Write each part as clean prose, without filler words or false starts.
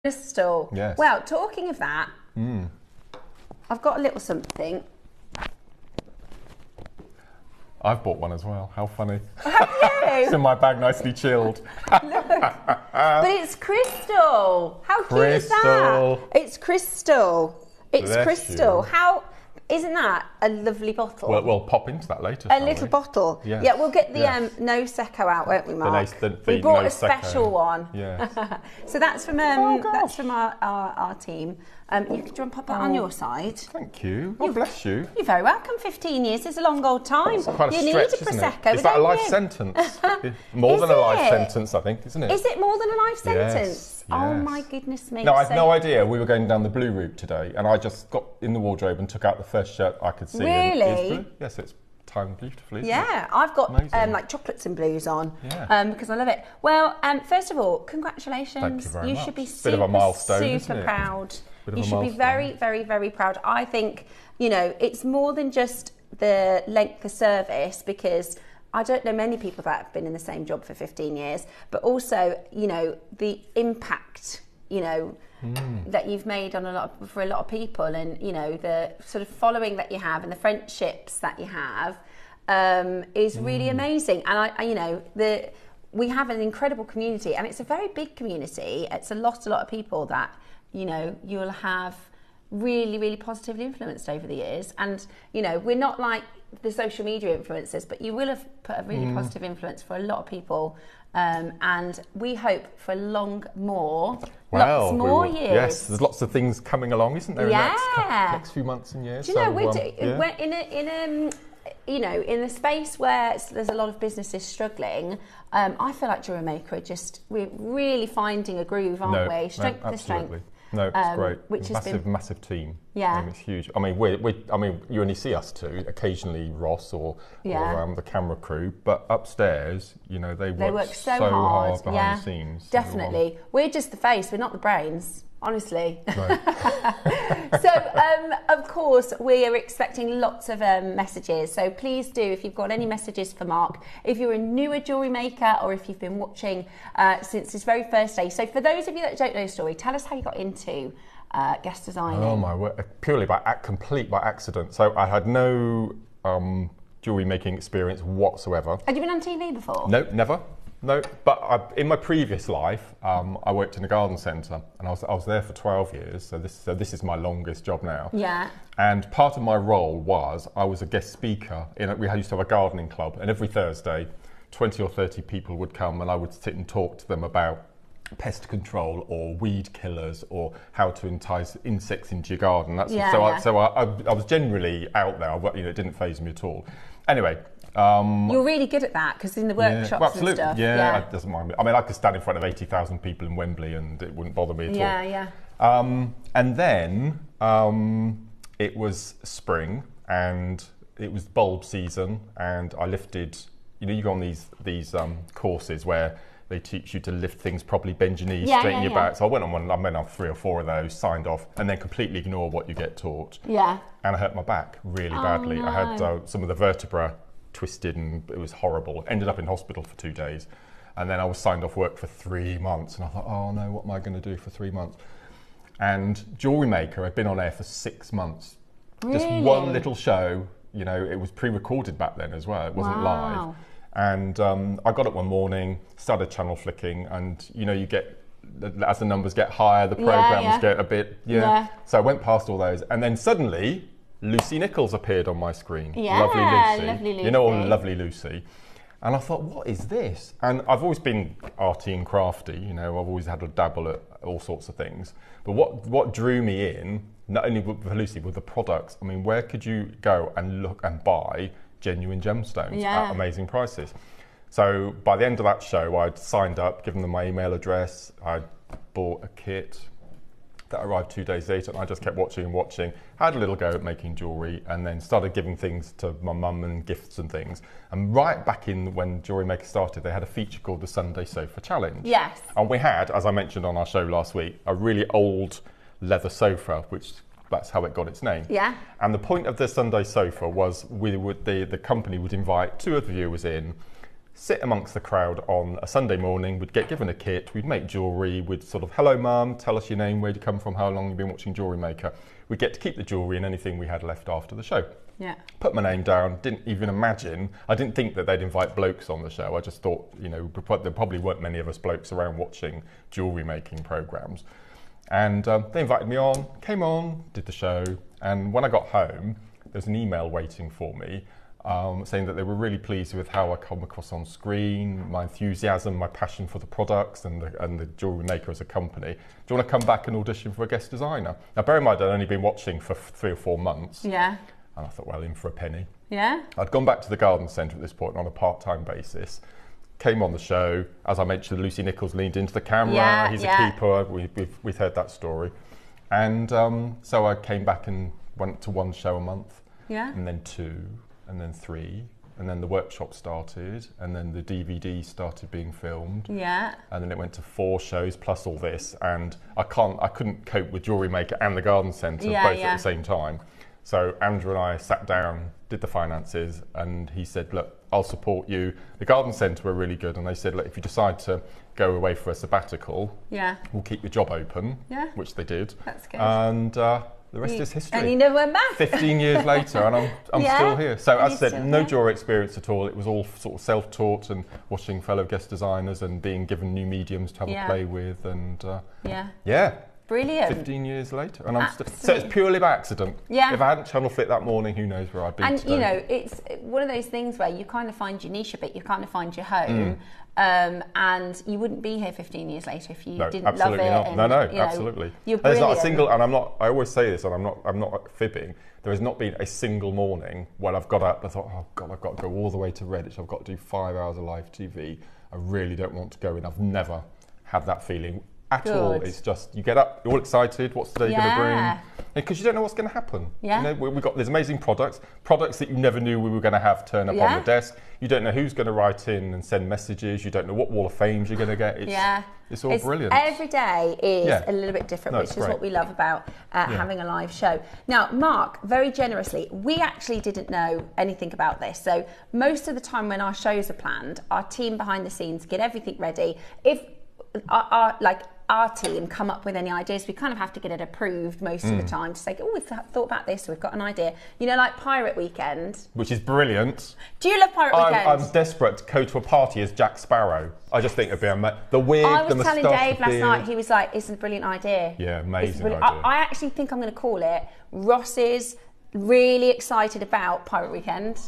Crystal. Yes. Well, talking of that, I've got a little something. I've bought one as well. How funny. Have you? It's in my bag, nicely chilled. Look. But it's crystal. How cute is that? It's crystal. It's Bless crystal. you. How, isn't that a lovely bottle? Well, we'll pop into that later. A little bottle. Yes. Yeah, we'll get the Yes. no secco out, won't we, Mark? The we brought no a special secco. one. Yes. So that's from gosh. our team. You can do you want to pop that on your side. Thank you. Oh, bless you. You're very welcome. 15 years is a long old time. It's quite a you stretch, need a isn't prosecco. it? Is that a don't life you? sentence? More Is than a life it? sentence, I think, isn't it? Is it more than a life sentence? Yes. Oh Yes. my goodness me. No, I had So- no idea we were going down the blue route today, and I just got in the wardrobe and took out the first shirt I could see. and Really? it's blue. Yes, it's timed beautifully. Isn't it? Yeah, I've got Amazing. like chocolates and blues on Yeah. because I love it. Well, first of all, congratulations. Thank you very much. should be Bit super, of a milestone, isn't super it? proud. Bit of You a should be milestone. very, very, very proud. I think, you know, it's more than just the length of service, because I don't know many people that have been in the same job for 15 years, but also, you know, the impact, you know, that you've made on for a lot of people, and, you know, the sort of following that you have and the friendships that you have is really amazing. And I you know, we have an incredible community, and it's a very big community. It's a lot of people that, you know, you'll have really, really positively influenced over the years. And, you know, we're not like the social media influencers, but you will have put a really positive influence for a lot of people. And we hope for lots more years. Yes, there's lots of things coming along, isn't there? Yeah. In the next few months and years. Do you know, yeah. we're you know, in a space where there's a lot of businesses struggling, I feel like Jewellery Maker we're really finding a groove, aren't we? Strength to strength. No, it's great. Which massive team. Yeah. It's huge. I mean, you only see us two, occasionally Ross or the camera crew, but upstairs, you know, they work so hard behind the scenes. Definitely. We're just the face, we're not the brains. Honestly. Right. So, of course, we are expecting lots of messages. So please do, if you've got any messages for Mark, if you're a newer Jewellery Maker, or if you've been watching since his very first day. So for those of you that don't know the story, tell us how you got into guest designing. Oh my word, purely complete by accident. So I had no jewellery making experience whatsoever. Had you been on TV before? No, never. No, but in my previous life, I worked in a garden centre, and I was there for 12 years. So this is my longest job now. Yeah. And part of my role was I was a guest speaker. We used to have a gardening club, and every Thursday, 20 or 30 people would come, and I would sit and talk to them about pest control or weed killers or how to entice insects into your garden. I was generally out there. You know, it didn't faze me at all. Anyway. You're really good at that, because in the workshops and stuff. Yeah, it doesn't mind me. I mean, I could stand in front of 80,000 people in Wembley and it wouldn't bother me at all. Yeah. And then it was spring and it was bulb season, and I lifted. You know, you go on these courses where they teach you to lift things properly, bend your knees, straighten your back. So I went on 3 or 4 of those, signed off, and then completely ignore what you get taught. Yeah. And I hurt my back really badly. No. I had some of the vertebra twisted, and it was horrible. Ended up in hospital for 2 days, and then I was signed off work for 3 months, and I thought, oh no, what am I going to do for 3 months? And Jewellery Maker had been on air for 6 months. Really? Just one little show. You know, it was pre-recorded back then as well. It wasn't live. And I got up one morning, started channel flicking, and you know, you get, as the numbers get higher, the programs get a bit. So I went past all those, and then suddenly Lucy Nichols appeared on my screen. Yeah, lovely Lucy. You know, lovely Lucy. And I thought, what is this? And I've always been arty and crafty, you know, I've always had a dabble at all sorts of things. But what drew me in, not only with Lucy, with the products, I mean, where could you go and look and buy genuine gemstones at amazing prices? So by the end of that show, I'd signed up, given them my email address, I'd bought a kit that arrived 2 days later, and I just kept watching and watching. Had a little go at making jewellery, and then started giving things to my mum and gifts and things. And right back in when Jewellery Maker started, they had a feature called the Sunday Sofa Challenge. Yes. And we had, as I mentioned on our show last week, a really old leather sofa, which that's how it got its name. Yeah. And the point of the Sunday sofa was the company would invite 2 of the viewers in, sit amongst the crowd on a Sunday morning, we'd get given a kit, we'd make jewellery, we'd sort of, hello mum, tell us your name, where do you come from, how long you've been watching Jewellery Maker. We'd get to keep the jewellery and anything we had left after the show. Yeah. Put my name down, didn't even imagine, I didn't think that they'd invite blokes on the show. I just thought, you know, there probably weren't many of us blokes around watching jewellery making programmes. And they invited me on, came on, did the show, and when I got home, there was an email waiting for me saying that they were really pleased with how I come across on screen, my enthusiasm, my passion for the products and the Jewellery Maker as a company. Do you want to come back and audition for a guest designer? Now, bear in mind, I'd only been watching for 3 or 4 months. Yeah. And I thought, well, in for a penny. Yeah. I'd gone back to the garden centre at this point on a part-time basis. Came on the show, as I mentioned, Lucy Nichols leaned into the camera. He's a keeper. We've heard that story. And so I came back and went to 1 show a month. Yeah. And then 2. And then 3, and then the workshop started, and then the DVD started being filmed. Yeah. And then it went to 4 shows plus all this, and I couldn't cope with Jewellery Maker and the garden centre both at the same time. So Andrew and I sat down, did the finances, and he said, look, I'll support you. The garden centre were really good, and they said, look, if you decide to go away for a sabbatical, we'll keep your job open, which they did. That's good. And the rest is history. And you never went back. 15 years later, and I'm still here. So as I said, no jewellery experience at all. It was all sort of self-taught and watching fellow guest designers and being given new mediums to have a play with. And Brilliant. 15 years later, and I'm still. So it's purely by accident. Yeah. If I hadn't channel flicked that morning, who knows where I'd be today. And you know, it's one of those things where you kind of find your niche a bit. You kind of find your home. And you wouldn't be here 15 years later if you didn't love it. Not. And, no, absolutely. You're There's brilliant. not a single, and I always say this, and I'm not fibbing. There has not been a single morning when I've got up and thought, oh God, I've got to go all the way to Redditch. I've got to do 5 hours of live TV. I really don't want to go in. I've never had that feeling at all. It's just, you get up, you're all excited, what's the day going to bring? Because you don't know what's going to happen. You know, we've got these amazing products that you never knew we were going to have turn up on the desk. You don't know who's going to write in and send messages. You don't know what wall of fames you're going to get. It's all brilliant. Every day is a little bit different, which is what we love about having a live show. Now, Mark, very generously, we actually didn't know anything about this. So most of the time when our shows are planned, our team behind the scenes get everything ready. If our team come up with any ideas, we kind of have to get it approved most of the time to say, oh, we've thought about this, we've got an idea. You know, like Pirate Weekend. Which is brilliant. Do you love Pirate Weekend? I'm desperate to go to a party as Jack Sparrow. I just think it'd be the wig, the moustache. I was telling Dave last night, he was like, it's a brilliant idea. Yeah, amazing idea. I actually think I'm going to call it Ross's really excited about Pirate Weekend.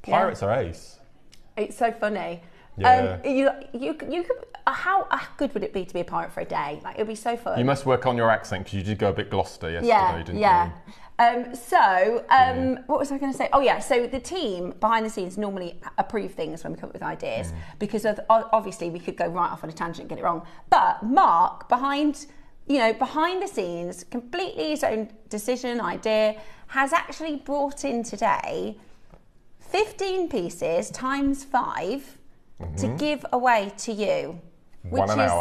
Pirates are ace. It's so funny. Yeah. You could. How good would it be to be a pirate for a day? Like, it'd be so fun. You must work on your accent because you did go a bit Gloucester yesterday, didn't you? What was I going to say? Oh yeah, so the team behind the scenes normally approve things when we come up with ideas because obviously we could go right off on a tangent and get it wrong. But Mark, behind the scenes, completely his own decision, idea, has actually brought in today 15 pieces times 5 to give away to you. Which is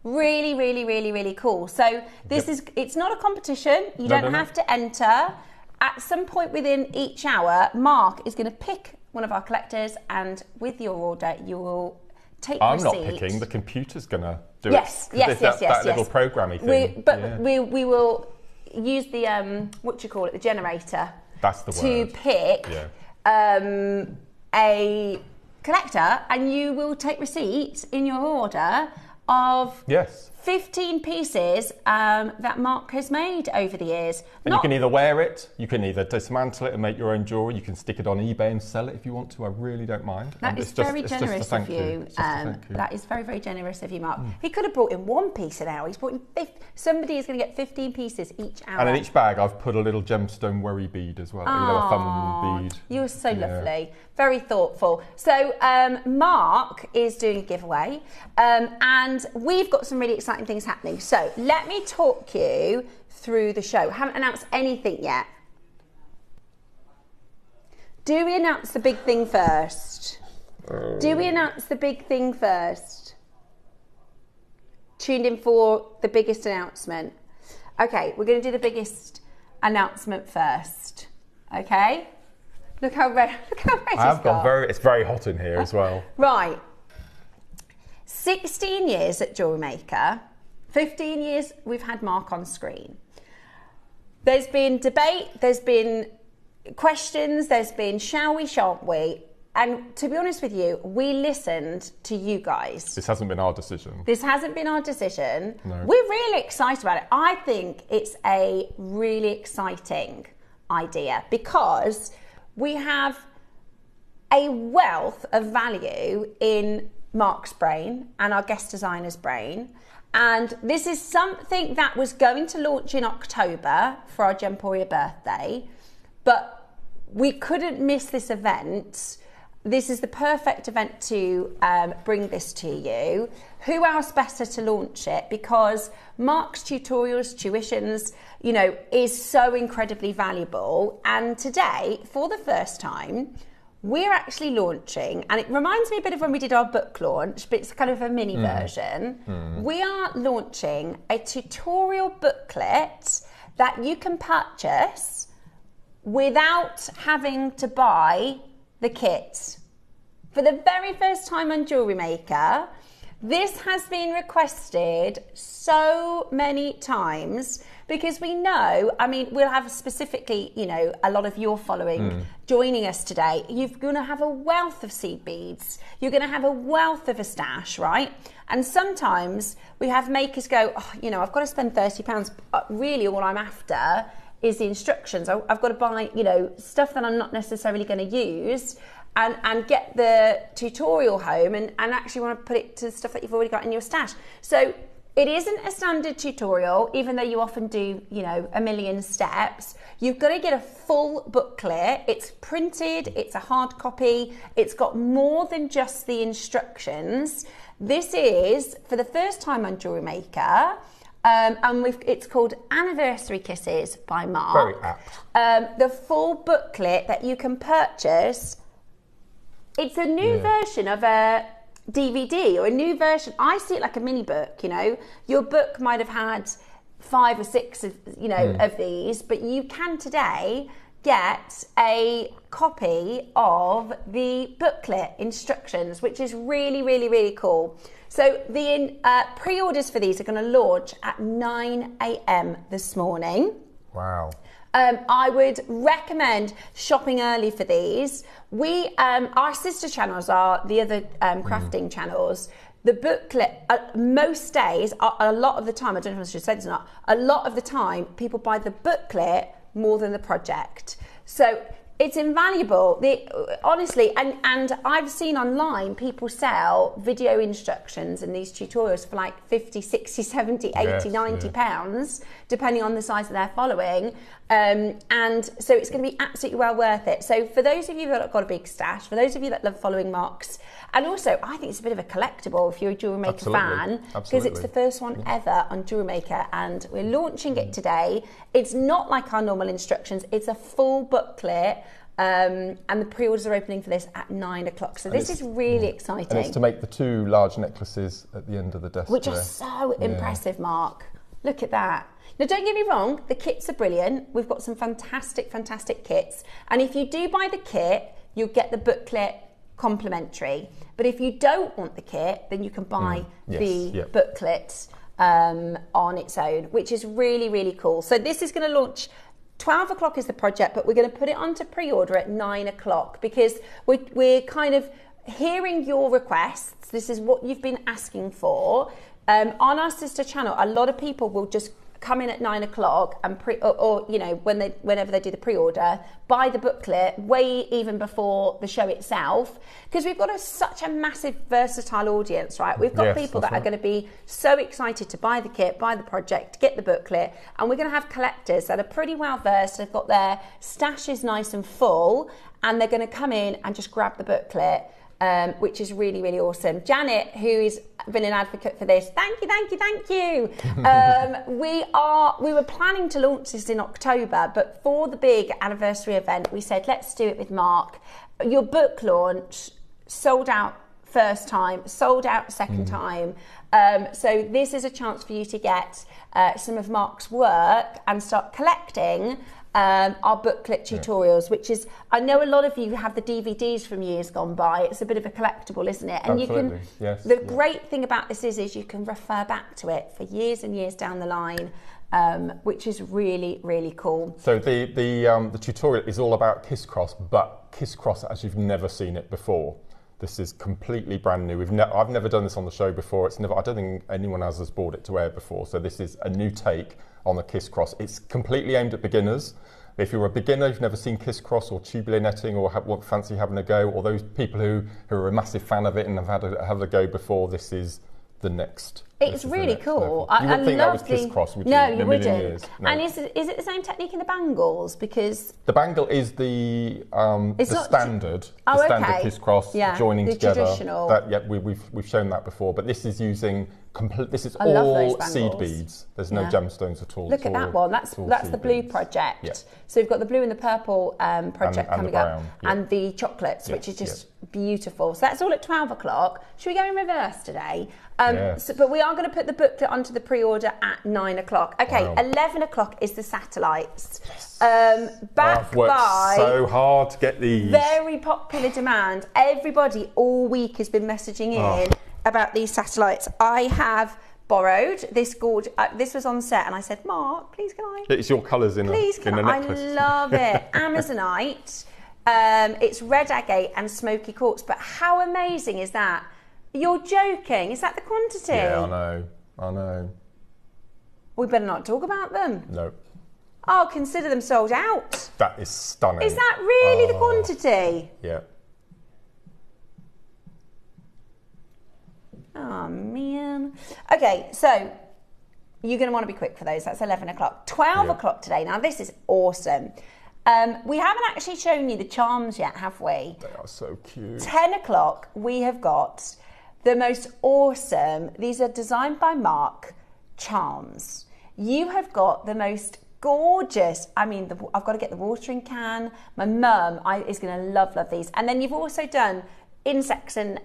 really, really, really, really cool. So it's not a competition. You don't have to enter. At some point within each hour, Mark is going to pick one of our collectors, and with your order, you will take receipt. I'm not picking. The computer's going to do it. Yes. That little programming thing. We will use the the generator. That's the word. To pick a collector, and you will take receipt in your order of 15 pieces that Mark has made over the years. And you can either wear it, you can either dismantle it and make your own jewellery, you can stick it on eBay and sell it if you want to. I really don't mind. That is very generous of you. That is very, very generous of you, Mark. He could have brought in 1 piece an hour. He's brought in somebody is going to get 15 pieces each hour. And in each bag, I've put a little gemstone worry bead as well. A thumb bead. You were so lovely. Very thoughtful. So Mark is doing a giveaway, and we've got some really exciting things happening. So let me talk you through the show. Haven't announced anything yet. Do we announce the big thing first? Do we announce the big thing first? Tuned in for the biggest announcement. Okay, we're going to do the biggest announcement first. Okay? Look how red I've got it's very hot in here as well. Right. 16 years at Jewellery Maker, 15 years we've had Mark on screen. There's been debate, there's been questions, there's been shall we, shan't we? And to be honest with you, we listened to you guys. This hasn't been our decision. This hasn't been our decision. No. We're really excited about it. I think it's a really exciting idea because we have a wealth of value in Mark's brain and our guest designer's brain. And this is something that was going to launch in October for our Gemporia birthday, but we couldn't miss this event. This is the perfect event to bring this to you. Who else better to launch it? Because Mark's tutorials, tuitions, you know, is so incredibly valuable. And today, for the first time, we're actually launching, and it reminds me a bit of when we did our book launch, but it's kind of a mini version. We are launching a tutorial booklet that you can purchase without having to buy the kit. For the very first time on Jewellery Maker, this has been requested so many times because we know, I mean, we'll have specifically, you know, a lot of your following joining us today. You're going to have a wealth of seed beads. You're going to have a wealth of a stash, right? And sometimes we have makers go, oh, you know, I've got to spend £30. Really, all I'm after is the instructions. I've got to buy, you know, stuff that I'm not necessarily going to use and get the tutorial home and actually want to put it to stuff that you've already got in your stash. So it isn't a standard tutorial, even though you often do, you know, a million steps. You've got to get a full booklet. It's printed, it's a hard copy. It's got more than just the instructions. This is, for the first time on Jewellery Maker, and it's called Anniversary Kisses by Mark. Very apt. The full booklet that you can purchase. It's a new version of a DVD or a new version. I see it like a mini book, you know. Your book might have had 5 or 6 of, you know, of these, but you can today get a copy of the booklet instructions, which is really, really, really cool. So the pre-orders for these are going to launch at 9 a.m. this morning. Wow. I would recommend shopping early for these. We, our sister channels are the other crafting channels. The booklet, most days, a lot of the time, I don't know if I should say this or not, a lot of the time people buy the booklet more than the project. So it's invaluable, honestly, and I've seen online people sell video instructions and these tutorials for like 50, 60, 70, 80, 90 pounds, depending on the size of their following. And so it's going to be absolutely well worth it. So for those of you that have got a big stash, for those of you that love following Mark's, and also I think it's a bit of a collectible if you're a Jewellery Maker fan, because it's the first one ever on Jewellery Maker, and we're launching it today. It's not like our normal instructions, it's a full booklet. And the pre-orders are opening for this at 9 o'clock. So this is really exciting. And it's to make the 2 large necklaces at the end of the desk. Which are so impressive, Mark. Look at that. Now, don't get me wrong, the kits are brilliant. We've got some fantastic, fantastic kits. And if you do buy the kit, you'll get the booklet complimentary. But if you don't want the kit, then you can buy the booklet on its own, which is really, really cool. So this is going to launch 12 o'clock is the project, but we're going to put it onto pre-order at 9 o'clock because we're kind of hearing your requests. This is what you've been asking for. On our sister channel, a lot of people will just come in at 9 o'clock and or you know, whenever they do the pre-order, buy the booklet way even before the show itself, because we've got such a massive versatile audience, right? We've got people that are going to be so excited to buy the kit, buy the project, get the booklet, and we're going to have collectors that are pretty well versed. They've got their stashes nice and full, and they're going to come in and just grab the booklet. Which is really, really awesome. Janet, who's been an advocate for this, thank you. We were planning to launch this in October, but for the big anniversary event, we said, let's do it with Mark. Your book launch sold out first time, sold out second time. So this is a chance for you to get some of Mark's work and start collecting. our booklet tutorials, which is, I know a lot of you have the DVDs from years gone by. It's a bit of a collectible, isn't it? And Absolutely. The great thing about this is you can refer back to it for years and years down the line, which is really, really cool. So the tutorial is all about Kiss Kross, but Kiss Kross as you've never seen it before. This is completely brand new. I've never done this on the show before. I don't think anyone else has brought it to air before. So this is a new take on the Kiss Kross. It's completely aimed at beginners. If you're a beginner, you've never seen Kiss Kross or tubular netting or fancy having a go, or those people who are a massive fan of it and have had a go before, this is the next. It's really cool. You wouldn't think that was Kiss Kross, would you? No, you wouldn't. Years. No. And is it the same technique in the bangles? Because the bangle is the standard Kiss Kross joining the together. Traditional. We've shown that before, but this is using this is all seed beads. There's no gemstones at all. Look at that one. That's the blue project. Yeah. So we've got the blue and the purple project and coming brown, up, and the chocolates, which is just beautiful. So that's all at 12 o'clock. Should we go in reverse today? But we are going to put the booklet onto the pre-order at 9 o'clock. Okay, 11 o'clock is the satellites. Yes. Backed I've worked by so hard to get these. Very popular demand. Everybody all week has been messaging in about these satellites. I have borrowed this gorgeous. This was on set, and I said, "Mark, please can I?" It's your colours in a necklace. I love it. Amazonite. It's red agate and smoky quartz. But how amazing is that? You're joking. Is that the quantity? Yeah, I know. We better not talk about them. No. Oh, consider them sold out. That is stunning. Is that really the quantity? Yeah. Oh, man. Okay, so you're going to want to be quick for those. That's 11 o'clock. 12 o'clock today. Now, this is awesome. We haven't actually shown you the charms yet, have we? They are so cute. 10 o'clock, we have got the most awesome, these are designed by Mark, charms. You have got the most gorgeous, I've got to get the watering can. My mum is going to love these. And then you've also done insects and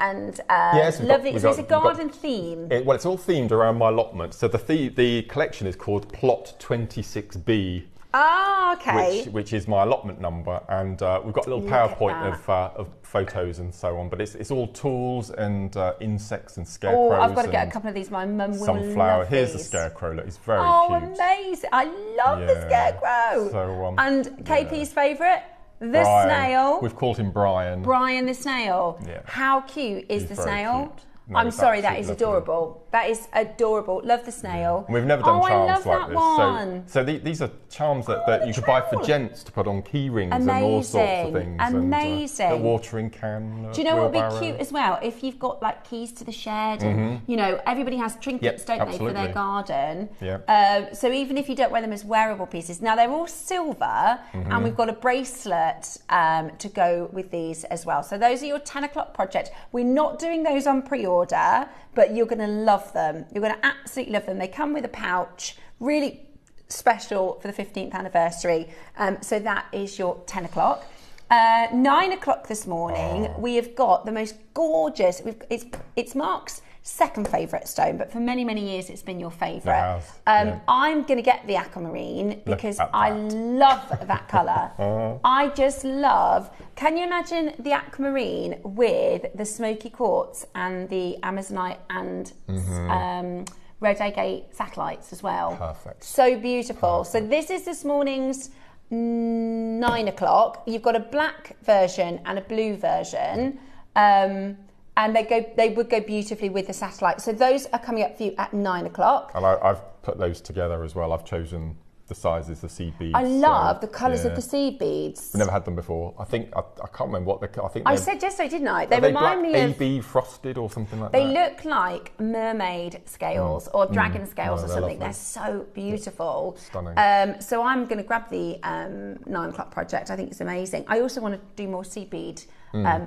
lovely. So it's a garden theme. It's all themed around my allotment. So the collection is called Plot 26B. Ah, okay. Which is my allotment number, and we've got a little PowerPoint of photos and so on. But it's all tools and insects and scarecrows. Oh, I've got to get a couple of these. My mum will sunflower. Love Here's these. the scarecrow. Look, it's very cute. Oh, amazing! I love the scarecrow. So, and KP's favourite. The Brian. Snail. We've called him Brian. Brian the snail. Yeah. How cute is the snail? Cute. No, I'm sorry, that is adorable. That is adorable. Love the snail. We've never done charms like this. One. So these are charms that you could buy for gents to put on key rings and all sorts of things. Amazing. And, a watering can. Do you know what would be cute as well? If you've got like keys to the shed, and everybody has trinkets, don't they, for their garden? Yeah. So even if you don't wear them as wearable pieces, now they're all silver, and we've got a bracelet to go with these as well. So those are your 10 o'clock project. We're not doing those on pre-order, but you're going to love them. You're going to absolutely love them. They come with a pouch, really special for the 15th anniversary. So that is your 10 o'clock. 9 o'clock this morning, we have got the most gorgeous, it's Mark's second favourite stone, but for many, many years it's been your favourite. I'm going to get the aquamarine because I love that colour. I just love, can you imagine the aquamarine with the smoky quartz and the Amazonite and red agate satellites as well? Perfect. So beautiful. So this is this morning's 9 o'clock. You've got a black version and a blue version. And they would go beautifully with the satellite. So those are coming up for you at 9 o'clock. And I've put those together as well. I've chosen the sizes, the seed beads. I love the colours of the seed beads. We've never had them before. I think I can't remember what they. I said yesterday, didn't I? They remind me of AB frosted or something like that. They look like mermaid scales or dragon scales or something. They're so beautiful. Stunning. So I'm going to grab the 9 o'clock project. I think it's amazing. I also want to do more seed bead.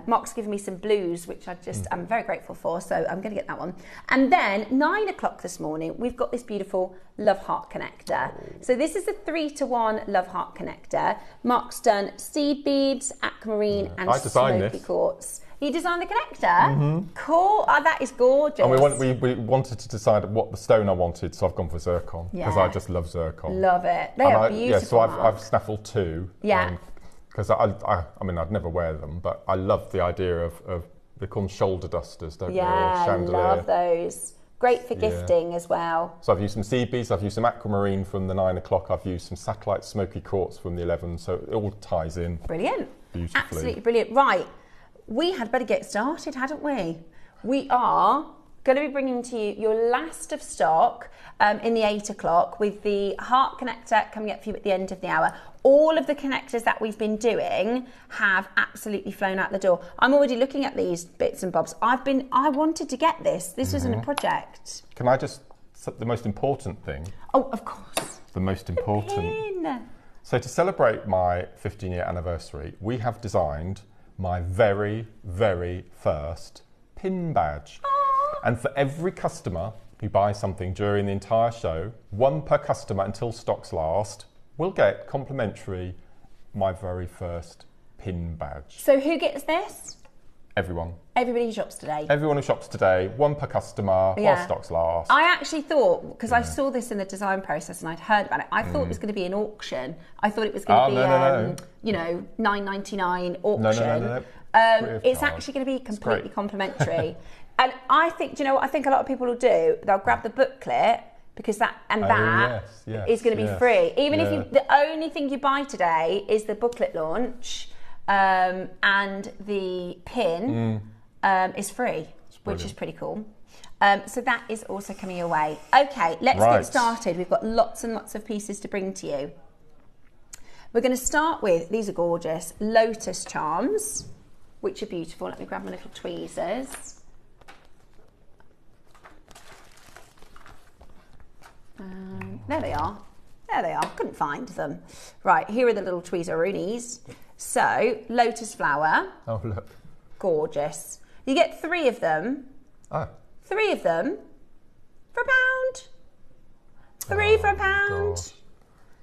Mark's given me some blues, which I'm very grateful for, so I'm going to get that one. And then 9 o'clock this morning, we've got this beautiful Love Heart connector. So this is a 3-to-1 Love Heart connector. Mark's done seed beads, aquamarine, and smoky quartz. You designed the connector? Cool. Oh, that is gorgeous. And we wanted to decide what the stone I wanted, so I've gone for Zircon. Because I just love Zircon. Love it. They are beautiful. Yeah, so I've snaffled 2. Yeah. Because I mean, I'd never wear them, but I love the idea of they call them shoulder dusters, don't they? Or chandelier. I love those. Great for gifting as well. So I've used some sea beads, I've used some aquamarine from the 9 o'clock, I've used some satellite smoky quartz from the 11, so it all ties in. Brilliant. Beautifully. Absolutely brilliant. Right, we had better get started, hadn't we? We are going to be bringing to you your last of stock in the 8 o'clock with the heart connector coming up for you at the end of the hour. All of the connectors that we've been doing have absolutely flown out the door. I'm already looking at these bits and bobs. I wanted to get this. This wasn't a project. Can I just, the most important thing? Oh, of course. The most important. Pin. So to celebrate my 15-year anniversary, we have designed my very, very first pin badge. Aww. And for every customer who buys something during the entire show, 1 per customer until stocks last, will get complimentary my very first pin badge. So who gets this? Everyone. Everybody who shops today. Everyone who shops today, 1 per customer, while stocks last. I actually thought, because I saw this in the design process and I'd heard about it, I thought it was going to be an auction. I thought it was going to be, you know, $9.99 auction. No. It's actually going to be completely complimentary. And I think, do you know what I think a lot of people will do? They'll grab the booklet, because that is going to be free. Even if the only thing you buy today is the booklet launch, and the pin is free, which is pretty cool. So that is also coming your way. Okay, let's get started. We've got lots and lots of pieces to bring to you. We're going to start with, these are gorgeous, lotus charms, which are beautiful. Let me grab my little tweezers. There they are. There they are. Couldn't find them. Right, here are the little tweezeroonies. So, lotus flower. Oh, look. Gorgeous. You get 3 of them. Oh. 3 of them for £1. 3 for £1. Gosh.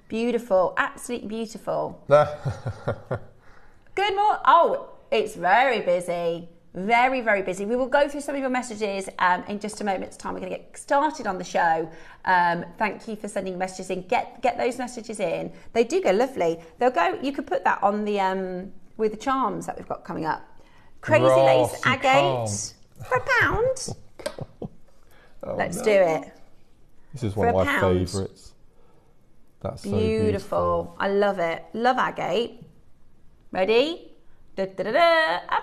Beautiful. Absolutely beautiful. Good morning. Oh, it's very busy. Very, very busy. We will go through some of your messages in just a moment's time. We're going to get started on the show. Thank you for sending messages in. Get those messages in. They do go lovely. They'll go. You could put that on the with the charms that we've got coming up. Crazy lace agate for £1. Let's do it. This is one of my favourites. That's so beautiful. I love it. Love agate. Ready? Da, da, da, da, £1.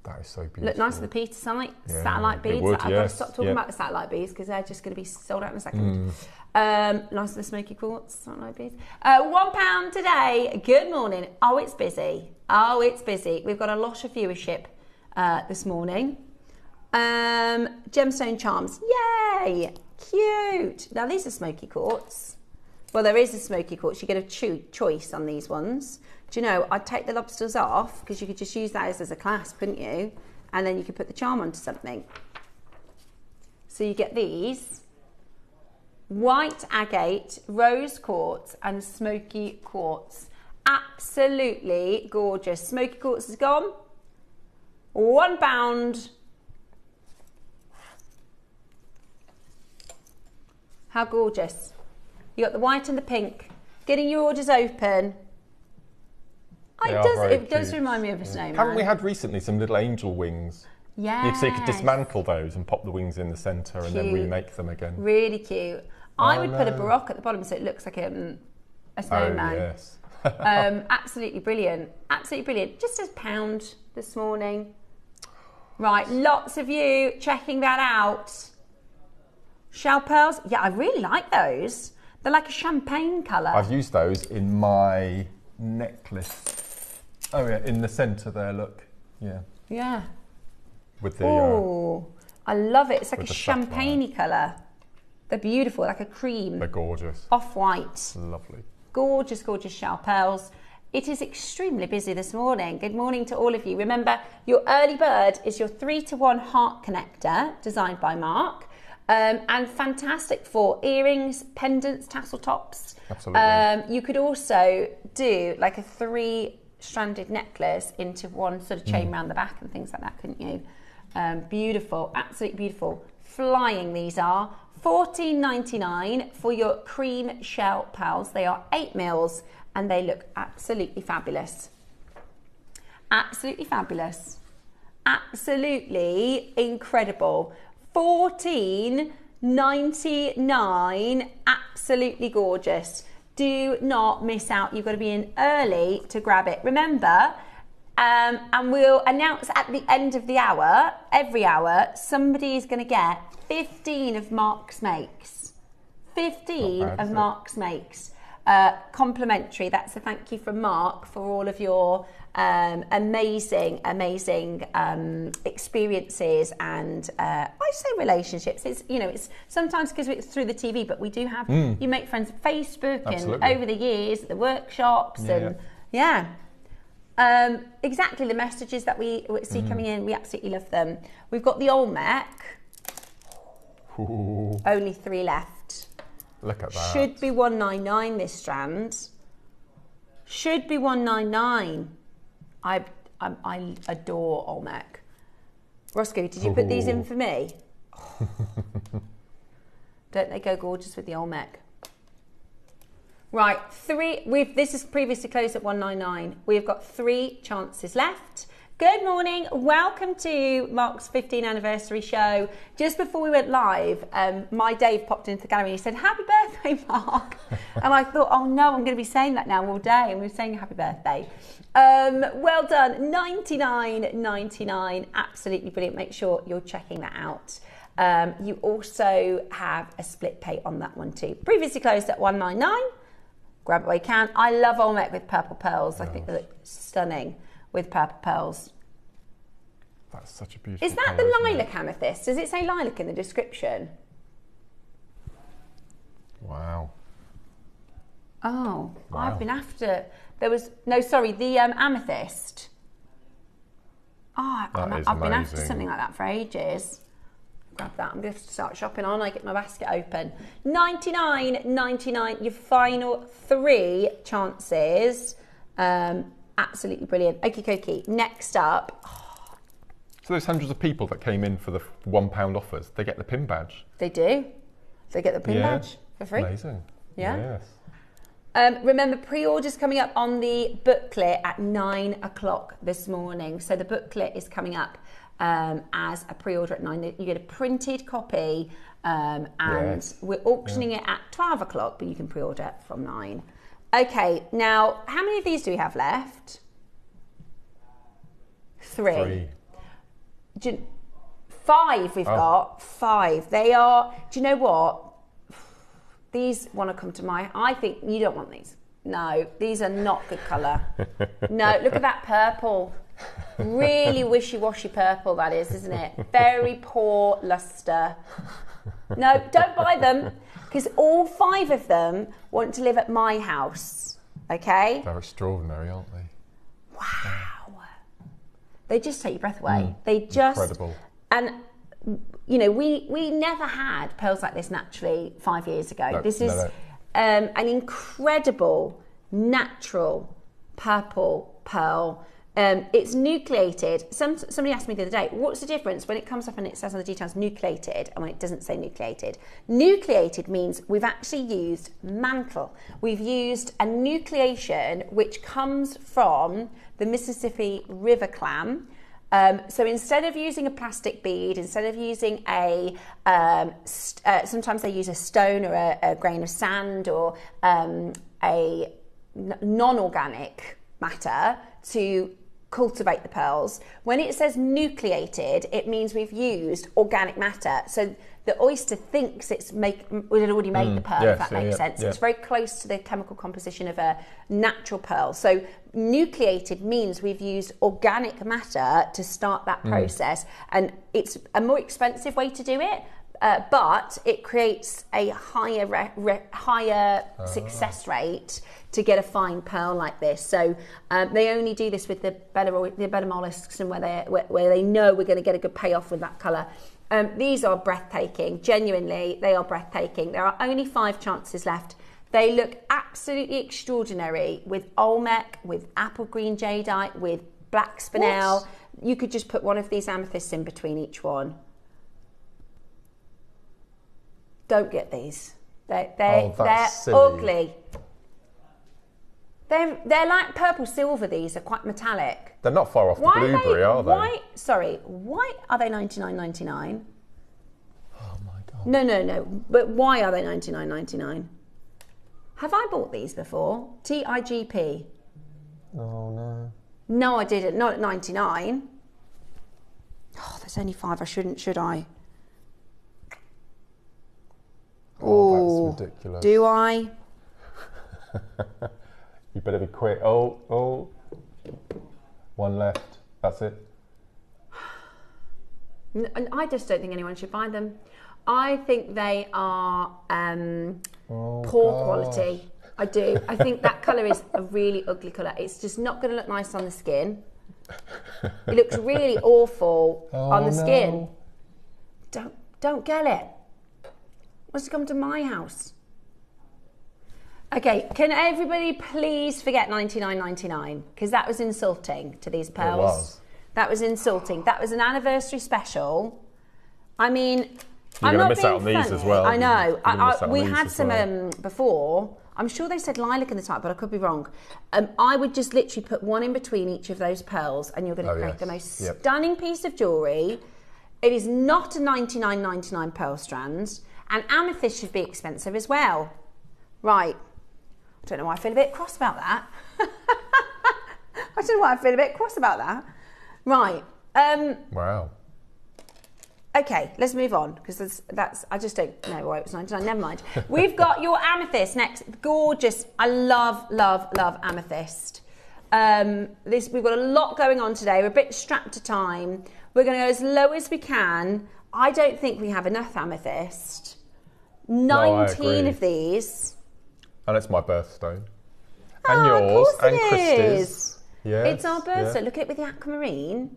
That is so beautiful. Look nice with the Peter satellite beads. I've got to stop talking about the satellite beads because they're just going to be sold out in a second. Nice with the smoky quartz satellite beads. £1 today. Good morning. Oh, it's busy. We've got a lot of viewership this morning. Gemstone charms. Yay! Cute. Now these are smoky quartz. Well, there is a smoky quartz. You get a choice on these ones. Do you know, I'd take the lobsters off because you could just use that as a clasp, couldn't you? And then you could put the charm onto something. So you get these. White agate, rose quartz and smoky quartz. Absolutely gorgeous. Smoky quartz is gone. £1. How gorgeous. You got the white and the pink. Getting your orders open. It does remind me of a snowman. Haven't we had recently some little angel wings? Yeah. So you could dismantle those and pop the wings in the centre and then remake them again. Really cute. I would put a baroque at the bottom so it looks like a snowman. Oh, yes. Absolutely brilliant. Absolutely brilliant. Just £1 this morning. Right, lots of you checking that out. Shell pearls. Yeah, I really like those. They're like a champagne colour. I've used those in my necklace. Oh yeah, in the centre there, look. Yeah. Yeah. With the I love it. It's like a champagne-y colour. They're beautiful, like a cream. They're gorgeous. Off-white. Lovely. Gorgeous, gorgeous shell pearls. It is extremely busy this morning. Good morning to all of you. Remember, your early bird is your 3-to-1 heart connector, designed by Mark. And fantastic for earrings, pendants, tassel tops. Absolutely. You could also do like a 3 stranded necklace into one sort of chain around the back and things like that, couldn't you? Beautiful, absolutely beautiful. Flying these are. $14.99 for your cream shell pearls. They are 8 mils and they look absolutely fabulous. Absolutely fabulous. Absolutely incredible. $14.99, absolutely gorgeous. Do not miss out. You've got to be in early to grab it. Remember, and we'll announce at the end of the hour, every hour, somebody is going to get 15 of Mark's Makes. 15 of Mark's Makes. Complimentary. That's a thank you from Mark for all of your amazing experiences and I say relationships. It's, you know, it's sometimes because it's through the TV, but we do have you make friends on Facebook. Absolutely. And over the years, the workshops exactly the messages that we see coming in. We absolutely love them. We've got the Olmec. Ooh. Only 3 left. Look at that. Should be $199 this strand. Should be $199. I adore Olmec. Roscoe, did you put these in for me? Don't they go gorgeous with the Olmec? Right, this is previously closed at $199. We've got 3 chances left. Good morning, welcome to Mark's 15th anniversary show. Just before we went live, my Dave popped into the gallery and he said, happy birthday, Mark. And I thought, oh no, I'm going to be saying that now all day. And we were saying happy birthday. Well done, $99.99, absolutely brilliant. Make sure you're checking that out. You also have a split pay on that one too. Previously closed at $199. Grab it while you can. I love Olmec with purple pearls. I think they look stunning with purple pearls. That's such a beautiful Is that colour, the lilac amethyst? Does it say lilac in the description? Wow. Oh, wow. I've been after... the amethyst. Oh, I've been after something like that for ages. Grab that. I'm going to start shopping on. I get my basket open. $99.99. Your final 3 chances. Absolutely brilliant. Okie dokie. Next up. So those hundreds of people that came in for the £1 offers, they get the pin badge. They do. They get the pin badge for free. Amazing. Yeah. Yes. Remember, pre-orders coming up on the booklet at 9 o'clock this morning. So the booklet is coming up as a pre-order at 9. You get a printed copy and we're auctioning it at 12 o'clock, but you can pre-order from 9. Okay, now, how many of these do we have left? 3. 5 we've got. 5. They are, do you know what? These want to come to I think you don't want these. No, these are not good colour. No, look at that purple. Really wishy-washy purple that is, isn't it? Very poor lustre. No, don't buy them because all 5 of them want to live at my house, okay? They're extraordinary, aren't they? Wow. They just take your breath away. They just... Incredible. And, you know, we never had pearls like this naturally 5 years ago. No, this is an incredible natural purple pearl. It's nucleated. Somebody asked me the other day, what's the difference when it comes up and it says on the details nucleated and when it doesn't say nucleated? Nucleated means we've actually used mantle. We've used a nucleation which comes from the Mississippi River clam. So instead of using a plastic bead, instead of using a, sometimes they use a stone or a grain of sand or a non-organic matter to cultivate the pearls. When it says nucleated, it means we've used organic matter. So the oyster thinks it had already made the pearl, if that makes sense. Yeah. It's very close to the chemical composition of a natural pearl. So nucleated means we've used organic matter to start that process. And it's a more expensive way to do it, but it creates a higher success rate to get a fine pearl like this. So they only do this with the better mollusks and where they know we're going to get a good payoff with that colour. These are breathtaking. Genuinely, they are breathtaking. There are only 5 chances left. They look absolutely extraordinary with Olmec, with apple green jadeite, with black spinel. You could just put one of these amethysts in between each one. Don't get these. They're ugly. They're like purple silver. These are quite metallic. They're not far off the blueberry, are they? Why are they $99.99? Oh my god. No. But why are they $99.99? Have I bought these before? TIGP. Oh no. No, I didn't. Not at 99. Oh, there's only 5. I shouldn't, should I? Oh, that's ridiculous. Do I? You better be quick. Oh. One left. That's it. I just don't think anyone should buy them. I think they are poor quality. I do. I think that colour is a really ugly colour. It's just not going to look nice on the skin. It looks really awful on the skin. Don't get it. Wants to come to my house. Okay, can everybody please forget $99.99? Because that was insulting to these pearls. It was. That was insulting. That was an anniversary special. I mean, you're going to miss out on these as well. I know. We had some before. I'm sure they said lilac in the type, but I could be wrong. I would just literally put one in between each of those pearls, and you're going to create the most stunning piece of jewellery. It is not a $99.99 pearl strand, and amethyst should be expensive as well. Right. I don't know why I feel a bit cross about that. I don't know why I feel a bit cross about that. Right. Wow. Okay, let's move on, because I just don't know why it was 99. Never mind. We've got your amethyst next. Gorgeous. I love amethyst. We've got a lot going on today. We're a bit strapped to time. We're going to go as low as we can. I don't think we have enough amethyst. 19 of these. And it's my birthstone. And yours. And Christy's. Yes, it's our birthstone. Look at it with the aquamarine.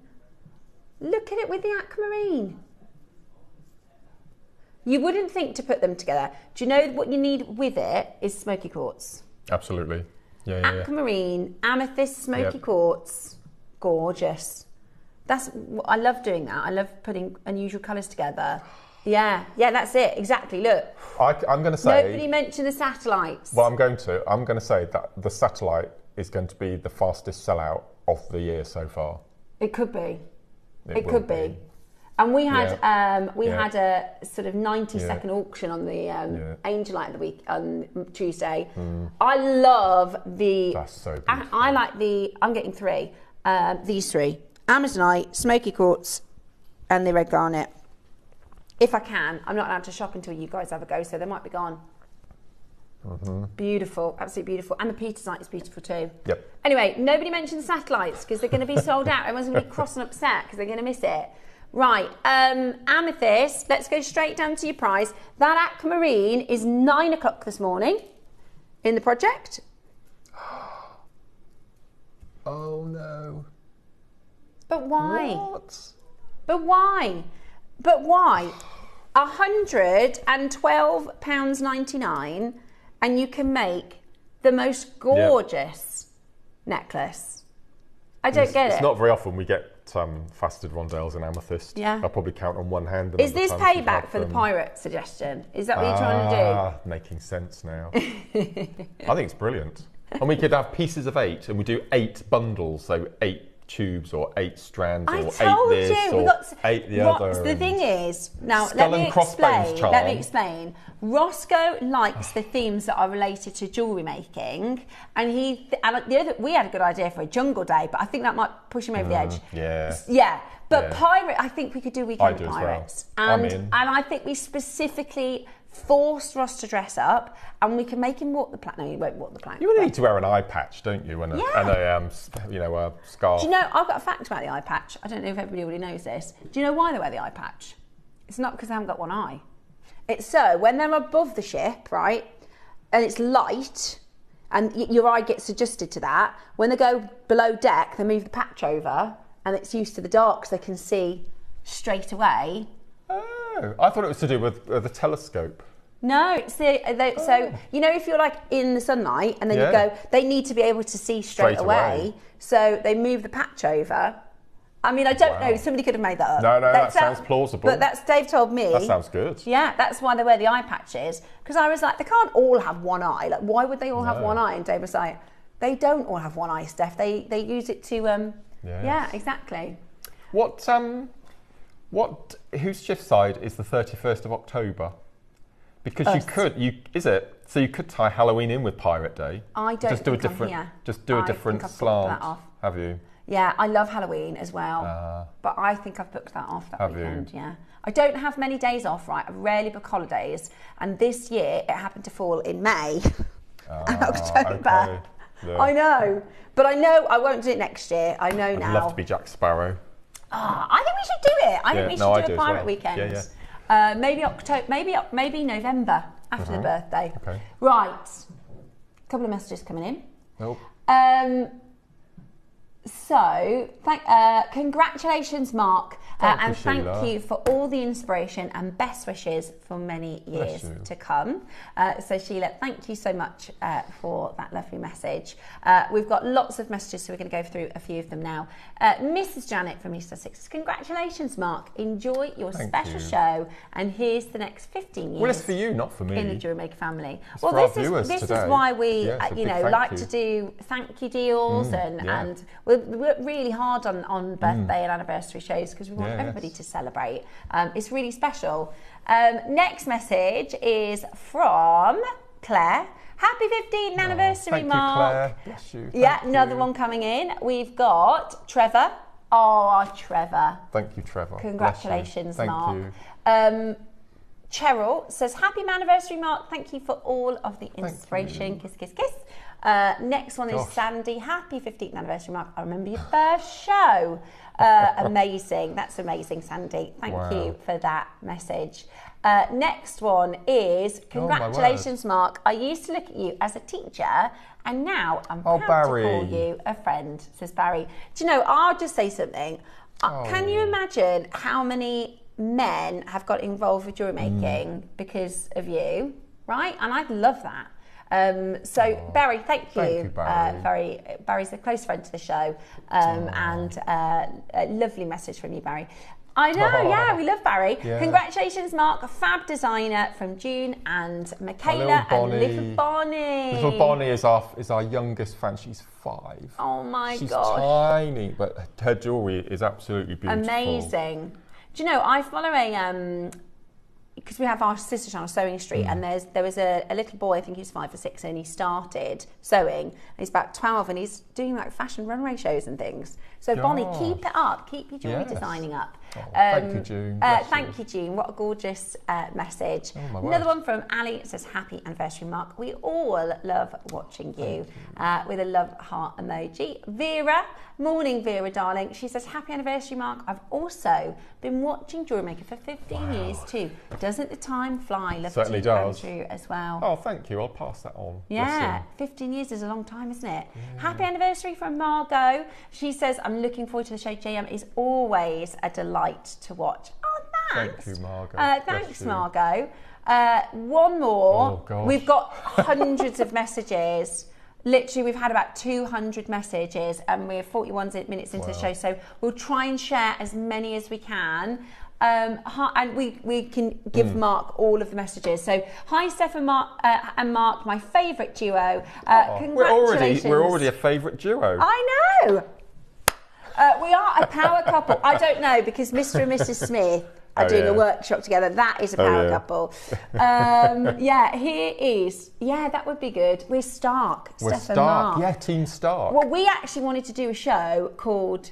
Look at it with the aquamarine. You wouldn't think to put them together. Do you know what you need with it is smoky quartz? Absolutely. Yeah. Aquamarine, amethyst, smoky quartz. Gorgeous. I love doing that. I love putting unusual colours together. Yeah, that's it. Exactly. Look. I'm going to say. Nobody mentioned the satellites. Well, I'm going to say that the satellite is going to be the fastest sellout of the year so far. It could be. It could be. And we had had a sort of 90-second auction on the Angelite of the week on Tuesday. I love the. That's so beautiful. I like the. I'm getting 3. These 3: Amazonite, smoky quartz, and the red garnet. If I can, I'm not allowed to shop until you guys have a go, so they might be gone. Beautiful, absolutely beautiful. And the Petersite is beautiful too. Yep. Anyway, nobody mentioned the satellites because they're going to be sold out. Everyone's going to be cross and upset because they're going to miss it. Right, amethyst, let's go straight down to your price. That aquamarine is 9 o'clock this morning in the project. Oh no. But why? What? But why? £112.99 and you can make the most gorgeous necklace. I don't get it. It's not very often we get faceted rondelles and amethyst. Yeah. I'll probably count on one hand. Is this payback for the pirate suggestion? Is that what you're trying to do? Making sense now. I think it's brilliant. And we could have pieces of 8 and we do 8 bundles, so 8 tubes or 8 strands or 8 this or 8 the other. The thing is, now let me explain. Roscoe likes the themes that are related to jewellery making, and we had a good idea for a jungle day, but I think that might push him over the edge. But pirate, I think we could do weekend pirates, and I think we specifically forced Ross to dress up, and we can make him walk the plank. No, he won't walk the plank. You need to wear an eye patch, don't you? And a scarf. Do you know, I've got a fact about the eye patch. I don't know if everybody already knows this. Do you know why they wear the eye patch? It's not because they haven't got one eye. It's so when they're above the ship, right, and it's light, and your eye gets adjusted to that, when they go below deck, they move the patch over, and it's used to the dark, so they can see straight away. Oh, I thought it was to do with the telescope. No, so you know, if you're like in the sunlight and then you go, they need to be able to see straight away. So they move the patch over. I mean, I don't know. Somebody could have made that up. No, that sounds plausible. But that's Dave told me. That sounds good. Yeah, that's why they wear the eye patches. Because I was like, they can't all have one eye. Like, why would they all have one eye? And Dave was like, they don't all have one eye, Steph. They use it to yeah, exactly. Whose shift side is the 31st of October? Because so you could tie Halloween in with Pirate Day. I don't just do a different slant. Have you? Yeah, I love Halloween as well, but I think I've booked that off that weekend. Yeah, I don't have many days off. Right, I rarely book holidays, and this year it happened to fall in May and October. Okay. Yeah. I know, but I know I won't do it next year. I know now. I'd love to be Jack Sparrow. I think we should do it. I think we should do a pirate weekend. Yeah. Maybe October, maybe November after the birthday. Okay. Right, a couple of messages coming in. Nope. So, congratulations, Mark, and thank you for all the inspiration and best wishes for many years to come. So, Sheila, thank you so much for that lovely message. We've got lots of messages, so we're going to go through a few of them now. Mrs. Janet from East Sussex, congratulations, Mark. Enjoy your special show, and here's the next 15 years. Well, it's for you, not for me. In the Jewellery Maker family. It's well, this is why we, like to do thank you deals and we work really hard on birthday and anniversary shows because we want everybody to celebrate. It's really special. Next message is from Claire. Happy 15th anniversary, Mark. Thank you, Claire. Bless you. Another one coming in. We've got Trevor. Oh, Trevor. Thank you, Trevor. Congratulations, Mark. Thank you. Cheryl says, happy anniversary, Mark. Thank you for all of the inspiration. Kiss, kiss, kiss. Next one is Sandy. Happy 15th anniversary, Mark. I remember your first show. Amazing. That's amazing, Sandy. Thank you for that message. Next one is, congratulations, Mark. I used to look at you as a teacher and now I'm proud to call you a friend, says Barry. Do you know, I'll just say something. Can you imagine how many men have got involved with jewellery making because of you, right? And I'd love that. Barry, thank you. Barry. Barry's a close friend to the show, and a lovely message from you, Barry. I know, we love Barry. Yeah. Congratulations, Mark, a fab designer from June and Michaela and little Bonnie. Little Bonnie is our youngest fan. She's 5. Oh my God. She's tiny, but her jewellery is absolutely beautiful. Amazing. Do you know, I follow because we have our sister channel, Sewing Street, and there was a little boy, I think he was 5 or 6, and he started sewing, and he's about 12, and he's doing like fashion runway shows and things. So Bonnie, keep it up, keep your jewellery designing up. Thank you, June. Thank you, June. What a gorgeous message. Another one from Ali. It says, happy anniversary, Mark. We all love watching you. With a love heart emoji. Vera, morning, Vera, darling. She says, happy anniversary, Mark. I've also been watching Jewellery Maker for 15 years too. Doesn't the time fly? Love certainly does. Andrew as well. Oh, thank you. I'll pass that on. Yeah, 15 years is a long time, isn't it? Yeah. Happy anniversary from Margot. She says, I'm looking forward to the show. JM is always a delight to watch. Oh, thanks. Thank you, Margot. Thanks, Margot. One more. Oh, gosh. We've got hundreds of messages. Literally, we've had about 200 messages and we're 41 minutes into the show, so we'll try and share as many as we can. And we can give Mark all of the messages. So, hi, Steph and Mark, my favourite duo. Congratulations. We're already a favourite duo. I know. We are a power couple. I don't know, because Mr. and Mrs. Smith are doing a workshop together. That is a power couple. Here is. Yeah, that would be good. We're Stark. We're Steph and Mark. Yeah, Team Stark. Well, we actually wanted to do a show called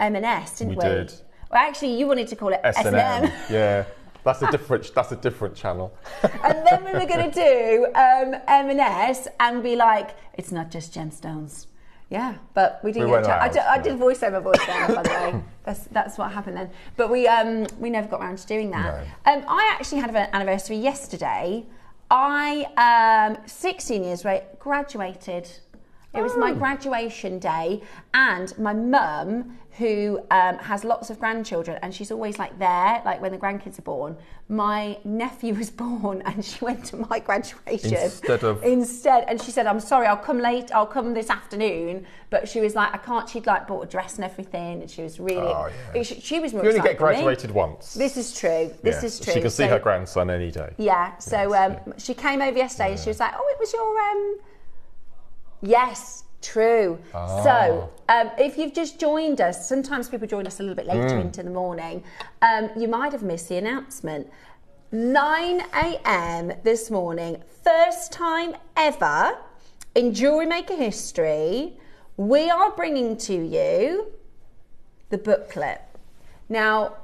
M&S, didn't we? We did. Well, actually, you wanted to call it S&M. Yeah. That's a different channel. And then we were going to do M&S and be like, it's not just gemstones. Yeah, but we didn't get a chance. I did voiceover by the way. That's what happened then. But we never got around to doing that. No. I actually had an anniversary yesterday. I 16 years graduated It was my graduation day, and my mum, who has lots of grandchildren, and she's always like there, like when the grandkids are born. My nephew was born, and she went to my graduation instead. And she said, "I'm sorry, I'll come late. I'll come this afternoon." But she was like, "I can't." She'd like bought a dress and everything, and she was really. She was more. You only get graduated once. This is true. This is true. She can see her grandson any day. Yeah. So she came over yesterday, and she was like, "Oh, it was your." Yes, true. So, if you've just joined us, sometimes people join us a little bit later into the morning, you might have missed the announcement. 9 a.m. this morning, first time ever in Jewellery Maker history, we are bringing to you the booklet. Now,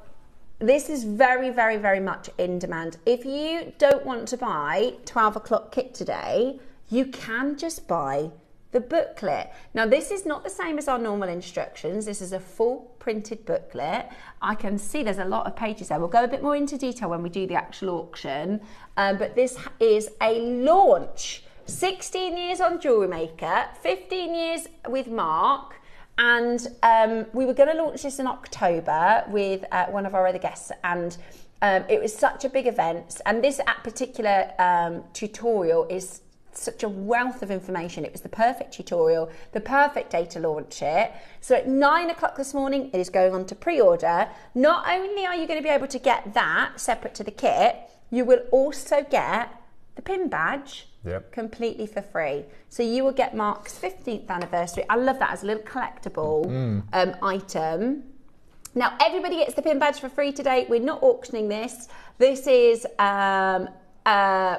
this is very, very, very much in demand. If you don't want to buy 12 o'clock kit today, you can just buy the booklet. Now, this is not the same as our normal instructions. This is a full printed booklet. I can see there's a lot of pages there. We'll go a bit more into detail when we do the actual auction. But this is a launch. 16 years on Jewellery Maker, 15 years with Mark. And we were going to launch this in October with one of our other guests. And it was such a big event. And this particular tutorial is such a wealth of information. It was the perfect tutorial, the perfect day to launch it. So at 9 o'clock this morning, it is going on to pre-order. Not only are you going to be able to get that separate to the kit, you will also get the pin badge completely for free. So you will get Mark's 15th anniversary. I love that as a little collectible item. Now, everybody gets the pin badge for free today. We're not auctioning this. This is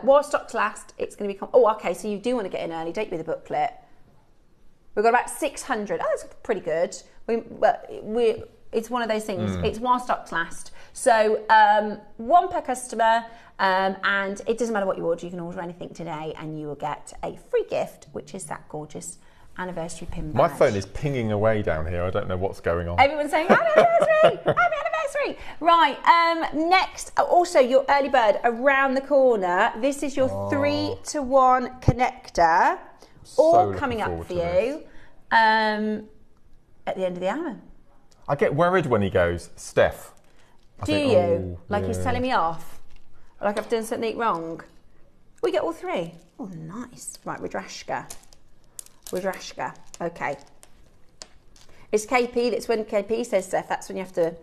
while stocks last, it's going to become. Oh, okay. So you do want to get in early, don't you, with the booklet? We've got about 600. Oh, that's pretty good. It's one of those things. It's while stocks last. So one per customer, and it doesn't matter what you order. You can order anything today, and you will get a free gift, which is that gorgeous anniversary pin badge. My phone is pinging away down here. I don't know what's going on. Everyone's saying happy anniversary, happy anniversary. Right. Next, also your early bird around the corner. This is your 3-to-1 connector, all coming up for you at the end of the hour. I get worried when he goes, Steph. Do you? Like he's telling me off? Like I've done something wrong? We get all three. Oh, nice. Right, Rudrashka. Okay. It's KP. That's when KP says stuff. That's when you have to.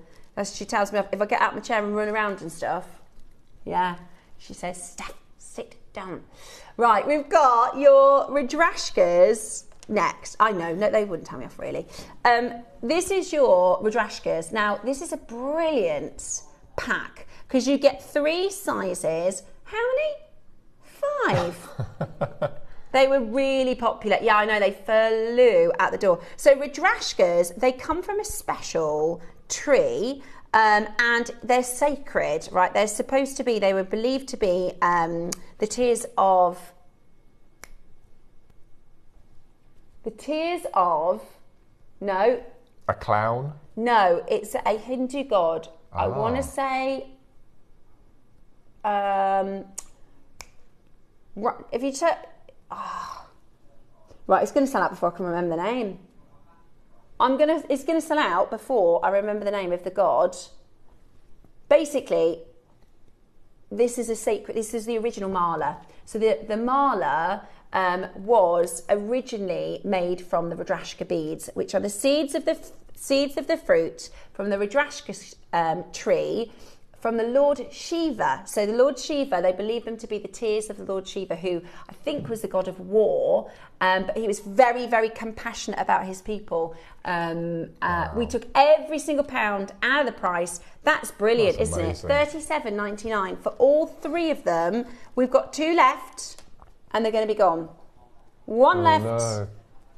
She tells me if I get out of my chair and run around and stuff. Yeah. She says, Steph, sit down. Right. We've got your Rudrashkas next. I know. No, they wouldn't tell me off really. This is your Rudrashkas. Now, this is a brilliant pack because you get 3 sizes. How many? 5. They were really popular. Yeah, I know, they flew out the door. So Rudrashkas, they come from a special tree and they're sacred, right? They're supposed to be, they were believed to be the tears of, no. A clown? No, it's a Hindu god. I want to say, if you check, right, it's going to sell out before I can remember the name. It's going to sell out before I remember the name of the god. Basically, this is the original mala. So the mala was originally made from the Rudrashka beads, which are the seeds of the fruit from the Rudrashka tree, from the Lord Shiva. So the Lord Shiva, they believe them to be the tears of the Lord Shiva, who I think was the god of war, but he was very, very compassionate about his people. Wow. We took every single pound out of the price. That's brilliant, isn't it? $37.99 for all 3 of them. We've got 2 left, and they're going to be gone. 1 left. No.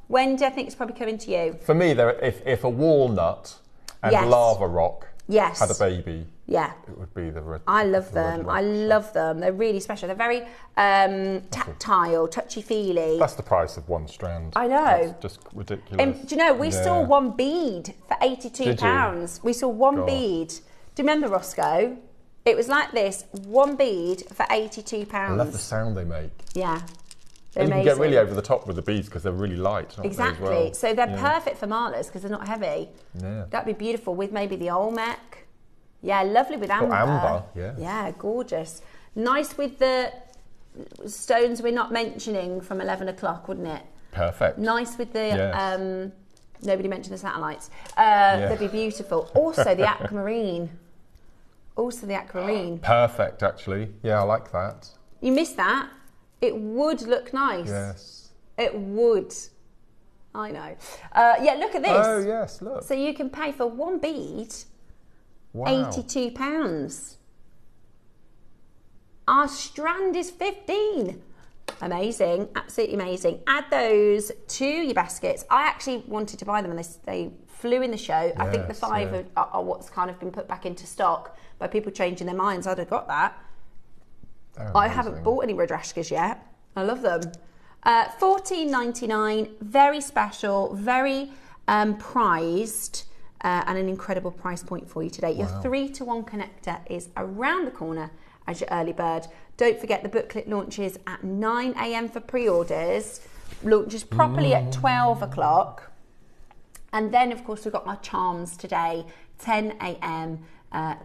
When do I think it's probably coming to you? For me, if a walnut and lava rock had a baby, it would be the red. I love them. I love them. They're really special. They're very tactile, touchy-feely. That's the price of 1 strand. I know. That's just ridiculous. Do you know, we saw 1 bead for £82. We saw 1 bead. Do you remember, Roscoe? It was like this, 1 bead for £82. I love the sound they make. Yeah. They're and you amazing. can get really over the top with the beads because they're really light. Aren't Exactly. They as well? So they're perfect for malas because they're not heavy. Yeah. That'd be beautiful with maybe the Olmec. Yeah, lovely with amber. Or amber, yeah. Yeah, gorgeous. Nice with the stones we're not mentioning from 11 o'clock, wouldn't it? Perfect. Nice with the, Yes. Nobody mentioned the satellites. They'd be beautiful. Also the aquamarine. Perfect, actually. Yeah, I like that. You missed that. It would look nice. Yes. It would. I know. Yeah, look at this. Oh, yes, look. So you can pay for one bead, Wow. £82. Our strand is 15. Amazing, absolutely amazing. Add those to your baskets. I actually wanted to buy them and they flew in the show. I think the 5 are what's kind of been put back into stock by people changing their minds. I'd have got that. I haven't bought any Rudrashkas yet. I love them. $14.99, very special, very prized, and an incredible price point for you today. Your 3-to-1 connector is around the corner as your early bird. Don't forget the booklet launches at 9 a.m. for pre-orders, launches properly at 12 o'clock. And then, of course, we've got our charms today. 10 a.m.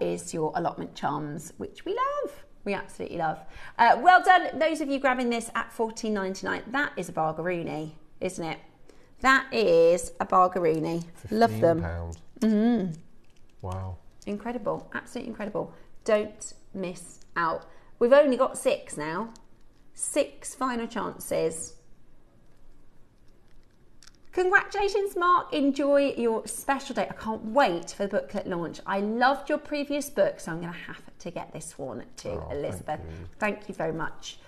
Is your allotment charms, which we love. We absolutely love. Well done, those of you grabbing this at $14.99. That is a bargaroony, isn't it? That is a bargaroony. Love them. £15. Wow. Incredible, absolutely incredible. Don't miss out. We've only got 6 now. 6 final chances. Congratulations, Mark. Enjoy your special day. I can't wait for the booklet launch. I loved your previous book, so I'm going to have to get this one to Elizabeth. Thank you very much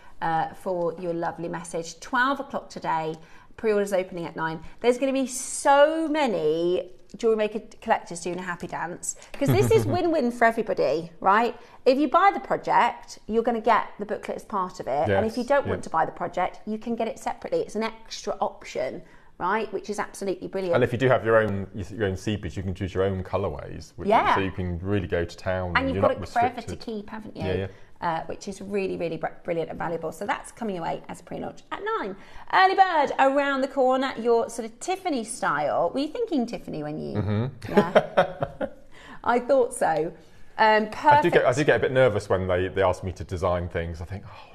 for your lovely message. 12 o'clock today. Pre-orders opening at 9. There's going to be so many Jewellery Maker collectors doing a happy dance because this is win-win for everybody, right? If you buy the project, you're going to get the booklet as part of it. Yes, and if you don't want to buy the project, you can get it separately. It's an extra option, right? Which is absolutely brilliant. And if you do have your own seepage, you can choose your own colourways. So you can really go to town. And you've you're got not it restricted. forever to keep, haven't you? Yeah. Which is really, really brilliant and valuable. So that's coming away as pre-launch at 9. Early bird around the corner, your sort of Tiffany style. Were you thinking Tiffany when you... Yeah. I thought so. Perfect. I do get a bit nervous when they ask me to design things. I think, oh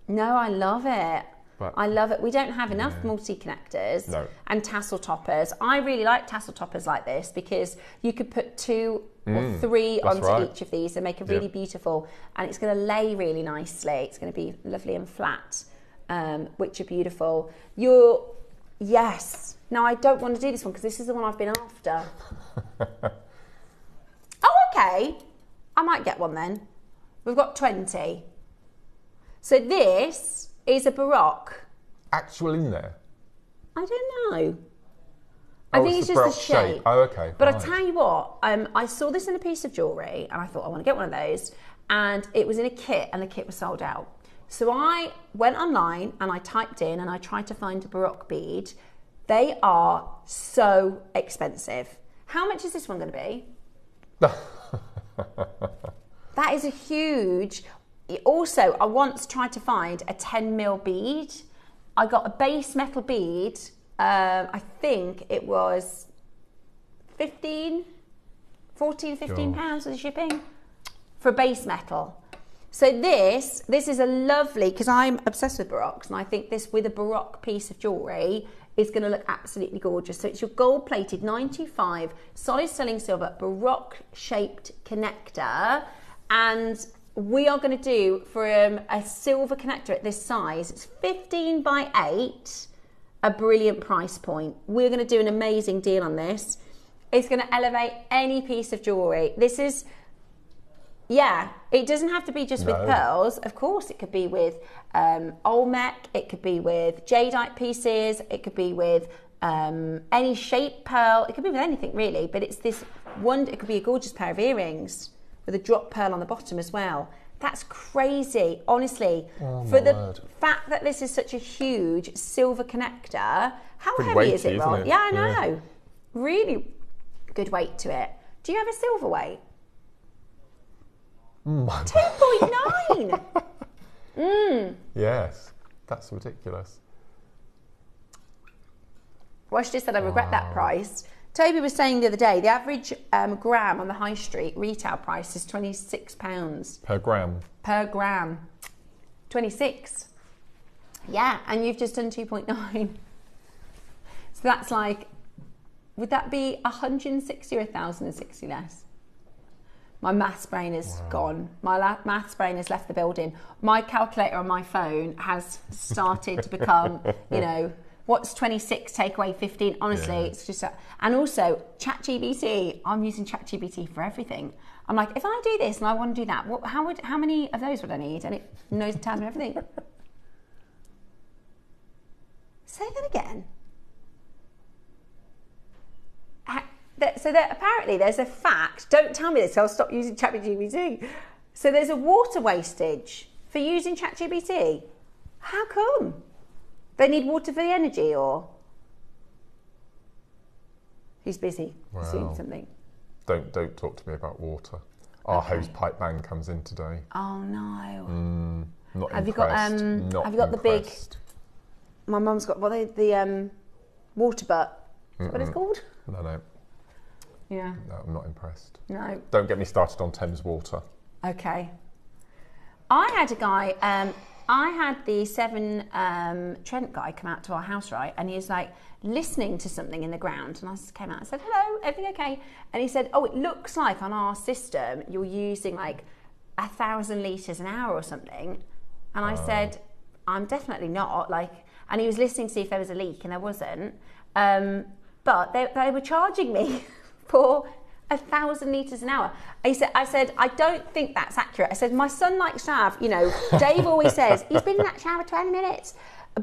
no. No, I love it. But, I love it. We don't have enough multi-connectors and tassel toppers. I really like tassel toppers like this because you could put 2 or 3 onto each of these and make it really beautiful. And it's going to lay really nicely. It's going to be lovely and flat, which are beautiful. Yes. Now, I don't want to do this one because this is the one I've been after. Oh, okay. I might get one then. We've got 20. So this is a Baroque. Actual in there? I don't know. I think it's just Baroque the shape. Oh, okay. But I tell you what, I saw this in a piece of jewellery and I thought I want to get one of those. And it was in a kit and the kit was sold out. So I went online and I typed in and I tried to find a Baroque bead. They are so expensive. How much is this one going to be? That is a huge... Also, I once tried to find a 10mm bead. I got a base metal bead. I think it was 14, 15 pounds for the shipping for a base metal. So this is a lovely, because I'm obsessed with Baroques, and I think this with a Baroque piece of jewellery is going to look absolutely gorgeous. So it's your gold-plated 925 solid sterling silver Baroque shaped connector, and we are going to do from a silver connector at this size, it's 15 by 8, a brilliant price point. We're going to do an amazing deal on this. It's going to elevate any piece of jewellery. This is, it doesn't have to be just with pearls. Of course, it could be with Olmec, it could be with jadeite pieces, it could be with any shaped pearl, it could be with anything really, but it's this one, it could be a gorgeous pair of earrings with a drop pearl on the bottom as well. That's crazy, honestly. For the fact that this is such a huge silver connector, how heavy is it, Ron? Yeah, I know. Yeah. Really good weight to it. Do you have a silver weight? 2.9. Yes, that's ridiculous. Well, she just said, I regret that price. Toby was saying the other day, the average gram on the high street retail price is £26. Per gram? Per gram. 26. Yeah, and you've just done 2.9. So that's like, would that be 160 or 1,060 less? My maths brain is gone. My maths brain has left the building. My calculator on my phone has started to become, you know, what's 26 take away 15? Honestly, it's just... And also, ChatGPT, I'm using ChatGPT for everything. I'm like, if I do this and I want to do that, how many of those would I need? And it knows and tells me everything. Say that again. So apparently there's a fact, don't tell me this, I'll stop using ChatGPT. So there's a water wastage for using ChatGPT. How come? They need water for the energy, or? Who's busy? He's doing something. Don't talk to me about water. Our hose pipe man comes in today. Oh no. Not have impressed. Have you got the big, my mum's got, the water butt. Is that what it's called? No. Yeah. No, I'm not impressed. No. Don't get me started on Thames Water. Okay. I had a guy, I had the Severn Trent guy come out to our house, right? And he was like listening to something in the ground. And I just came out and said, hello, everything okay? And he said, oh, it looks like on our system, you're using like 1,000 litres an hour or something. And I said, I'm definitely not. And he was listening to see if there was a leak, and there wasn't. But they were charging me for 1,000 litres an hour. I said, I don't think that's accurate. I said, my son likes to have, Dave always says, he's been in that shower 20 minutes.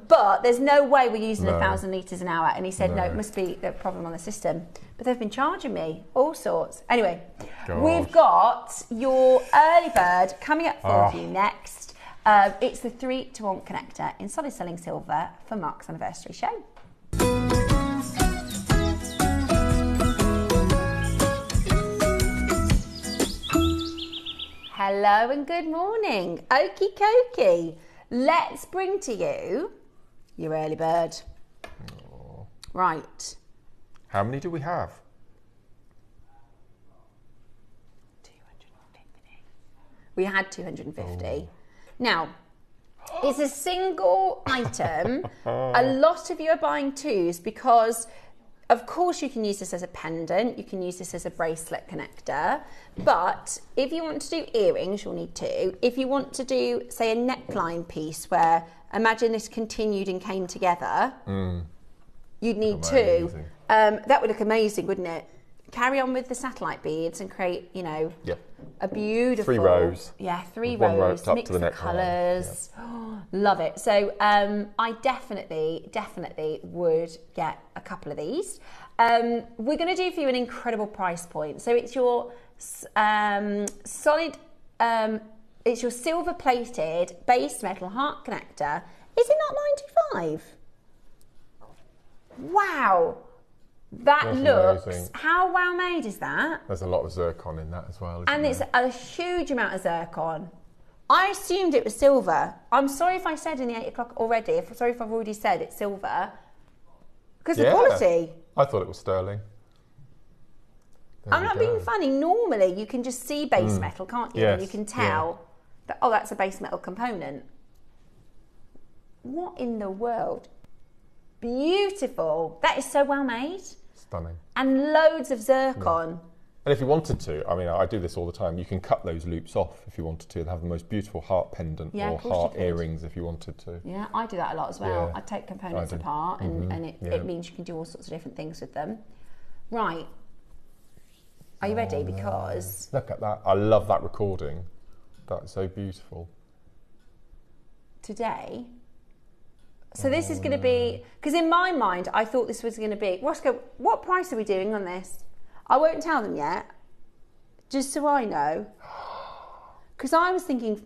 But there's no way we're using 1,000 litres an hour. And he said, no, it must be a problem on the system. But they've been charging me all sorts. Anyway, we've got your early bird coming up for you next. It's the 3-to-1 connector in solid selling silver for Mark's anniversary show. Hello and good morning. Okie dokie. Let's bring to you your early bird. Aww. Right. How many do we have? 250. We had 250. Now, it's a single item. A lot of you are buying twos because, of course, you can use this as a pendant, you can use this as a bracelet connector, but if you want to do earrings, you'll need two. If you want to do, say, a neckline piece where, imagine this continued and came together, you'd need two. That would look amazing, wouldn't it? Carry on with the satellite beads and create, a beautiful... 3 rows. Yeah, 3 rows, rows, up mix to the of colours. Love it. So I definitely would get a couple of these. We're going to do for you an incredible price point. So it's your solid, it's your silver plated base metal heart connector. Is it not £95? Wow. That's looks amazing. How well made is that? There's a lot of zircon in that as well. And it's a huge amount of zircon. I assumed it was silver. I'm sorry if I said in the 8 o'clock already. Sorry if I've already said it's silver. Because the quality. I thought it was sterling. I'm not being funny. Normally you can just see base metal, can't you? Yes. And you can tell that, that's a base metal component. What in the world? Beautiful. That is so well made. Stunning. And loads of zircon. Yeah. And if you wanted to, I do this all the time, you can cut those loops off if you wanted to. They have the most beautiful heart pendant or heart earrings if you wanted to. Yeah, I do that a lot as well. I take components apart and it means you can do all sorts of different things with them. Right. Are you ready? Because... Look at that. I love that recording. That's so beautiful. Today... So this is going to be, because in my mind, I thought this was going to be, Roscoe, what price are we doing on this? I won't tell them yet, just so I know. Because I was thinking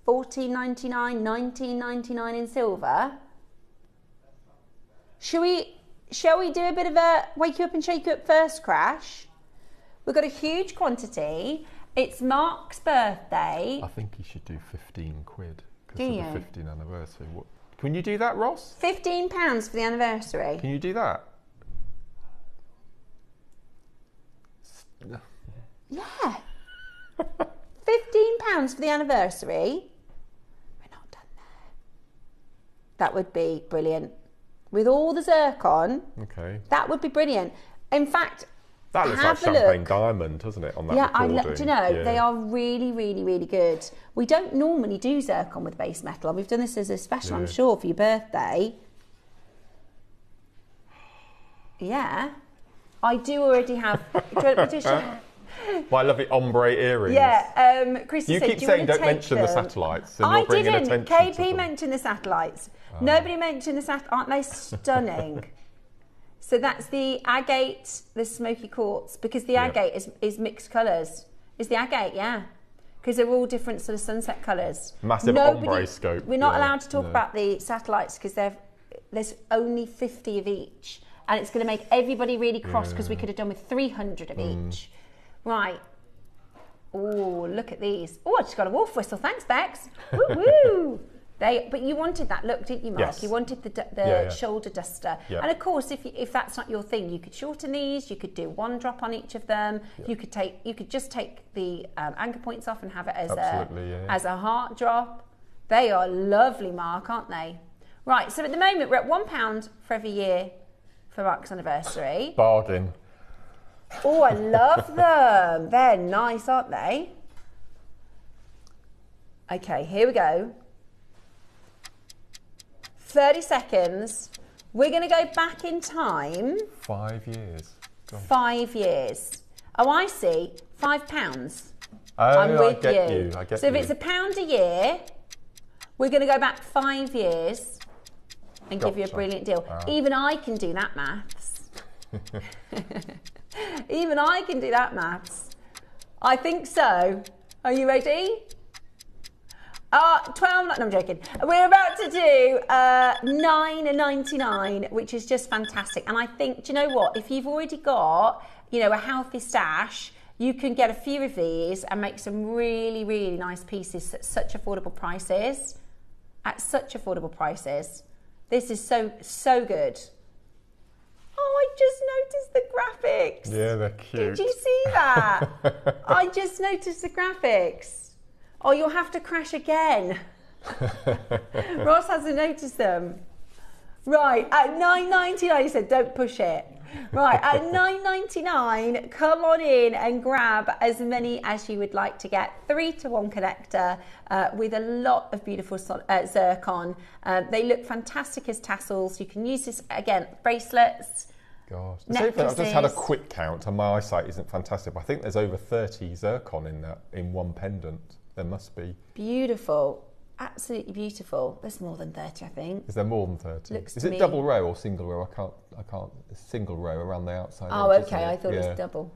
$14.99, $19.99 in silver. Shall we do a bit of a wake you up and shake you up first crash? We've got a huge quantity. It's Mark's birthday. I think you should do 15 quid because Do of you? the 15th anniversary. Can you do that, Ross? £15 for the anniversary. Can you do that? Yeah. £15 for the anniversary. We're not done there. That would be brilliant. With all the zircon, okay, that would be brilliant. In fact, that looks like champagne diamond, doesn't it, on that recording? Do you know, they are really, really, really good. We don't normally do zircon with base metal, and we've done this as a special, I'm sure, for your birthday. Yeah. I do already have... Do you want me to show? My lovely ombre earrings. Yeah, Chris you said, keep saying don't mention the satellites. And I you're bringing didn't. attention to KP them. mentioned the satellites. Nobody mentioned the satellites. Aren't they stunning? So that's the agate, the smoky quartz, because the agate is mixed colours. Is the agate, yeah. Because they're all different sort of sunset colours. Massive ombre scope. We're not allowed to talk about the satellites because there's only 50 of each. And it's going to make everybody really cross because we could have done with 300 of each. Right. Oh, look at these. Oh, I just got a wolf whistle. Thanks, Bex. Woo woo. But you wanted that look, didn't you, Mark? Yes. You wanted the shoulder duster. Yeah. And of course, if that's not your thing, you could shorten these. You could do one drop on each of them. Yeah. You could just take the anchor points off and have it as a heart drop. They are lovely, Mark, aren't they? Right. So at the moment, we're at £1 for every year for Mark's anniversary. Bargain. Oh, I love them. They're nice, aren't they? Okay, here we go. 30 seconds. We're going to go back in time. 5 years. God. 5 years. Oh, I see. £5. Oh, I'm with I get you. I get so if it's £1 a year, we're going to go back 5 years and give you a brilliant deal. Wow. Even I can do that maths. Even I can do that maths. I think so. Are you ready? 12, no, I'm joking. We're about to do $9.99, which is just fantastic. And I think, do you know what? If you've already got, a healthy stash, you can get a few of these and make some really, really nice pieces at such affordable prices. At such affordable prices. This is so good. Oh, I just noticed the graphics. Yeah, they're cute. Did you see that? I just noticed the graphics. Oh, you'll have to crash again. Ross hasn't noticed them. Right, at $9.99, he said, don't push it. Right, at $9.99, come on in and grab as many as you would like to get. 3-to-1 connector with a lot of beautiful zircon. They look fantastic as tassels. You can use this, again, bracelets, God. necklaces. I've just had a quick count and my eyesight isn't fantastic, but I think there's over 30 zircon in one pendant. There must be. Beautiful. Absolutely beautiful. There's more than 30, I think. Is there more than 30? Looks is it double row or single row? I can't. It's single row around the outside. Oh, okay. I thought it was double.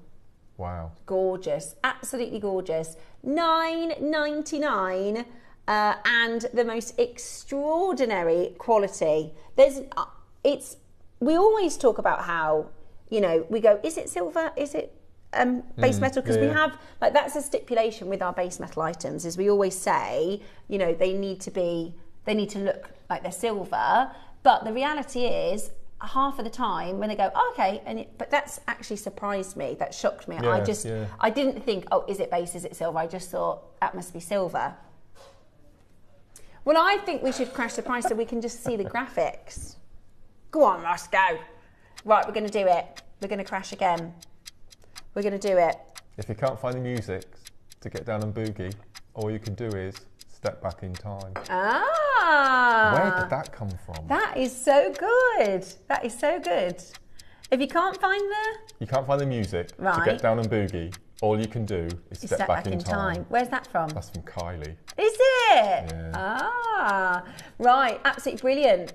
Wow. Gorgeous. Absolutely gorgeous. $9.99 and the most extraordinary quality. We always talk about how, we go, is it silver? Is it base metal? Because we have, that's a stipulation with our base metal items, is we always say, they need to look like they're silver. But the reality is, half of the time when they go, oh, okay, but that's actually surprised me. That shocked me. I didn't think, oh, is it base? Is it silver? I just thought that must be silver. Well, I think we should crash the price so we can just see the graphics. Go on, Ross, go. Right, we're going to do it. We're going to crash again. We're going to do it. If you can't find the music to get down and boogie, all you can do is step back in time. Ah! Where did that come from? That is so good. That is so good. If you can't find the music to get down and boogie, all you can do is step back in time. Where's that from? That's from Kylie. Is it? Yeah. Ah, right. Absolutely brilliant.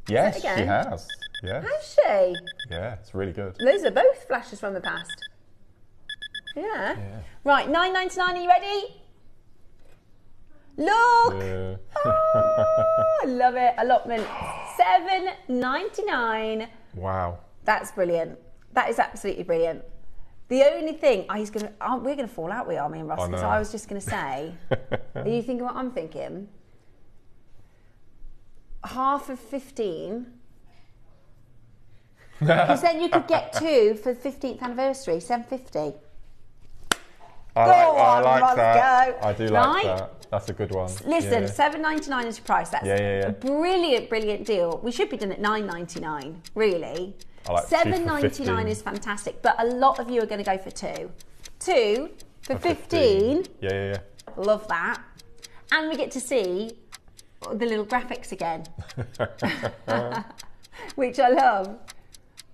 Yes, she has. Yeah. Has she? Yeah, it's really good. Those are both flashes from the past. Yeah. Right, $9.99, are you ready? Look! Yeah. Oh, I love it. Allotment, $7.99. Wow. That's brilliant. That is absolutely brilliant. The only thing, we're going to fall out, we are, me and Ross, because I was just going to say, are you thinking what I'm thinking? Half of 15 Because then you could get 2 for the 15th anniversary, £7.50. I like that. Go. I do like that. That's a good one. Listen, £7.99 is your price. That's a brilliant deal. We should be done at £9.99, really. I like £7.99 is fantastic, but a lot of you are going to go for 2. 2 for 15. Yeah. Love that. And we get to see the little graphics again, which I love.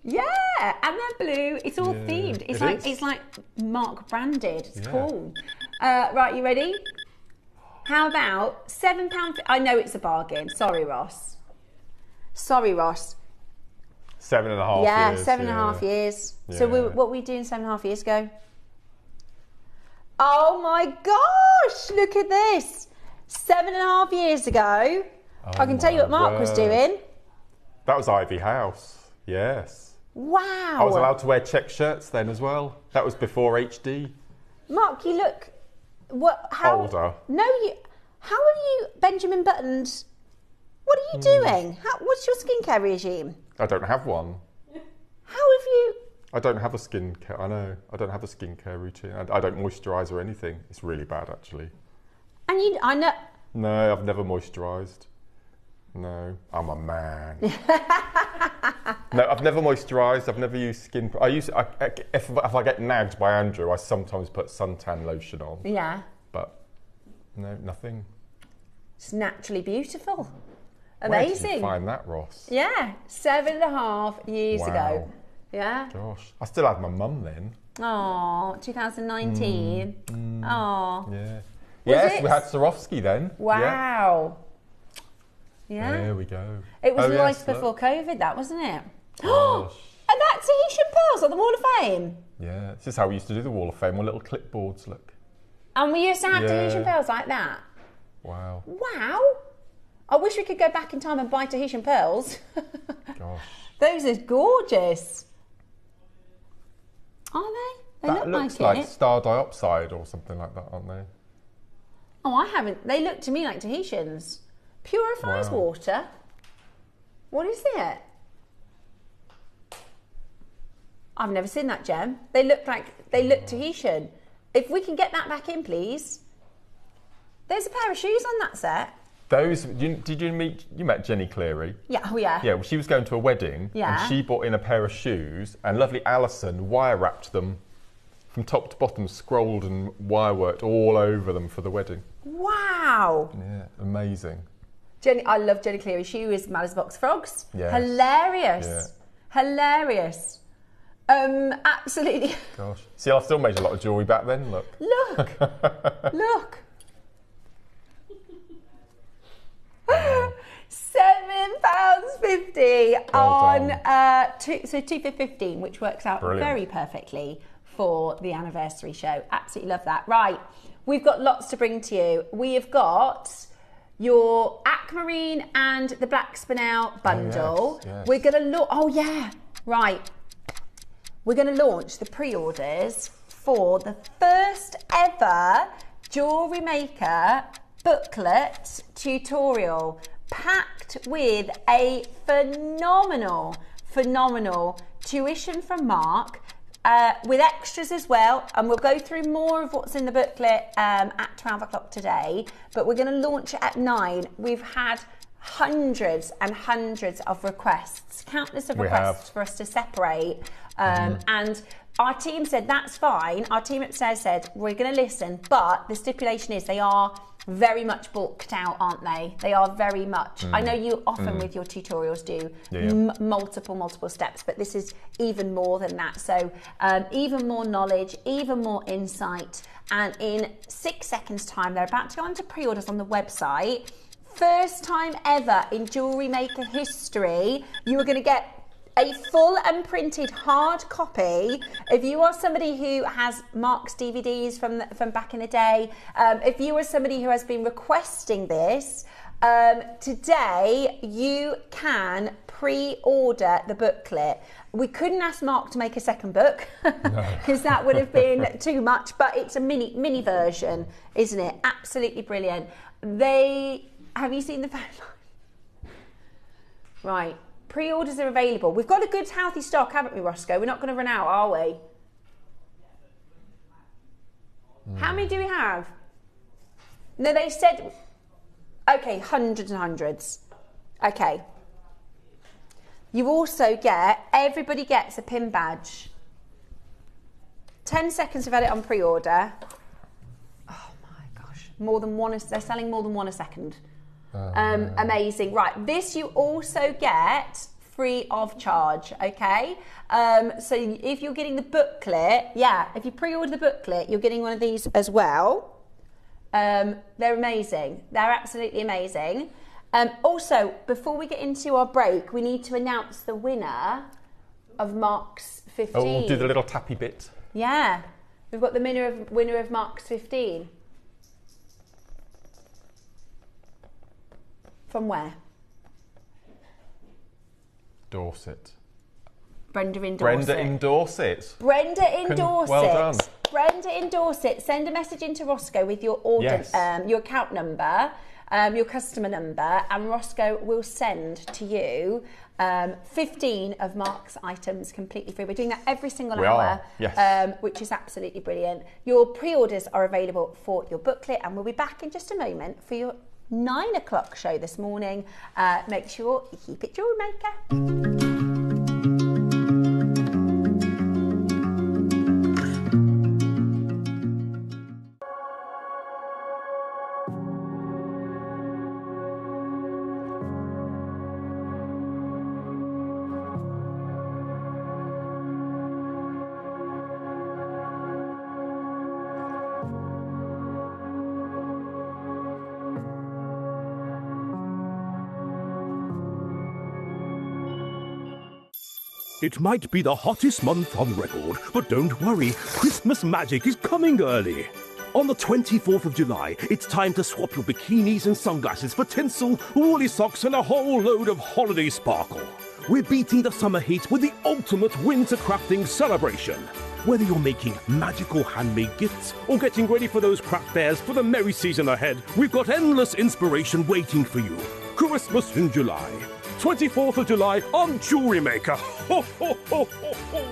Yeah, and they're blue. It's all themed. It's like Mark branded. It's cool. Right, you ready? How about £7? I know it's a bargain. Sorry, Ross. 7.5 years. 7.5 years. Yeah. So what were we doing 7.5 years ago? Oh my gosh! Look at this. 7.5 years ago. I can tell you what Mark was doing. That was Ivy House. Yes. Wow. I was allowed to wear check shirts then as well. That was before HD. Mark, you look older. No, how are you Benjamin Buttoned? What are you doing? What's your skincare regime? I don't have one. How have you? I don't have a skincare. I know. I don't have a skincare routine. I don't moisturise or anything. It's really bad, actually. And I know. No, I've never moisturised. No, I'm a man. No, I've never moisturised. I've never used skin. If I get nagged by Andrew, I sometimes put suntan lotion on. Yeah. But no, nothing. It's naturally beautiful. Amazing. Where did you find that, Ross? Yeah, 7.5 years ago. Yeah. Gosh, I still had my mum then. Oh, 2019. Oh. Yeah. Yes, we had Swarovski then. Wow. Yeah. There we go. It was life before COVID, that wasn't it? Gosh. And that's Tahitian pearls on the Wall of Fame. Yeah, this is how we used to do the Wall of Fame on little clipboards. Look. And we used to have Tahitian pearls like that. Wow. Wow. I wish we could go back in time and buy Tahitian pearls. Gosh. Those are gorgeous. Are they? They that look looks like like it. star dioxide or something like that, aren't they? Oh, I haven't. They look to me like Tahitians. Purifies water. What is it? I've never seen that gem. They look Tahitian. If we can get that back in, please. There's a pair of shoes on that set. You met Jenny Cleary? Yeah, oh yeah. Yeah, well, she was going to a wedding and she brought in a pair of shoes and lovely Alison wire wrapped them from top to bottom, scrolled and wire worked all over them for the wedding. Wow. Yeah, amazing. I love Jenny Cleary. She was Mad as Box Frogs. Yes. Hilarious. Yeah. Hilarious. Absolutely. Gosh. See, I still made a lot of jewellery back then, look. Look. Look. £7.50 on 2 for 15, which works out very perfectly for the anniversary show. Absolutely love that. Right, we've got lots to bring to you. We have got your aquamarine and the black spinel bundle. Yes. We're going to we're going to launch the pre-orders for the first ever Jewellery Maker booklet tutorial, packed with a phenomenal tuition from Mark, with extras as well, and we'll go through more of what's in the booklet at 12 o'clock today, but we're going to launch it at 9. We've had hundreds and hundreds of requests, countless of requests for us to separate, and our team said that's fine. Our team upstairs said we're going to listen, but the stipulation is they are very much booked out, aren't they? They are very much. I know you often with your tutorials do multiple steps, but this is even more than that. So even more knowledge, even more insight, and in 6 seconds time they're about to go on to pre-orders on the website. First time ever in Jewellery Maker history, you are going to get a full unprinted hard copy. If you are somebody who has Mark's DVDs from back in the day, if you are somebody who has been requesting this, today you can pre-order the booklet. We couldn't ask Mark to make a second book because that would have been too much, but it's a mini version, isn't it? Absolutely brilliant. Have you seen the phone line? Right. Pre-orders are available. We've got a good healthy stock, haven't we, Roscoe? We're not going to run out, are we? How many do we have? No, they said, okay, hundreds and hundreds. Okay. You also get, everybody gets a pin badge. 10 seconds, we've had it on pre-order. Oh my gosh, more than one, they're selling more than one a second. Amazing. Right, this you also get free of charge, okay? So if you're getting the booklet, if you pre-order the booklet, you're getting one of these as well. They're amazing. They're absolutely amazing. Also, before we get into our break, we need to announce the winner of Mark's 15. Oh, we'll do the little tappy bit. Yeah, we've got the winner of Mark's 15. From where? Dorset. Brenda in Dorset. Brenda in Dorset. Brenda in Dorset. Well done. Brenda in Dorset. Send a message into Roscoe with your order, your account number, your customer number, and Roscoe will send to you 15 of Mark's items completely free. We're doing that every single hour, which is absolutely brilliant. Your pre-orders are available for your booklet, and we'll be back in just a moment for your 9 o'clock show this morning. Make sure you keep it Jewellery Maker. It might be the hottest month on record, but don't worry, Christmas magic is coming early. On the 24th of July, it's time to swap your bikinis and sunglasses for tinsel, woolly socks and a whole load of holiday sparkle. We're beating the summer heat with the ultimate winter crafting celebration. Whether you're making magical handmade gifts or getting ready for those craft fairs for the merry season ahead, we've got endless inspiration waiting for you. Christmas in July. 24th of July on Jewellery Maker. Ho, ho, ho, ho, ho.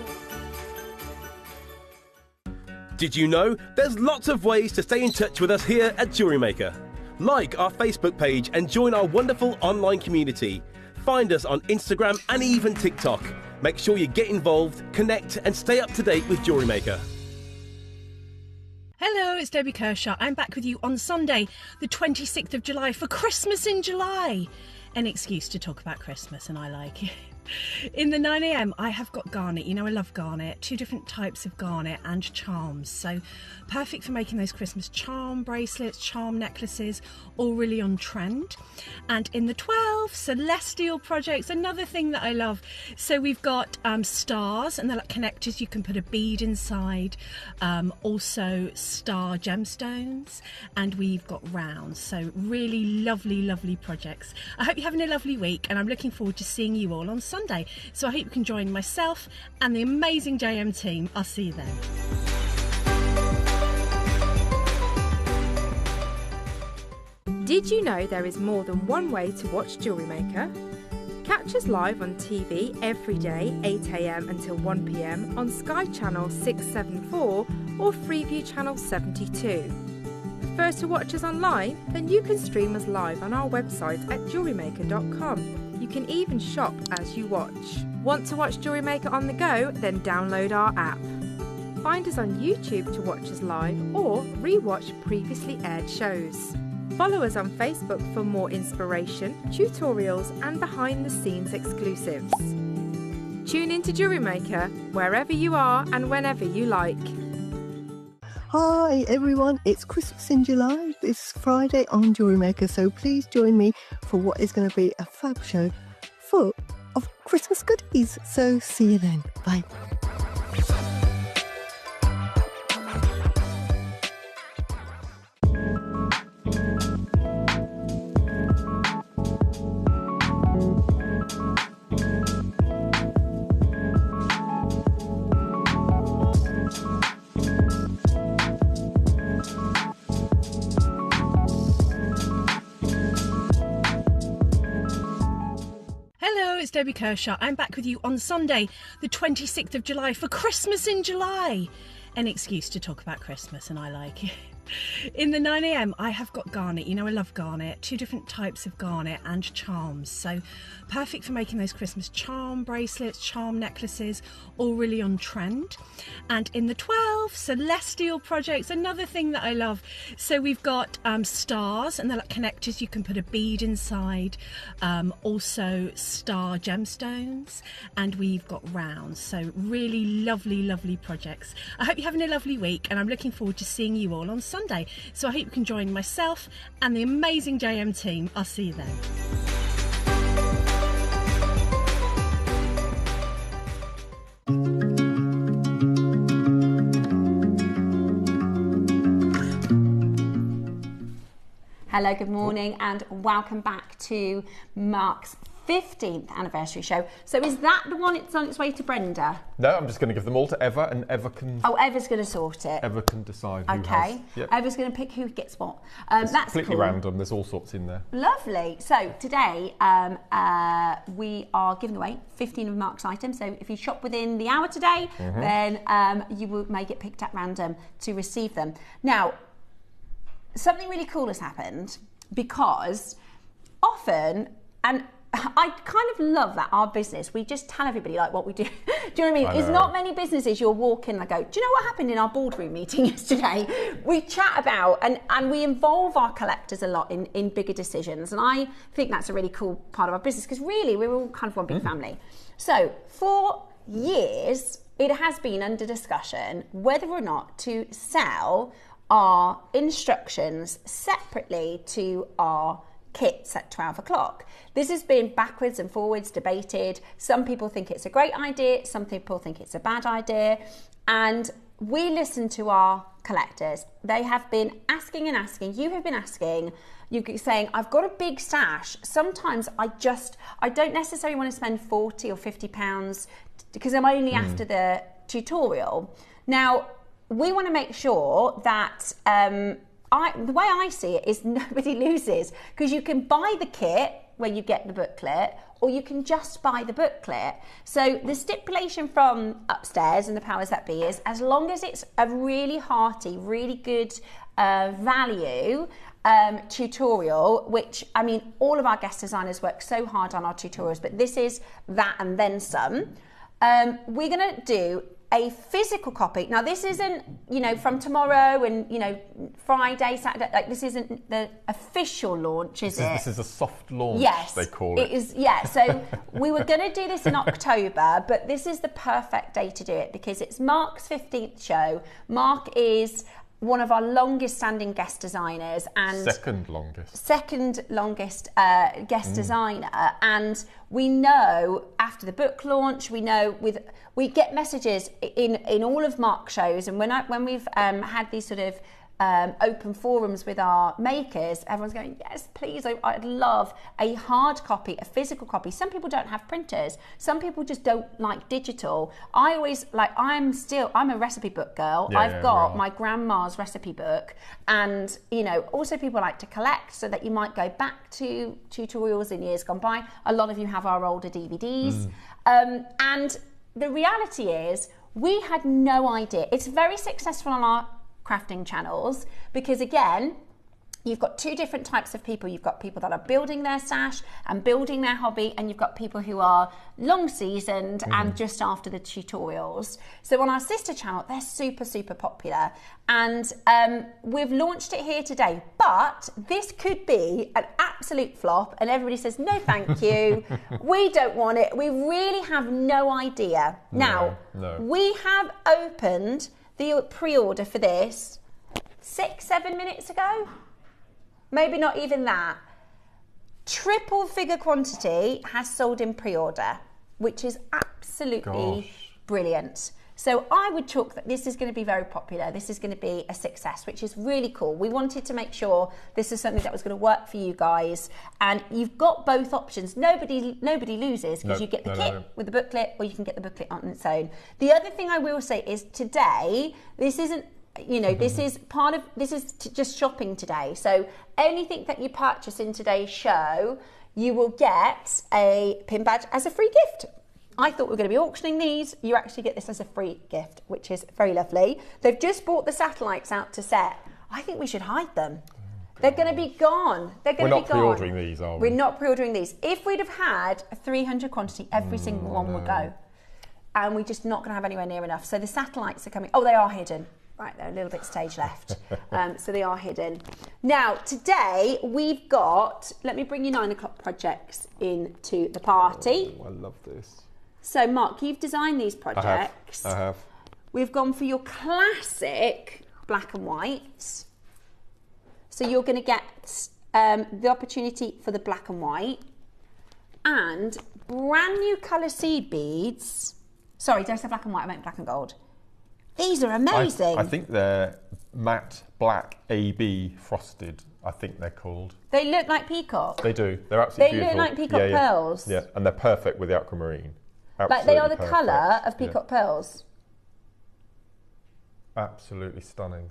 Did you know there's lots of ways to stay in touch with us here at Jewellery Maker? Like our Facebook page and join our wonderful online community. Find us on Instagram and even TikTok. Make sure you get involved, connect and stay up to date with Jewellery Maker. Hello, it's Debbie Kershaw. I'm back with you on Sunday, the 26th of July for Christmas in July. An excuse to talk about Christmas, and I like it. In the 9 a.m, I have got garnet. You know I love garnet. 2 different types of garnet and charms. So perfect for making those Christmas charm bracelets, charm necklaces, all really on trend. And in the 12, celestial projects, another thing that I love. So we've got stars, and they're like connectors. You can put a bead inside. Also star gemstones, and we've got rounds. So really lovely, lovely projects. I hope you're having a lovely week, and I'm looking forward to seeing you all on Sunday. So I hope you can join myself and the amazing JM team. I'll see you then. Did you know there is more than one way to watch Jewellery Maker? Catch us live on TV every day, 8 a.m. until 1 p.m. on Sky Channel 674 or Freeview Channel 72. Prefer to watch us online? Then you can stream us live on our website at JewelleryMaker.com. You can even shop as you watch. Want to watch Jewellery Maker on the go? Then download our app. Find us on YouTube to watch us live or re-watch previously aired shows. Follow us on Facebook for more inspiration, tutorials and behind-the-scenes exclusives. Tune in to Jewellery Maker wherever you are and whenever you like. Hi everyone, it's Christmas in July this Friday on Jewellery Maker, so please join me for what is going to be a fab show full of Christmas goodies. So see you then. Bye. Hello, it's Debbie Kershaw. I'm back with you on Sunday, the 26th of July for Christmas in July. An excuse to talk about Christmas, and I like it. In the 9 a.m, I have got garnet. You know I love garnet. 2 different types of garnet and charms. So perfect for making those Christmas charm bracelets, charm necklaces, all really on trend. And in the 12, celestial projects, another thing that I love. So we've got stars, and they're like connectors. You can put a bead inside. Also star gemstones, and we've got rounds. So really lovely, lovely projects. I hope you're having a lovely week, and I'm looking forward to seeing you all on Sunday. So I hope you can join myself and the amazing JM team. I'll see you then. Hello, good morning, and welcome back to Mark's 15th anniversary show. So is that the one it's on its way to Brenda? No, I'm just going to give them all to Eva, and Eva can... Oh, Eva's going to sort it. Eva can decide who okay. has... Yep. Eva's going to pick who gets what. It's that's completely cool. random, there's all sorts in there. Lovely. So today we are giving away 15 of Mark's items. So if you shop within the hour today, then you may get picked at random to receive them. Now, something really cool has happened, because often, and I kind of love that our business, we just tell everybody like what we do. Do you know what I mean? It's not many businesses you'll walk in and go, do you know what happened in our boardroom meeting yesterday? We chat about and we involve our collectors a lot in bigger decisions. And I think that's a really cool part of our business, because really we're all kind of one big family. So for years, it has been under discussion whether or not to sell our instructions separately to our kits at 12 o'clock. This has been backwards and forwards debated. Some people think it's a great idea, some people think it's a bad idea, and we listen to our collectors. They have been asking and asking, you have been asking, you're saying, I've got a big stash. Sometimes I don't necessarily want to spend 40 or 50 pounds because I'm only after the tutorial. Now, we want to make sure that the way I see it is nobody loses, because you can buy the kit where you get the booklet, or you can just buy the booklet. So the stipulation from upstairs and the powers that be is, as long as it's a really hearty, really good value tutorial, which, I mean, all of our guest designers work so hard on our tutorials, but this is that and then some. We're going to do a physical copy. Now, this isn't, from tomorrow and, Friday, Saturday, like this isn't the official launch, is it? This is a soft launch, yes, they call it. It is, yeah. So we were going to do this in October, but this is the perfect day to do it, because it's Mark's 15th show. Mark is one of our longest standing guest designers, and second longest guest designer. And we know after the book launch, we get messages in all of Mark's shows, and when we've had these sort of open forums with our makers, everyone's going, yes, please, I'd love a hard copy, a physical copy. Some people don't have printers. Some people just don't like digital. I always I'm a recipe book girl. I've got my grandma's recipe book, and also people like to collect, so that you might go back to tutorials in years gone by. A lot of you have our older DVDs. And the reality is, we had no idea. It's very successful on our crafting channels, because again, you've got 2 different types of people. You've got people that are building their stash and building their hobby, and you've got people who are long seasoned and just after the tutorials. So on our sister channel, they're super, super popular, and we've launched it here today, but this could be an absolute flop and everybody says, no, thank you. We don't want it. We really have no idea. Now, we have opened the pre-order for this 6-7 minutes ago, maybe not even that. Triple figure quantity has sold in pre-order, which is absolutely brilliant. So I would chalk that this is going to be very popular. This is going to be a success, which is really cool. We wanted to make sure this is something that was going to work for you guys, and you've got both options. Nobody loses, because you get the kit with the booklet, or you can get the booklet on its own. The other thing I will say is today, this isn't, this is just shopping today. So anything that you purchase in today's show, you will get a pin badge as a free gift. I thought we were going to be auctioning these. You actually get this as a free gift, which is very lovely. They've just brought the satellites out to set. I think we should hide them. They're going to be gone. They're going to be gone. We're not pre-ordering these, are we? We're not pre-ordering these. If we'd have had a 300 quantity, every single one would go. And we're just not going to have anywhere near enough. So the satellites are coming. Oh, they are hidden. Right, they're a little bit stage left. So they are hidden. Now, today we've got, let me bring you 9 o'clock projects into the party. Oh, I love this. So, Mark, you've designed these projects. I have. We've gone for your classic black and white. So you're going to get the opportunity for the black and white and brand new colour seed beads. Sorry, don't say black and white, I meant black and gold. These are amazing. I think they're matte black AB frosted, I think they're called. They look like peacock. They do. They're absolutely beautiful. They look like peacock pearls. Yeah, and they're perfect with the aquamarine. Like they are the colour of peacock pearls. Absolutely stunning.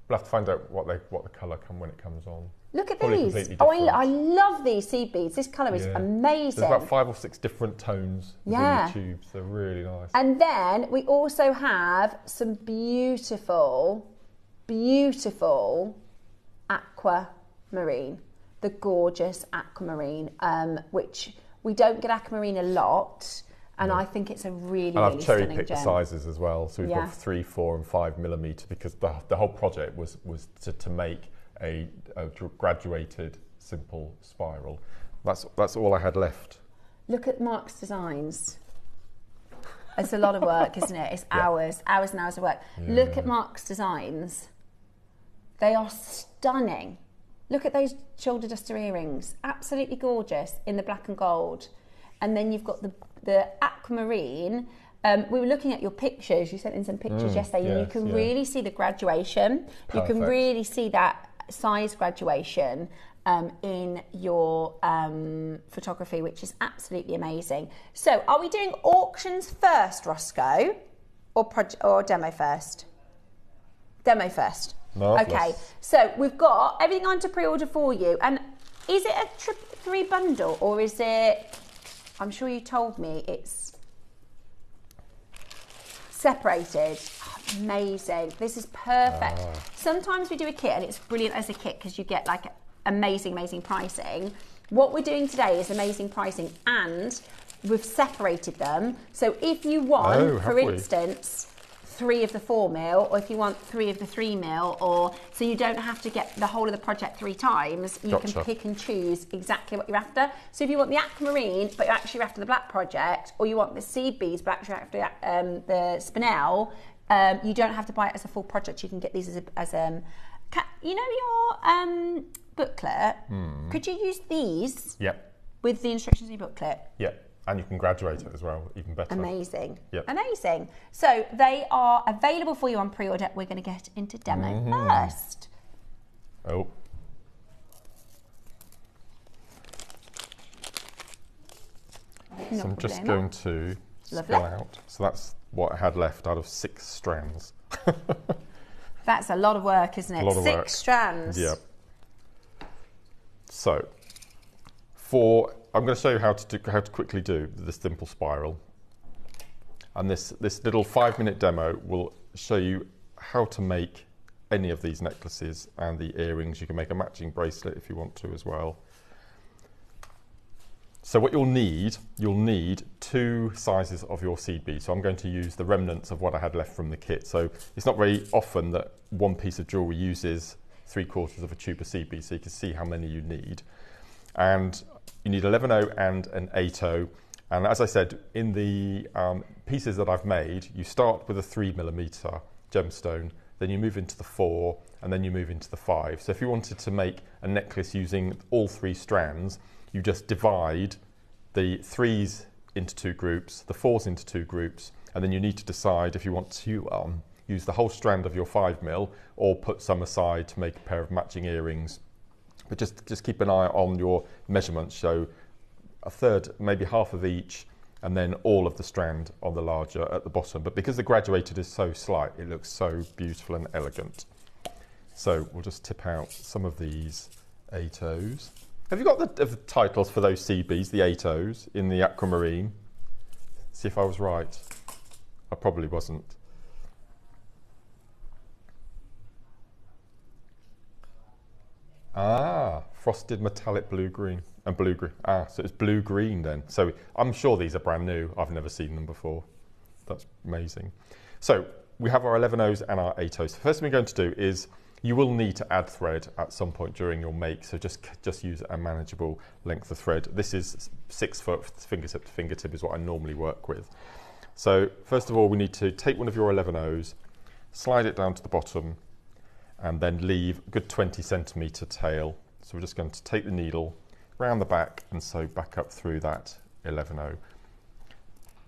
We'll have to find out what the colour when it comes on. Look at Probably these. Oh, I love these seed beads. This colour is amazing. There's about 5 or 6 different tones within the tubes. They're really nice. And then we also have some beautiful, beautiful aquamarine. The gorgeous aquamarine, which we don't get aquamarine a lot. And I think it's a really, really I've cherry picked the gem. sizes as well. So we've got 3, 4 and 5 millimetre because the whole project was to make a graduated simple spiral. That's all I had left. Look at Mark's designs. It's a lot of work, isn't it? It's hours and hours of work. Yeah. Look at Mark's designs. They are stunning. Look at those shoulder duster earrings. Absolutely gorgeous in the black and gold. And then you've got the aquamarine. We were looking at your pictures. You sent in some pictures yesterday, and you can really see the graduation. Perfect. You can really see that size graduation in your photography, which is absolutely amazing. So, are we doing auctions first, Roscoe, or demo first? Demo first. Marvellous. Okay. So we've got everything on to pre-order for you. And is it a 3 bundle, or is it? I'm sure you told me it's separated. Oh, amazing. This is perfect. Sometimes we do a kit and it's brilliant as a kit because you get like amazing pricing. What we're doing today is amazing pricing and we've separated them. So if you want, for instance, 3 of the 4 mil, or if you want 3 of the 3 mil, or so you don't have to get the whole of the project 3 times, you can pick and choose exactly what you're after. So if you want the aquamarine, but you're actually after the black project, or you want the seed beads, but actually after the spinel, you don't have to buy it as a full project. You can get these as you know your booklet. Could you use these? Yep. With the instructions in your booklet? Yep. And you can graduate it as well, even better. Amazing. Yep. Amazing. So they are available for you on pre-order. We're going to get into demo first. Oh. So I'm just going to spill out. So that's what I had left out of 6 strands. That's a lot of work, isn't it? A lot of 6 work. strands. Yeah. So I'm going to show you how to quickly do the simple spiral, and this little 5-minute demo will show you how to make any of these necklaces and the earrings. You can make a matching bracelet if you want to as well. So what you'll need 2 sizes of your seed bead. So I'm going to use the remnants of what I had left from the kit. So it's not very often that one piece of jewellery uses 3/4 of a tube of seed bead, so you can see how many you need. And you need 11/0 and an 8/0. And as I said, in the pieces that I've made, you start with a 3mm gemstone, then you move into the 4, and then you move into the 5. So if you wanted to make a necklace using all 3 strands, you just divide the 3s into 2 groups, the 4s into 2 groups, and then you need to decide if you want to use the whole strand of your 5mm or put some aside to make a pair of matching earrings. But just keep an eye on your measurements, so 1/3, maybe half of each, and then all of the strand on the larger at the bottom. But because the graduated is so slight, it looks so beautiful and elegant. So we'll just tip out some of these 8/0s. Have you got the titles for those seed beads, the 8 O's in the aquamarine? See if I was right. I probably wasn't. Ah, frosted metallic blue-green and blue-green. Ah, so it's blue-green then. So I'm sure these are brand new. I've never seen them before. That's amazing. So we have our 11 O's and our 8 O's. The first thing we're going to do is you will need to add thread at some point during your make, so just use a manageable length of thread. This is 6 foot fingertip to fingertip is what I normally work with. So first of all, we need to take one of your 11 O's, slide it down to the bottom, and then leave a good 20 centimetre tail. So we're just going to take the needle round the back and sew back up through that 11 O.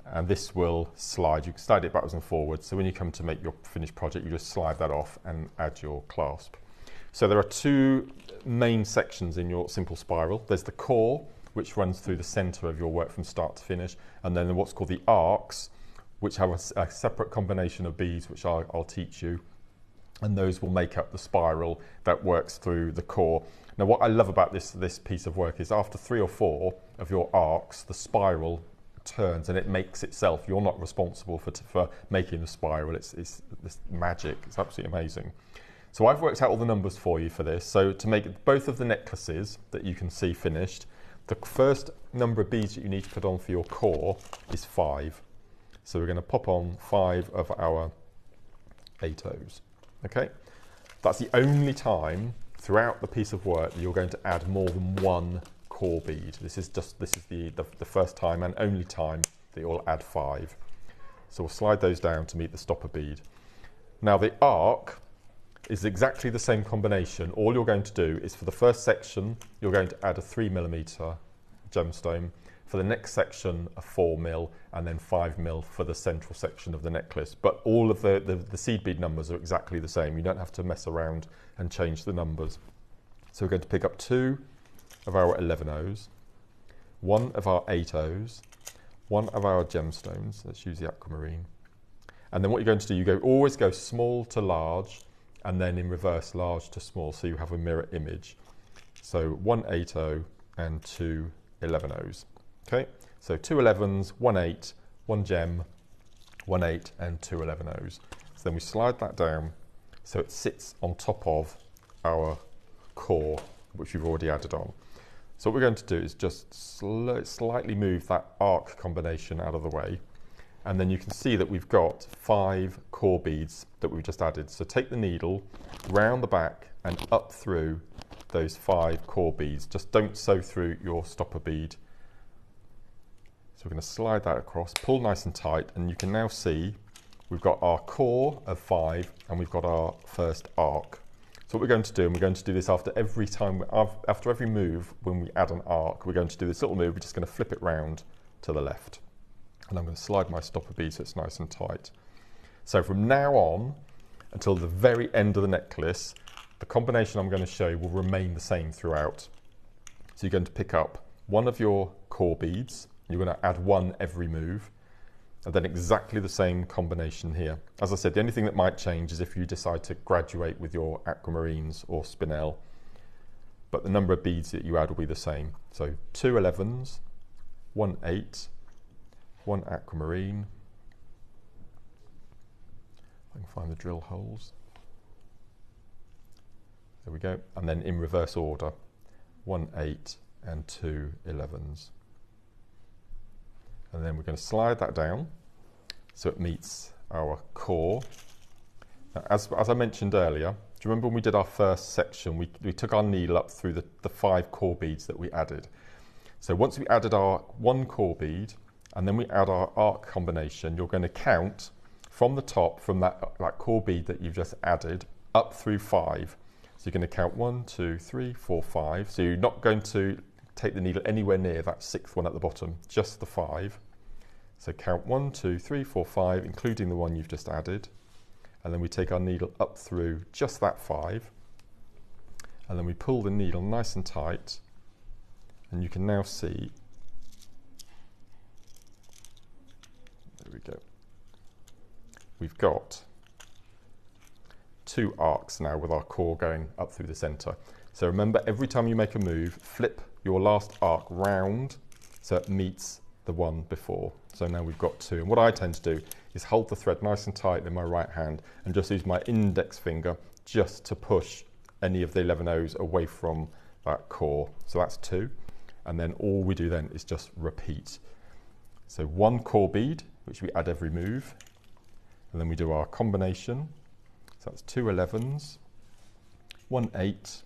And this will slide, you can slide it backwards and forwards, so when you come to make your finished project you just slide that off and add your clasp. So there are 2 main sections in your simple spiral. There's the core, which runs through the centre of your work from start to finish, and then what's called the arcs, which have a separate combination of beads which I'll teach you, and those will make up the spiral that works through the core. Now what I love about this piece of work is after 3 or 4 of your arcs, the spiral turns and it makes itself. You're not responsible for making the spiral. It's this magic. It's absolutely amazing. So I've worked out all the numbers for you for this. So to make both of the necklaces that you can see finished, the first number of beads that you need to put on for your core is 5. So we're going to pop on 5 of our 8 O's. Okay, that's the only time throughout the piece of work that you're going to add more than 1 core bead. This is the first time and only time that you'll add 5. So we'll slide those down to meet the stopper bead. Now the arc is exactly the same combination. All you're going to do is for the first section you're going to add a 3mm gemstone, for the next section a 4mm, and then 5mm for the central section of the necklace. But all of the seed bead numbers are exactly the same. You don't have to mess around and change the numbers. So we're going to pick up 2 of our 11 O's, 1 of our 8 O's, 1 of our gemstones. Let's use the aquamarine. And then what you're going to do, always go small to large, and then in reverse large to small, so you have a mirror image. So 1 8 O and 2 11 O's. Okay, so 2 11s, 1 8, 1 gem, 1 8 and 2 11 O's. So then we slide that down so it sits on top of our core, which we've already added on. So what we're going to do is just slightly move that arc combination out of the way, and then you can see that we've got 5 core beads that we've just added. So take the needle round the back and up through those 5 core beads. Just don't sew through your stopper bead. So we're going to slide that across, pull nice and tight, and you can now see we've got our core of 5 and we've got our first arc. So what we're going to do, and we're going to do this after every time, after every move when we add an arc, we're going to do this little move, we're just going to flip it round to the left. And I'm going to slide my stopper bead so it's nice and tight. So from now on until the very end of the necklace, the combination I'm going to show you will remain the same throughout. So you're going to pick up 1 of your core beads, you're going to add 1 every move, and then exactly the same combination here. As I said, the only thing that might change is if you decide to graduate with your aquamarines or spinel, but the number of beads that you add will be the same. So 2 11s, 1 8, 1 aquamarine. I can find the drill holes. There we go. And then in reverse order, 1 8 and 2 11s. And then we're going to slide that down so it meets our core. Now, as I mentioned earlier, do you remember when we did our first section, we took our needle up through the 5 core beads that we added. So once we added our 1 core bead and then we add our arc combination, you're going to count from the top, from that core bead that you've just added, up through 5. So you're going to count 1, 2, 3, 4, 5. So you're not going to take the needle anywhere near that 6th one at the bottom, just the 5. So count 1, 2, 3, 4, 5, including the one you've just added. And then we take our needle up through just that 5. And then we pull the needle nice and tight. And you can now see, there we go. We've got 2 arcs now with our core going up through the centre. So remember, every time you make a move, flip your last arc round so it meets the one before. So now we've got 2. And what I tend to do is hold the thread nice and tight in my right hand and just use my index finger just to push any of the 11 O's away from that core. So that's 2. And then all we do then is just repeat. So 1 core bead, which we add every move. And then we do our combination. So that's 2 11s, 1 8,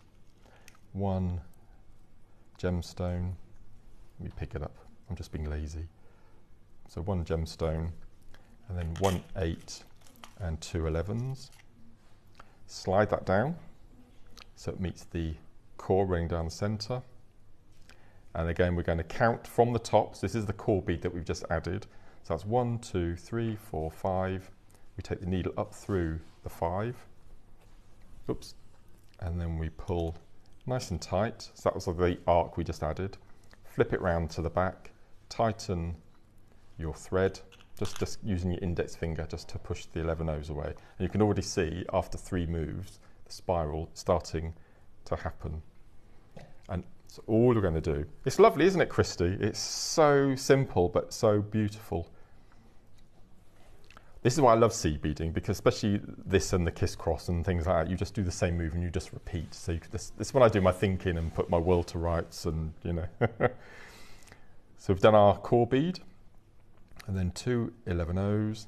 1 gemstone. Let me pick it up. I'm just being lazy. So 1 gemstone, and then 1 8 and 2 11s. Slide that down so it meets the core running down the centre. And again, we're going to count from the top. So this is the core bead that we've just added. So that's 1, 2, 3, 4, 5. We take the needle up through the 5. Oops. And then we pull nice and tight. So that was the arc we just added. Flip it round to the back. Tighten your thread, just using your index finger just to push the 11 O's away. And you can already see after 3 moves, the spiral starting to happen. And so all we're going to do, it's lovely, isn't it, Christy? It's so simple, but so beautiful. This is why I love seed beading, because especially this and the kiss cross and things like that, you just do the same move and you just repeat. So this is when I do my thinking and put my world to rights and, you know. So we've done our core bead, and then 2 11 O's,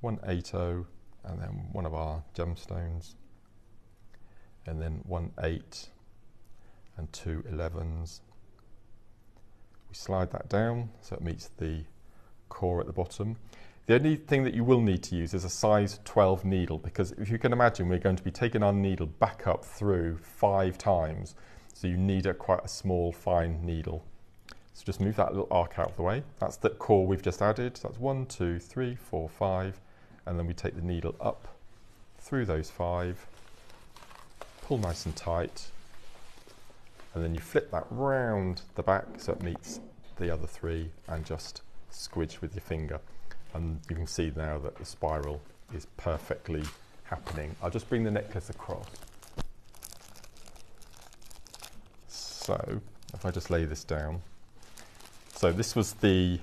1 8 O, and then one of our gemstones, and then 1 8 and 2 11s. We slide that down so it meets the core at the bottom. The only thing that you will need to use is a size 12 needle, because if you can imagine, we're going to be taking our needle back up through 5 times, so you need quite a small fine needle. So just move that little arc out of the way. That's the core we've just added. So that's 1 2 3 4 5, and then we take the needle up through those 5, pull nice and tight, and then you flip that round the back so it meets the other 3, and just squidge with your finger. And you can see now that the spiral is perfectly happening. I'll just bring the necklace across. So if I just lay this down. So this was the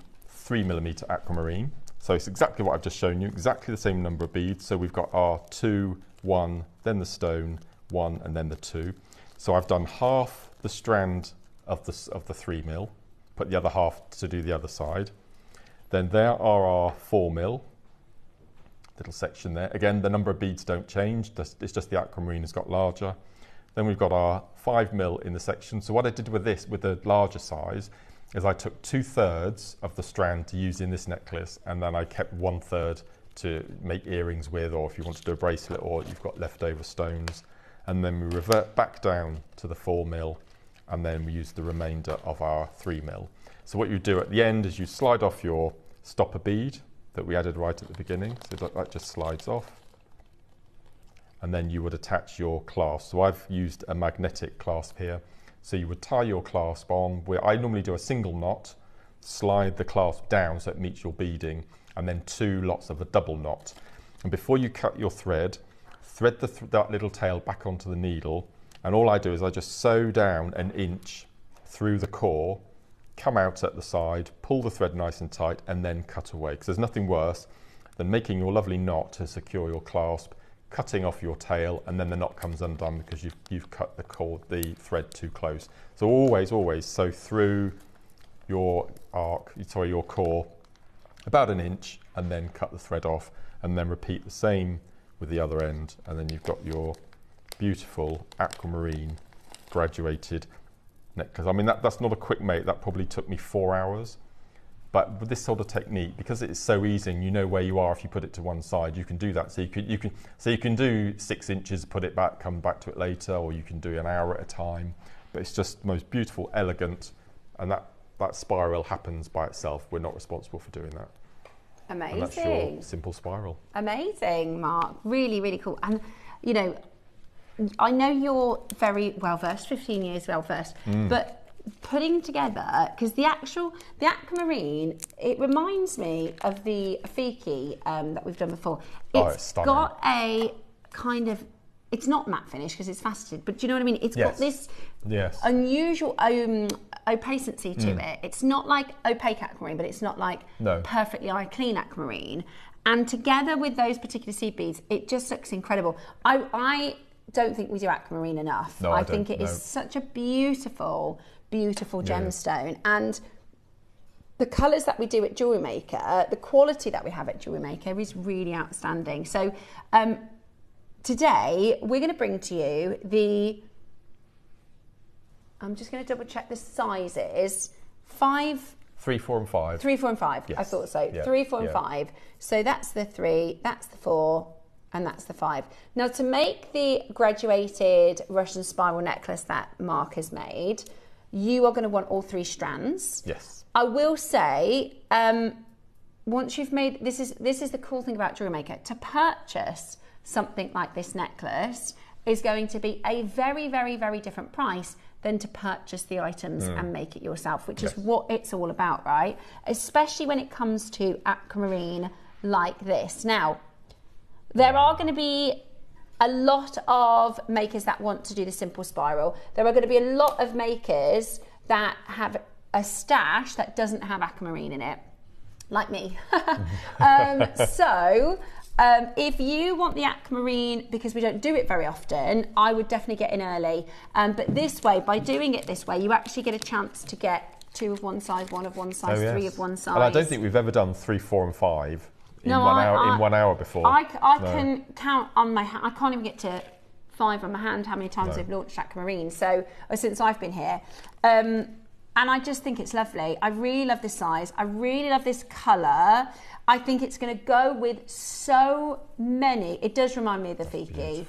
3mm aquamarine. So it's exactly what I've just shown you, exactly the same number of beads. So we've got our 2, 1, then the stone, 1, and then the 2. So I've done half the strand of the 3mm, put the other half to do the other side. Then there are our 4mm, little section there. Again, the number of beads don't change, it's just the aquamarine has got larger. Then we've got our 5mm in the section. So what I did with this, with the larger size, is I took 2/3 of the strand to use in this necklace, and then I kept 1/3 to make earrings with, or if you want to do a bracelet, or you've got leftover stones. And then we revert back down to the 4mm, and then we use the remainder of our 3mm. So what you do at the end is you slide off your stopper bead that we added right at the beginning, so that just slides off. And then you would attach your clasp. So I've used a magnetic clasp here. So you would tie your clasp on, where I normally do a single knot, slide the clasp down so it meets your beading, and then 2 lots of a double knot. And before you cut your thread, thread that little tail back onto the needle, and all I do is I just sew down 1 inch through the core, come out at the side, pull the thread nice and tight, and then cut away. Because there's nothing worse than making your lovely knot to secure your clasp, cutting off your tail, and then the knot comes undone because you've cut the thread too close. So always sew through your your core about 1 inch, and then cut the thread off, and then repeat the same with the other end, and then you've got your beautiful aquamarine graduated necklace. I mean, that's not a quick make. That probably took me 4 hours. But with this sort of technique, because it's so easy and you know where you are if you put it to one side, you can do that. So you can do 6 inches, put it back, come back to it later, or you can do an hour at a time. But it's just the most beautiful, elegant, and that spiral happens by itself. We're not responsible for doing that. Amazing. And that's your simple spiral. Amazing, Mark. Really, really cool. And you know, I know you're very well versed, 15 years well versed, but putting together, because the aquamarine, it reminds me of the Afiki that we've done before. It's got a kind of it's not matte finish because it's faceted, but do you know what I mean? It's got this unusual opacency to it. It's not like opaque aquamarine, but it's not like perfectly eye clean aquamarine. And together with those particular seed beads, it just looks incredible. I don't think we do aquamarine enough. I think it is such a beautiful, beautiful gemstone. And the colours that we do at Jewellery Maker, the quality that we have at Jewellery Maker is really outstanding. So today we're going to bring to you I'm just going to double check the sizes. 3, 4 and 5. 3, 4 and 5. Yes. I thought so. Yeah. 3, 4 and 5. So that's the 3, that's the 4, and that's the 5. Now to make the graduated Russian spiral necklace that Mark has made, you are going to want all 3 strands. Yes. I will say, once you've made, this is the cool thing about Jewellery Maker, to purchase something like this necklace is going to be a very, very, very different price than to purchase the items and make it yourself, which is what it's all about, right? Especially when it comes to aquamarine like this. Now, there are going to be a lot of makers that want to do the simple spiral. There are going to be a lot of makers that have a stash that doesn't have aquamarine in it, like me. If you want the aquamarine, because we don't do it very often, I would definitely get in early. But this way, by doing it this way, you actually get a chance to get 2 of one size, 1 of one size, 3 of one size. And I don't think we've ever done 3, 4 and 5 in 1 hour before. I can count on my hand. I can't even get to 5 on my hand how many times they've launched aquamarine. So since I've been here. And I just think it's lovely. I really love this size. I really love this colour. I think it's going to go with so many. It does remind me of the Fiki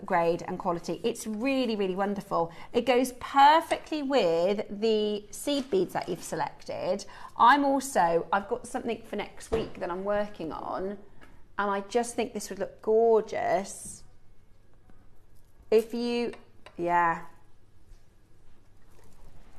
grade and quality. It's really, really wonderful. It goes perfectly with the seed beads that you've selected. I've got something for next week that I'm working on, and I just think this would look gorgeous if you,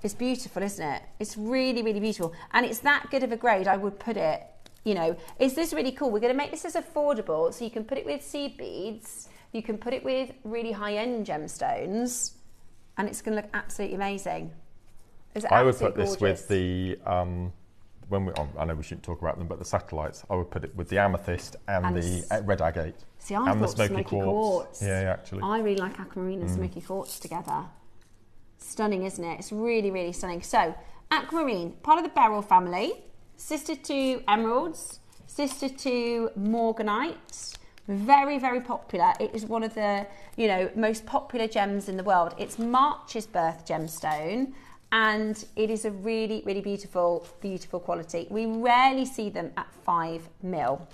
It's beautiful, isn't it? It's really, really beautiful. And it's that good of a grade, I would put it, you know, is this really cool? We're going to make this as affordable, so you can put it with seed beads, you can put it with really high-end gemstones, and it's going to look absolutely amazing. I would put this with the, I know we shouldn't talk about them, but the satellites, I would put it with the amethyst and the red agate. See, I thought the smoky quartz. Yeah, actually. I really like aquamarine and smoky quartz together. Stunning, isn't it? It's really, really stunning. So, aquamarine, part of the beryl family, sister to emeralds, sister to morganite. Very, very popular. It is one of the, most popular gems in the world. It's March's birth gemstone, and it is a really, really beautiful, beautiful quality. We rarely see them at 5 mil.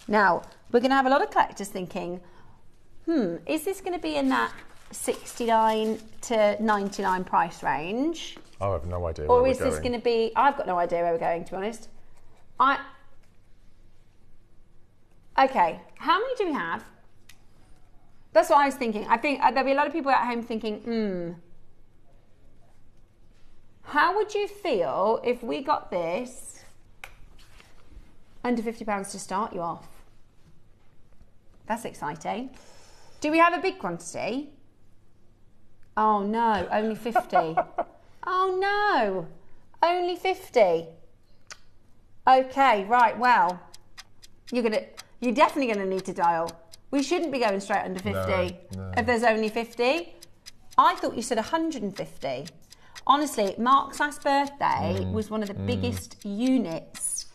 Now, we're going to have a lot of collectors thinking, is this going to be in that 69 to 99 price range? I have no idea. Or is this going to be? I've got no idea where we're going, to be honest. Okay, how many do we have? That's what I was thinking. I think there'll be a lot of people at home thinking, how would you feel if we got this under £50 to start you off? That's exciting. Do we have a big quantity? Oh no, only 50. Oh no, only 50. Okay, right, well, you're definitely gonna need to dial. We shouldn't be going straight under 50 no. if there's only 50. I thought you said 150. Honestly, Mark's last birthday was one of the biggest units,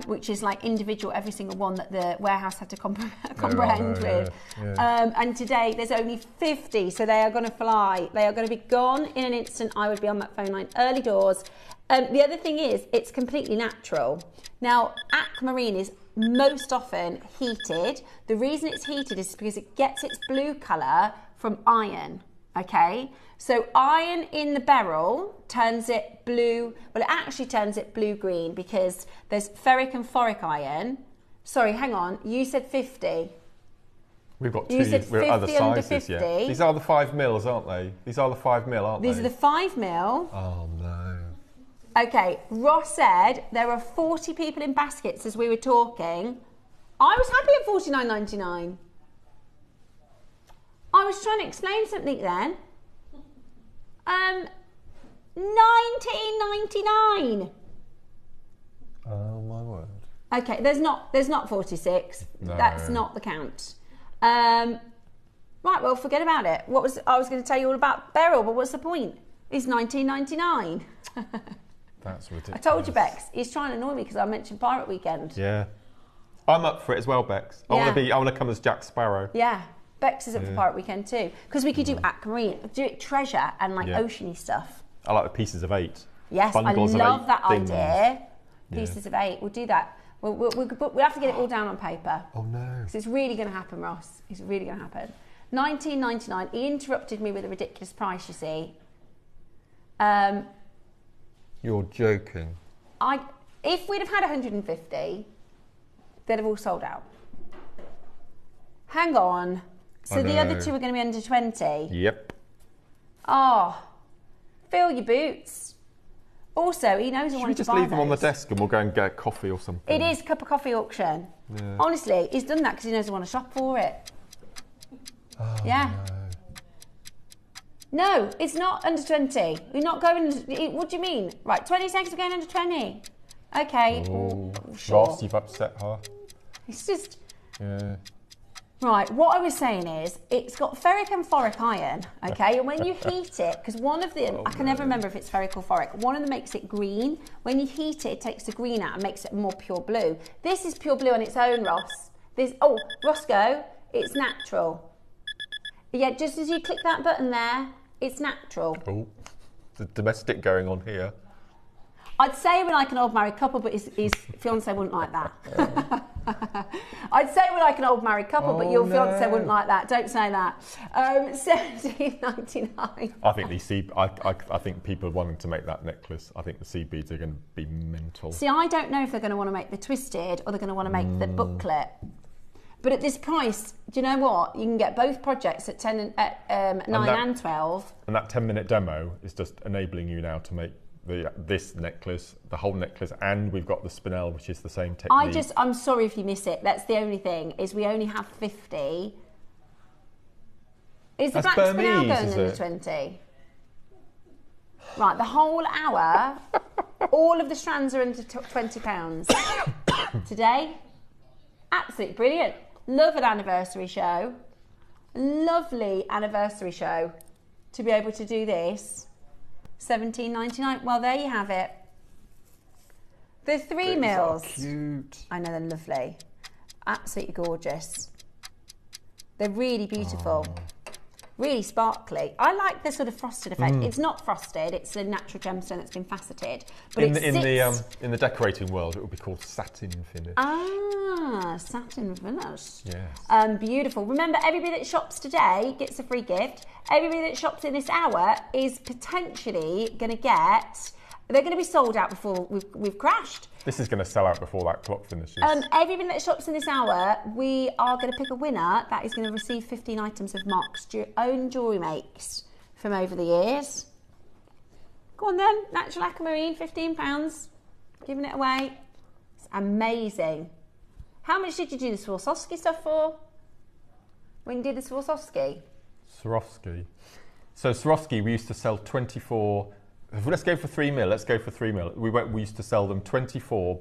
which is like individual, every single one that the warehouse had to comprehend with. Yeah. And today there's only 50, so they are going to fly. They are going to be gone in an instant. I would be on that phone line early doors. The other thing is, it's completely natural. Now, aquamarine is most often heated. The reason it's heated is because it gets its blue colour from iron, okay? So iron in the beryl turns it blue, well it actually turns it blue-green because there's ferric and phoric iron. Sorry, hang on, you said 50. We've got two other sizes, yeah. These are the 5 mils, aren't they? These are the 5 mil, aren't they? These are the 5 mil. Oh no. Okay, Ross said there are 40 people in baskets as we were talking. I was happy at $49.99. I was trying to explain something then. 1999. Oh my word. Okay, there's not 46. No. That's not the count. Right, well, forget about it. I was going to tell you all about Beryl, but what's the point? It's 1999. That's ridiculous. I told you, Bex. He's trying to annoy me because I mentioned Pirate Weekend. Yeah. I'm up for it as well, Bex. I want to come as Jack Sparrow. Yeah. Bex is up for Pirate Weekend too. Because we could do aquamarine, do it treasure and like oceany stuff. I like the pieces of 8. Yes, Bundles I love that things. idea. Pieces of 8. We'll do that. We'll have to get it all down on paper. Oh no. Because it's really going to happen, Ross. It's really going to happen. 1999. He interrupted me with a ridiculous price, you see. You're joking. If we'd have had 150, they'd have all sold out. Hang on. So the other 2 are going to be under 20? Yep. Oh, fill your boots. Also, he knows I want to buy those. Should we just leave them on the desk and we'll go and get a coffee or something? It is cup of coffee auction. Yeah. Honestly, he's done that because he knows I want to shop for it. Oh, yeah. No, it's not under 20. We're not going... What do you mean? Right, 20 seconds, we're going under 20. Okay. Oh, sure. Ross, you've upset her. It's just... Yeah. Right, what I was saying is, it's got ferric and phoric iron, okay? And when you heat it, because one of them, I can never remember if it's ferric or phoric, one of them makes it green. When you heat it, it takes the green out and makes it more pure blue. This is pure blue on its own, Ross. Roscoe, it's natural. Yeah, just as you click that button there, it's natural. Oh, the domestic going on here. I'd say we're like an old married couple, but his fiancé wouldn't like that. I'd say we're like an old married couple, but your fiancé wouldn't like that. Don't say that. 17.99. I think I think people wanting to make that necklace. I think the sea beads are going to be mental. See, I don't know if they're going to want to make the twisted or they're going to want to make the booklet. But at this price, do you know what? You can get both projects at 9 and 12. And that 10-minute demo is just enabling you now to make this necklace, the whole necklace, and we've got the spinel, which is the same technique. I'm sorry if you miss it. That's the only thing, is we only have 50. Is the black spinel going under 20? Right, the whole hour, all of the strands are under £20. Today, absolutely brilliant. Love an anniversary show. Lovely anniversary show to be able to do this. £17.99. Well, there you have it. The 3 mils. Cute. I know, they're lovely. Absolutely gorgeous. They're really beautiful. Really sparkly. I like the sort of frosted effect. It's not frosted, it's a natural gemstone that's been faceted. But in the decorating world, it would be called satin finish. Ah, satin finish. Yes. Beautiful. Remember, everybody that shops today gets a free gift. Everybody that shops in this hour is potentially going to get... They're going to be sold out before we've crashed. This is going to sell out before that clock finishes. Everybody that shops in this hour, we are going to pick a winner that is going to receive 15 items of Mark's own jewellery makes from over the years. Go on then, natural aquamarine, £15. Giving it away. It's amazing. How much did you do the Swarovski stuff for? When you did the Swarovski? Swarovski. So Swarovski, we used to sell 24... Let's go for 3 mil. Let's go for 3 mil. We used to sell them 24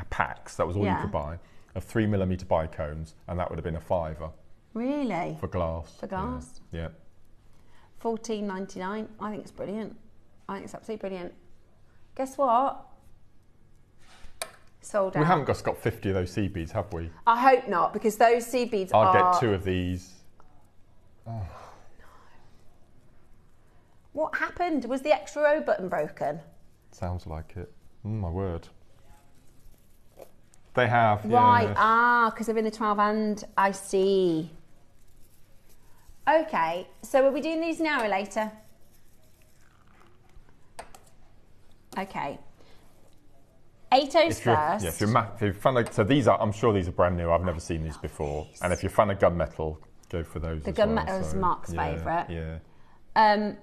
packs. That was all you could buy of 3mm bicones, and that would have been a £5. Really? For glass. For glass. Yeah. $14.99. I think it's brilliant. I think it's absolutely brilliant. Guess what? Sold out. We haven't got 50 of those sea beads, have we? I hope not, because those sea beads I'll get 2 of these. Oh. What happened? Was the extra O button broken? Sounds like it. My word. They have, Right, yes. because they're in the 12 and I see. Okay, so are we doing these now or later? Okay. 8Os first. Yeah, if you're a fan of, so these are, I'm sure these are brand new. I've never seen these before. These. And if you're a fan of gunmetal, go for those. The gunmetal is Mark's favourite. Yeah.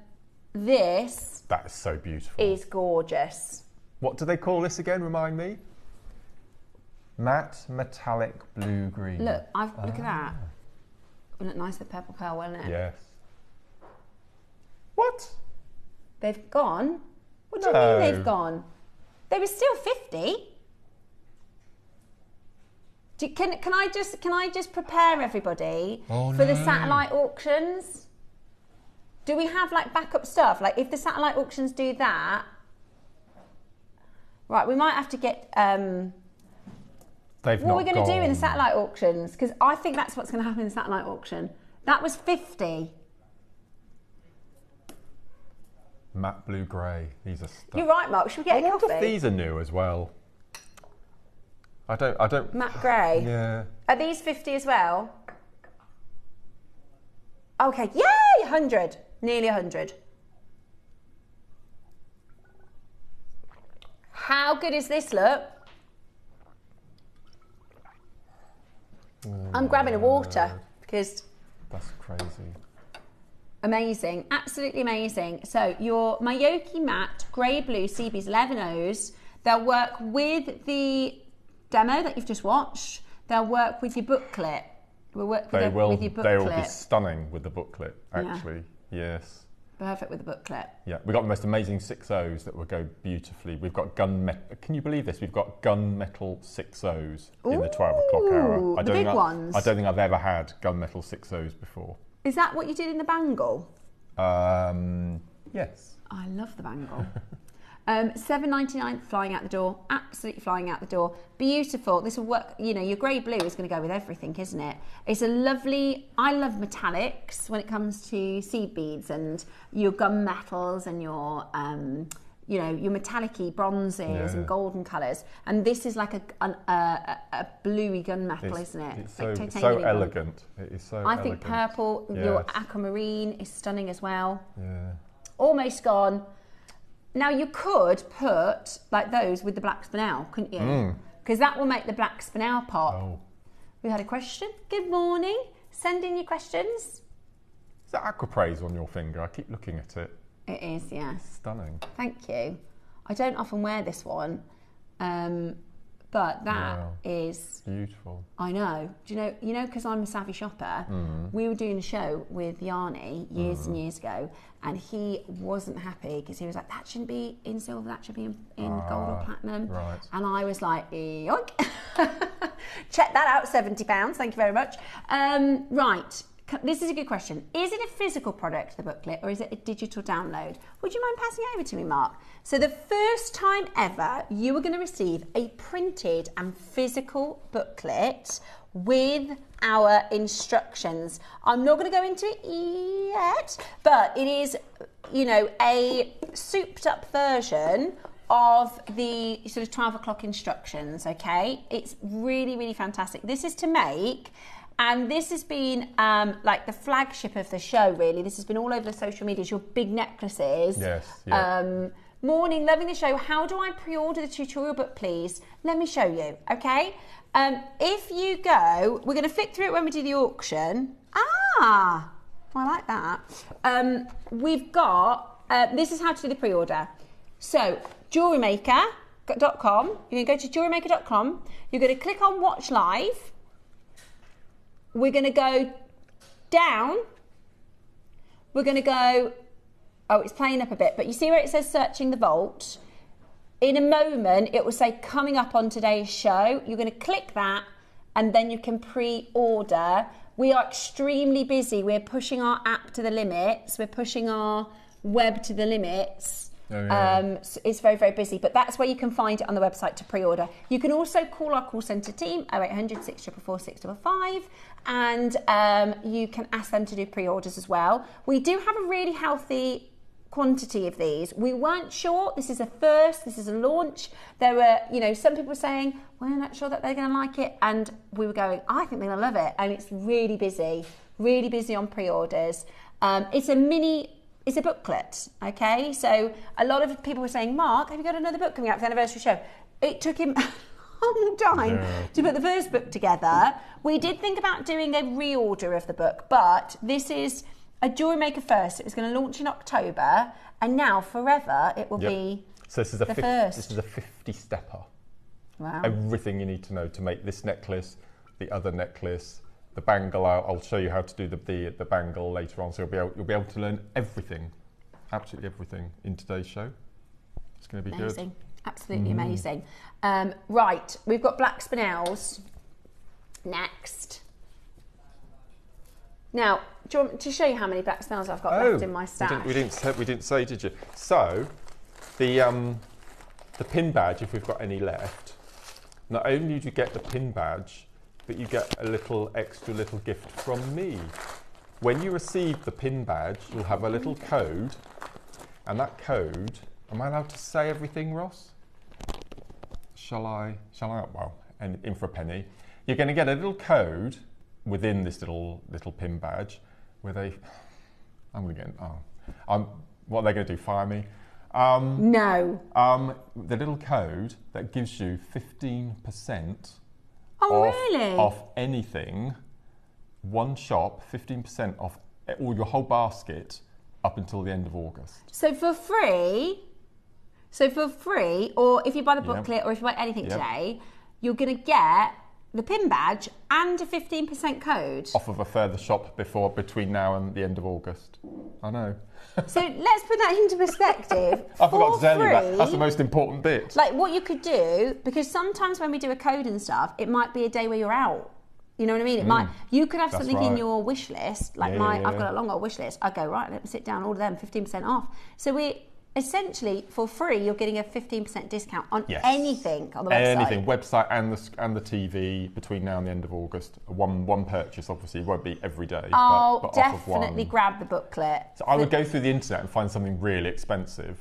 This that is so beautiful. Is gorgeous. What do they call this again? Remind me. Matte metallic blue green. Look, look at that. Wouldn't it nice with purple pearl, wouldn't it? Yes. What? They've gone? What do you mean they've gone? They were still 50. Can I just prepare everybody for the satellite auctions? Do we have like backup stuff? Like if the satellite auctions do that, right? We might have to get. What are we going to do in the satellite auctions? Because I think that's what's going to happen in the satellite auction. That was 50. Matte blue grey. These are stuff. You're right, Mark. Should we get a coffee? I wonder if these are new as well. I don't. Matte grey. Yeah. Are these 50 as well? Okay. Yay! 100. Nearly 100. How good is this look? I'm grabbing a water because that's crazy. Amazing, absolutely amazing. So your Mayoki matte grey blue CB's 11Os, they'll work with the demo that you've just watched. They'll work with your booklet. We'll work with your booklet. They will be stunning with the booklet, actually. Yeah. Yes. Perfect with the booklet. Yeah, we've got the most amazing 6Os that will go beautifully. We've got can you believe this? We've got gunmetal 6Os in the 12 o'clock hour. The big ones. I don't think I've ever had gunmetal 6Os before. Is that what you did in the bangle? Yes. I love the bangle. $7.99 flying out the door, absolutely flying out the door. Beautiful. This will work, you know, your grey blue is going to go with everything, isn't it? It's a lovely, I love metallics when it comes to seed beads and your gunmetals and your, you know, your metallic-y bronzes and golden colours. And this is like a bluey gunmetal, isn't it? It's like so elegant. It is so elegant. I think purple, your aquamarine is stunning as well. Yeah. Almost gone. Now you could put like those with the black spinel, couldn't you? Because that will make the black spinel pop. Oh. We had a question. Good morning. Send in your questions. Is that aquapraise on your finger? I keep looking at it. It is, yes. Stunning. Thank you. I don't often wear this one, but that is beautiful. I know. Do you know? Because I'm a savvy shopper. We were doing a show with Yanni years and years ago, and he wasn't happy because he was like, "That shouldn't be in silver. That should be in gold or platinum." Right. And I was like, "Yoink." Check that out. £70. Thank you very much. Right. This is a good question. Is it a physical product, the booklet, or is it a digital download? Would you mind passing it over to me, Mark? So the first time ever you are going to receive a printed and physical booklet with our instructions. I'm not going to go into it yet, but it is, you know, a souped up version of the sort of 12 o'clock instructions, okay? It's really, really fantastic. This is to make... And this has been like the flagship of the show, really. This has been all over the social medias, your big necklaces. Yes. Yeah. Morning, loving the show. How do I pre-order the tutorial book, please? Let me show you, okay? If you go, we're going to flick through it when we do the auction. I like that. We've got, this is how to do the pre-order. So, JewelleryMaker.com. You're going to go to JewelleryMaker.com. You're going to click on Watch Live. We're going to go down. We're going to go, oh, it's playing up a bit, but you see where it says searching the vault? In a moment, it will say coming up on today's show. You're going to click that and then you can pre-order. We are extremely busy. We're pushing our app to the limits. We're pushing our web to the limits. Oh, yeah. So it's very, very busy, but that's where you can find it on the website to pre-order. You can also call our call centre team, 0800 644 655, and you can ask them to do pre-orders as well. We do have a really healthy quantity of these. We weren't sure. This is a first. This is a launch. There were, you know, some people were saying, we're not sure that they're going to like it, and we were going, I think they're going to love it, and it's really busy on pre-orders. It's a booklet, okay? So a lot of people were saying, Mark, have you got another book coming out for the anniversary show? It took him a long time to put the first book together. We did think about doing a reorder of the book, but this is a Jewellery Maker first. It was going to launch in October, and now forever it will be so this is the first. This is a 50-stepper. Wow. Everything you need to know to make this necklace, the other necklace, the bangle. I'll show you how to do the bangle later on, so you'll be able to learn everything, absolutely everything in today's show. It's going to be amazing. Good. Absolutely amazing. Right, we've got black spinels next. Now, do you want to show you how many black spinels I've got left in my stash? We didn't say, did you? So, the pin badge, if we've got any left, not only do you get the pin badge, but you get a extra little gift from me. When you receive the pin badge, you'll have a little code, and that code, am I allowed to say everything, Ross? Shall I? Well, and in for a penny. You're going to get a little code within this little pin badge with what are they going to do, fire me? No. The little code that gives you 15% off anything, one shop, 15% off all your whole basket up until the end of August. So for free, or if you buy the booklet or if you buy anything today, you're going to get the pin badge and a 15% code. Off of a further shop between now and the end of August. I know. So let's put that into perspective. I forgot to tell you that. That's the most important bit. Like what you could do, because sometimes when we do a code and stuff, it might be a day where you're out. You know what I mean? You could have something in your wish list, like I've got a long old wish list. I go, right, let me sit down, order them, 15% off. So we essentially, for free, you're getting a 15% discount on anything on the website. Anything, website and the TV between now and the end of August. One purchase, obviously, won't be every day. But definitely grab the booklet. So I would go through the internet and find something really expensive.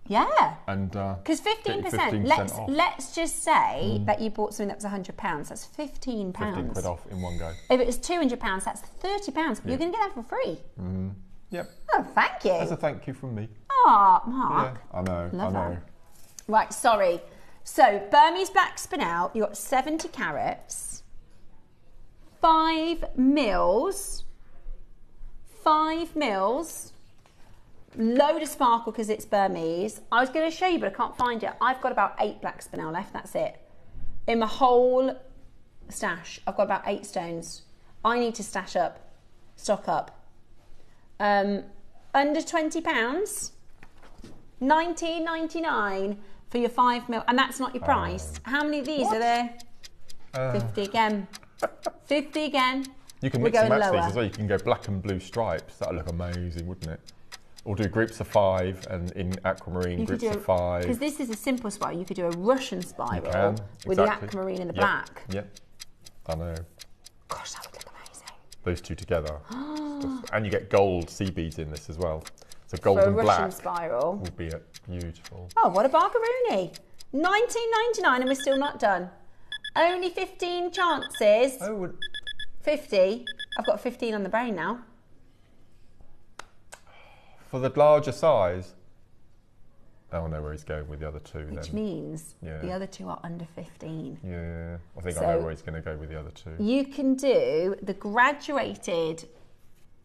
Yeah. And because 15%. Let's just say that you bought something that was £100. That's £15. 15 quid off in one go. If it was £200, that's £30. You're going to get that for free. Yep. Oh, thank you. That's a thank you from me. Oh, Mark. Yeah, I know. That. Right, sorry. So, Burmese black spinel, you've got 70 carats, 5 mils, load of sparkle because it's Burmese. I was going to show you, but I can't find it. I've got about 8 black spinel left, that's it. In my whole stash, I've got about 8 stones. I need to stock up. Under £20, £19.99 for your 5 mil, and that's not your price. How many of these are there? 50 again. 50 again. You can mix and match these as well. You can go black and blue stripes. That would look amazing, wouldn't it? Or do groups of 5, and in aquamarine groups of 5. Because this is a simple spiral. You could do a Russian spiral with the aquamarine and the black. Yep. I know. Gosh, that would look amazing. Those two together. And you get gold sea beads in this as well. So gold and black Russian spiral would be beautiful. Oh, what a bargaroony. £19.99 and we're still not done. Only 15 chances. 50. I've got 15 on the brain now. For the larger size. Oh, I know where he's going with the other two. Which means the other two are under 15. Yeah, I think I know where he's going to go with the other two. You can do the graduated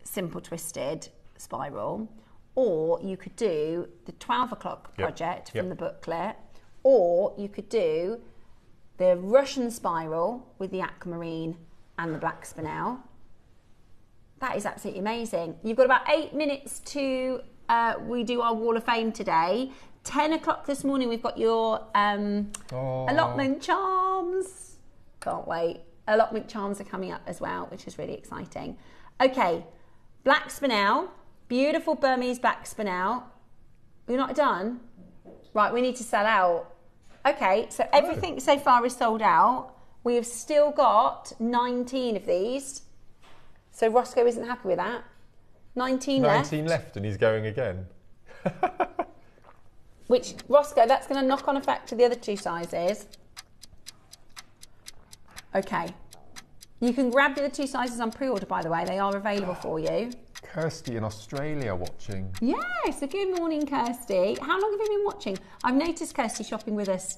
simple twisted spiral, or you could do the 12 o'clock project from the booklet, or you could do the Russian spiral with the aquamarine and the black spinel. That is absolutely amazing. You've got about 8 minutes to we do our Wall of Fame today. 10 o'clock this morning, we've got your allotment charms. Can't wait. Allotment charms are coming up as well, which is really exciting. Okay, black spinel, beautiful Burmese black spinel. We're not done? Right, we need to sell out. Okay, so everything so far is sold out. We have still got 19 of these. So Roscoe isn't happy with that. 19 left and he's going again. Which, Roscoe, that's going to knock on effect to the other 2 sizes. Okay. You can grab the other 2 sizes on pre-order, by the way. They are available for you. Kirsty in Australia watching. Yes, so good morning, Kirsty. How long have you been watching? I've noticed Kirsty shopping with us,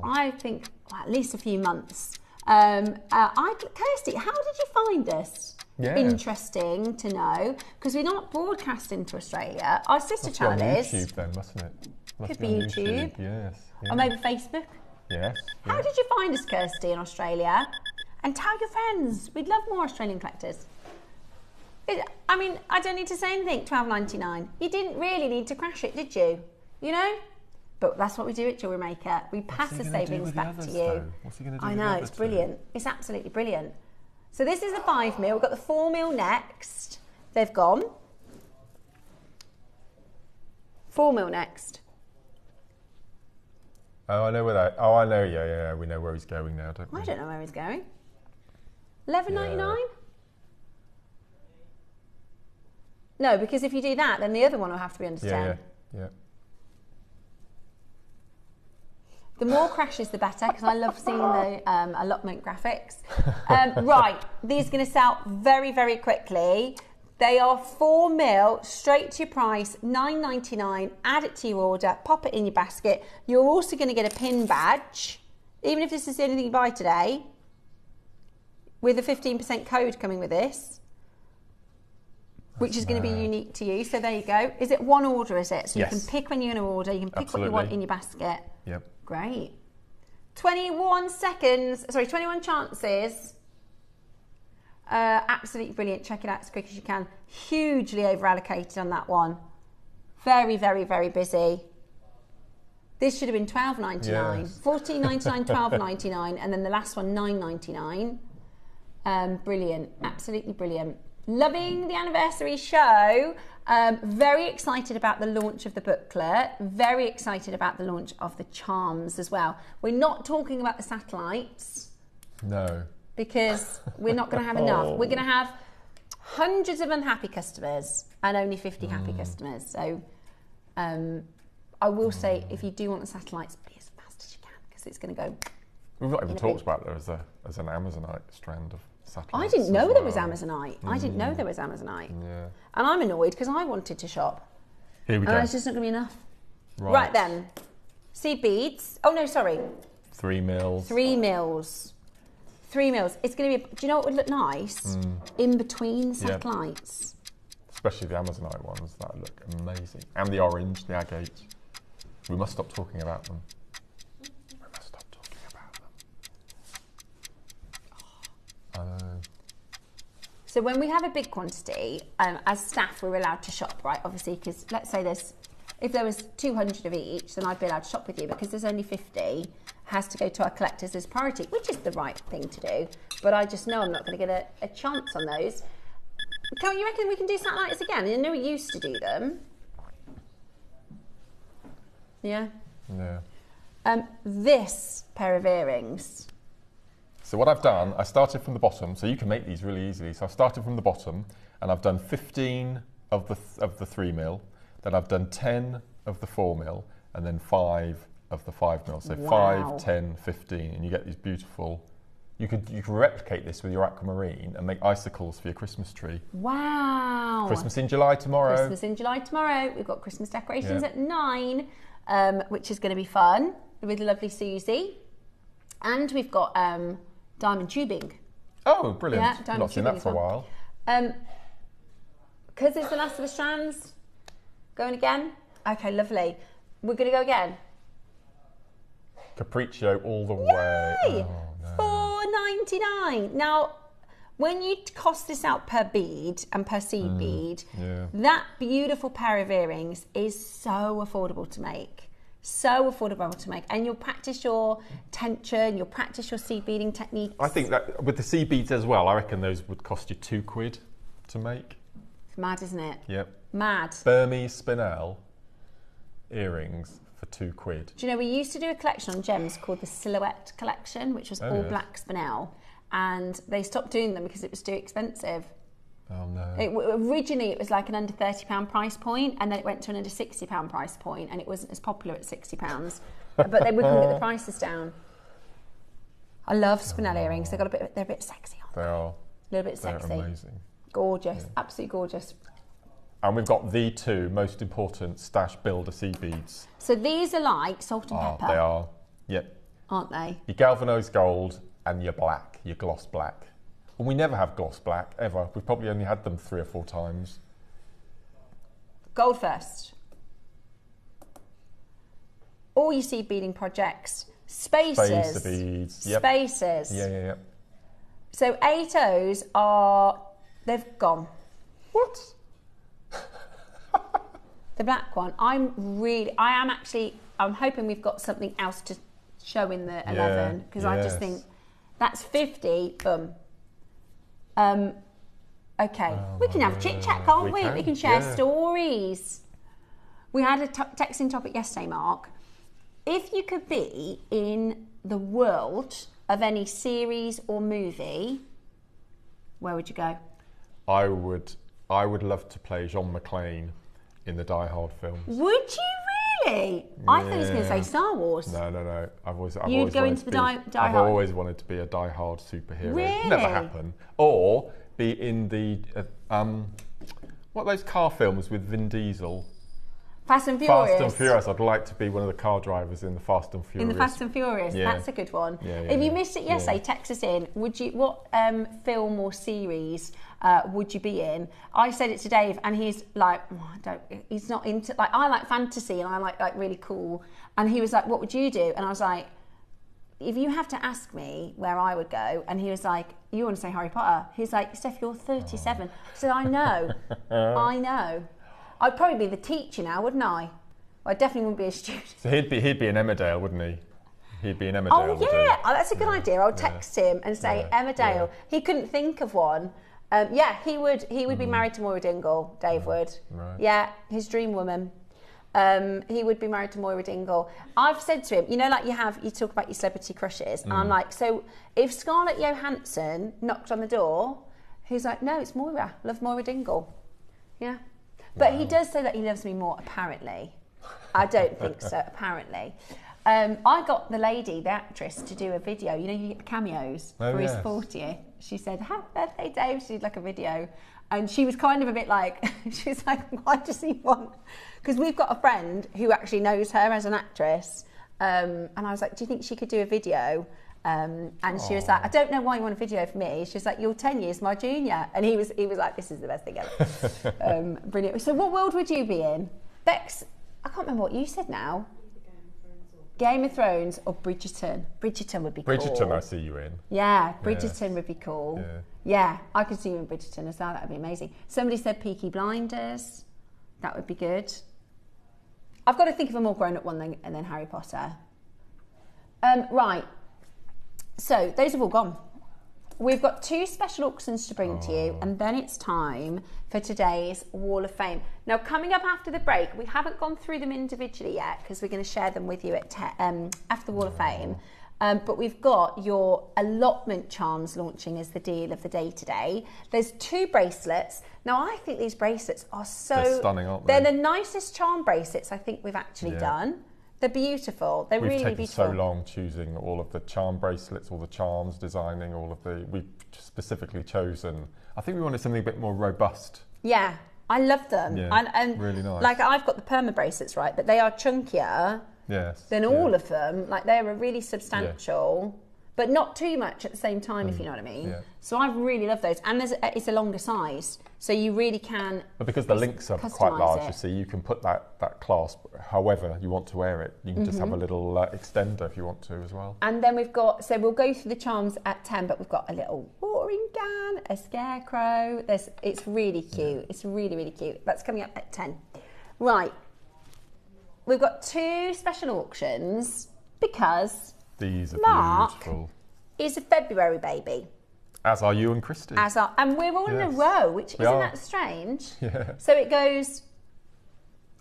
I think, at least a few months. Kirsty, how did you find us? Yeah. Interesting to know, because we're not broadcasting to Australia. Our sister channel is. YouTube then, mustn't it? Could be YouTube. Yes. Or maybe Facebook. Yes. How did you find us, Kirsty, in Australia? And tell your friends. We'd love more Australian collectors. I mean, I don't need to say anything, $12.99. You didn't really need to crash it, did you? You know? But that's what we do at Jewellery Maker. We pass the savings back to you. What's he going to do? I know, it's brilliant. It's absolutely brilliant. So this is the 5 mil. We've got the 4 mil next. They've gone. 4 mil next. Oh, I know where that. Oh, I know. Yeah. We know where he's going now, don't we? I don't know where he's going. $11.99? No, because if you do that, then the other one will have to be under 10. Yeah. The more crashes, the better, because I love seeing the allotment graphics. Right, these are going to sell very, very quickly. They are 4 mil, straight to your price, $9.99. Add it to your order, pop it in your basket. You're also going to get a pin badge, even if this is the only thing you buy today, with a 15% code coming with this, which is going to be unique to you. So there you go. Is it one order, is it? So you can pick when you're going to order. You can pick what you want in your basket. Yep. Great. 21 chances. Absolutely brilliant. Check it out as quick as you can. Hugely over allocated on that one. Very, very, very busy. This should have been $12.99. Yes. $14.99, $12.99, and then the last one $9.99. Brilliant. Absolutely brilliant. Loving the anniversary show. Very excited about the launch of the booklet. Very excited about the launch of the charms as well. We're not talking about the satellites. No. Because we're not going to have enough. We're going to have hundreds of unhappy customers and only 50 happy customers. So I will say, if you do want the satellites, be as fast as you can, because it's going to go. We've not even talked about there as an Amazonite strand of satellites. I didn't know there was Amazonite. I didn't know there was Amazonite. Yeah. And I'm annoyed because I wanted to shop. Here we go. And it's just not going to be enough. Right then. Seed beads. Oh no, sorry. 3 mils. 3 mils. 3 mils. It's going to be. Do you know what would look nice? In between satellites. Especially the Amazonite ones. That look amazing. And the orange, the agate. We must stop talking about them. So when we have a big quantity, as staff, we're allowed to shop, right? Obviously, because let's say if there was 200 of each, then I'd be allowed to shop with you. Because there's only 50, has to go to our collectors as priority, which is the right thing to do. But I just know I'm not going to get a chance on those. You reckon we can do satellites again? I know we used to do them. Yeah? Yeah. This pair of earrings. So what I've done, I started from the bottom, so you can make these really easily. So I started from the bottom, and I've done 15 of the 3 mil, then I've done 10 of the 4 mil, and then 5 of the 5 mil. So 5, 10, 15, and you get these beautiful. You can replicate this with your aquamarine and make icicles for your Christmas tree. Wow! Christmas in July tomorrow. Christmas in July tomorrow. We've got Christmas decorations at 9, which is going to be fun with lovely Susie, and we've got diamond tubing. Oh, brilliant. Yeah, diamond not seen that for a while. Because it's the last of the strands. Going again? Okay, lovely. We're going to go again. Capriccio all the way. Yay! Oh, no. $4.99. Now, when you cost this out per bead and per seed bead, that beautiful pair of earrings is so affordable to make. So affordable to make, and you'll practice your tension, you'll practice your seed beading techniques. I think that with the seed beads as well, I reckon those would cost you £2 to make. It's mad, isn't it? Yep. Mad. Burmese spinel earrings for £2. Do you know, we used to do a collection on gems called the Silhouette Collection, which was all black spinel, and they stopped doing them because it was too expensive. Oh no. Originally it was like an under £30 price point, and then it went to an under £60 price point, and it wasn't as popular at £60. But they couldn't get the prices down. I love spinel earrings. They're a bit sexy, aren't they? They are. A little bit sexy. They're amazing. Gorgeous. Absolutely gorgeous. And we've got the 2 most important stash builder seed beads. So these are like salt and pepper. They are. Yep. Aren't they? Your galvanised gold and your black, your gloss black. And we never have gloss black, ever. We've probably only had them 3 or 4 times. Gold first. All your seed beading projects. Spacers. Spacer beads. Yep. Spacers. Yeah. So 8Os they've gone. What? The black one. I'm hoping we've got something else to show in the 11 because I just think that's 50. Boom. Okay, we can have a chit chat, can't we? We can share stories. We had a texting topic yesterday, Mark. If you could be in the world of any series or movie, where would you go? I would love to play John McClane in the Die Hard films. Would you really? I thought he was going to say Star Wars. No. You'd go into the Die Hard. I've always wanted to be a Die Hard superhero. Really? Never happened. Or be in the what are those car films with Vin Diesel? Fast and Furious. Fast and Furious. I'd like to be one of the car drivers in the Fast and Furious. In the Fast and Furious. Yeah. That's a good one. Yeah, if you missed it yesterday, text us in. What film or series would you be in? I said it to Dave, and he's like, he's not into, like, I like fantasy and I like really cool. And he was like, what would you do? And I was like, if you have to ask me where I would go, and he was like, you want to say Harry Potter? He's like, Steph, you're 37. I said, I know. I know. I'd probably be the teacher now, wouldn't I? I definitely wouldn't be a student. So he'd be in Emmerdale, wouldn't he? He'd be in Emmerdale. Oh yeah, that's a good idea. I'll text him and say Emmerdale. He couldn't think of one. He would be married to Moira Dingle. Dave would. Right. Yeah, his dream woman. He would be married to Moira Dingle. I've said to him, like you talk about your celebrity crushes, and I'm like, so if Scarlett Johansson knocked on the door, he's like, no, it's Moira. Love Moira Dingle. Yeah. But he does say that he loves me more, apparently. I don't think so, apparently. I got the actress, to do a video. You get the cameos for his 40th. She said, happy birthday, Dave. She did like a video. And she was kind of a bit like, she was like, why does he want? Because we've got a friend who actually knows her as an actress. And I was like, do you think she could do a video? And she was like, I don't know why you want a video for me. She was like, you're 10 years my junior. And he was like, this is the best thing ever. Brilliant. So what world would you be in? Bex, I can't remember what you said now. Game of Thrones or Bridgerton? Bridgerton would be cool. Bridgerton I see you in. Yeah, Bridgerton would be cool. Yeah, I could see you in Bridgerton as well. That would be amazing. Somebody said Peaky Blinders. That would be good. I've got to think of a more grown-up one than Harry Potter. Right. So those have all gone. We've got 2 special auctions to bring to you, and then it's time for today's Wall of Fame. Now, coming up after the break, we haven't gone through them individually yet because we're going to share them with you after the Wall of Fame. But we've got your allotment charms launching as the deal of the day today. There's 2 bracelets. Now, I think these bracelets are They're stunning, aren't they? They're the nicest charm bracelets I think we've actually done. They're beautiful. They're really beautiful. We've taken so long choosing all of the charm bracelets, all the charms, designing all of the... We've specifically chosen... I think we wanted something a bit more robust. Yeah, I love them. Yeah, and really nice. Like, I've got the perma bracelets, right? But they are chunkier than all of them. Like, they're really substantial, but not too much at the same time, if you know what I mean. Yeah. So I really love those. And it's a longer size, so you really can... But because the links are quite large, you see, you can put that clasp however you want to wear it. You can just have a little extender if you want to as well. And then we've got... So we'll go through the charms at 10, but we've got a little watering can, a scarecrow. It's really cute. Yeah. It's really, really cute. That's coming up at 10. Right. We've got 2 special auctions because... These are Mark beautiful. Is a February baby. As are you and Christy. And we're all in a row, which isn't that strange? Yeah. So it goes...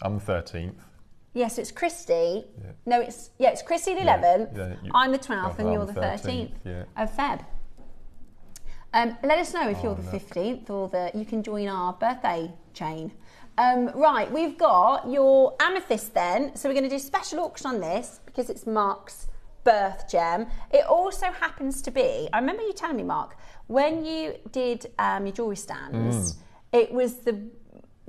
I'm the 13th. Yes, it's Christy. Yeah. No, it's Christy the 11th. Yeah, I'm the 12th and you're the 13th of Feb. Let us know if you're the 15th or you can join our birthday chain. Right, we've got your amethyst then. So we're going to do a special auction on this because it's Mark's birth gem. It also happens to be, I remember you telling me, Mark, when you did your jewellery stands, it was the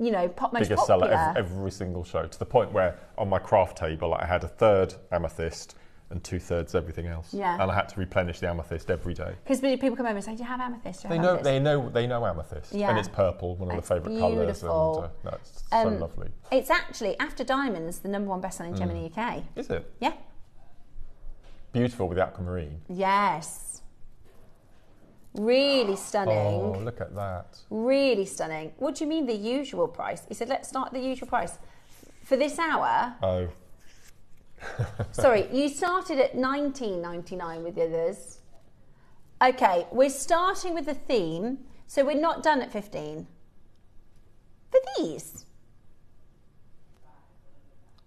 most biggest popular seller every single show, to the point where on my craft table I had a third amethyst and 2/3 everything else. Yeah. And I had to replenish the amethyst every day. Because people come over and say, do you have amethyst? They know amethyst. Yeah. And it's purple, one of the favourite colours. And that's so lovely. It's actually, after diamonds, the #1 best-selling gem in the UK. Is it? Yeah. Beautiful with the aquamarine. Yes. Really stunning. Oh, look at that. Really stunning. What do you mean the usual price? He said, let's start at the usual price. For this hour? Oh. Sorry, you started at $19.99 with the others. Okay, we're starting with the theme, so we're not done at 15. For these.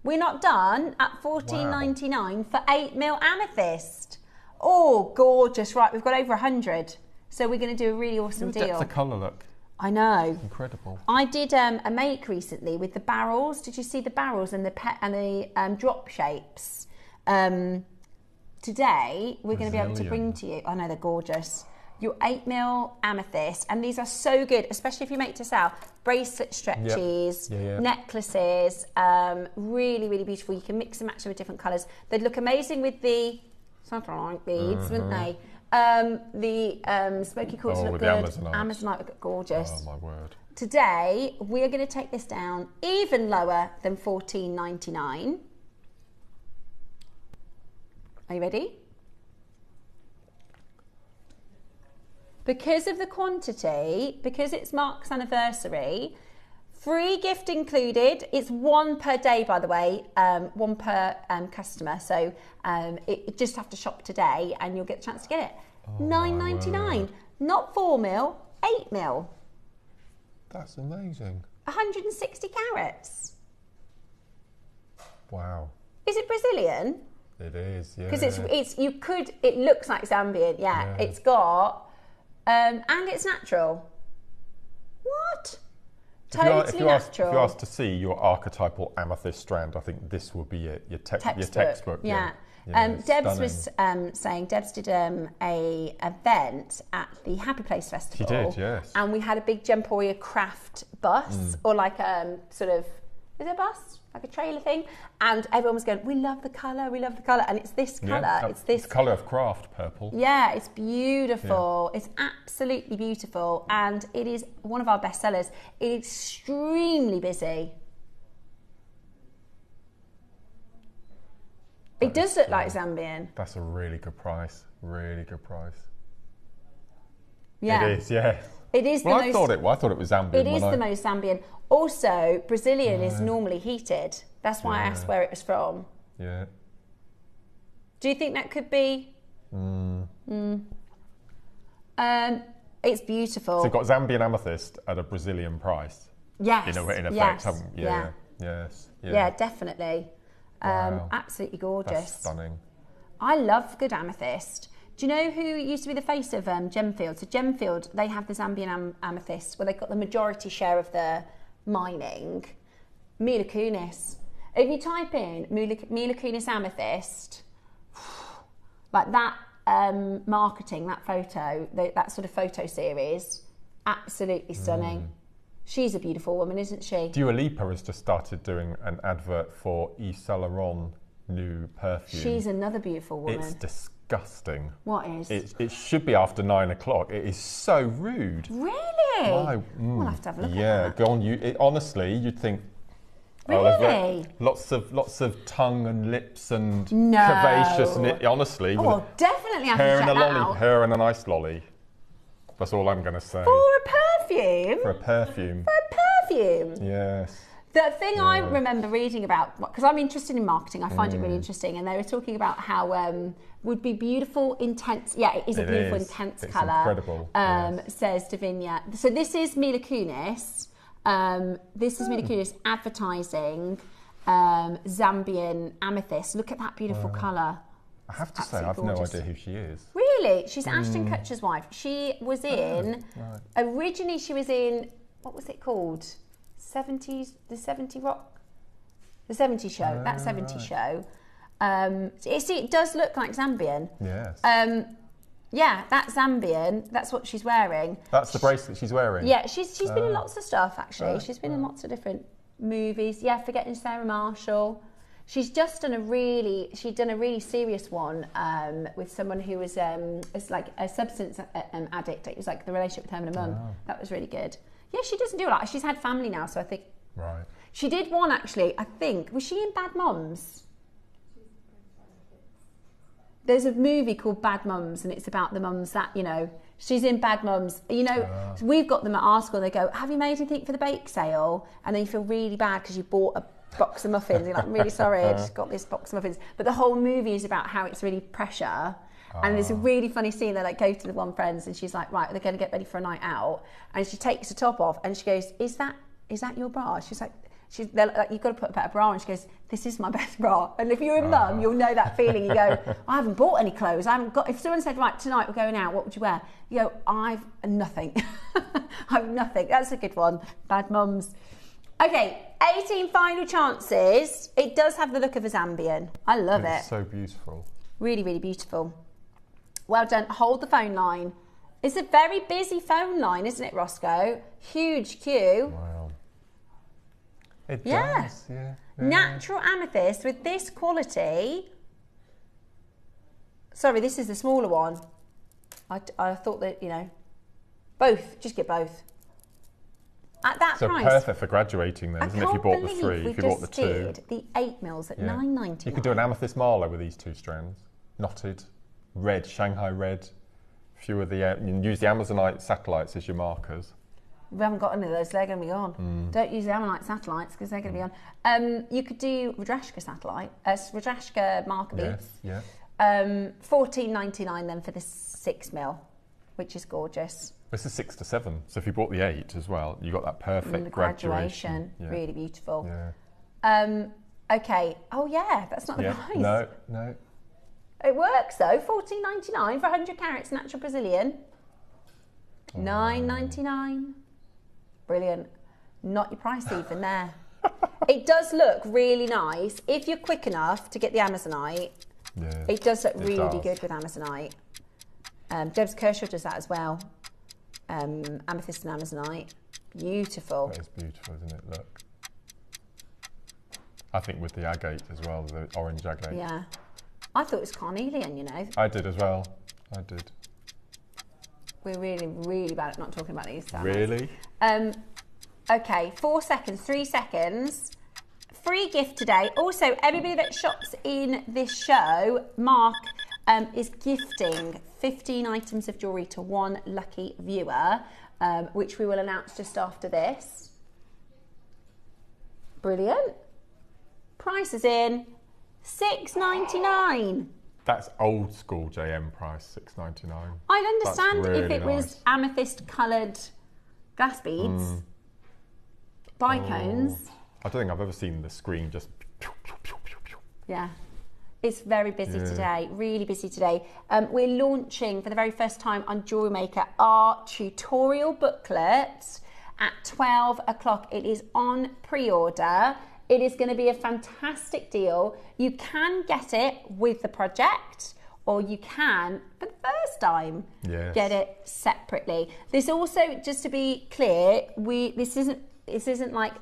We're not done at $14.99 for 8mm amethyst. Oh, gorgeous. Right, we've got over 100. So we're going to do a really awesome deal. Depth of colour, look. I know. Incredible. I did a make recently with the barrels. Did you see the barrels and the drop shapes? Today, we're going to be able to bring to you, I know they're gorgeous, your 8mm amethyst. And these are so good, especially if you make to sell. Bracelet stretches, necklaces, really, really beautiful. You can mix and match them with different colours. They'd look amazing with the satellite beads, wouldn't they? The smoky quartz look good. Amazonite look gorgeous. Oh my word. Today, we are going to take this down even lower than $14.99. Are you ready? Because of the quantity, because it's Mark's anniversary, free gift included. It's one per day, by the way, one per customer. So you just have to shop today and you'll get a chance to get it. Oh, $9.99, not 4mm, 8mm. That's amazing. 160 carats. Wow. Is it Brazilian? It is, yeah. Because it looks like Zambian, yeah. It's got, and it's natural. What? Totally natural. If you asked to see your archetypal amethyst strand, I think this would be it. Your textbook. Yeah. Debs was saying, Debs did a event at the Happy Place Festival. She did, yes. And we had a big Gemporia craft bus, or like sort of, is it a bus? Like a trailer thing. And everyone was going, we love the colour, we love the colour. And it's this colour. It's this colour of craft, purple. Yeah, it's beautiful. Yeah. It's absolutely beautiful. And it is one of our best sellers. It's extremely busy. It does look like Zambian. That's a really good price. Really good price. Yeah. It is, yeah. It is I thought it was Zambian. It is the most Zambian. Also, Brazilian is normally heated. That's why I asked where it was from. Yeah. Do you think that could be? It's beautiful. So you've got Zambian amethyst at a Brazilian price. Yes. In effect, yes. haven't you? Yeah. Yes. Yeah. Yeah, definitely. Wow. Absolutely gorgeous. That's stunning. I love good amethyst. Do you know who used to be the face of Gemfield? So Gemfield, they have the Zambian amethyst where they've got the majority share of the mining. Mila Kunis. If you type in Mila Kunis amethyst, like that marketing, that photo, that sort of photo series, absolutely stunning. She's a beautiful woman, isn't she? Dua Lipa has just started doing an advert for Yves Saint Laurent new perfume. She's another beautiful woman. It's disgusting. What is? It should be after 9 o'clock. It is so rude. Really? We'll have to have a look at that. Yeah, go on. Honestly, you'd think. Really? Lots of tongue and lips and curvaceous, and honestly. Oh, definitely have to check that out. Her and a nice lolly. That's all I'm going to say. For a perfume? For a perfume. For a perfume? Yes. The thing I remember reading about, because I'm interested in marketing, I find it really interesting, and they were talking about how would be beautiful, intense. Yeah, it is a beautiful, intense colour. Incredible. Says Davinia. So this is Mila Kunis. This is Mila Kunis advertising Zambian amethyst. Look at that beautiful colour. I have to say, I've no idea who she is. Really? She's Ashton Kutcher's wife. She was in, originally she was in, what was it called? The 70s show, that 70s show. It does look like Zambian. Yes. Yeah, that's Zambian. That's what she's wearing. That's the bracelet she's wearing? Yeah, she's been in lots of stuff, actually. She's been in lots of different movies. Yeah, Forgetting Sarah Marshall. She's just done a really serious one with someone who was like a substance addict. It was like the relationship with her and her mum. Oh. That was really good. Yeah, she doesn't do a lot. She's had family now, so I think. Right. She did one actually. I think was she in Bad Moms? There's a movie called Bad Mums, and it's about the mums that She's in Bad Mums. You know, we've got them at our school. They go, have you made anything for the bake sale? And then you feel really bad because you bought a box of muffins. You're like, I'm really sorry, I just got this box of muffins. But the whole movie is about how it's really pressure. And there's a really funny scene. They like go to the one friend's and she's like, right, they're going to get ready for a night out. And she takes the top off and she goes, is that your bra? She's like, they're like, you've got to put a better bra on. And she goes, this is my best bra. And if you're a mum, you'll know that feeling. You go, I haven't bought any clothes. I haven't got. If someone said, right, tonight we're going out, what would you wear? You go, I've nothing. I've nothing. That's a good one. Bad Mums. Okay, 18 final chances. It does have the look of a Zambian. I love it. It's so beautiful. Really, really beautiful. Well done. Hold the phone line. It's a very busy phone line, isn't it, Roscoe? Huge queue. Wow. It does, yeah. Natural amethyst with this quality. Sorry, this is the smaller one. I thought that, you know, both. Just get both. At that price. So perfect for graduating then, isn't it? If you bought the 3, if you bought the 2. Did the 8 mils at $9.99. You could do an amethyst marlow with these 2 strands. Knotted, red, Shanghai red. Few of the, you can use the Amazonite satellites as your markers. We haven't got any of those, they're going to be on. Don't use the Ammonite satellites because they're going to be on. You could do Rudrashka satellite, Rudrashka marker beads. Yeah. $14.99 then for the 6 mil, which is gorgeous. This is 6 to 7, so if you bought the 8 as well, you got that perfect the graduation. Really beautiful. Yeah. Okay. Oh yeah, that's not the price. No. It works though. $14.99 for 100 carats natural Brazilian. $9.99. Brilliant. Not your price even there. It does look really nice if you're quick enough to get the Amazonite. Yeah, it does look really good with Amazonite. Debs Kershaw does that as well. Amethyst and Amazonite. Beautiful. That is beautiful, isn't it? Look. I think with the agate as well, the orange agate. Yeah. I thought it was carnelian, you know. I did as well. I did. We're really, really bad at not talking about these. Really? Okay, 4 seconds, 3 seconds. Free gift today. Also, everybody that shops in this show, Mark is gifting 15 items of jewellery to one lucky viewer, which we will announce just after this. Brilliant. Price is in. $6.99. That's old school JM price, $6.99. I'd understand really if it was amethyst coloured glass beads, bicones. I don't think I've ever seen the screen just. Yeah, it's very busy today, really busy today. We're launching for the very first time on Jewellery Maker our tutorial booklet at 12 o'clock. It is on pre-order. It is going to be a fantastic deal. You can get it with the project, or you can, for the first time, get it separately. This also, just to be clear, this isn't like,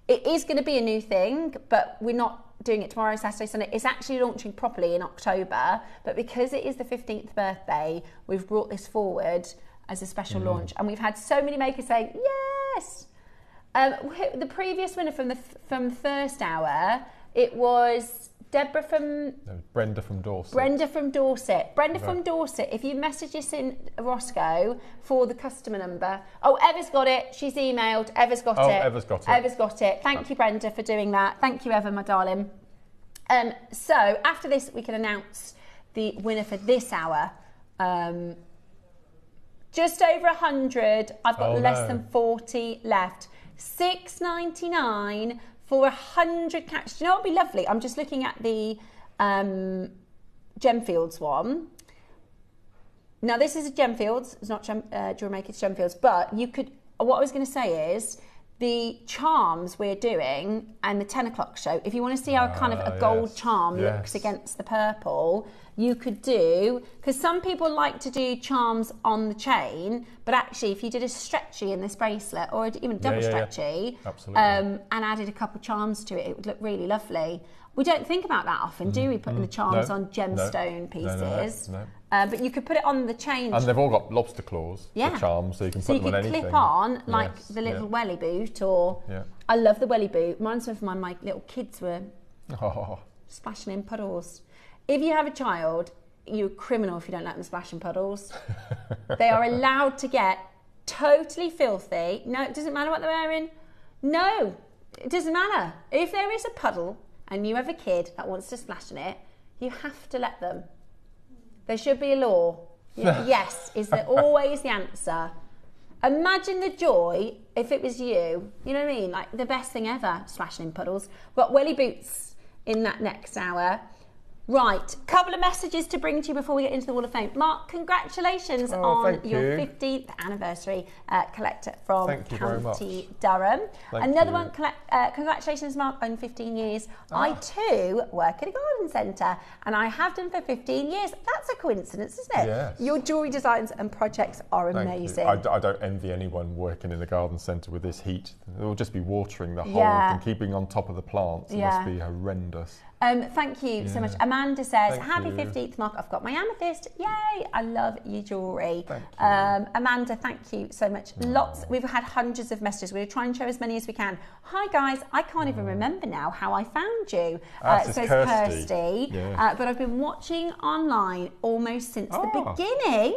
it is going to be a new thing, but we're not doing it tomorrow, Saturday, Sunday. It's actually launching properly in October, but because it is the 15th birthday, we've brought this forward as a special launch, and we've had so many makers saying, yes! The previous winner from the first hour, it was Deborah from... No, Brenda from Dorset. Brenda from Dorset. Brenda from Dorset, if you message us in Roscoe for the customer number. Oh, Eva's got it. She's emailed. Eva's got it. Eva's got it. Eva's got it. Thank you, Brenda, for doing that. Thank you, Eva, my darling. So after this, we can announce the winner for this hour. Just over 100. I've got less than 40 left. $6.99 for 100 carats. Do you know what would be lovely? I'm just looking at the Gemfields one. Now this is a Gemfields. It's not Jewellery Maker, it's Gemfields. But you could. What I was going to say is the charms we're doing and the 10 o'clock show. If you want to see how kind of a gold charm looks against the purple, you could do, because some people like to do charms on the chain, but actually if you did a stretchy in this bracelet, or even double stretchy, and added a couple charms to it, it would look really lovely. We don't think about that often, do we, putting the charms on gemstone pieces? No. But you could put it on the chain. And they've all got lobster claws, the charms, so you can put them on anything. So you could clip on, like the little welly boot, or... I love the welly boot. Mine's of my little kids were splashing in puddles. If you have a child, you're a criminal if you don't let them splash in puddles. They are allowed to get totally filthy. No, it doesn't matter what they're wearing. No, it doesn't matter. If there is a puddle and you have a kid that wants to splash in it, you have to let them. There should be a law. Yes, is always the answer. Imagine the joy if it was you. You know what I mean? Like the best thing ever, splashing in puddles. Got welly boots in that next hour. Right, couple of messages to bring to you before we get into the Wall of Fame. Mark, congratulations on your 15th anniversary collector from County Durham. Another one, congratulations, Mark, on 15 years. I too work at a garden centre and I have done for 15 years. That's a coincidence, isn't it? Yes. Your jewellery designs and projects are amazing. I don't envy anyone working in the garden centre with this heat. They'll just be watering the whole and keeping on top of the plants. It must be horrendous. Thank you so much. Amanda says, happy 15th, Mark. I've got my amethyst. Yay! I love your jewellery. Thank you. Amanda, thank you so much. We've had hundreds of messages. We'll try and show as many as we can. Hi, guys. I can't even remember now how I found you. Says Kirsty. But I've been watching online almost since the beginning.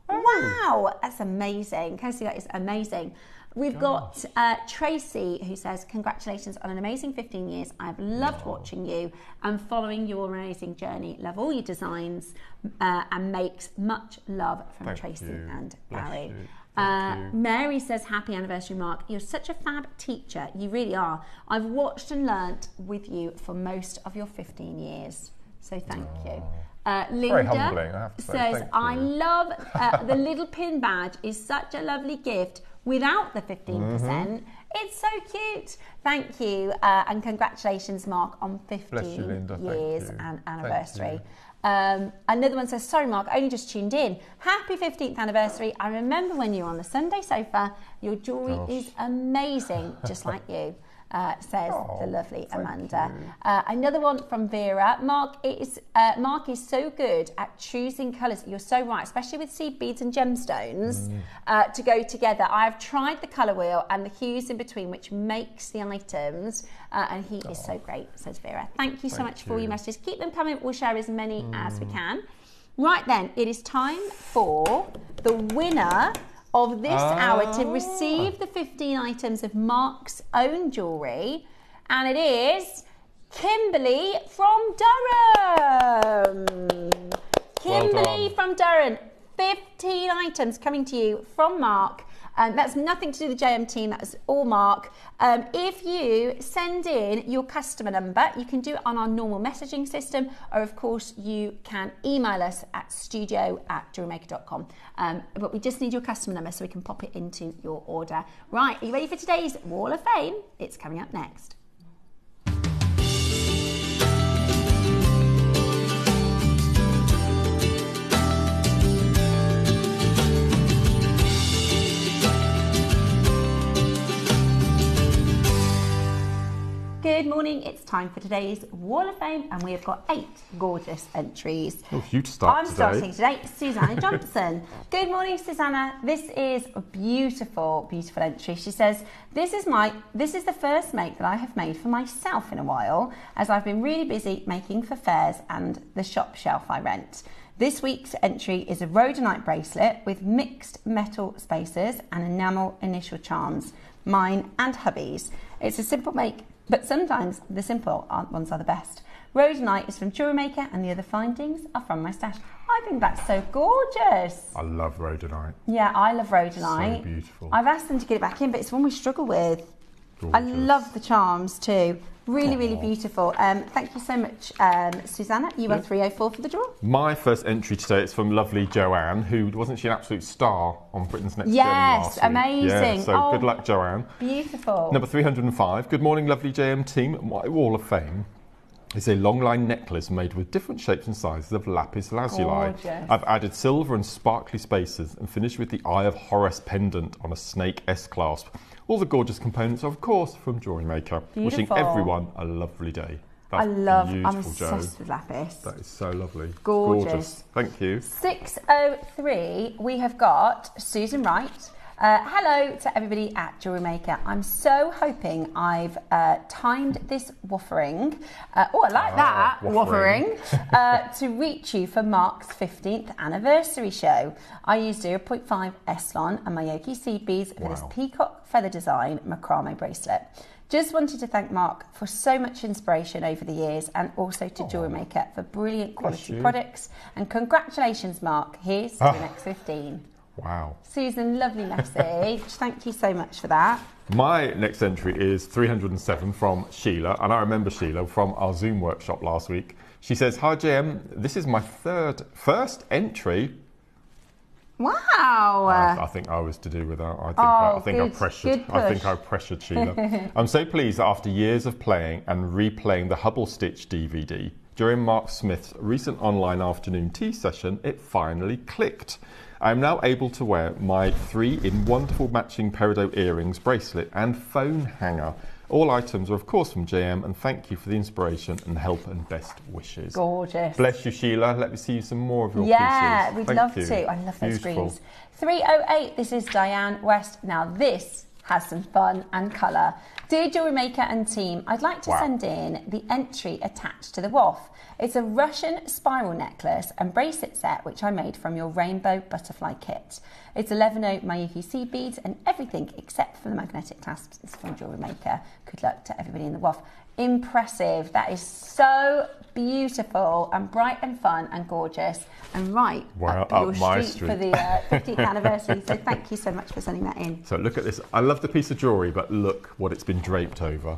Wow, that's amazing. Kirsty, that is amazing. We've got Tracy who says, congratulations on an amazing 15 years. I've loved watching you and following your amazing journey. Love all your designs and makes much love from Tracy and Barry. Mary says, happy anniversary, Mark. You're such a fab teacher. You really are. I've watched and learnt with you for most of your 15 years. So thank you. Linda humbling, I have to say. Says, I love the little pin badge is such a lovely gift without the 15%. It's so cute. Thank you. And congratulations, Mark, on 15 years and anniversary. Another one says, sorry, Mark, only just tuned in. Happy 15th anniversary. I remember when you were on the Sunday sofa. Your jewellery is amazing, just like you. Says the lovely Amanda. Another one from Vera. Mark is so good at choosing colours. You're so right, especially with seed beads and gemstones to go together. I've tried the colour wheel and the hues in between, which makes the items, and he is so great, says Vera. Thank you so much for your messages. Keep them coming. We'll share as many as we can. Right then, it is time for the winner of this hour to receive the 15 items of Mark's own jewellery, and it is Kimberly from Durham. Kimberly from Durham, 15 items coming to you from Mark. That's nothing to do with the JM team, that's all Mark. If you send in your customer number, you can do it on our normal messaging system, or of course you can email us at studio@jewellerymaker.com. But we just need your customer number so we can pop it into your order. Right, are you ready for today's Wall of Fame? It's coming up next. Good morning, it's time for today's Wall of Fame and we have got 8 gorgeous entries. Oh, you to start I'm starting today, Susanna Johnson. Good morning, Susanna. This is a beautiful, beautiful entry. She says, this is the first make that I have made for myself in a while, as I've been really busy making for fairs and the shop shelf I rent. This week's entry is a rhodonite bracelet with mixed metal spacers and enamel initial charms, mine and hubby's. It's a simple make, but sometimes the simple ones are the best. Rhodonite is from Jewellery Maker and the other findings are from my stash. I think that's so gorgeous. I love rhodonite. Yeah, I love rhodonite. So beautiful. I've asked them to get it back in, but it's one we struggle with. Gorgeous. I love the charms too. Really, really beautiful. Thank you so much, Susanna. You won 304 for the draw. My first entry today is from lovely Joanne, who wasn't she an absolute star on Britain's Next Gen last week? Amazing. Yeah, so good luck, Joanne. Beautiful. Number 305. Good morning, lovely JM team. My Wall of Fame is a long line necklace made with different shapes and sizes of lapis lazuli. Gorgeous. I've added silver and sparkly spacers and finished with the Eye of Horus pendant on a snake S-clasp. All the gorgeous components are, of course, from Jewellery Maker. Wishing everyone a lovely day. That's I'm beautiful, obsessed Jo. with lapis. That is so lovely. Gorgeous. Thank you. 603, we have got Susan Wright. Hello to everybody at Jewellery Maker. I'm so hoping I've timed this waffering, I like that, waffering, to reach you for Mark's 15th anniversary show. I used 0.5 Eslon and Mayoki seed beads for this peacock feather design macrame bracelet. Just wanted to thank Mark for so much inspiration over the years, and also to Jewellery Maker for brilliant quality products. And congratulations, Mark. Here's to the next 15. Wow. Susan, lovely message. Thank you so much for that. My next entry is 307 from Sheila, and I remember Sheila from our Zoom workshop last week. She says, "Hi JM, this is my first entry." Wow! I think I was to do with that. I think I pressured Sheila. I'm so pleased that after years of playing and replaying the Hubble Stitch DVD during Mark Smith's recent online afternoon tea session, it finally clicked. I am now able to wear my 3 in wonderful matching peridot earrings, bracelet and phone hanger. All items are of course from JM, and thank you for the inspiration and help and best wishes. Gorgeous. Bless you, Sheila. Let me see some more of your pieces. Yeah, we'd love to. I love those screens. 308, this is Diane West. Now this has some fun and colour. Dear Jewellery Maker and team, I'd like to send in the entry attached to the waff. It's a Russian spiral necklace and bracelet set which I made from your rainbow butterfly kit. It's 11 Mayuki seed beads and everything except for the magnetic clasps is from Jewellery Maker. Good luck to everybody in the waff. Impressive. That is so beautiful and bright and fun and gorgeous and right up your street for the 50th anniversary. So thank you so much for sending that in. So look at this. I love the piece of jewellery, but look what it's been draped over.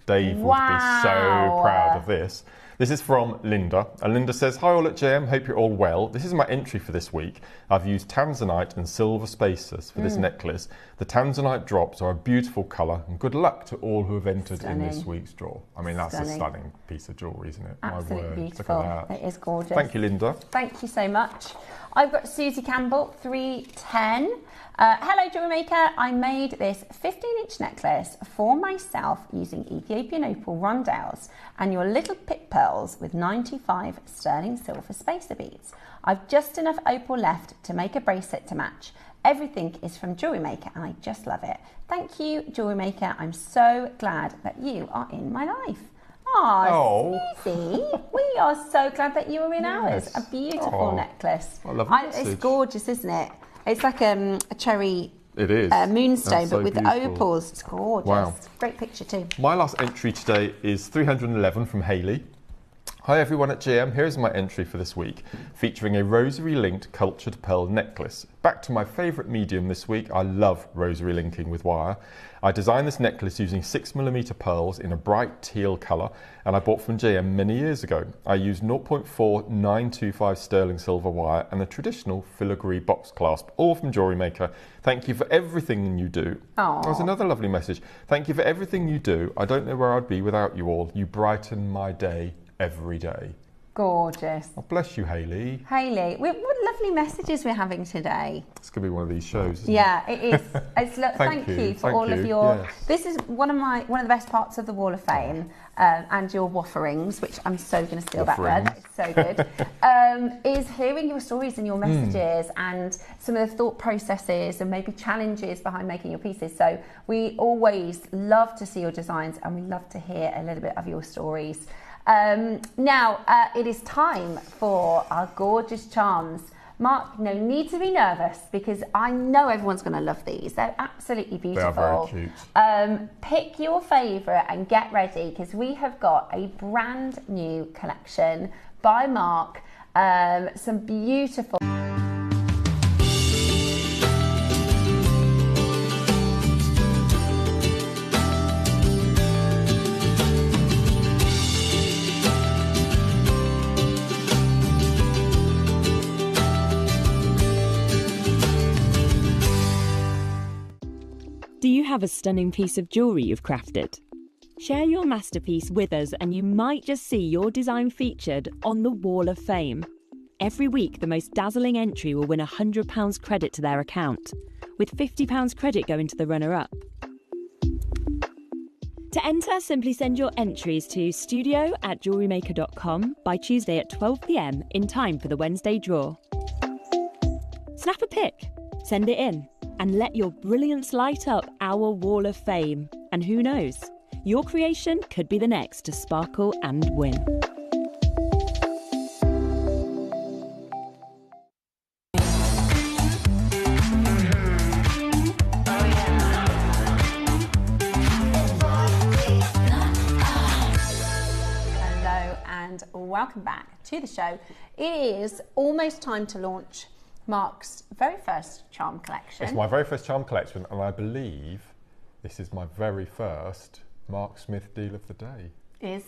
Dave would be so proud of this. This is from Linda, and Linda says, "Hi all at JM, hope you're all well. This is my entry for this week. I've used tanzanite and silver spacers for this necklace. The tanzanite drops are a beautiful colour, and good luck to all who have entered in this week's draw." I mean, that's a stunning piece of jewellery, isn't it? Absolutely My word. beautiful. Look at that. It is gorgeous. Thank you, Linda. Thank you so much. I've got Susie Campbell, 310. Hello Jewellery Maker, I made this 15-inch necklace for myself using Ethiopian opal rondelles and your little pit pearls with 95 sterling silver spacer beads. I've just enough opal left to make a bracelet to match. Everything is from Jewellery Maker and I just love it. Thank you Jewellery Maker, I'm so glad that you are in my life. Susie, we are so glad that you are in ours. A beautiful necklace. I love the message. It's gorgeous, isn't it? It's like a cherry moonstone, but with opals. It's gorgeous. Wow. Great picture too. My last entry today is 311 from Hayley. Hi everyone at GM, here's my entry for this week, featuring a rosary linked cultured pearl necklace. Back to my favourite medium this week, I love rosary linking with wire. I designed this necklace using 6mm pearls in a bright teal colour, and I bought from JM many years ago. I used 0.4925 sterling silver wire and the traditional filigree box clasp, all from Jewellery Maker. Thank you for everything you do. That was another lovely message. Thank you for everything you do. I don't know where I'd be without you all. You brighten my day every day. Gorgeous. Oh, bless you, Hayley. Hayley, what lovely messages we're having today. It's going to be one of these shows, isn't it? It is. Thank you for all of your... Yes. This is one of the best parts of the Wall of Fame, and your wafferings, which I'm so going to steal that word. It's so good. Is hearing your stories and your messages and some of the thought processes and maybe challenges behind making your pieces. So we always love to see your designs and we love to hear a little bit of your stories. Now, it is time for our gorgeous charms. Mark, no need to be nervous because I know everyone's going to love these. They're absolutely beautiful. They are very cute. Pick your favourite and get ready because we have got a brand new collection by Mark. Some beautiful... Do you have a stunning piece of jewellery you've crafted? Share your masterpiece with us and you might just see your design featured on the Wall of Fame. Every week, the most dazzling entry will win £100 credit to their account, with £50 credit going to the runner-up. To enter, simply send your entries to studio@jewellerymaker.com by Tuesday at 12 p.m. in time for the Wednesday draw. Snap a pic, send it in, and let your brilliance light up our wall of fame. And who knows, your creation could be the next to sparkle and win. And welcome back to the show. It is almost time to launch Mark's very first charm collection. It's my very first charm collection, and I believe this is my very first Mark Smith deal of the day. Is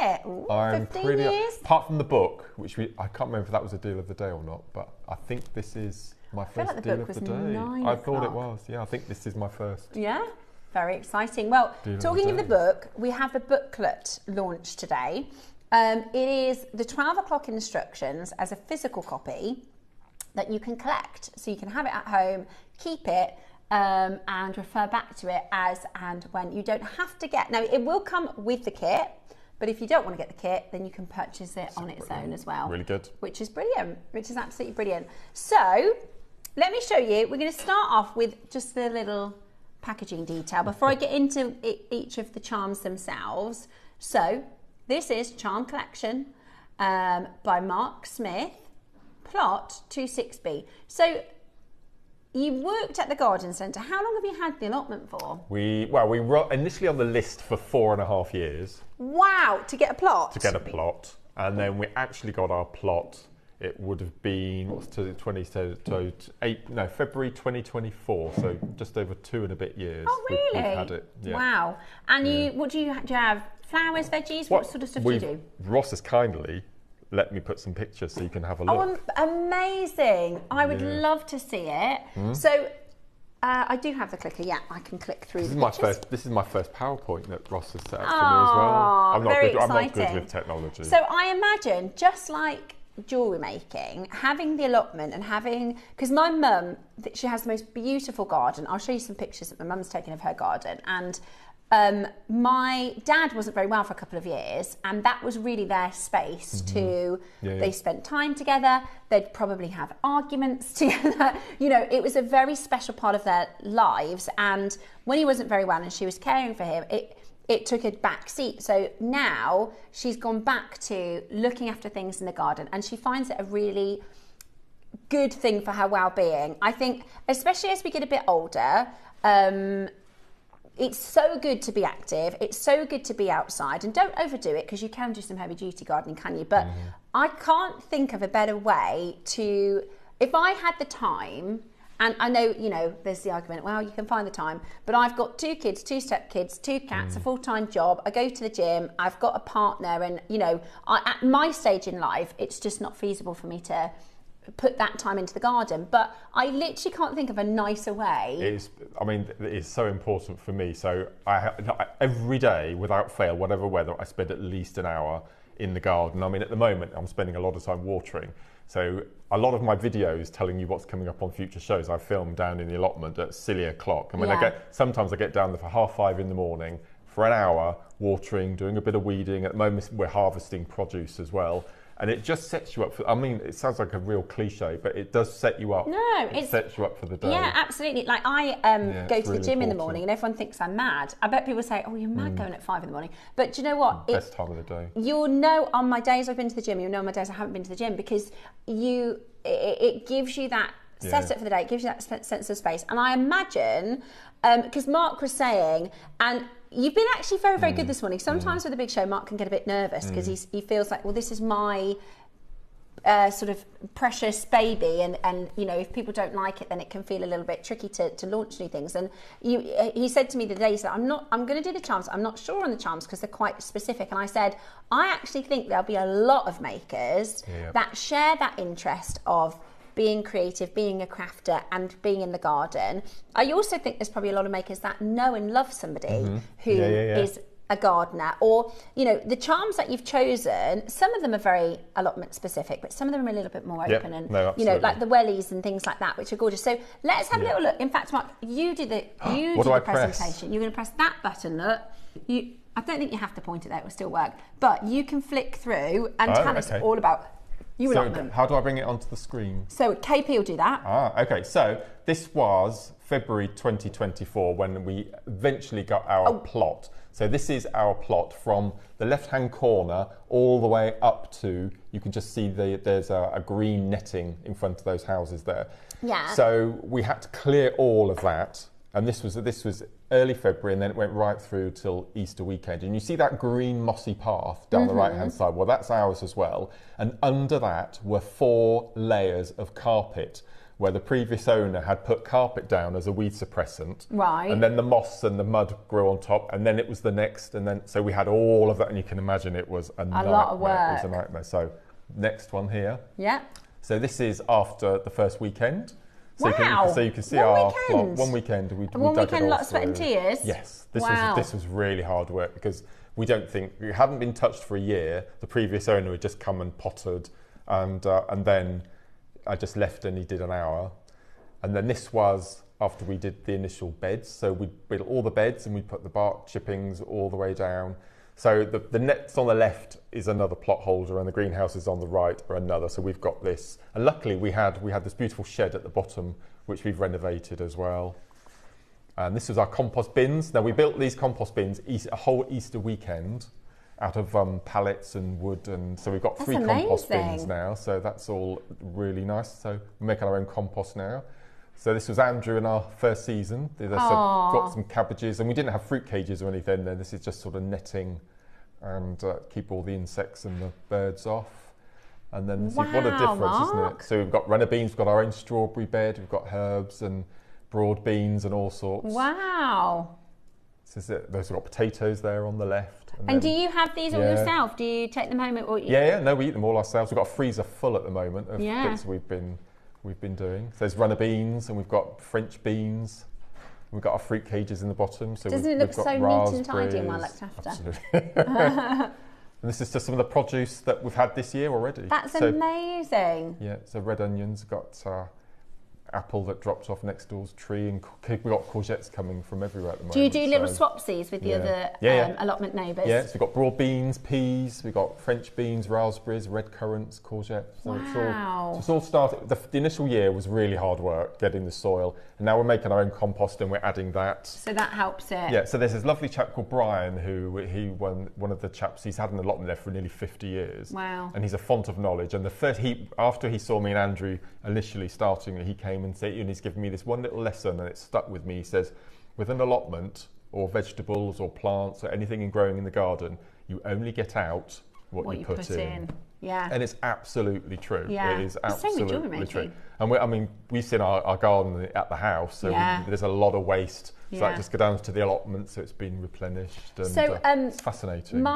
it? Ooh, I'm 15 pretty years? apart from the book, which I can't remember if that was a deal of the day or not, but I think this is my first like the deal book of the was day. 9 I thought it o'clock. was. Yeah, I think this is my first. Yeah, very exciting. Well, talking of the book, we have the booklet launch today. It is the 12 o'clock instructions as a physical copy that you can collect. So you can have it at home, keep it, and refer back to it as and when. You don't have to get... Now, it will come with the kit, but if you don't want to get the kit, then you can purchase it on its own as well. Really good. Which is brilliant, which is absolutely brilliant. So, let me show you. We're going to start off with just the little packaging detail before I get into each of the charms themselves. So, this is Charm Collection by Mark Smith, plot 26B. So you worked at the garden centre. How long have you had the allotment for? We were initially on the list for 4.5 years. Wow, to get a plot? To get a plot. And then we actually got our plot. It would have been, February 2024, so just over 2 and a bit years. Oh, really? We've had it. Yeah. Wow. And do you have flowers, veggies? What sort of stuff do you do? Ross has kindly let me put some pictures so you can have a look. Oh, amazing. I would love to see it. So I do have the clicker. Yeah, I can click through the pictures. This is my first PowerPoint that Ross has set up for me as well. I'm not good with technology. So I imagine, just like jewellery making, having the allotment and because my mum, she has the most beautiful garden. I'll show you some pictures that my mum's taken of her garden, and my dad wasn't very well for a couple of years, and that was really their space they spent time together. They'd probably have arguments together. It was a very special part of their lives, and when he wasn't very well and she was caring for him, it took a back seat. So now she's gone back to looking after things in the garden, and she finds it a really good thing for her well-being. I think, especially as we get a bit older, it's so good to be active. It's so good to be outside, and don't overdo it, because you can do some heavy duty gardening, can you? But I can't think of a better way to, if I had the time, and I know, there's the argument, well, you can find the time, but I've got 2 kids, 2 stepkids, 2 cats, a full-time job, I go to the gym, I've got a partner, and, at my stage in life, it's just not feasible for me to put that time into the garden. But I literally can't think of a nicer way. It is so important for me. So every day, without fail, whatever weather, I spend at least an hour in the garden. At the moment, I'm spending a lot of time watering. So a lot of my videos telling you what's coming up on future shows, I film down in the allotment at silly o'clock. Sometimes I get down there for 5:30 in the morning for an hour, watering, doing a bit of weeding. At the moment, we're harvesting produce as well. And it just sets you up for, it sounds like a real cliche, but it does set you up. It sets you up for the day. Yeah, absolutely. Like I go to the gym in the morning, and everyone thinks I'm mad. I bet people say, oh, you're mad going at 5 in the morning. But do you know what? Best time of the day. You'll know on my days I've been to the gym, you'll know on my days I haven't been to the gym, because it gives you that set up for the day, it gives you that sense of space. And I imagine, because Mark was saying, and you've been actually very, very good this morning. Sometimes with a big show, Mark can get a bit nervous because he feels like, well, this is my sort of precious baby, and if people don't like it, then it can feel a little bit tricky to launch new things. And he said to me the day, he said, I'm going to do the charms. I'm not sure on the charms because they're quite specific. And I said, I actually think there'll be a lot of makers that share that interest of being creative, being a crafter, and being in the garden. I also think there's probably a lot of makers that know and love somebody who is a gardener, or the charms that you've chosen, some of them are very allotment specific, but some of them are a little bit more open, and like the wellies and things like that, which are gorgeous. So let's have a little look. In fact, Mark, you do the presentation. You're going to press that button. Look, I don't think you have to point it there, it will still work, but you can flick through and tell us all about You allot them. How do I bring it onto the screen? So KP will do that. Okay. So this was February 2024 when we eventually got our plot. So this is our plot from the left-hand corner all the way up to, you can just see there's a green netting in front of those houses there. Yeah. So we had to clear all of that, and this was early February, and then it went right through till Easter weekend. And you see that green mossy path down the right-hand side? Well, that's ours as well. And under that were 4 layers of carpet, where the previous owner had put carpet down as a weed suppressant. Right. And then the moss and the mud grew on top, and then it was the next, and then, so we had all of that, and you can imagine it was a nightmare. lot of work. It was a nightmare. So, next one here. Yeah. So this is after the first weekend. So Wow. you can see One our weekend? plot. One weekend. We One dug it weekend, all lot of sweat and through. tears? Yes. This was really hard work because it hadn't been touched for a year. The previous owner had just come and pottered, and then I just left and he did an hour. And then this was after we did the initial beds. So we built all the beds and we put the bark chippings all the way down. So the nets on the left is another plot holder, and the greenhouses on the right are another. So we've got this. And luckily we had this beautiful shed at the bottom, which we've renovated as well. And this was our compost bins. Now we built these compost bins a whole Easter weekend out of pallets and wood, and so we've got 3 compost bins now. So that's all really nice. So we're making our own compost now. So this was Andrew in our first season. Got some cabbages, and we didn't have fruit cages or anything. Then this is just sort of netting and keep all the insects and the birds off. And then see what a difference, isn't it? So we've got runner beans, we've got our own strawberry bed, we've got herbs and broad beans and all sorts. Wow. Those have got potatoes there on the left. And do you have these all yourself? Do you take them home? No, we eat them all ourselves. We've got a freezer full at the moment of bits we've been doing. So there's runner beans, and we've got French beans. We've got our fruit cages in the bottom. So Doesn't it look so neat and tidy and well looked after? Absolutely. And this is just some of the produce that we've had this year already. That's amazing. Yeah, so red onions, got apple that dropped off next door's tree, and we've got courgettes coming from everywhere at the moment. Do you do little swapsies with the other allotment neighbours? Yeah, so we've got broad beans, peas, we've got French beans, raspberries, red currants, courgettes. So it's all started. The initial year was really hard work getting the soil, and now we're making our own compost and we're adding that. So that helps it. Yeah, so there's this lovely chap called Brian he won one of the chaps. He's had an allotment there for nearly 50 years. Wow. And he's a font of knowledge. And after he saw me and Andrew initially starting, he came and he's given me this one little lesson, and it stuck with me. He says, with an allotment or vegetables or plants or anything growing in the garden, you only get out what you put in. Yeah. And it's absolutely true. Yeah. It is absolutely true. And we've seen our garden at the house, so there's a lot of waste. So that just goes down to the allotment, so it's been replenished. And it's fascinating.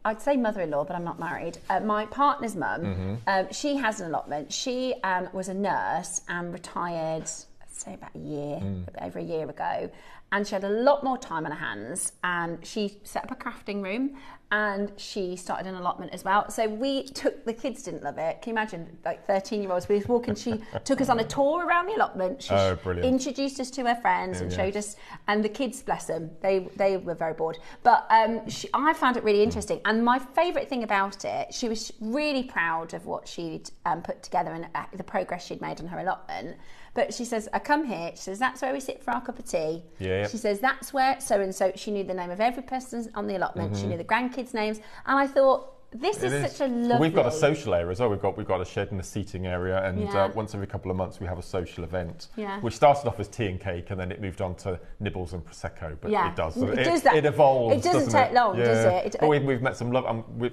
I'd say mother-in-law, but I'm not married. My partner's mum, she has an allotment. She was a nurse and retired, I'd say about a bit over a year ago. And she had a lot more time on her hands, and she set up a crafting room, and she started an allotment as well. So the kids didn't love it. Can you imagine, like 13-year-olds, we was walking, she took us on a tour around the allotment. She introduced us to her friends and showed us, and the kids, bless them, they were very bored. But I found it really interesting. And my favourite thing about it, she was really proud of what she'd put together and the progress she'd made on her allotment. But she says, I come here, she says, that's where we sit for our cup of tea. Yeah. She says, that's where so-and-so, she knew the name of every person on the allotment, she knew the grandkids' names, and I thought, this is such a lovely... We've got a social area as well. We've got a shed and a seating area, and once every couple of months we have a social event, which started off as tea and cake, and then it moved on to nibbles and prosecco. But it does. It evolves. It doesn't take long, does it? But we've met some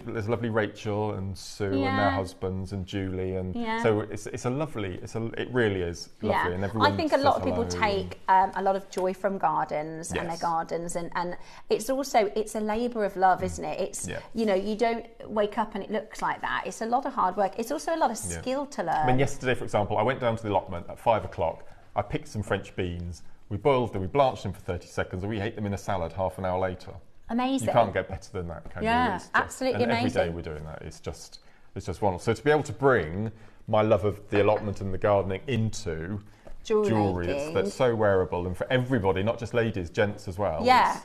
there's lovely Rachel and Sue and their husbands and Julie, and so it's a lovely. It really is lovely, and everyone. I think a lot of people take a lot of joy from gardens and their gardens, and it's a labour of love, isn't it? It's you don't wake up and it looks like that. It's a lot of hard work. It's also a lot of skill to learn. I mean, yesterday, for example, I went down to the allotment at 5 o'clock. I picked some French beans. We boiled them, we blanched them for 30 seconds, and we ate them in a salad half an hour later. Amazing. You can't get better than that, can you? Yeah, absolutely amazing. Every day we're doing that. It's just wonderful. So to be able to bring my love of the allotment and the gardening into jewellery that's so wearable and for everybody, not just ladies, gents as well. Yeah.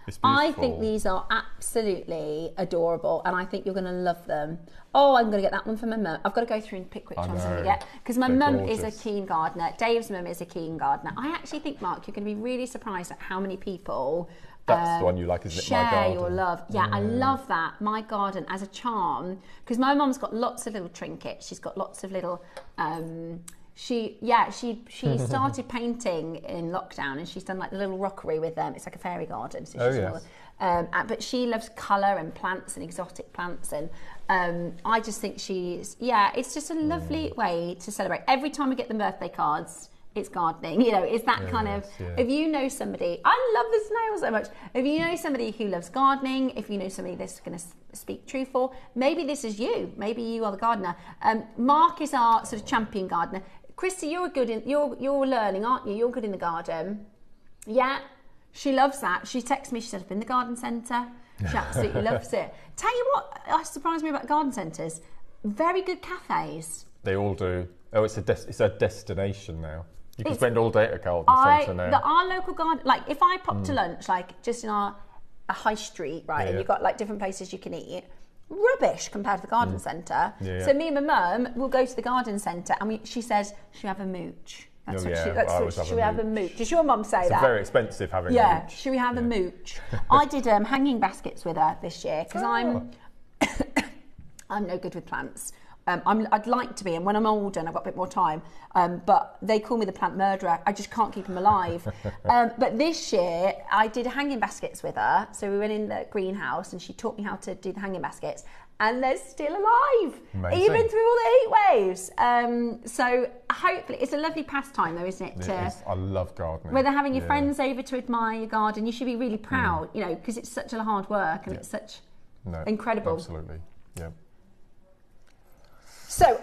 It's beautiful. I think these are absolutely adorable, and I think you're going to love them. Oh, I'm going to get that one for my mum. I've got to go through and pick which ones I'm going to get, because my mum is a keen gardener. Dave's mum is a keen gardener. I actually think, Mark, you're going to be really surprised at how many people that's the one you like, isn't it? My share garden. your love. Yeah, I love that. My garden as a charm, because my mum's got lots of little trinkets. She's got lots of little. She started painting in lockdown, and she's done like the little rockery with them. It's like a fairy garden. So she's but she loves colour and plants and exotic plants, and I just think it's just a lovely way to celebrate. Every time we get the birthday cards, it's gardening, it's that kind of, if you know somebody, I love the snail so much, if you know somebody who loves gardening, if you know somebody that's going to speak true for, maybe this is you, maybe you are the gardener. Mark is our sort of champion gardener. Christy, you're learning, aren't you? You're good in the garden. Yeah, she loves that. She texts me, she said, I've been in the garden centre. She absolutely loves it. Tell you what surprised me about garden centres, very good cafes. They all do. Oh, it's a destination now. You can spend all day at a garden centre now. Our local garden, like if I pop to lunch, like just in a high street, right, and you've got like different places you can eat, rubbish compared to the garden centre. So me and my mum will go to the garden centre, and she says, should we have a mooch? Should we have a mooch? Does your mum say that? It's very expensive having a mooch. Should we have a mooch? I did hanging baskets with her this year, because I'm no good with plants. I'd like to be, and when I'm older and I've got a bit more time, but they call me the plant murderer. I just can't keep them alive. But this year, I did hanging baskets with her. So we went in the greenhouse, and she taught me how to do the hanging baskets, and they're still alive, even through all the heat waves. So hopefully, it's a lovely pastime, though, isn't it? It is. I love gardening. Whether having your friends over to admire your garden, you should be really proud, because it's such a hard work, and it's such incredible. Absolutely, yeah. So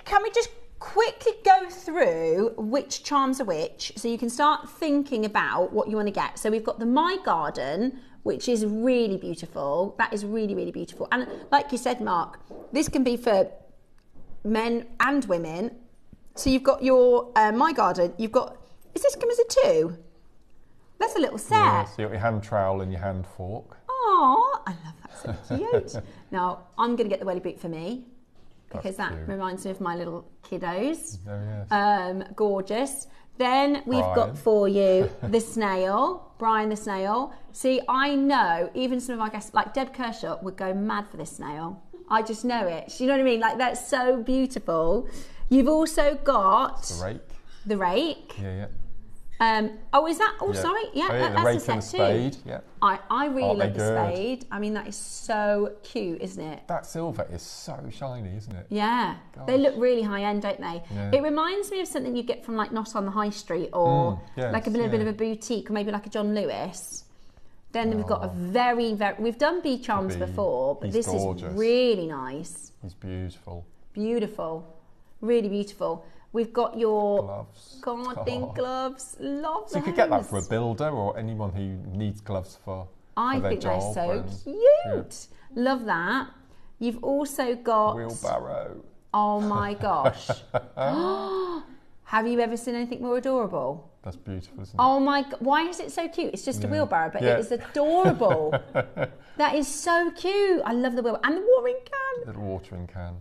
can we just quickly go through which charms are which, so you can start thinking about what you want to get. So we've got the My Garden, which is really beautiful. That is really, really beautiful. And like you said, Mark, this can be for men and women. So you've got your My Garden. Does this come as a 2? That's a little set. Yeah, so you've got your hand trowel and your hand fork. Oh, I love that. So cute. Now, I'm going to get the welly boot for me, because that reminds me of my little kiddos. Oh, yes. Gorgeous. Then we've got for you the snail, Brian the snail. See, I know even some of our guests, like Deb Kershaw, would go mad for this snail. I just know it. You know what I mean? Like, that's so beautiful. You've also got the rake. The rake. Yeah. Is that? Oh, sorry. Yeah, the that's rake a set and spade. Too. Yeah. I really love the spade. I mean, that is so cute, isn't it? That silver is so shiny, isn't it? Yeah. Gosh. They look really high end, don't they? Yeah. It reminds me of something you get from like Not on the High Street, or like a little bit of a boutique, or maybe like a John Lewis. Then we've got a very, we've done bee charms before, but this gorgeous. Is really nice. He's beautiful. Beautiful. Really beautiful. We've got your gloves. Gardening gloves. Love So you could get that for a builder or anyone who needs gloves for their job. They're so cute. Love that. You've also got... Wheelbarrow. Oh my gosh. Have you ever seen anything more adorable? That's beautiful, isn't it? Oh my God. Why is it so cute? It's just a wheelbarrow, but it is adorable. That is so cute. I love the wheelbarrow. And the watering can. Little watering can.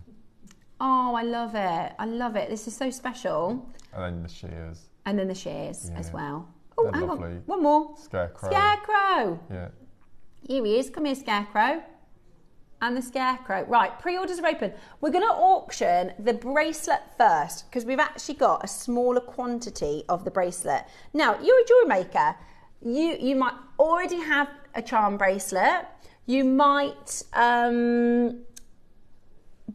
Oh, I love it. I love it. This is so special. And then the shears. And then the shears as well. Oh, hang on. One more. Scarecrow. Scarecrow. Yeah. Here he is. Come here, Scarecrow. And the Scarecrow. Right, pre-orders are open. We're going to auction the bracelet first, because we've actually got a smaller quantity of the bracelet. Now, you're a jewellery maker. You might already have a charm bracelet. You might...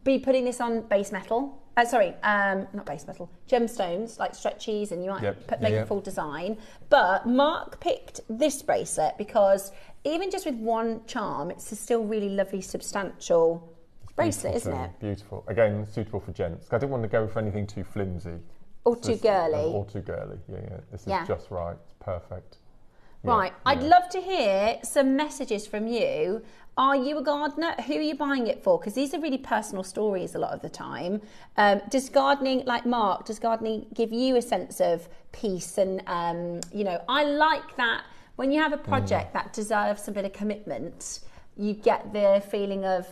be putting this on base metal. Not base metal. Gemstones, like stretchies, and you might make a full design. But Mark picked this bracelet because even just with one charm, it's a still really lovely, substantial bracelet, isn't it? Beautiful. Again, suitable for gents. I didn't want to go for anything too flimsy. Or too girly. Or too girly, yeah. This is just right. It's perfect. Right, I'd love to hear some messages from you. Are you a gardener? Who are you buying it for? Because these are really personal stories a lot of the time. Does gardening, like Mark, does gardening give you a sense of peace? And, I like that when you have a project that deserves a bit of commitment, you get the feeling of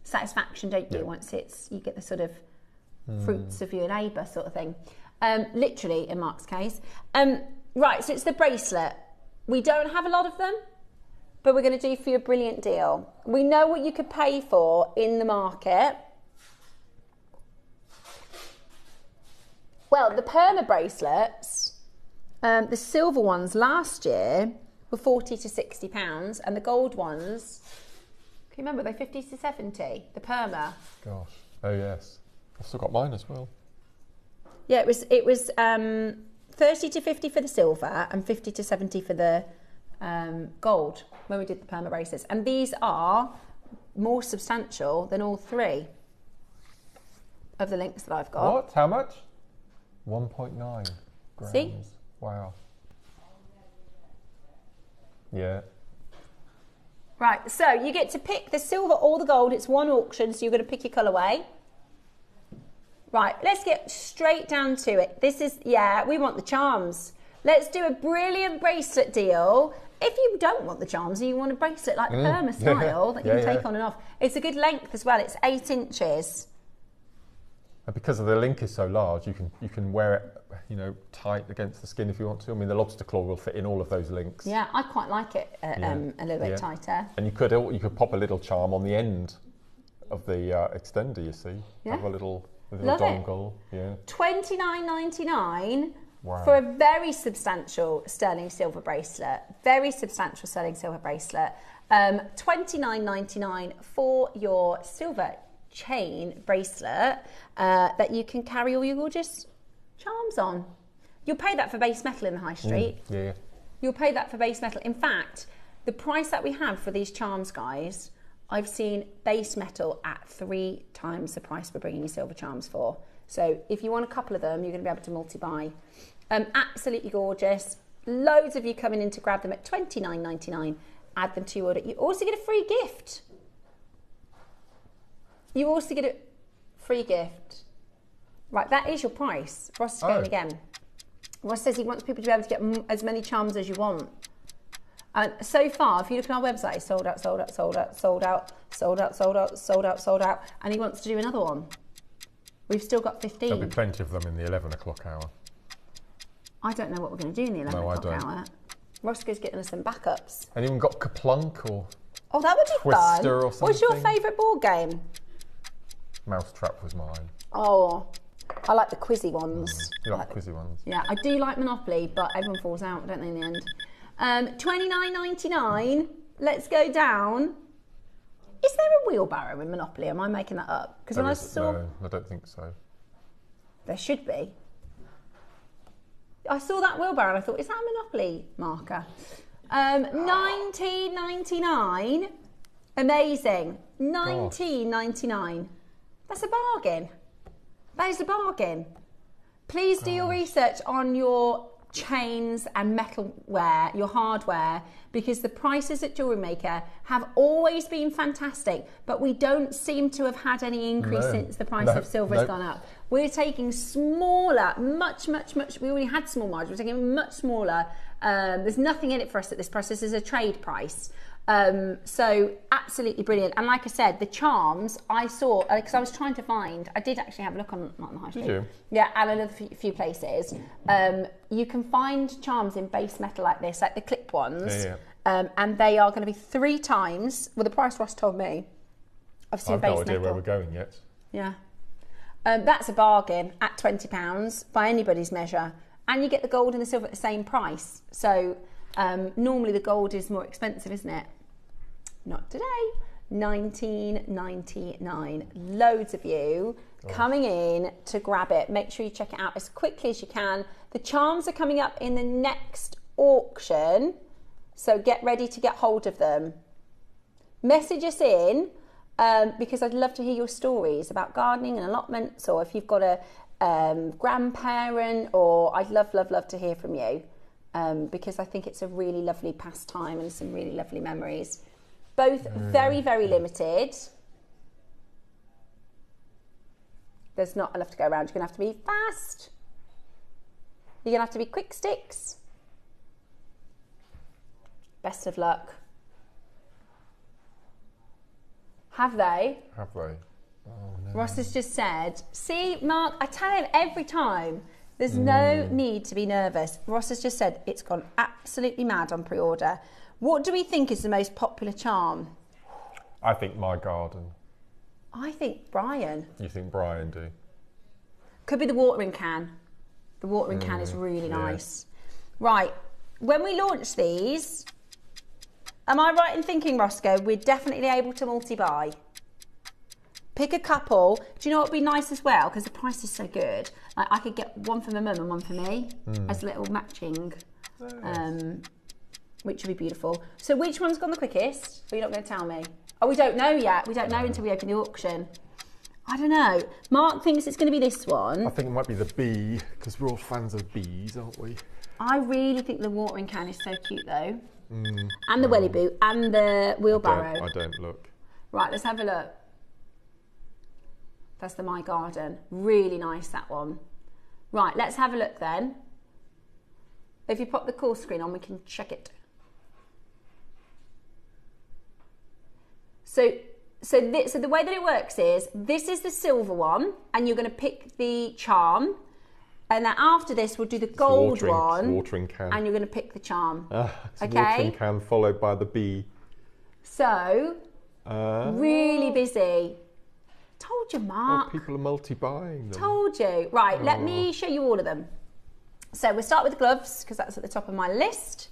satisfaction, don't you? Once you get the sort of fruits of your labour sort of thing. Literally, in Mark's case. Right, so it's the bracelet. We don't have a lot of them, but we're going to do for you a brilliant deal. We know what you could pay for in the market. Well, the perma bracelets, the silver ones last year were £40 to £60, and the gold ones, can you remember, they're 50 to 70, the perma. Gosh, oh yes. I've still got mine as well. Yeah, it was 30 to 50 for the silver and 50 to 70 for the gold when we did the perma bracelets. And these are more substantial than all three of the links that I've got. What? How much? 1.9 grams. See? Wow. Yeah. Right, so you get to pick the silver or the gold. It's one auction, so you're going to pick your colourway. Right, let's get straight down to it. This is, we want the charms. Let's do a brilliant bracelet deal. If you don't want the charms and you want a bracelet like the perma style that you can take on and off, it's a good length as well. It's 8 inches. And because of the link is so large, you can wear it, tight against the skin if you want to. I mean, the lobster claw will fit in all of those links. Yeah, I quite like it a little bit tighter. And you could pop a little charm on the end of the extender. You see, have a little dongle. Yeah. $29.99 wow. for a very substantial sterling silver bracelet. Very substantial sterling silver bracelet. $29.99 for your silver chain bracelet that you can carry all your gorgeous charms on. You'll pay that for base metal in the high street. Yeah. You'll pay that for base metal. In fact, the price that we have for these charms, guys, I've seen base metal at 3 times the price we're bringing you silver charms for. So if you want a couple of them, you're going to be able to multi-buy. Absolutely gorgeous. Loads of you coming in to grab them at $29.99. Add them to your order. You also get a free gift. You also get a free gift. Right, that is your price. Ross is going again. Ross says he wants people to be able to get as many charms as you want. And so far, if you look at our website, it's sold out, sold out, sold out, sold out, sold out, sold out, sold out, sold out, and he wants to do another one. We've still got 15. There'll be plenty of them in the 11 o'clock hour. I don't know what we're going to do in the 11 o'clock hour. Roscoe's getting us some backups. Anyone got Kaplunk or Oh, that would be Twister fun. or something? What's your favourite board game? Mousetrap was mine. Oh, I like the quizzy ones. You like the quizzy ones? Yeah, I do like Monopoly, but everyone falls out, don't they, in the end? $29.99. Let's go down. Is there a wheelbarrow in Monopoly? Am I making that up? Because when I saw... No, I don't think so. There should be. I saw that wheelbarrow and I thought, is that a Monopoly marker? $19.99. Amazing. $19.99. That's a bargain. That is a bargain. Please do your research on your chains and metalware, your hardware, because the prices at Jewellery Maker have always been fantastic, but we don't seem to have had any increase since the price of silver has gone up. We're taking smaller, much, we already had small margins, we're taking much smaller. There's nothing in it for us at this price. This is a trade price. So absolutely brilliant. And like I said, the charms I saw, because I was trying to find, I did actually have a look on the high street. Did you? Yeah, and another few places. You can find charms in base metal like this, like the clip ones. And they are going to be 3 times, well, the price Ross told me. I've seen base metal. I've no idea where we're going yet. Yeah. That's a bargain at £20 by anybody's measure. And you get the gold and the silver at the same price. So normally the gold is more expensive, isn't it? Not today. $19.99. Loads of you coming in to grab it. Make sure you check it out as quickly as you can. The charms are coming up in the next auction, so get ready to get hold of them. Message us in because I'd love to hear your stories about gardening and allotments, or if you've got a grandparent, or I'd love to hear from you because I think it's a really lovely pastime and some really lovely memories. Both very, very limited. There's not enough to go around. You're going to have to be fast. You're going to have to be quick sticks. Best of luck. Have they? Have they? Oh, no. Ross has just said, see, Mark, I tell him every time, there's no need to be nervous. Ross has just said it's gone absolutely mad on pre-order. What do we think is the most popular charm? I think My Garden. I think Brian. You think Brian do? Could be the watering can. The watering can is really nice. Right, when we launch these, am I right in thinking, Roscoe, we're definitely able to multi-buy? Pick a couple. Do you know what would be nice as well? Because the price is so good. Like, I could get one for my mum and one for me as a little matching, which would be beautiful. So which one's gone the quickest? Or you're not going to tell me? Oh, we don't know yet. We don't know until we open the auction. I don't know. Mark thinks it's going to be this one. I think it might be the bee, because we're all fans of bees, aren't we? I really think the watering can is so cute, though. And the welly boot and the wheelbarrow. I don't look. Right, let's have a look. That's the My Garden. Really nice, that one. Right, let's have a look then. If you pop the call screen on, we can check it. So the way that it works is, this is the silver one, and you're going to pick the charm. And then after this, we'll do the gold one. Watering can. And you're going to pick the charm. It's okay. Watering can followed by the bee. So, really busy. Told you, Mark. Oh, people are multi-buying them. Told you. Right, let me show you all of them. So we'll start with the gloves, because that's at the top of my list.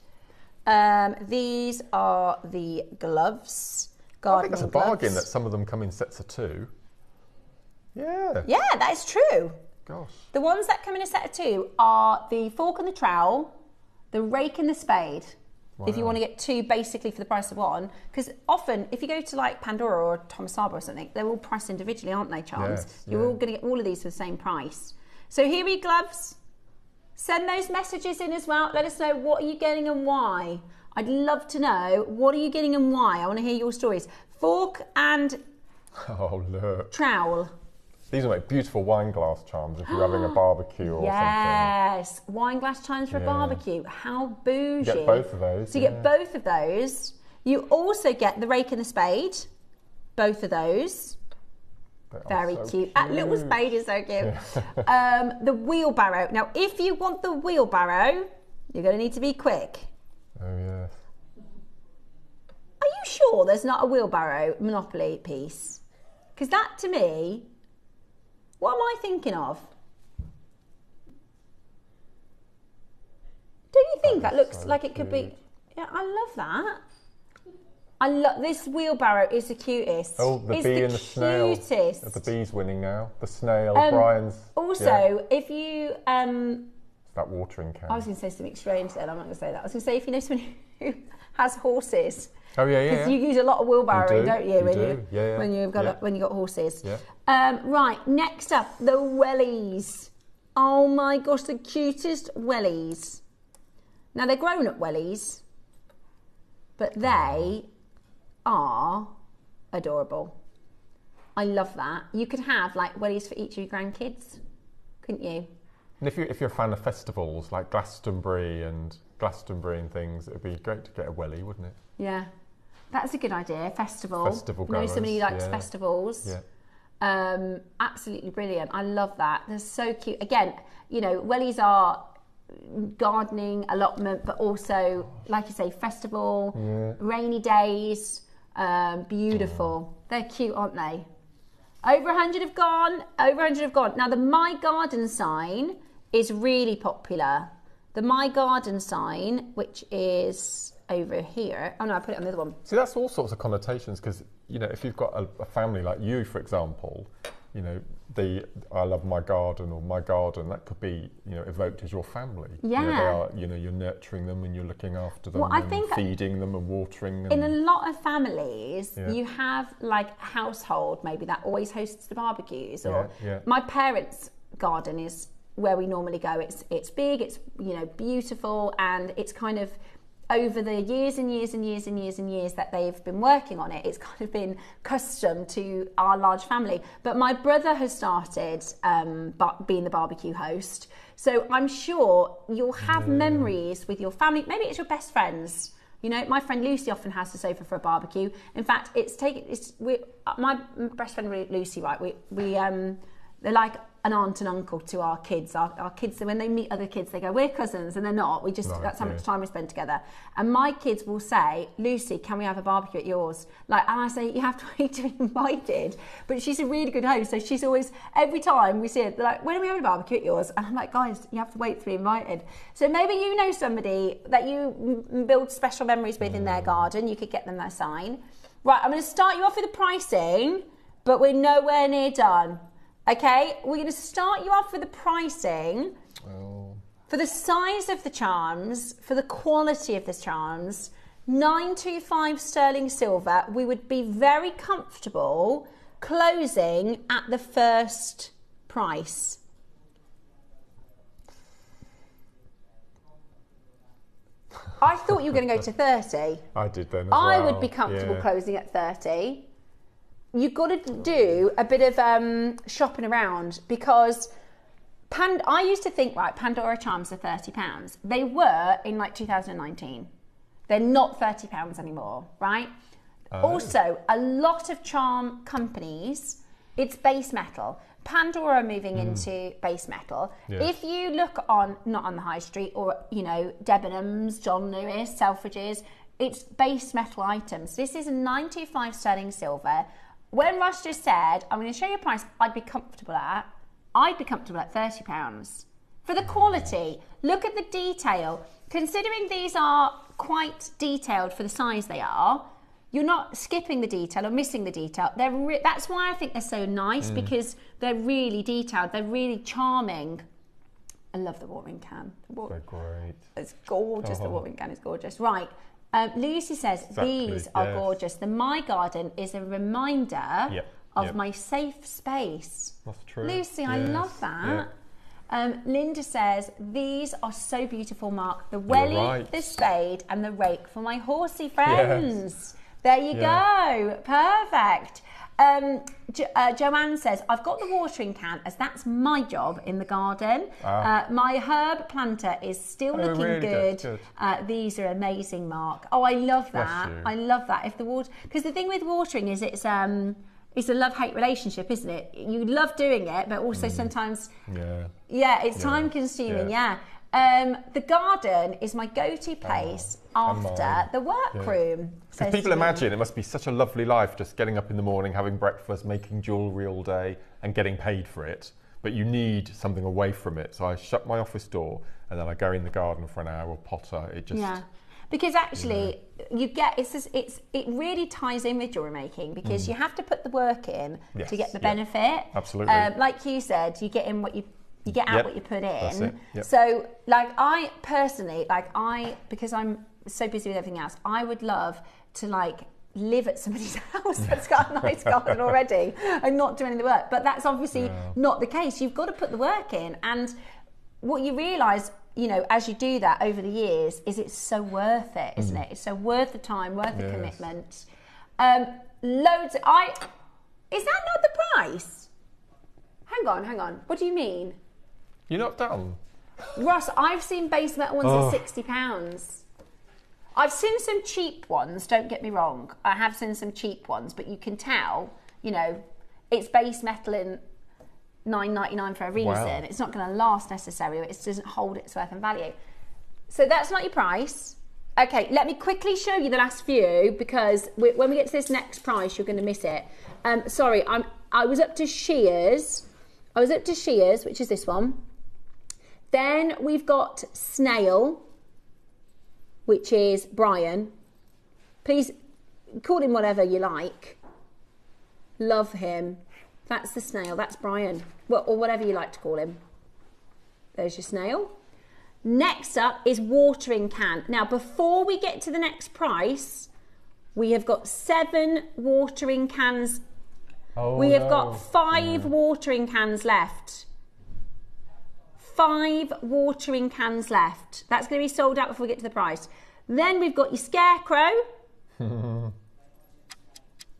These are the gloves. I think that's a bargain that some of them come in sets of 2. Yeah. Yeah, that is true. Gosh. The ones that come in a set of 2 are the fork and the trowel, the rake and the spade. Wow. If you want to get 2 basically for the price of 1. Because often, if you go to like Pandora or Thomas Saba or something, they're all priced individually, aren't they, charms? Yes, You're all going to get all of these for the same price. So here are your gloves. Send those messages in as well. Let us know what are you getting and why. I'd love to know, what are you getting and why? I want to hear your stories. Fork and trowel. These are like beautiful wine glass charms if you're having a barbecue or something. Yes, wine glass charms for a barbecue. How bougie. You get both of those. So you get both of those. You also get the rake and the spade. Both of those. Very so cute. That little spade is so cute. Yeah. The wheelbarrow. Now, if you want the wheelbarrow, you're going to need to be quick. Oh, yes. Are you sure there's not a wheelbarrow Monopoly piece? Because that, to me, what am I thinking of? Don't you think that looks like it could be? Yeah, I love that. I love this wheelbarrow. Is the cutest. Oh, the bee and the snail. Cutest. The bee's winning now. The snail, Brian's. Also, if you that watering can. I was going to say something strange then. I'm not going to say that. I was going to say, if you know someone who has horses. Oh yeah. Because you use a lot of wheelbarrow, don't you? When you've got horses. Yeah. Right. Next up, the wellies. Oh my gosh, the cutest wellies. Now they're grown-up wellies, but they are adorable. I love that. You could have like wellies for each of your grandkids, couldn't you? And if you're a fan of festivals like Glastonbury and things, it would be great to get a wellie, wouldn't it? Yeah, that's a good idea. Festival goers, know somebody who likes festivals. Yeah. Absolutely brilliant. I love that. They're so cute. Again, you know, wellies are gardening allotment, but also, like you say, festival, rainy days. Beautiful. They're cute, aren't they? Over 100 have gone. Now the My Garden sign is really popular. The My Garden sign, which is over here. Oh no, I put it on the other one. See, that's all sorts of connotations, because, you know, if you've got a family like you, for example, you know, I love my garden or my garden, that could be, you know, evoked as your family. Yeah. You know, they are, you know, you're nurturing them and you're looking after them and feeding them and watering them. In a lot of families, you have like a household maybe that always hosts the barbecues. Or my parents' garden is where we normally go. It's big, it's, you know, beautiful, and it's kind of, over the years and years and years and years and years that they've been working on it, it's kind of been custom to our large family. But my brother has started being the barbecue host. So I'm sure you'll have memories with your family. Maybe it's your best friends You know, my friend Lucy often has the sofa for a barbecue. In fact, my best friend Lucy, right? They're like an aunt and uncle to our kids. Our kids, when they meet other kids, they go, "We're cousins," and they're not. That's how much time we spend together. And my kids will say, "Lucy, can we have a barbecue at yours?" And I say, "You have to wait to be invited." But she's a really good host, so she's always, every time we see it, they're like, "When are we having a barbecue at yours?" And I'm like, "Guys, you have to wait to be invited." So maybe you know somebody that you build special memories with in their garden. You could get them their sign. Right, I'm going to start you off with the pricing, but we're nowhere near done. Okay, we're going to start you off with the pricing for the size of the charms, for the quality of the charms. 925 sterling silver. We would be very comfortable closing at the first price. I thought you were going to go to 30. I did then as I well. would be comfortable closing at 30. You've got to do a bit of shopping around, because I used to think, right, Pandora charms are £30. They were in like 2019. They're not £30 anymore, right? Also, a lot of charm companies, it's base metal. Pandora are moving into base metal. Yes. If you look not on the high street, or, you know, Debenhams, John Lewis, Selfridges, it's base metal items. This is a 925 sterling silver. When Russ just said, "I'm going to show you a price I'd be comfortable at £30. For the quality, look at the detail. Considering these are quite detailed for the size they are, you're not skipping the detail or missing the detail. That's why I think they're so nice, because they're really detailed. They're really charming. I love the watering can. They're great. It's gorgeous. The watering can is gorgeous. Right. Lucy says, these are gorgeous. The My Garden is a reminder of my safe space. That's true. Lucy, I love that. Linda says, these are so beautiful, Mark. The welly, the spade and the rake for my horsey friends. Yes. There you go. Perfect. Joanne says, I've got the watering can, as that's my job in the garden. My herb planter is still looking really good. These are amazing, Mark. Oh, I love that. I love that. If the water, because the thing with watering is it's a love-hate relationship, isn't it? You love doing it, but also sometimes, it's time-consuming. The garden is my go-to place after the workroom. Because people imagine it must be such a lovely life, just getting up in the morning, having breakfast, making jewellery all day and getting paid for it. But you need something away from it. So I shut my office door and then I go in the garden for an hour or potter. It just... Yeah. Because actually, you get it really ties in with jewellery making, because you have to put the work in to get the benefit. Absolutely. Like you said, you get in what you get out what you put in. That's it. So, like, I personally, because I'm so busy with everything else, I would love to like live at somebody's house that's got a nice garden already and not do any of the work. But that's obviously not the case. You've got to put the work in, and what you realise, you know, as you do that over the years, is it's so worth it, isn't it? It's so worth the time, worth the commitment. Is that not the price? Hang on. What do you mean? You're not done. Ross, I've seen base metal ones at £60. I've seen some cheap ones, don't get me wrong. I have seen some cheap ones, but you can tell, you know, it's base metal in $9.99 for a reason. Wow. It's not going to last necessarily. It doesn't hold its worth and value. So that's not your price. Okay, let me quickly show you the last few, because when we get to this next price, you're going to miss it. Sorry, I was up to shears. Which is this one. Then we've got Snail, which is Brian. Please call him whatever you like. Love him. That's the Snail. That's Brian. Well, or whatever you like to call him. There's your Snail. Next up is watering can. Now, before we get to the next price, we have got 7 watering cans. We have got 5 watering cans left. 5 watering cans left. That's going to be sold out before we get to the price. Then we've got your Scarecrow.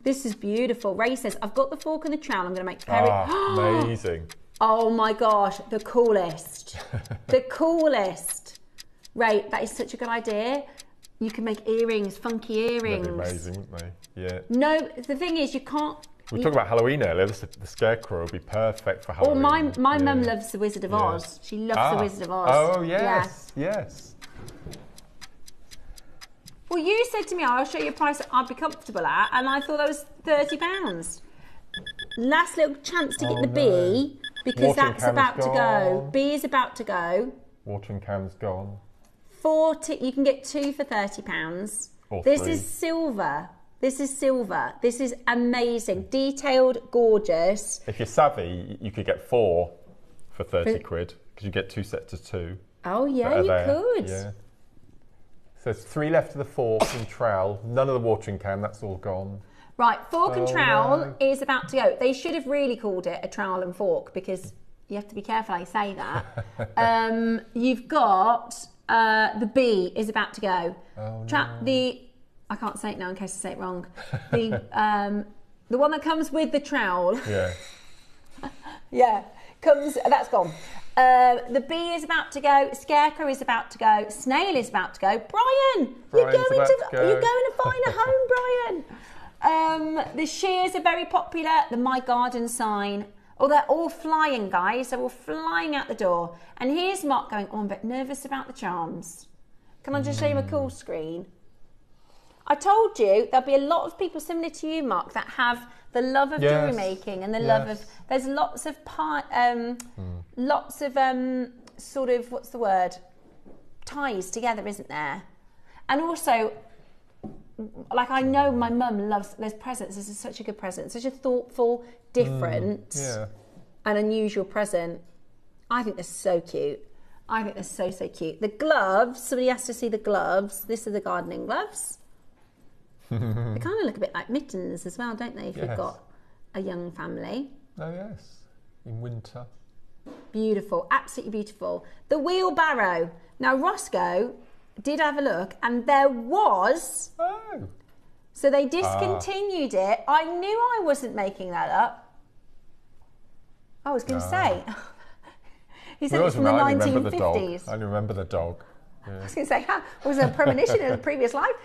This is beautiful. Ray says, I've got the fork and the trowel. I'm going to make Perry. Amazing. Oh my gosh, the coolest. The coolest. Ray, that is such a good idea. You can make earrings, funky earrings. They'd be amazing, wouldn't they? Yeah. No, the thing is, you can't. We were talking about Halloween earlier. The scarecrow would be perfect for Halloween. Or my mum loves the Wizard of Oz. She loves the Wizard of Oz. Oh yes, yes. Well, you said to me, I'll show you a price that I'd be comfortable at, and I thought that was £30. Last little chance to get the B, because that's about to go. B is about to go. Watering can's gone. 40. You can get 2 for £30. Or this 3. is silver. This is silver. This is amazing. Detailed, gorgeous. If you're savvy, you could get 4 for 30 quid, because you get 2 sets of 2. Oh yeah, you could. Yeah. So there's 3 left of the fork and trowel. None of the watering can, that's all gone. Right, fork and trowel is about to go. They should have really called it a trowel and fork, because you have to be careful how you say that. You've got the B is about to go. Oh, no. I can't say it now in case I say it wrong. The one that comes with the trowel. Yeah. Yeah, that's gone. The bee is about to go. Scarecrow is about to go. Snail is about to go. Brian, you're going to find a home, Brian. The shears are very popular. The My Garden sign. Oh, they're all flying, guys. They're all flying out the door. And here's Mark going, oh, I'm a bit nervous about the charms. Can I just show you a cool screen? I told you there'll be a lot of people similar to you, Mark, that have the love of jewellery making and the love of. There's lots of sort of, what's the word, ties together, isn't there? And also, like, I know my mum loves. There's presents. This is such a good present. Such a thoughtful, different, and unusual present. I think they're so cute. I think they're so cute. The gloves. Somebody has to see the gloves. This are the gardening gloves. They kind of look a bit like mittens as well, don't they, if you've got a young family. Oh, yes. In winter. Beautiful. Absolutely beautiful. The wheelbarrow. Now, Roscoe did have a look, and there was... Oh. So they discontinued it. I knew I wasn't making that up. I was going to say... He said it's from the 1950s. I remember the dog. Yeah. I was going to say, was a premonition in a previous life?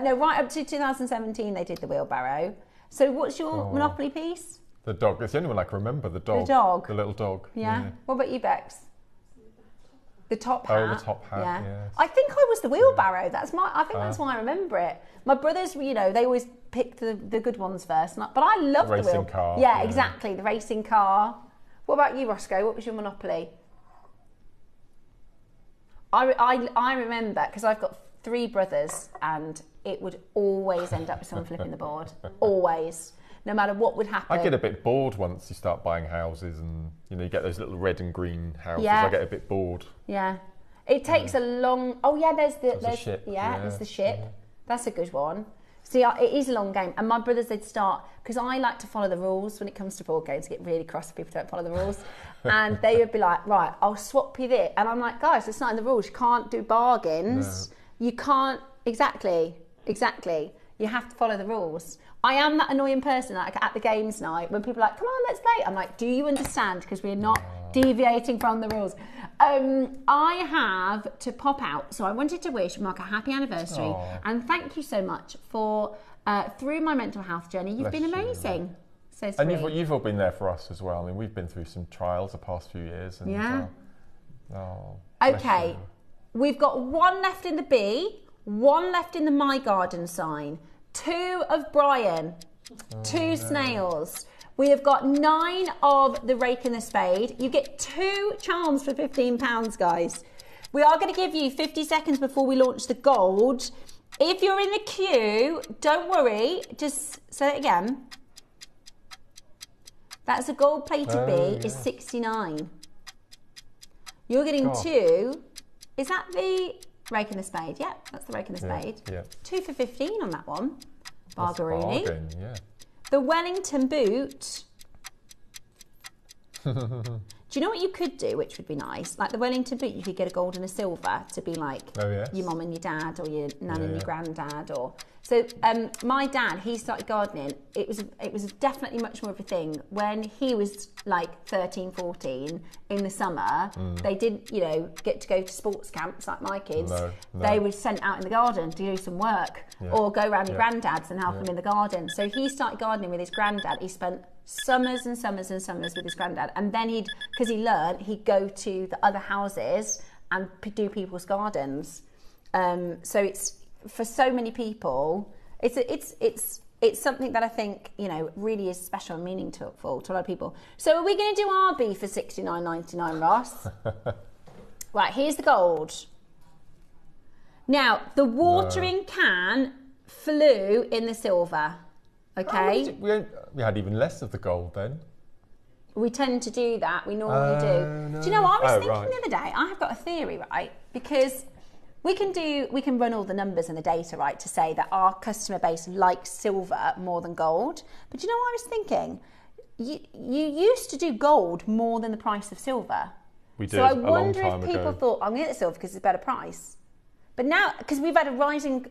No, right up to 2017 they did the wheelbarrow. So what's your Monopoly piece? The dog. It's the only one I can remember, the dog. The dog? The little dog. Yeah. What about you, Bex? The top hat. Oh, the top hat, yes. I think I was the wheelbarrow. That's why I remember it. My brothers, you know, they always picked the good ones first. But I love the racing car. Yeah, exactly. The racing car. What about you, Roscoe? What was your Monopoly? I remember, because I've got 3 brothers, and it would always end up with someone flipping the board. Always. No matter what would happen. I get a bit bored once you start buying houses and, you know, you get those little red and green houses. Yeah. I get a bit bored. Yeah. It takes a long... Oh, yeah, there's the ship. Yeah, there's the ship. Yeah. That's a good one. See, it is a long game. And my brothers, they'd start... Because I like to follow the rules when it comes to board games. I get really cross if people don't follow the rules. And they would be like, right, I'll swap you this. And I'm like, guys, it's not in the rules. You can't do bargains. No. You can't... Exactly. You have to follow the rules. I am that annoying person, like at the games night, when people are like, come on, let's play. I'm like, do you understand? Because we're not deviating from the rules. I have to pop out. So I wanted to wish Mark a happy anniversary. And thank you so much for, through my mental health journey, you've been amazing. So sweet. And you've all been there for us as well. I mean, we've been through some trials the past few years. And, okay, we've got 1 left in the B, 1 left in the My Garden sign, 2 of Brian, 2 snails. We have got 9 of the rake and the spade. You get 2 charms for £15, guys. We are going to give you 50 seconds before we launch the gold. If you're in the queue, don't worry. Just say it again. That's a gold-plated B, is 69. You're getting 2. Is that the rake and the spade? Yeah, that's the rake and the spade. Yeah. 2 for 15 on that one. Bargaroony. Bargain, yeah. The Wellington boot. Do Do you know what you could do, which would be nice? Like the Wellington boot, you could get a gold and a silver to be like your mum and your dad, or your nan and your granddad, or so. My dad, he started gardening. It was definitely much more of a thing when he was like 13, 14 in the summer. They didn't, get to go to sports camps like my kids. No. They were sent out in the garden to do some work, or go around your granddad's and help him in the garden. So he started gardening with his granddad. He spent summers and summers and summers with his granddad, and then because he learned, he'd go to the other houses and do people's gardens. So it's, for so many people, it's something that I think really is special and meaningful to a lot of people. So are we going to do RB for $69.99, Ross? Right, here's the gold. Now the watering can flew in the silver. Okay. We had even less of the gold then. We tend to do that. We normally do. No. Do you know what I was thinking the other day? I have got a theory, right? Because we can run all the numbers and the data, right, to say that our customer base likes silver more than gold. But do you know what I was thinking? You used to do gold more than the price of silver. We did. So I wonder if people thought, I'm going to get the silver because it's a better price. But now, because we've had a rising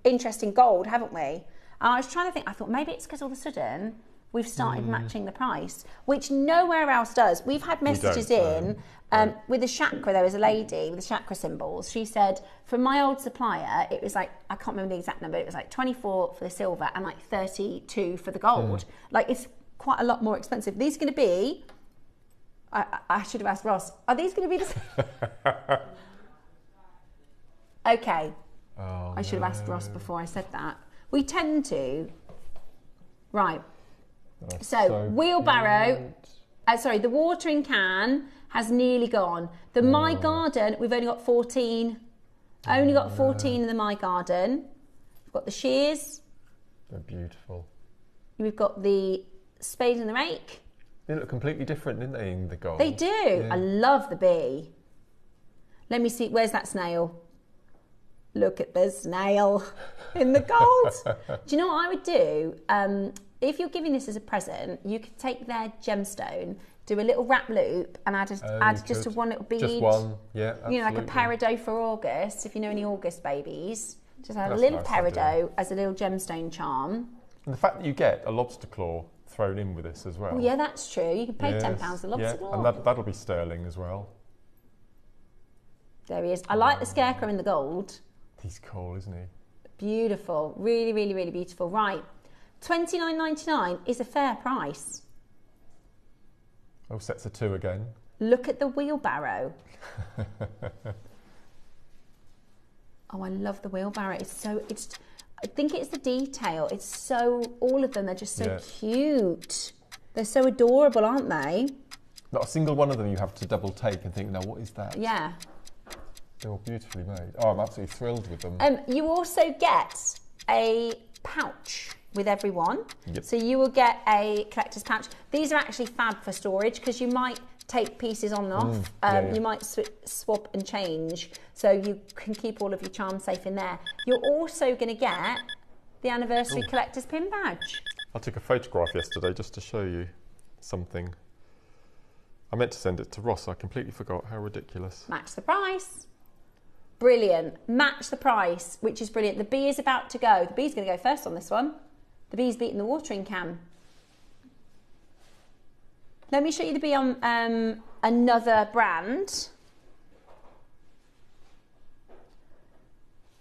interest in gold, haven't we? And I was trying to think, I thought maybe it's because all of a sudden we've started matching the price, which nowhere else does. We've had messages with the chakra. There was a lady with the chakra symbols. She said, from my old supplier, it was like, I can't remember the exact number, it was like 24 for the silver and like 32 for the gold. Like, it's quite a lot more expensive. These are going to be, I should have asked Ross, are these going to be the same? Okay. I should have asked Ross before I said that. We tend to. Right. So wheelbarrow, the watering can has nearly gone. The My Garden, we've only got 14. Only got 14 in the My Garden. We've got the shears. They're beautiful. We've got the spade and the rake. They look completely different, didn't they, in the gold? They do. Yeah. I love the bee. Let me see, where's that snail? Look at the snail in the gold. Do you know what I would do? If you're giving this as a present, you could take their gemstone, do a little wrap loop, and add just one little bead. Just one, yeah, absolutely. Like a peridot for August, if you know any August babies. Just add a little peridot as a little gemstone charm. And the fact that you get a lobster claw thrown in with this as well. Well, yeah, that's true. You can pay £10 for lobster claw. And that'll be sterling as well. There he is. I like the scarecrow in the gold. He's cool, isn't he? Beautiful. Really, really, really beautiful. Right. $29.99 is a fair price. Oh, sets of two again. Look at the wheelbarrow. Oh, I love the wheelbarrow. I think it's the detail. It's so, all of them, they're just so cute. They're so adorable, aren't they? Not a single one of them you have to double take and think, now what is that? Yeah. They're all beautifully made. Oh, I'm absolutely thrilled with them. You also get a pouch with every one. Yep. So you will get a collector's pouch. These are actually fab for storage because you might take pieces on and off. You might swap and change. So you can keep all of your charms safe in there. You're also going to get the anniversary collector's pin badge. I took a photograph yesterday just to show you something. I meant to send it to Ross. I completely forgot. How ridiculous. Match the price. Brilliant. Match the price, which is brilliant. The bee is about to go. The bee's going to go first on this one. The bee's beating the watering can. Let me show you the bee on another brand.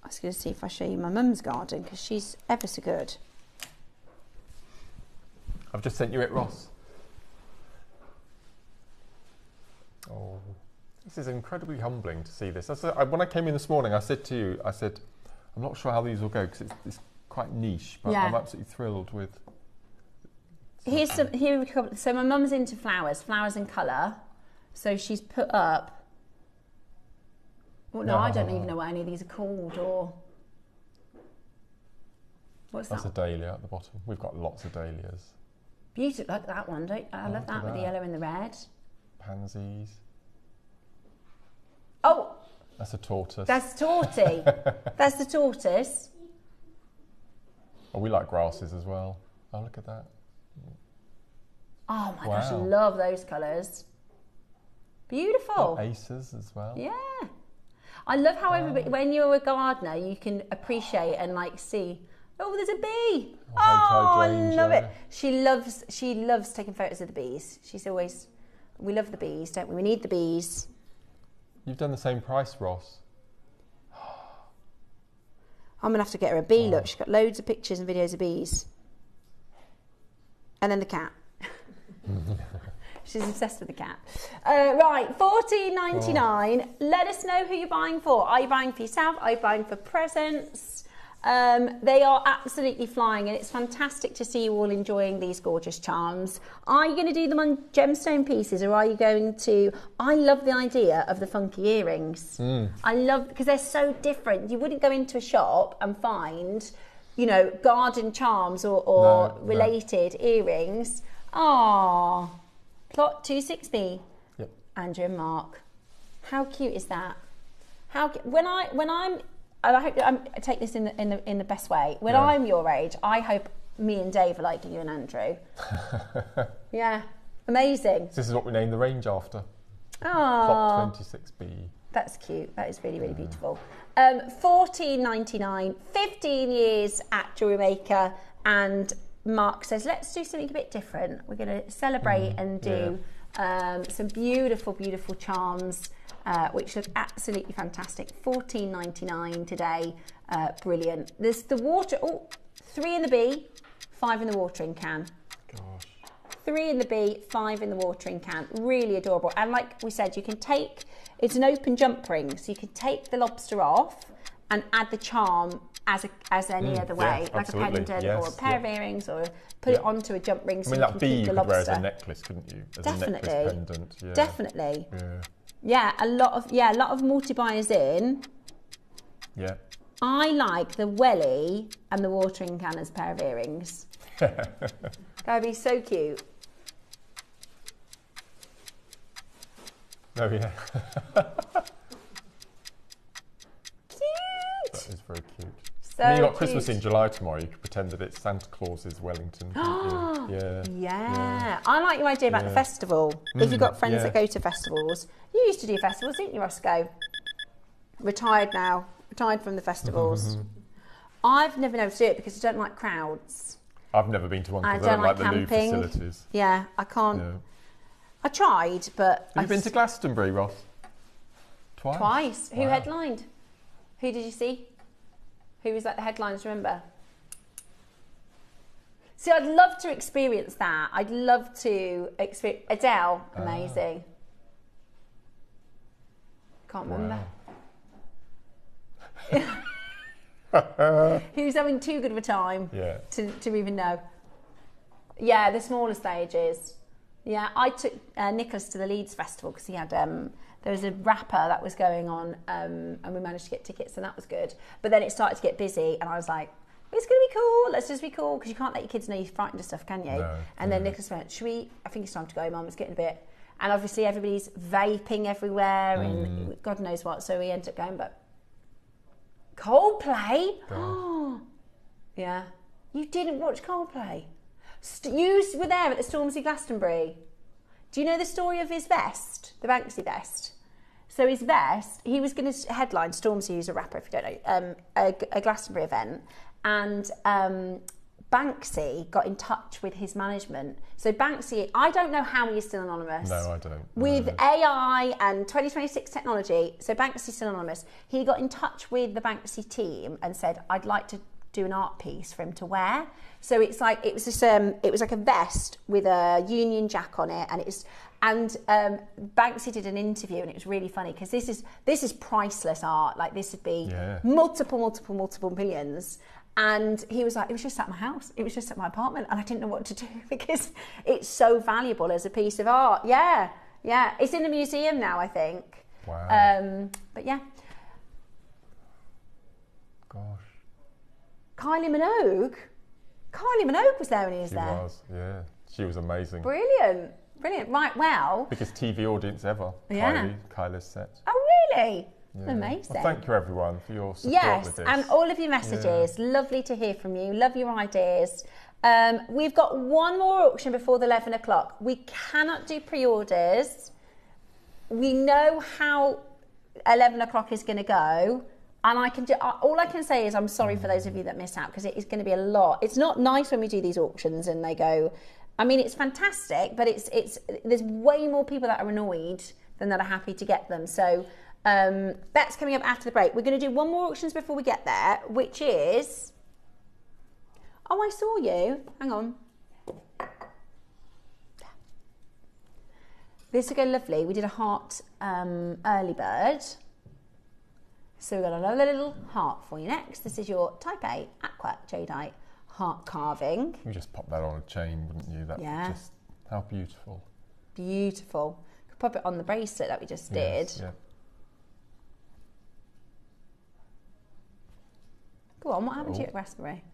I was going to see if I show you my mum's garden because she's ever so good. I've just sent you it, Ross. Oh. This is incredibly humbling to see this. When I came in this morning, I said to you, I'm not sure how these will go because it's quite niche, but I'm absolutely thrilled with. So my mum's into flowers and colour. So she's put up. Well, no, I don't even know what any of these are called or. What's that? That's a dahlia at the bottom. We've got lots of dahlias. Beautiful, like that one, don't you? I love that with the yellow and the red. Pansies. Oh! That's a tortoise. That's torty. That's the tortoise. Oh, we like grasses as well. Oh, look at that. Oh my gosh, I love those colours. Beautiful. Aces as well. Yeah. I love how everybody, when you're a gardener, you can appreciate and like see, oh, there's a bee. Oh, I love it. She loves taking photos of the bees. She's always, we love the bees, don't we? We need the bees. You've done the same price, Ross. I'm going to have to get her a bee look. She's got loads of pictures and videos of bees. And then the cat. She's obsessed with the cat. Right, $14.99. Let us know who you're buying for. Are you buying for yourself? Are you buying for presents? They are absolutely flying, and it's fantastic to see you all enjoying these gorgeous charms. Are you going to do them on gemstone pieces, or are you going to... I love the idea of the funky earrings. I love, because they're so different. You wouldn't go into a shop and find, you know, garden charms or related earrings. Ah, plot 260. Yep. Andrew and Mark. How cute is that? When I'm and I hope I take this in the best way. When I'm your age, I hope me and Dave are like you and Andrew. Yeah, amazing. This is what we named the range after. Oh, Plot 26B. That's cute. That is really, really beautiful. $14.99, 15 years at Jewellery Maker, and Mark says, let's do something a bit different. We're going to celebrate and do some beautiful, beautiful charms. Which look absolutely fantastic. $14.99 today. Brilliant. There's the water. Oh, 3 in the B, 5 in the watering can. Gosh. 3 in the B, 5 in the watering can. Really adorable. And like we said, you can take, it's an open jump ring, so you can take the lobster off and add the charm as any other way, like absolutely. a pendant or a pair of earrings, or put it onto a jump ring so you can that bee keep the you lobster. could wear as a necklace, couldn't you? As Definitely. a necklace pendant. Yeah. Definitely. Yeah. Yeah, a lot of multi-buyers in. Yeah. I like the welly and the watering can as a pair of earrings. That'd be so cute. Oh yeah. Cute. That is very cute. So and you got cute. Christmas in July tomorrow. You could pretend that it's Santa Claus's Wellington. Couldn't you? Yeah. I like your idea about the festival. If you've got friends that go to festivals. You used to do festivals, didn't you, Roscoe? Retired now. Retired from the festivals. I've never been able to do it because I don't like crowds. I've never been to one because I don't like the new facilities. Yeah, I can't. Yeah. I tried, but... Have you been to Glastonbury, Ross? Twice. Who headlined? Who did you see? Who was at the headlines, remember? See, I'd love to experience that. I'd love to experience... Adele, amazing. Can't remember. Who's having too good of a time to even know? Yeah, the smaller stages. Yeah, I took Nicholas to the Leeds Festival because he had... there was a rapper that was going on and we managed to get tickets, and that was good. But then it started to get busy and I was like, it's going to be cool, let's just be cool, because you can't let your kids know you're frightened of stuff, can you? No, and then Nicholas went, I think it's time to go, Mum, it's getting a bit... And obviously everybody's vaping everywhere and God knows what, so we ended up going, but... Coldplay? Oh, yeah. You didn't watch Coldplay? You were there at the Stormzy Glastonbury. Do you know the story of his vest, the Banksy vest? So his vest, he was going to headline, Stormzy, who's a rapper, if you don't know, a Glastonbury event, and Banksy got in touch with his management. So Banksy, I don't know how he's still anonymous. No, I don't. With AI and 2026 technology, so Banksy's still anonymous. He got in touch with the Banksy team and said, I'd like to do an art piece for him to wear. So it's like, it was this, it was like a vest with a Union Jack on it, and Banksy did an interview, and it was really funny because this is priceless art. Like, this would be multiple millions. And he was like, it was just at my house, it was just at my apartment, and I didn't know what to do because it's so valuable as a piece of art. Yeah, it's in a museum now, I think. Wow. But yeah. Gosh. Kylie Minogue was there when he was there. She was, yeah. She was amazing. Brilliant. Right, well. Biggest TV audience ever. Yeah. Kylie's set. Oh, really? Yeah. Amazing. Well, thank you, everyone, for your support with this. And all of your messages. Yeah. Lovely to hear from you. Love your ideas. We've got one more auction before the 11 o'clock. We cannot do pre-orders we know how 11 o'clock is going to go. And all I can say is I'm sorry for those of you that miss out, because it is going to be a lot. It's not nice when we do these auctions and they go, I mean, it's fantastic, but there's way more people that are annoyed than that are happy to get them. So that's coming up after the break. We're going to do one more auctions before we get there, which is, oh, I saw you. Hang on. This will go lovely. We did a heart early bird. So we've got another little heart for you next. This is your Type A Aqua Jadeite heart carving. You just pop that on a chain, wouldn't you? That just, how beautiful. Beautiful. Could pop it on the bracelet that we just did. Yeah. Go on, what happened to you at Glastonbury?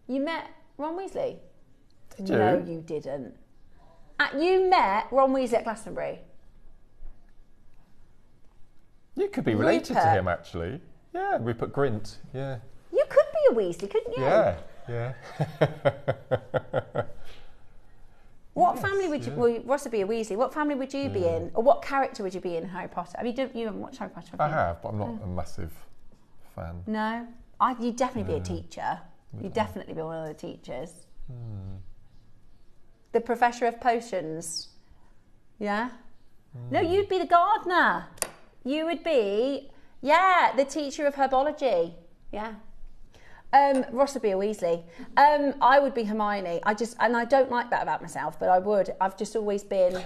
You met Ron Weasley? Did you? No, you didn't. You met Ron Weasley at Glastonbury? You could be related to him, actually. Yeah, Rupert Grint, yeah. You could be a Weasley, couldn't you? Yeah, yeah. What family would you, well, Ross would be a Weasley, what family would you be in? Or what character would you be in Harry Potter? I mean, you haven't watched Harry Potter, have you? I have, but I'm not a massive fan. No? You'd definitely be a teacher. You'd definitely be one of the teachers. The Professor of Potions. Yeah? No, you'd be the gardener. You would be, the teacher of herbology. Yeah. Ross would be a Weasley. I would be Hermione. And I don't like that about myself, but I would. I've just always been,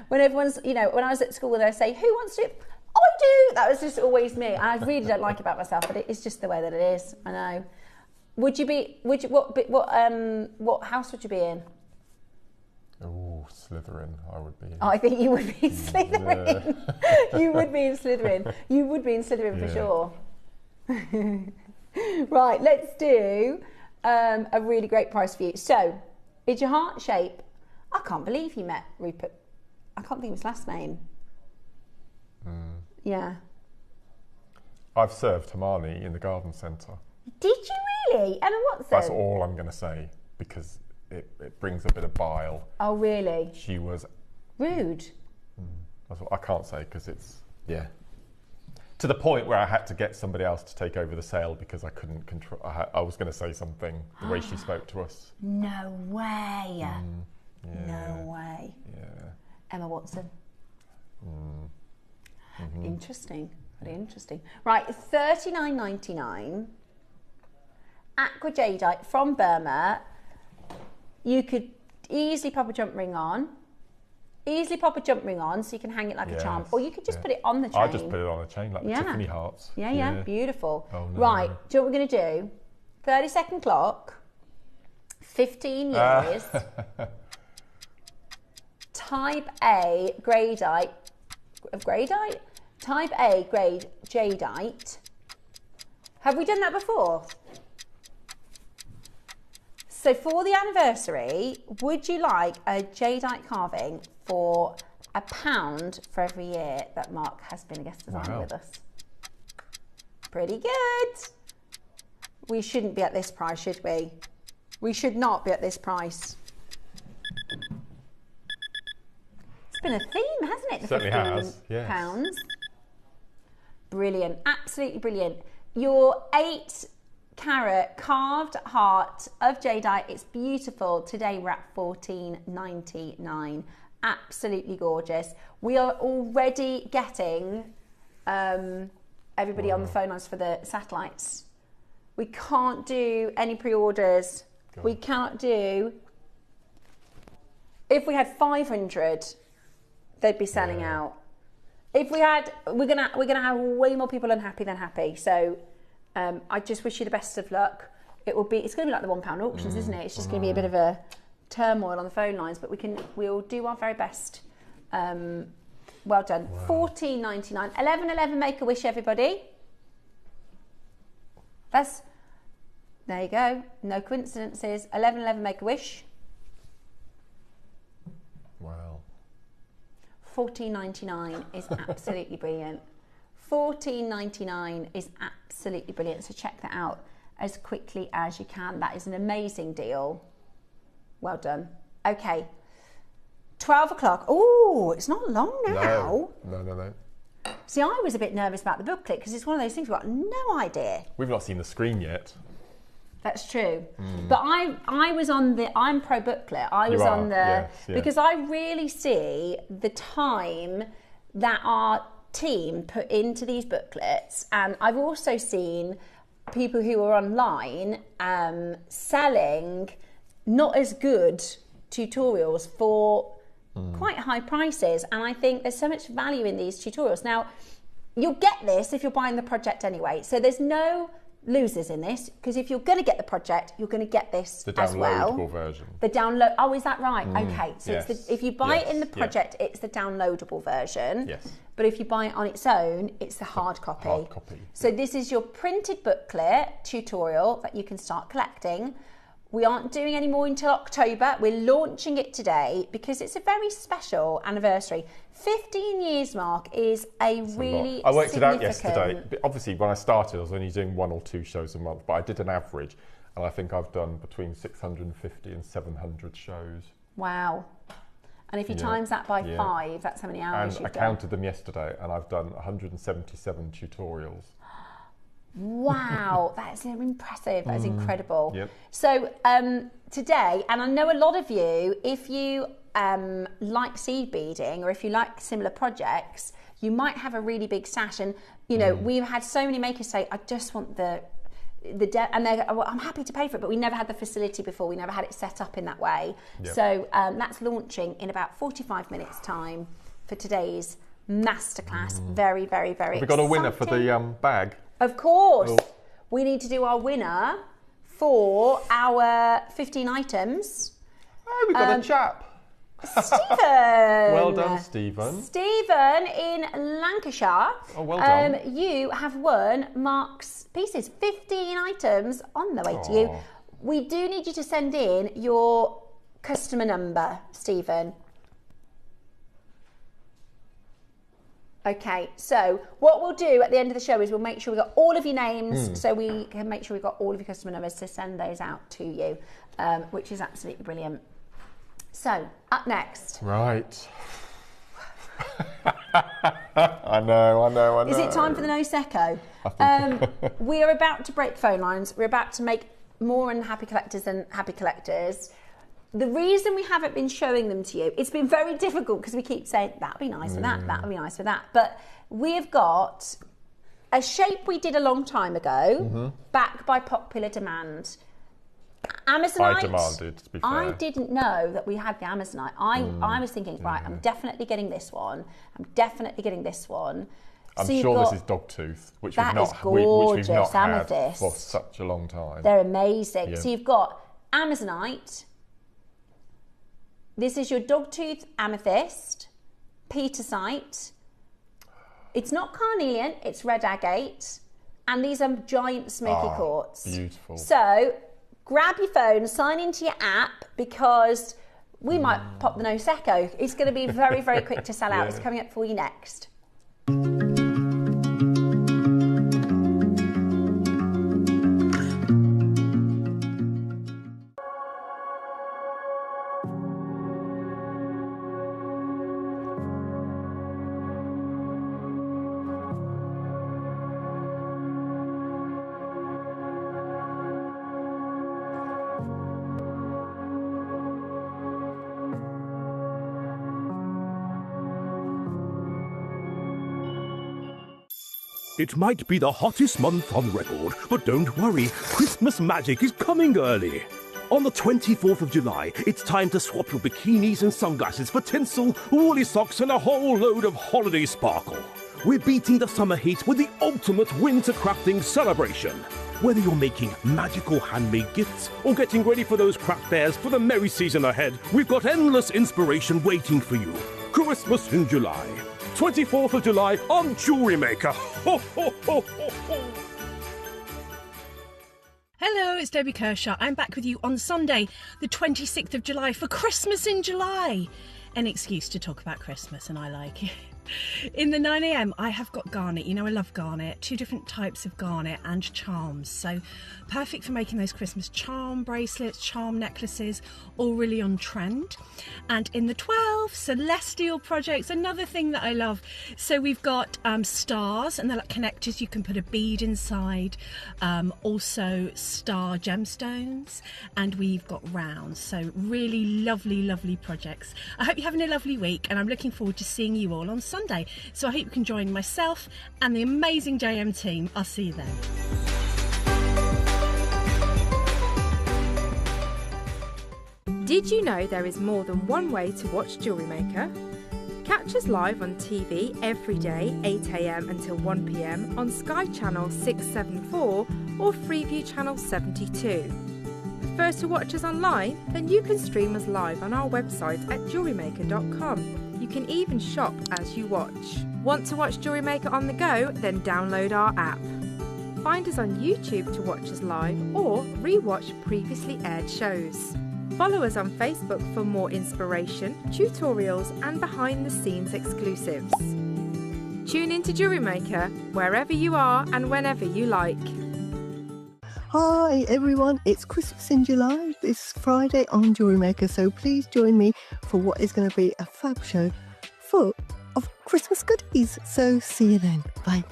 when everyone's, when I was at school and they say, who wants to, I do. That was just always me. And I really don't like it about myself, but it's just the way that it is. I know. What house would you be in? Oh, Slytherin, I would be in. Oh, I think you would be in Slytherin. Yeah. You would be in Slytherin. You would be in Slytherin for sure. Right, let's do a really great price for you. So, it's your heart shape. I can't believe you met Rupert. I can't think of his last name. Yeah. I've served Hermione in the garden centre. Did you really? Emma Watson? That's all I'm going to say, because it brings a bit of bile. Oh, really? She was... rude. That's what I can't say, because it's... Yeah. To the point where I had to get somebody else to take over the sale because I couldn't control... I was going to say something, the way she spoke to us. No way. Yeah. No way. Yeah. Emma Watson. Interesting. Very interesting. Right, $39.99. Aqua Jadeite from Burma. You could easily pop a jump ring on. Easily pop a jump ring on so you can hang it like a charm. Or you could just put it on the chain. I just put it on a chain like the Tiffany hearts. Yeah, beautiful. Oh, no. Right, do you know what we're going to do? 30-second clock. 15 years. Type A gradeite. Gradeite? Type A grade jadeite. Have we done that before? So for the anniversary, would you like a jadeite carving for £1 for every year that Mark has been a guest designer with us? Pretty good. We shouldn't be at this price, should we? We should not be at this price. It's been a theme, hasn't it? The certainly has, yes. £15. Brilliant, absolutely brilliant. Your 8-carat carved heart of jadeite, it's beautiful. Today we're at $14.99. Absolutely gorgeous. We are already getting everybody on the phone lines for the satellites. We can't do any pre-orders. We can't do... If we had 500, they'd be selling out. If we had, we're gonna have way more people unhappy than happy. So I just wish you the best of luck. It's gonna be like the £1 auctions, isn't it? It's just gonna be a bit of a turmoil on the phone lines, but we'll do our very best. Well done. Wow. $14.99. 11.11 make a wish, everybody. There you go. No coincidences. 11.11 make a wish. Wow. $14.99 is absolutely brilliant. $14.99 is absolutely brilliant. So check that out as quickly as you can. That is an amazing deal. Well done. Okay, 12 o'clock. Oh, it's not long now. No. See, I was a bit nervous about the booklet because it's one of those things we've got no idea. We've not seen the screen yet. That's true. But I was on the, I'm pro booklet. I was on the, yes. because I really see the time that our team put into these booklets. And I've also seen people who are online selling not as good tutorials for quite high prices. And I think there's so much value in these tutorials. Now, you'll get this if you're buying the project anyway. So there's no losers in this, because if you're going to get the project, you're going to get this as well. The downloadable version. The download. Oh, is that right? Okay, so yes. it's the, if you buy it in the project, it's the downloadable version. Yes. But if you buy it on its own, it's the hard copy. Hard copy. So this is your printed booklet tutorial that you can start collecting. We aren't doing any more until October. We're launching it today because it's a very special anniversary. 15 years, Mark, is a really I worked it out significant... yesterday. But obviously, when I started, I was only doing 1 or 2 shows a month, but I did an average, and I think I've done between 650 and 700 shows. Wow. And if you times that by 5, that's how many hours and you've I counted them yesterday, and I've done 177 tutorials. Wow, that is impressive. That is incredible. Yep. So today, and I know a lot of you, if you like seed beading or if you like similar projects, you might have a really big stash. And you know, we've had so many makers say, "I just want and they're, well, I'm happy to pay for it," but we never had the facility before. We never had it set up in that way. Yep. So that's launching in about 45 minutes time for today's masterclass. Very, very, very exciting. Have we got a winner for the bag? Of course. We need to do our winner for our 15 items. Oh, we've got a chap. Stephen. Well done, Stephen. Stephen in Lancashire. Oh, well done. You have won Mark's pieces. 15 items on the way to you. We do need you to send in your customer number, Stephen. Okay, so what we'll do at the end of the show is we'll make sure we've got all of your names so we can make sure we've got all of your customer numbers to send those out to you, which is absolutely brilliant. So, up next. Right. I know. Is it time for the no secco? We are about to break phone lines. We're about to make more unhappy collectors than happy collectors. The reason we haven't been showing them to you, it's been very difficult because we keep saying, that'd be nice for that, that'd be nice for that. But we've got a shape we did a long time ago, back by popular demand. Amazonite. I demanded, to be fair. I didn't know that we had the Amazonite. I was thinking, right, I'm definitely getting this one. I'm definitely getting this one. I'm so sure this is Dogtooth, which we've not had for such a long time. They're amazing. Yeah. So you've got Amazonite. This is your Dogtooth Amethyst, Petersite. It's not carnelian, it's red agate. And these are giant smoky quartz. Beautiful. So grab your phone, sign into your app, because we might pop the no secco. It's going to be very, very quick to sell out. It's coming up for you next. It might be the hottest month on record, but don't worry, Christmas magic is coming early. On the 24th of July, it's time to swap your bikinis and sunglasses for tinsel, woolly socks and a whole load of holiday sparkle. We're beating the summer heat with the ultimate winter crafting celebration. Whether you're making magical handmade gifts or getting ready for those craft fairs for the merry season ahead, we've got endless inspiration waiting for you. Christmas in July. 24th of July on Jewellery Maker. Ho, ho, ho, ho, ho. Hello, it's Debbie Kershaw. I'm back with you on Sunday, the 26th of July for Christmas in July. An excuse to talk about Christmas, and I like it. In the 9 a.m. I have got garnet. You know I love garnet. 2 different types of garnet and charms. So perfect for making those Christmas charm bracelets, charm necklaces, all really on trend. And in the 12, celestial projects, another thing that I love. So we've got stars, and they're like connectors. You can put a bead inside. Also star gemstones, and we've got rounds. So really lovely, lovely projects. I hope you're having a lovely week, and I'm looking forward to seeing you all on Sunday. So I hope you can join myself and the amazing JM team. I'll see you then. Did you know there is more than one way to watch Jewellery Maker? Catch us live on TV every day, 8 a.m. until 1 p.m. on Sky Channel 674 or Freeview Channel 72. Prefer to watch us online? Then you can stream us live on our website at JewelleryMaker.com. You can even shop as you watch. Want to watch Jewellery Maker on the go? Then download our app. Find us on YouTube to watch us live or re-watch previously aired shows. Follow us on Facebook for more inspiration, tutorials and behind-the-scenes exclusives. Tune in to Jewellery Maker wherever you are and whenever you like. Hi everyone, it's Christmas in July this Friday on Jewellery Maker, so please join me for what is going to be a fab show full of Christmas goodies. So see you then. Bye.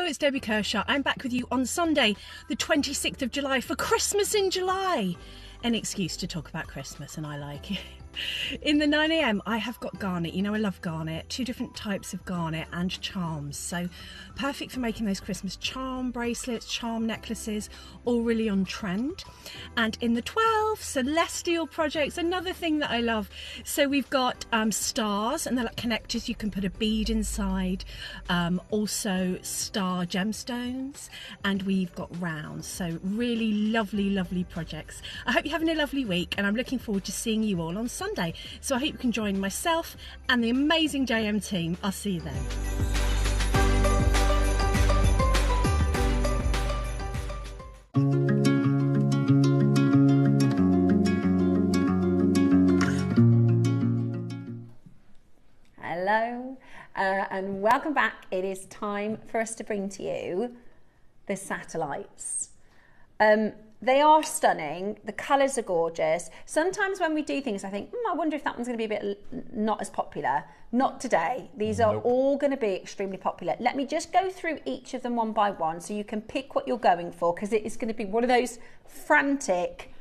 It's Debbie Kershaw. I'm back with you on Sunday, the 26th of July for Christmas in July. An excuse to talk about Christmas, and I like it. In the 9 a.m. I have got garnet. You know I love garnet. 2 different types of garnet and charms. So perfect for making those Christmas charm bracelets, charm necklaces, all really on trend. And in the 12, celestial projects, another thing that I love. So we've got stars, and they're like connectors. You can put a bead inside. Also star gemstones, and we've got rounds. So really lovely, lovely projects. I hope you're having a lovely week, and I'm looking forward to seeing you all on Sunday. So I hope you can join myself and the amazing JM team. I'll see you then. Hello and welcome back. It is time for us to bring to you the satellites. They are stunning. The colours are gorgeous. Sometimes when we do things, I think, I wonder if that one's going to be a bit not as popular. Not today. These are all going to be extremely popular. Let me just go through each of them one by one so you can pick what you're going for, because it is going to be one of those frantic,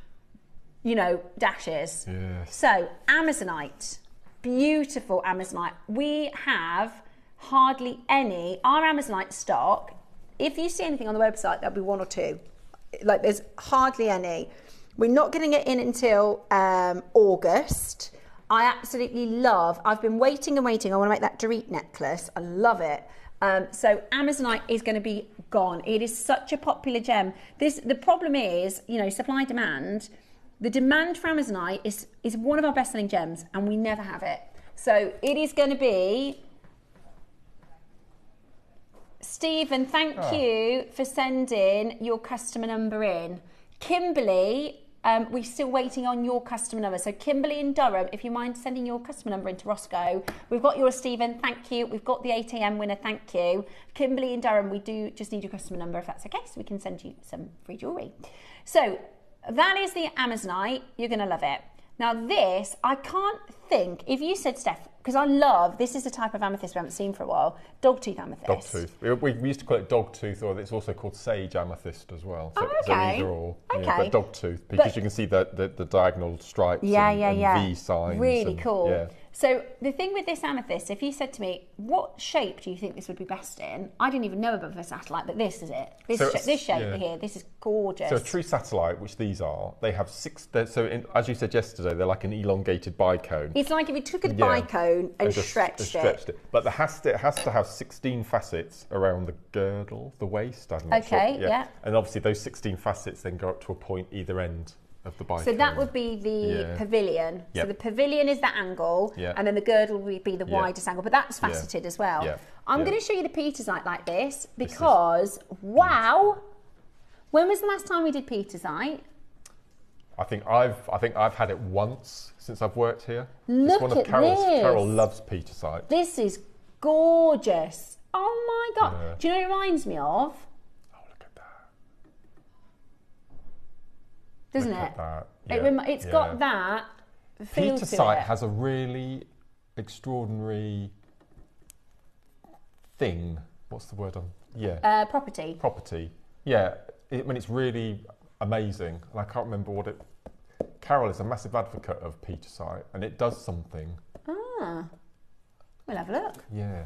dashes. Yes. So, Amazonite. Beautiful Amazonite. We have hardly any. Our Amazonite stock, if you see anything on the website, there'll be 1 or 2. Like, there's hardly any. We're not getting it in until August. I absolutely love, I've been waiting and waiting. I want to make that Dorit necklace. I love it. So Amazonite is going to be gone. It is such a popular gem. The problem is, supply and demand. The demand for Amazonite is one of our best-selling gems, and we never have it. So it is going to be... Stephen, thank you for sending your customer number in. Kimberly, we're still waiting on your customer number. So Kimberly in Durham, if you mind sending your customer number into Roscoe. We've got yours, Stephen, thank you. We've got the 8 a.m. winner, thank you. Kimberly in Durham, we do just need your customer number if that's okay, so we can send you some free jewellery. So that is the Amazonite. You're going to love it. Now this, I can't think, if you said, Steph, because I love, this is a type of amethyst we haven't seen for a while, dogtooth amethyst. Dogtooth. We used to call it dogtooth, or it's also called sage amethyst as well. So, okay. So these are all, okay. But dogtooth, because you can see the diagonal stripes and V signs. Really cool. Yeah. So the thing with this amethyst, if you said to me, what shape do you think this would be best in? I didn't even know about the satellite, but this is it. This shape here, this is gorgeous. So a true satellite, which these are, they have as you said yesterday, they're like an elongated bicone. It's like if you took a bicone and stretched it. But it has to have 16 facets around the girdle, the waist. I'm not sure. Yeah. And obviously those 16 facets then go up to a point either end of the bicone. So that would be the pavilion. Yep. So the pavilion is the angle, and then the girdle would be the widest angle, but that's faceted as well. Yeah. I'm going to show you the Petersite like this because, wow, when was the last time we did Petersite? I think I've had it once since I've worked here. Look at this. Carol loves Petersite. This is gorgeous. Oh my God. Yeah. Do you know what it reminds me of? Oh, look at that. Doesn't look it? At that. It's got that feel to it. Petersite has a really extraordinary thing. What's the word on? Yeah. Property. Property. Yeah. It's really amazing. And I can't remember what it... Carol is a massive advocate of Petersite and it does something. Ah. We'll have a look. Yeah.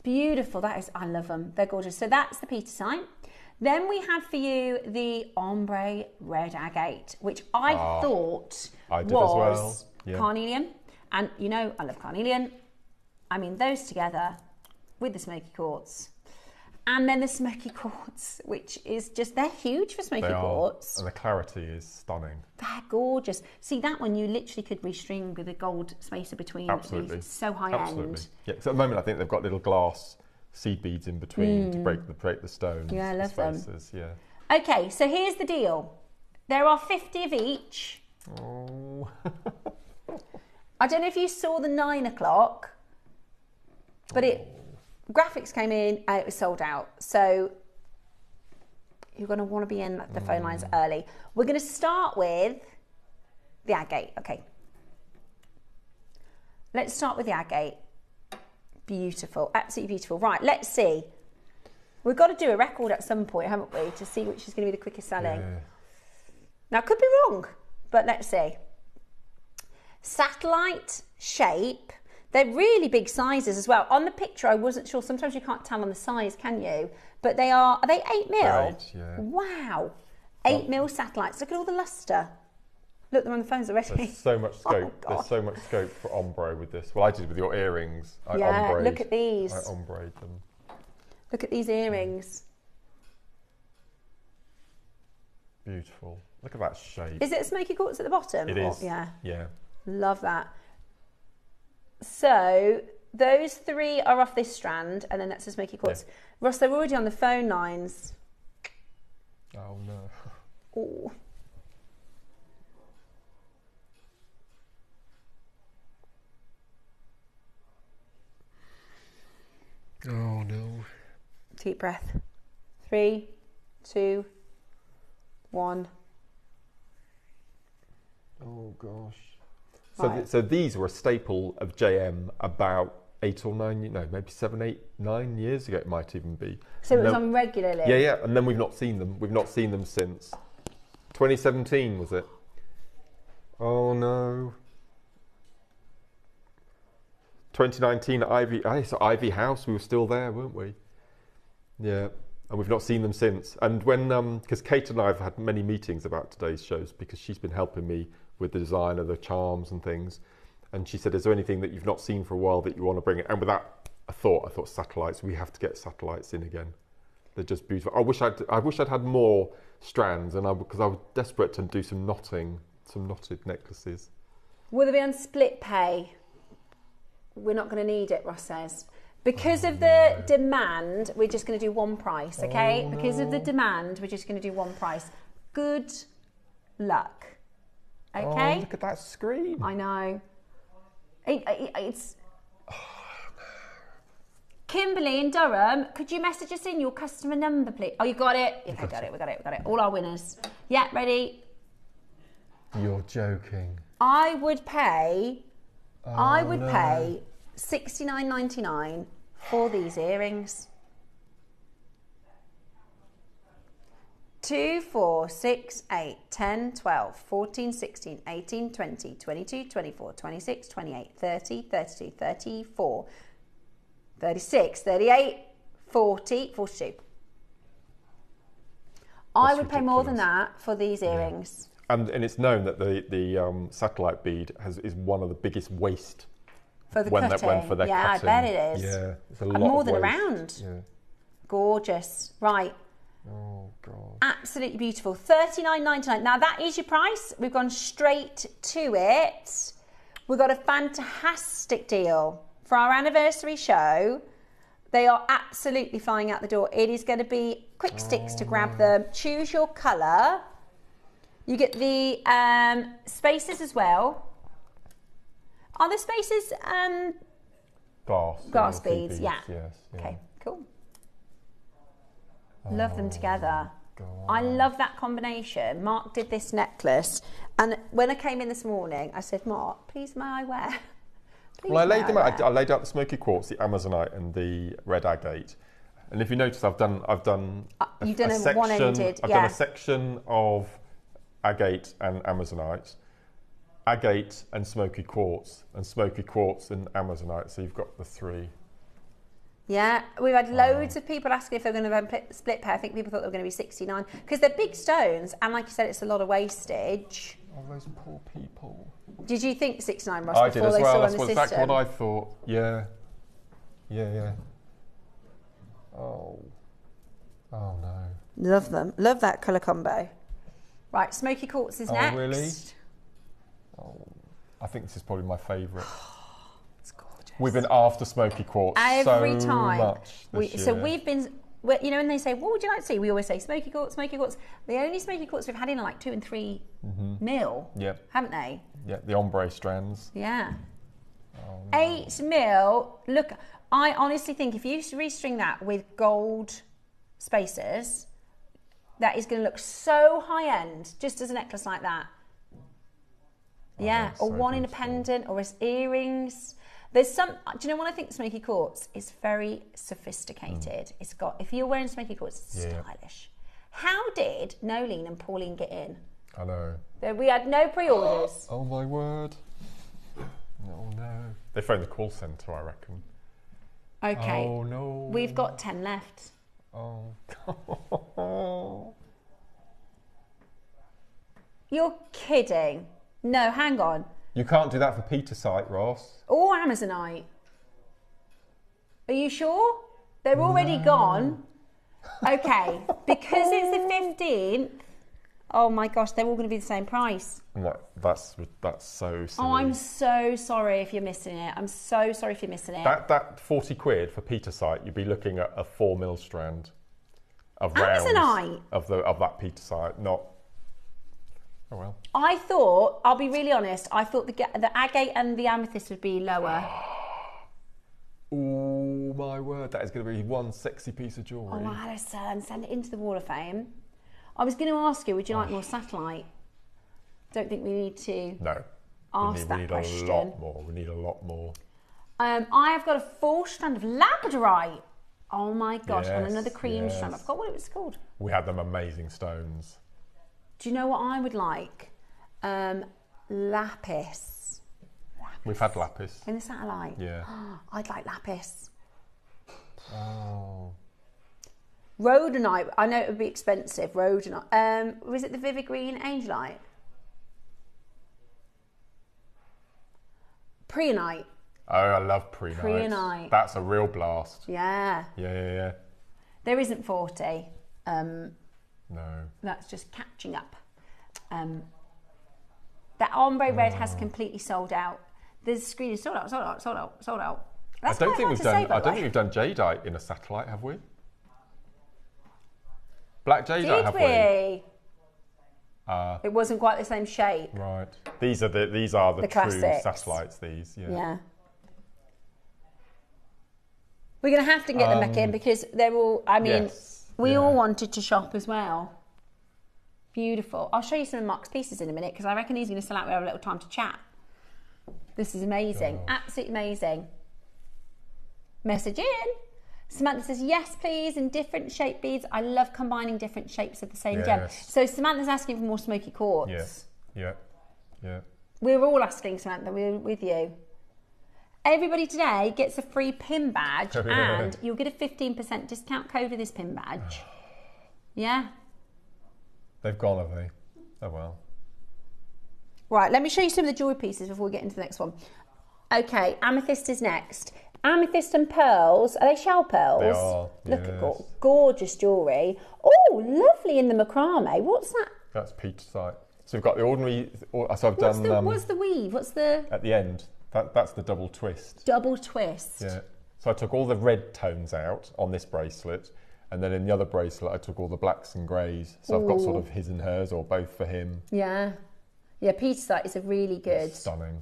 Beautiful. That is, I love them. They're gorgeous. So that's the Petersite. Then we have for you the ombre red agate, which I thought was carnelian. And you know, I love carnelian. I mean, those together with the smoky quartz. And then the smoky quartz, which is just, they're huge for smoky quartz. And the clarity is stunning. They're gorgeous. See, that one you literally could restring with a gold spacer between. Absolutely. It's so high end. Yeah, so at the moment I think they've got little glass seed beads in between to break the stones. Yeah, I love them. Yeah. Okay, so here's the deal. There are 50 of each. Oh. I don't know if you saw the 9 o'clock, but graphics came in and it was sold out. So you're going to want to be in the phone lines early. We're going to start with the agate. Okay. Let's start with the agate. Beautiful, absolutely beautiful. Right, let's see. We've got to do a record at some point, haven't we, to see which is going to be the quickest selling. Yeah. Now, I could be wrong, but let's see. Satellite shape. They're really big sizes as well. On the picture, I wasn't sure. Sometimes you can't tell on the size, can you? But are they 8 mil? Right, yeah. Wow. 8 mil satellites. Look at all the luster. Look, they're on the phones already. There's so much scope. There's so much scope for ombre with this. Well, I did with your earrings. Look at these. I ombrayed them. Look at these earrings. Beautiful. Look at that shape. Is it a smoky quartz at the bottom? It is. Yeah. Yeah. Love that. So those 3 are off this strand, and then that's a smoky quartz. Yeah. Ross, they're already on the phone lines. Oh no. Oh. Oh no. Deep breath. 3, 2, 1. Oh gosh. So these were a staple of JM about 8 or 9, maybe 7, 8, 9 years ago it might even be. So it was on regularly? Yeah, and then we've not seen them. We've not seen them since. 2017 was it? Oh no. 2019 Ivy House, we were still there, weren't we? Yeah, and we've not seen them since. And when, because Kate and I have had many meetings about today's shows because she's been helping me with the design of the charms and things. And she said, is there anything that you've not seen for a while that you want to bring in? And with that, I thought satellites, we have to get satellites in again. They're just beautiful. I wish I'd had more strands, and because I was desperate to do some knotted necklaces. Will they be on split pay? We're not going to need it, Ross says. Because of the demand, we're just going to do one price, okay? Because of the demand, we're just going to do one price. Good luck, okay? Oh, look at that screen. I know. It's... Kimberly in Durham, could you message us in your customer number, please? Oh, you got it? Okay, got it, we got it. All our winners. Yeah, ready? You're joking. I would pay $69.99 for these earrings. 2, 4, 6, 8, 10, 12, 14, 16, 18, 20, 22, 24, 26, 28, 30, 32, 34, 36, 38, 40, 42. I would pay more than that for these earrings. And it's known that the satellite bead is one of the biggest waste for the when cutting. for their yeah, cutting. I bet it is. Yeah, it's a lot And more of than waste. a round. Yeah. Gorgeous. Right. Oh God. Absolutely beautiful. $39.99. Now that is your price. We've gone straight to it. We've got a fantastic deal for our anniversary show. They are absolutely flying out the door. It is going to be quick sticks to grab them. Choose your colour. You get the spaces as well. Are the spaces glass beads? Yeah. Yes. Yeah. Okay, cool. Love them together. God. I love that combination. Mark did this necklace, and when I came in this morning, I said, Mark, please may I wear? Please, well, I laid them out. I laid out the smoky quartz, the Amazonite, and the red agate. And if you notice, I've done you've done a a section. one-ended. I've done a section of agate and Amazonite, agate and smoky quartz and Amazonite. So you've got the three. Yeah, we've had loads of people asking if they're going to split pair. I think people thought they were going to be 69 because they're big stones, and like you said, it's a lot of wastage. Oh, those poor people. Did you think 69, Ross? I did as well. That's exactly what I thought. Yeah. Oh no. Love them. Love that colour combo. Right, smoky quartz is next. Oh really? Oh, I think this is probably my favourite. It's gorgeous. We've been after smoky quartz every so time. Much this year. So we've been. Well, you know, when they say, what would you like to see? We always say smoky quartz, smoky quartz. The only smoky quartz we've had in like 2 and 3 mil, haven't they? Yeah, the ombre strands. Yeah. Oh, no. 8 mil. Look, I honestly think if you restring that with gold spacers, that is going to look so high end, just as a necklace like that. Yeah, or so one beautiful. Independent, or as earrings. There's some. Do you know what I think? Smoky quartz is very sophisticated. It's got. If you're wearing smoky quartz, it's stylish. How did Nolene and Pauline get in? I know. We had no pre-orders. Oh my word. Oh no. They phoned the call centre, I reckon. Okay. Oh no. We've got 10 left. Oh. You're kidding. No, hang on. You can't do that for Peter site, Ross. Or Amazonite. Are you sure? They're already gone. Okay, because it's the 15th. Oh my gosh, they're all going to be the same price. That's so silly. Oh, I'm so sorry if you're missing it. I'm so sorry if you're missing it. That 40 quid for Peter site, you'd be looking at a 4 mil strand of rounds Amazonite. of that Peter site, not. Oh well. I thought, I'll be really honest, I thought the agate and the amethyst would be lower. Oh my word, that is going to be one sexy piece of jewellery. Oh, Alison, send it into the Wall of Fame. I was going to ask you, would you like more satellite? Don't think we need to ask that question. We need a lot more. I have got a 4 strand of labradorite. Oh my gosh, and another cream strand. I forgot what it was called. We had them amazing stones. Do you know what I would like? Lapis. We've had lapis. In the satellite? Yeah. I'd like lapis. Oh. Rhodonite. I know it would be expensive. Rhodonite. Was it the Vivid Green Angelite? Preonite. Oh, I love preonite. Preonite. That's a real blast. Yeah. Yeah. There isn't 40. No. That's just catching up. That ombre red has completely sold out. The screen is sold out. That's I don't think we've done jadeite in a satellite, have we? Black jadeite, have we? It wasn't quite the same shape. Right. These are the true classics. satellites. These. Yeah. We're going to have to get them back in because they're all. I mean, we all wanted to shop as well. Beautiful. I'll show you some of Mark's pieces in a minute because I reckon he's going to sell out. We have a little time to chat. This is amazing. Absolutely amazing. Message in. Samantha says, yes, please, in different shape beads. I love combining different shapes of the same gem. Yes. So Samantha's asking for more smoky quartz. Yeah. We're all asking, Samantha, we're with you. Everybody today gets a free pin badge and you'll get a 15% discount code with this pin badge. Yeah. They've gone, have they? Oh, well. Right, let me show you some of the jewellery pieces before we get into the next one. Okay, amethyst is next. Amethyst and pearls, are they shell pearls? They are, Look at gorgeous jewellery. Oh, lovely in the macrame. What's that? That's peachsite. So we've got the ordinary, so I've done... what's the weave? What's the... At the end, that's the double twist. Double twist. Yeah. So I took all the red tones out on this bracelet, and then in the other bracelet I took all the blacks and greys. So I've got sort of his and hers, or both for him. Yeah. Yeah, peachsite is a really good... It's stunning.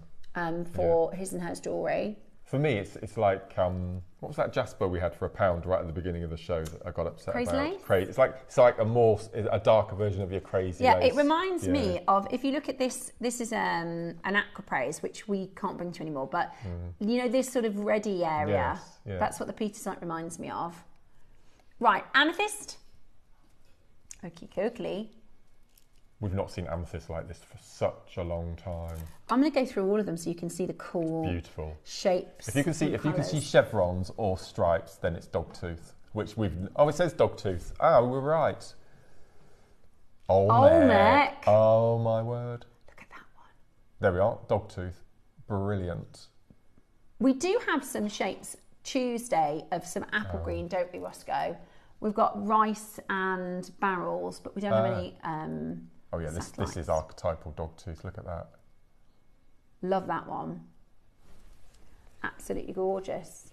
For his and hers jewellery. For me, it's like, what was that jasper we had for £1 right at the beginning of the show that I got upset Crazy about? lace? It's like a darker version of your crazy Yeah, lace. it reminds me of, if you look at this is an aquapraise, which we can't bring to you anymore, but you know this sort of reddy area? Yes, yeah. That's what the peachsite reminds me of. Right, amethyst. Okie dokie. We've not seen amethyst like this for such a long time. I'm going to go through all of them so you can see the cool Beautiful shapes. If you can see chevrons or stripes, then it's dogtooth, which we've... Oh, it says dogtooth. Oh, we're right. Olmec. Oh, my word. Look at that one. There we are, dogtooth. Brilliant. We do have some shapes Tuesday of some apple green, don't we, Roscoe? We've got rice and barrels, but we don't have any... Oh yeah, this is archetypal dogtooth. Look at that. Love that one. Absolutely gorgeous.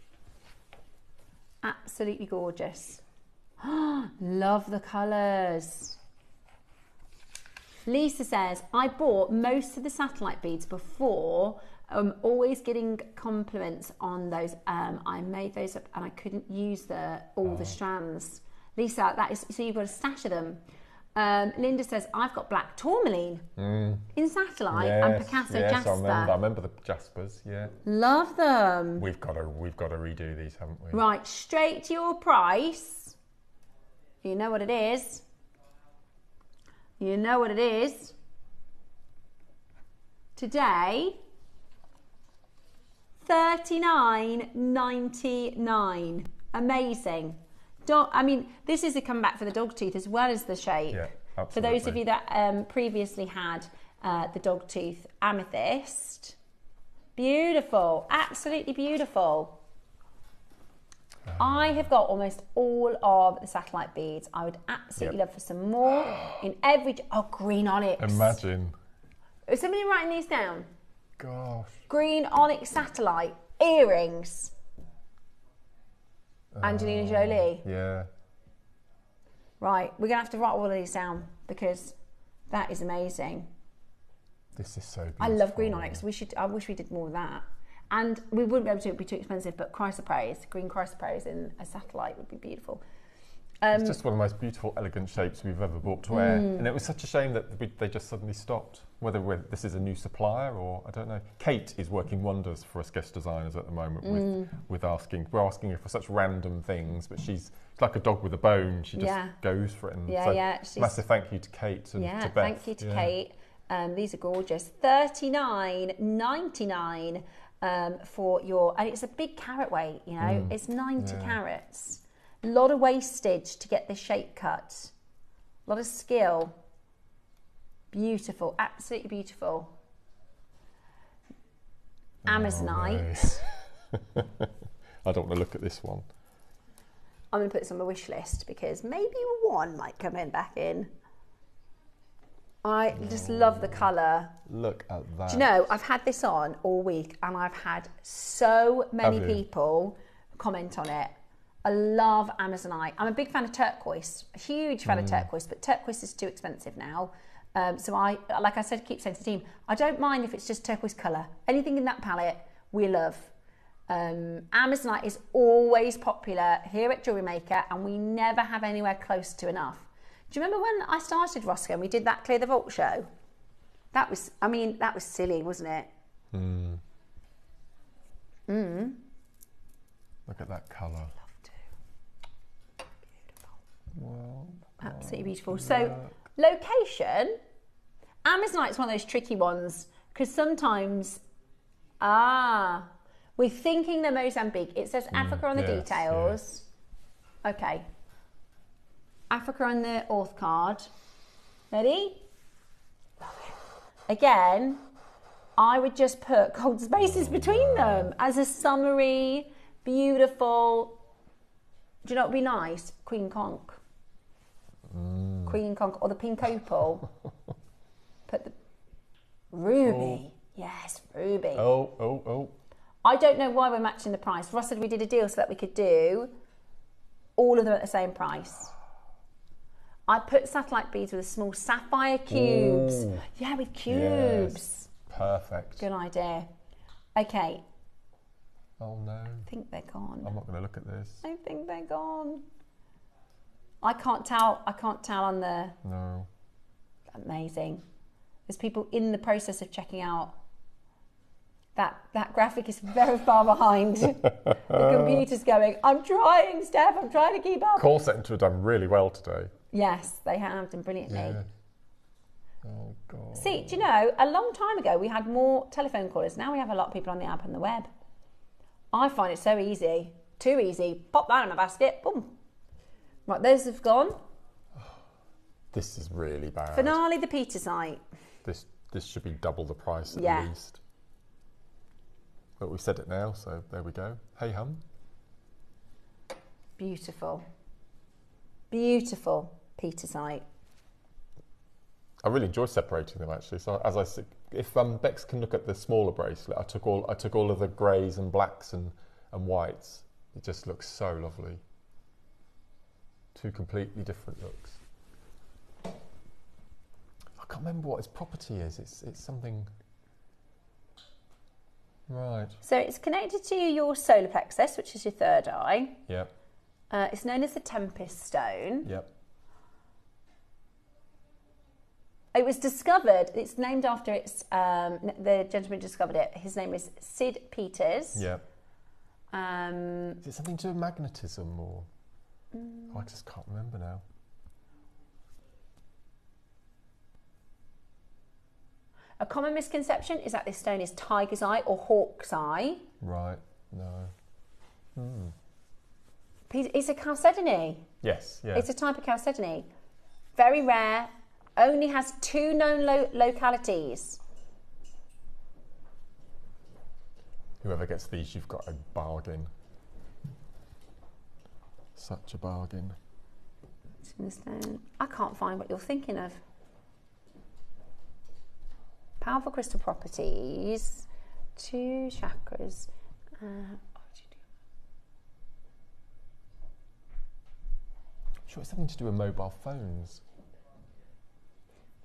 Absolutely gorgeous. Love the colours. Lisa says, I bought most of the satellite beads before. Always getting compliments on those. I made those up and I couldn't use all the strands. Lisa, so you've got a stash of them. Linda says, I've got black tourmaline in satellite and Picasso jasper. I remember the jaspers, yeah. Love them. We've got to redo these, haven't we? Right, straight to your price. You know what it is. You know what it is. Today, $39.99. Amazing. I mean, this is a comeback for the dog tooth as well as the shape. Yeah, absolutely. For those of you that previously had the dog tooth amethyst. Beautiful, absolutely beautiful. I have got almost all of the satellite beads. I would absolutely love for some more in every... Oh, green onyx. Imagine. Is somebody writing these down? Gosh. Green onyx satellite earrings. Angelina Jolie. Yeah. Right, we're going to have to write all of these down because that is amazing. This is so beautiful. I love green onyx. I wish we did more of that. And we wouldn't be able to, it'd be too expensive, but chrysoprase, green chrysoprase in a satellite would be beautiful. It's just one of the most beautiful, elegant shapes we've ever bought to wear. And it was such a shame that they just suddenly stopped. Whether this is a new supplier or, I don't know. Kate is working wonders for us guest designers at the moment with asking. We're asking her for such random things, but she's like a dog with a bone. She just goes for it. And massive thank you to Kate and to Beth. Thank you to Kate. These are gorgeous. $39.99 for your... And it's a big carat weight, you know. It's 90 carats. A lot of wastage to get this shape cut. A lot of skill. Beautiful, absolutely beautiful. Amazonite. I don't want to look at this one. I'm going to put this on my wish list because maybe one might come back in. I just love the colour. Look at that. Do you know, I've had this on all week and I've had so many people comment on it. I love Amazonite. I'm a big fan of turquoise, a huge fan of turquoise, but turquoise is too expensive now. So like I said, keep saying to the team, I don't mind if it's just turquoise colour. Anything in that palette, we love. Amazonite is always popular here at Jewellery Maker and we never have anywhere close to enough. Do you remember when I started Roscoe and we did that Clear the Vault show? That was silly, wasn't it? Look at that colour. Absolutely beautiful. So, location, Amazonite's one of those tricky ones because sometimes, we're thinking they're Mozambique. It says Africa on the details. Yeah. Okay. Africa on the auth card. Ready? Again, I would just put gold spaces between them as a summary, beautiful. Do you know what would be nice? Queen Conch. Queen Conch or the pink opal. Put the ruby. Yes, ruby. Oh. I don't know why we're matching the price. Ross said we did a deal so that we could do all of them at the same price. I put satellite beads with a small sapphire cubes. Ooh. Yeah, with cubes. Yes. Perfect. Good idea. Okay. Oh no. I think they're gone. I'm not going to look at this. I think they're gone. I can't tell on the... No. Amazing. There's people in the process of checking out. That graphic is very far behind. The computer's going, I'm trying, Steph, I'm trying to keep up. Call centre have done really well today. Yes, they have done brilliantly. Yeah. Oh, God. See, do you know, a long time ago we had more telephone callers. Now we have a lot of people on the app and the web. I find it so easy. Too easy. Pop that in my basket. Boom. Right, those have gone. This is really bad. Finale, the Peter site. This should be double the price at least. But we said it now, so there we go. Hey hum. Beautiful. Beautiful Peter site. I really enjoy separating them actually. So as I said, if Bex can look at the smaller bracelet, I took all of the greys and blacks and whites. It just looks so lovely. Two completely different looks. I can't remember what its property is. It's something. Right. So it's connected to your solar plexus, which is your third eye. Yep. It's known as the Tempest Stone. Yep. It was discovered, it's named after the gentleman who discovered it. His name is Sid Peters. Yep. Is it something to do with magnetism or? I just can't remember now. A common misconception is that this stone is tiger's eye or hawk's eye. Right, no. It's a chalcedony. Yes, yeah. It's a type of chalcedony. Very rare, only has 2 known localities. Whoever gets these, you've got a bargain. Such a bargain. I can't find what you're thinking of. Powerful crystal properties, 2 chakras. Sure, it's something to do with mobile phones.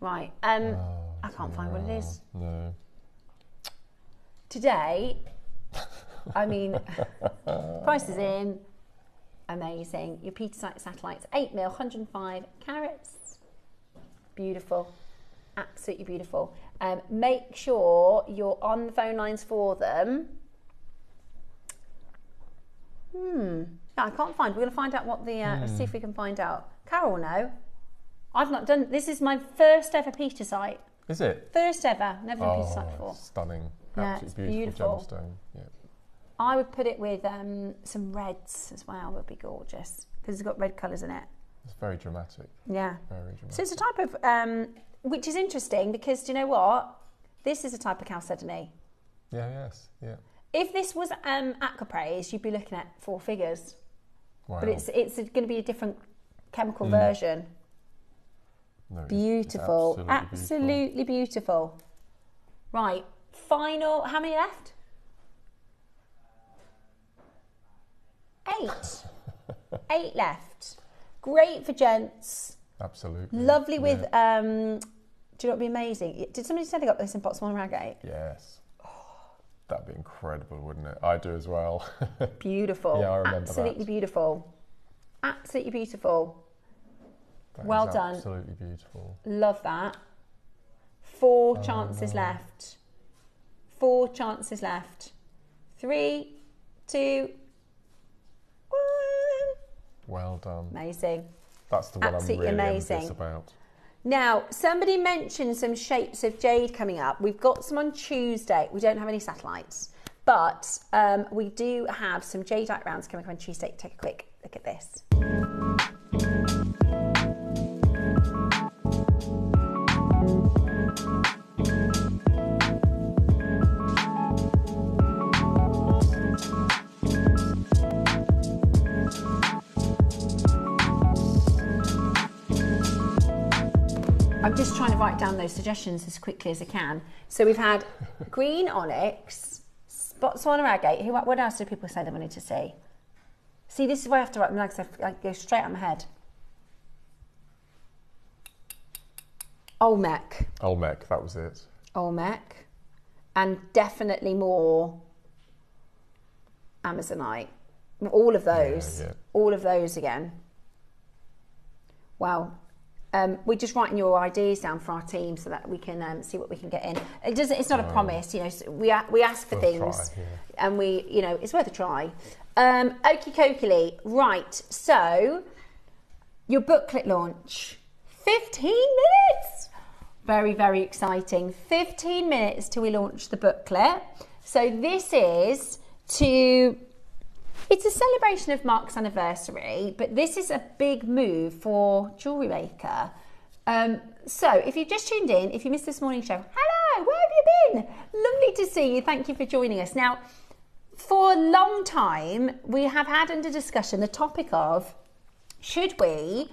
Right. I can't find what it is. No. Today, I mean, price is in. Amazing. Your Peter site satellites, 8mm, 105 carats. Beautiful. Absolutely beautiful. Make sure you're on the phone lines for them. I can't find. We're going to find out what the. Let's see if we can find out. Carol will know. I've not done. This is my first ever Peter site. Is it? First ever. Never done Peter site before. Stunning. Yeah, absolutely it's beautiful. Gemstone. Yeah. I would put it with some reds as well. Would be gorgeous because it's got red colours in it. It's very dramatic. Yeah. Very dramatic. So it's a type of, which is interesting because do you know what? This is a type of chalcedony. Yeah. Yes. Yeah. If this was aquapraise, you'd be looking at 4 figures. Wow. But it's going to be a different chemical version. No, Beautiful. It's absolutely beautiful. Right. Final. How many left? 8. 8 left. Great for gents. Absolutely. Lovely with. Do you know what would be amazing? Did somebody say they got this in Botswana Ragate? Yes. That'd be incredible, wouldn't it? I do as well. Beautiful. Yeah, I remember absolutely that. Beautiful. Absolutely beautiful. That well is done. Absolutely beautiful. Love that. 4 chances left. 4 chances left. 3, 2, 1. Well done. Amazing. That's the one Absolutely I'm really amazing. envious about. Now, somebody mentioned some shapes of jade coming up. We've got some on Tuesday. We don't have any satellites, but we do have some jadeite rounds coming up on Tuesday. Take a quick look at this. I'm just trying to write down those suggestions as quickly as I can. So we've had green onyx, Botswana agate. What else do people say they wanted to see? See, this is why I have to write them down because I go straight out of my head. Olmec. Olmec, that was it. Olmec. And definitely more Amazonite. All of those. Yeah. All of those again. Wow. We're just writing your ideas down for our team so that we can see what we can get in. It's not a promise, you know. So we ask for things, try, yeah. And it's worth a try. Okie dokie. Right. So your booklet launch, 15 minutes. Very, very exciting. 15 minutes till we launch the booklet. So this is it's a celebration of Mark's anniversary, but this is a big move for Jewellery Maker. So if you've just tuned in, if you missed this morning's show, hello, where have you been? Lovely to see you. Thank you for joining us. Now, for a long time, we have had under discussion the topic of should we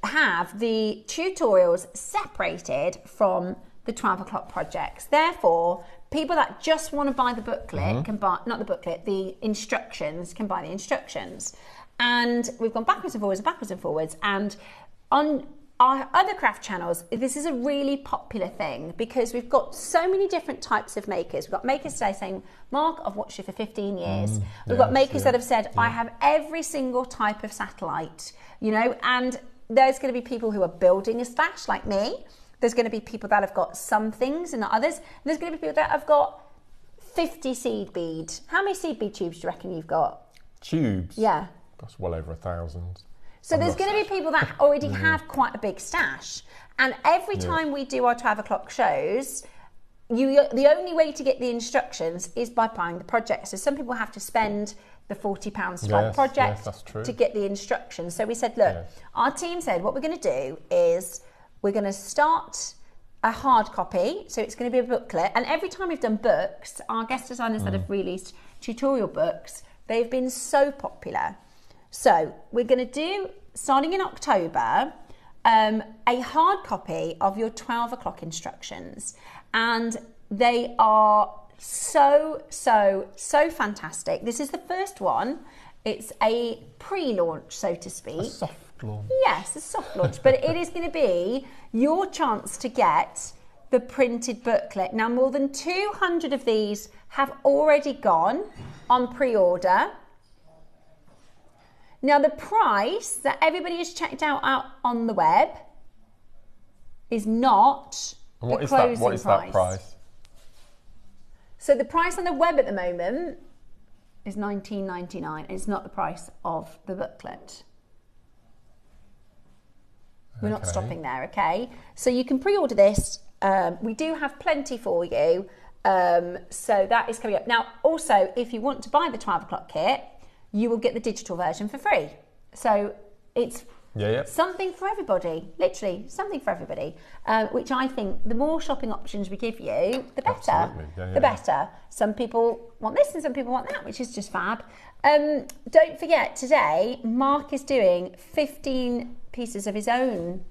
have the tutorials separated from the 12 o'clock projects. Therefore, people that just want to buy the booklet can buy, not the booklet, the instructions, can buy the instructions. And we've gone backwards and forwards and backwards and forwards. And on our other craft channels, this is a really popular thing because we've got so many different types of makers. We've got makers today saying, Mark, I've watched you for 15 years. We've got makers that have said, I have every single type of satellite, and there's going to be people who are building a stash like me. There's going to be people that have got some things and not others. There's going to be people that have got 50 seed bead. How many seed bead tubes do you reckon you've got? Tubes? Yeah. That's well over 1,000. So there's going to be people that already have quite a big stash. And every time we do our 12 o'clock shows, the only way to get the instructions is by buying the project. So some people have to spend the £40 to buy the project to get the instructions. So we said, look, our team said what we're going to do is we're going to start a hard copy. So it's going to be a booklet. And every time we've done books, our guest designers that have released tutorial books, they've been so popular. So we're going to do, starting in October, a hard copy of your 12 o'clock instructions. And they are so fantastic. This is the first one. It's a pre-launch, so to speak. A soft launch. Yes, a soft launch. But it is going to be your chance to get the printed booklet. Now, more than 200 of these have already gone on pre-order. Now, the price that everybody has checked out on the web is not the closing price. What is that price? So the price on the web at the moment is $19.99. It's not the price of the booklet. We're not stopping there, okay? So you can pre-order this. We do have plenty for you. So that is coming up. Now, also, if you want to buy the 12 o'clock kit, you will get the digital version for free. So it's something for everybody, literally something for everybody, which I think the more shopping options we give you, the better. The better. Some people want this and some people want that, which is just fab. Don't forget, today, Mark is doing 15 pieces of his own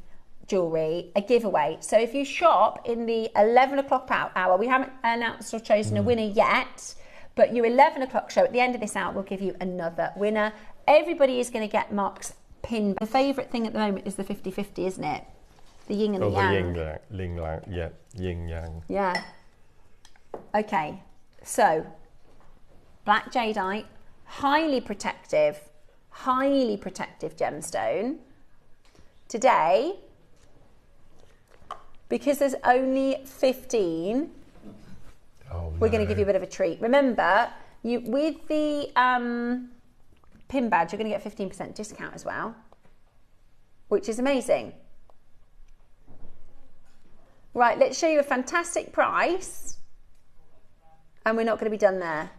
jewellery, a giveaway. So if you shop in the 11 o'clock hour, we haven't announced or chosen a winner yet, but your 11 o'clock show, at the end of this hour, we'll give you another winner. Everybody is going to get Mark's pin. The favourite thing at the moment is the 50-50, isn't it? The yin and the yang. The yin yang. Yeah. Okay, so black jadeite, highly protective gemstone. Today, because there's only 15, we're going to give you a bit of a treat. Remember, with the pin badge, you're going to get 15% discount as well. which is amazing. Right, let's show you a fantastic price, and we're not going to be done there.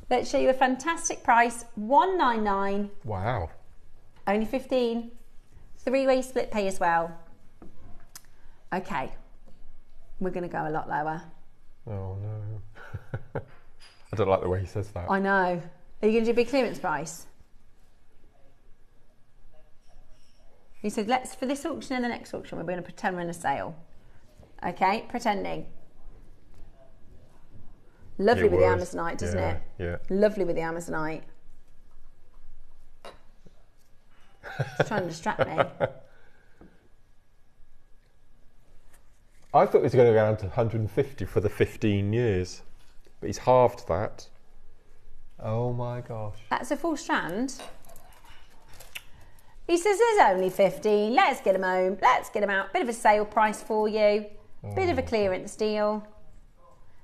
Let's show you a fantastic price, $199. Wow. Only 15. 3-way split pay as well. Okay, we're going to go a lot lower. Oh no. I don't like the way he says that. I know. Are you going to do a big clearance price? He said, let's, for this auction and the next auction, we're going to pretend we're in a sale. Okay, pretending. Lovely with the Amazonite, doesn't it? Yeah. Lovely with the Amazonite. He's trying to distract me. I thought he was going to go down to 150 for the 15 years, but he's halved that. Oh my gosh. That's a full strand. He says there's only 15. Let's get them home. Let's get them out. Bit of a sale price for you. Bit of a clearance deal.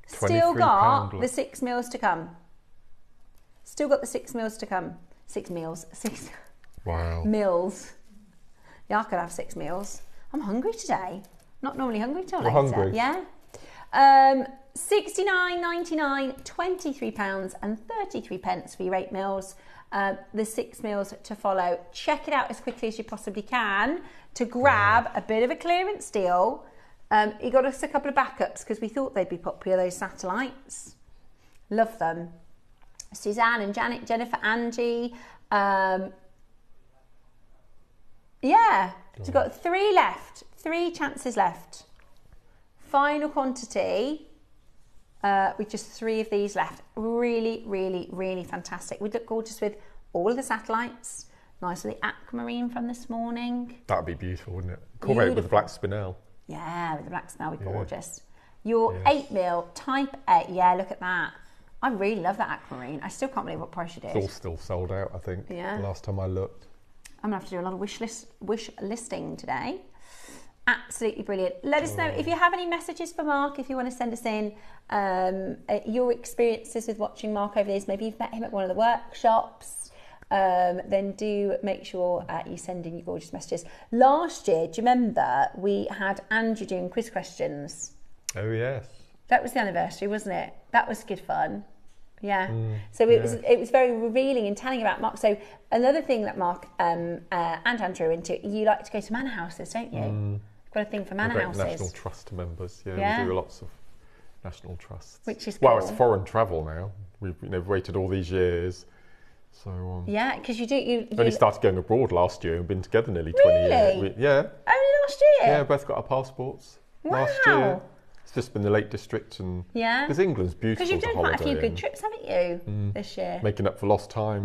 Still got the 6 mils to come. Still got the 6 mils to come. 6 meals. 6 Wow. Mils. Yeah, I could have 6 meals. I'm hungry today. Not normally hungry till later. Hungry. Yeah. £69.99, £23 and 33 pence for your 8 mils. The 6 mils to follow. Check it out as quickly as you possibly can to grab a bit of a clearance deal. He got us a couple of backups because we thought they'd be popular, those satellites. Love them. Suzanne and Janet, Jennifer, Angie. Yeah, we've got 3 left. 3 chances left. Final quantity. With just 3 of these left. Really, really, really fantastic. Would look gorgeous with all of the satellites. Nice with the aquamarine from this morning. That'd be beautiful, wouldn't it? Incorporate with the black spinel. Yeah, with the black spinel would be gorgeous. Your 8 mil type 8. Yeah, look at that. I really love that aquamarine. I still can't believe what price you did. It's all still sold out, I think. Yeah. The last time I looked. I'm gonna have to do a lot of wish listing today. Absolutely brilliant. Let us know if you have any messages for Mark, if you want to send us in your experiences with watching Mark over these. Maybe you've met him at one of the workshops. Then do make sure you send in your gorgeous messages. Last year, do you remember we had Andrew doing quiz questions? Oh yes. That was the anniversary, wasn't it? That was good fun. Yeah. So it was very revealing in telling about Mark. So another thing that Mark and Andrew are into, you like to go to manor houses, don't you? You've got a thing for manor houses. National Trust members, yeah. We do lots of national trusts. Which is cool. Well, it's foreign travel now. We've waited all these years. So yeah, because you only started going abroad last year and been together nearly 20 years. Yeah. Only last year? Yeah, both got our passports last year. It's just been the Lake District and because England's beautiful. Because you've done quite a few good trips, haven't you, this year? Making up for lost time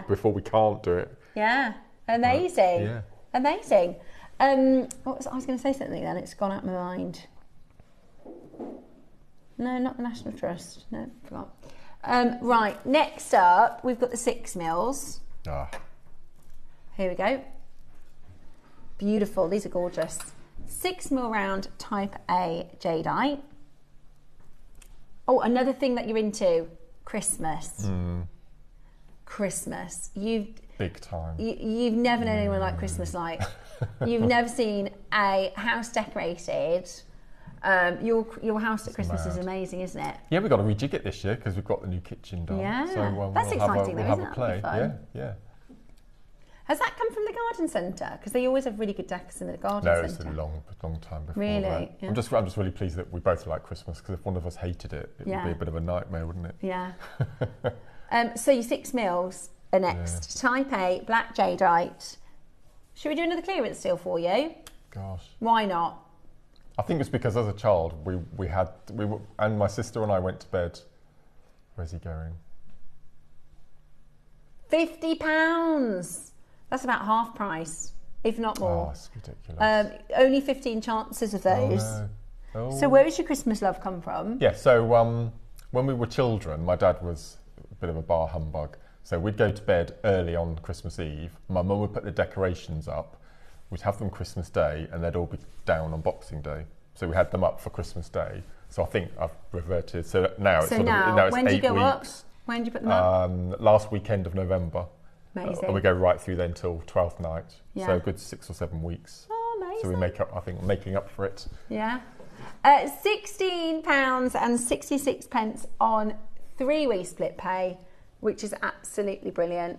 before we can't do it. Yeah, amazing. Amazing. I was going to say something then, it's gone out of my mind. No, not the National Trust. No, forgot. Right, next up, we've got the 6 mils. Here we go. Beautiful, these are gorgeous. 6 mil round type A jadeite. Oh, another thing that you're into, Christmas. Christmas. Big time. You've never known anyone like Christmas light. You've never seen a house decorated. Your house at Christmas is amazing, isn't it? Yeah, we've got to rejig it this year because we've got the new kitchen done. Yeah, so, that's exciting though, isn't it? Play. Fun. Yeah. Has that come from the garden centre? Because they always have really good decks in the garden centre. No, it's a long time before. Really? That. Yeah. I'm just really pleased that we both like Christmas because if one of us hated it, it would be a bit of a nightmare, wouldn't it? Yeah. So your 6 mils are next. Type A, black jadeite. Should we do another clearance deal for you? Gosh. Why not? I think it's because as a child and my sister and I went to bed. Where's he going? £50. That's about half price, if not more. Oh, that's ridiculous. Only 15 chances of those. Oh, no. Oh. So where does your Christmas love come from? Yeah, so when we were children, my dad was a bit of a bar humbug. So we'd go to bed early on Christmas Eve. My mum would put the decorations up. We'd have them Christmas Day, and they'd all be down on Boxing Day. So we had them up for Christmas Day. So I think I've reverted. So now it's now it's when do you 8 go weeks. up? When do you put them up? Last weekend of November. Amazing. And we go right through then till 12th night. Yeah. So a good 6 or 7 weeks. Oh, amazing. So we make up, I think, making up for it. Yeah. £16.66 on 3-week split pay, which is absolutely brilliant.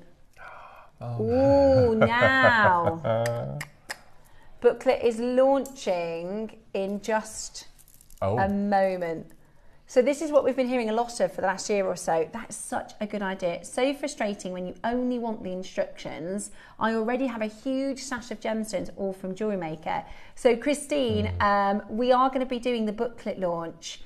Oh, now. Booklet is launching in just a moment. So this is what we've been hearing a lot of for the last year or so. That's such a good idea. It's so frustrating when you only want the instructions. I already have a huge stash of gemstones, all from Jewellery Maker. So Christine, we are going to be doing the booklet launch.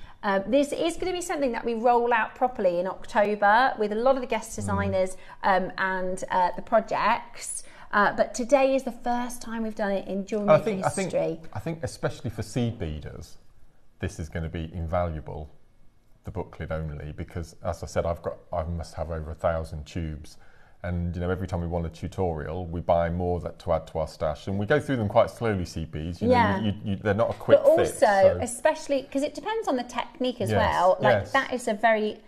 This is going to be something that we roll out properly in October with a lot of the guest designers and the projects. But today is the first time we've done it in Jewellery Maker history. I think especially for seed beaders, this is going to be invaluable. The booklet only, because as I said, I must have over 1,000 tubes, and you know, every time we want a tutorial, we buy more to add to our stash, and we go through them quite slowly. CBs, you know, they're not a quick but fix. But also, so. especially because it depends on the technique as well. Like that is a very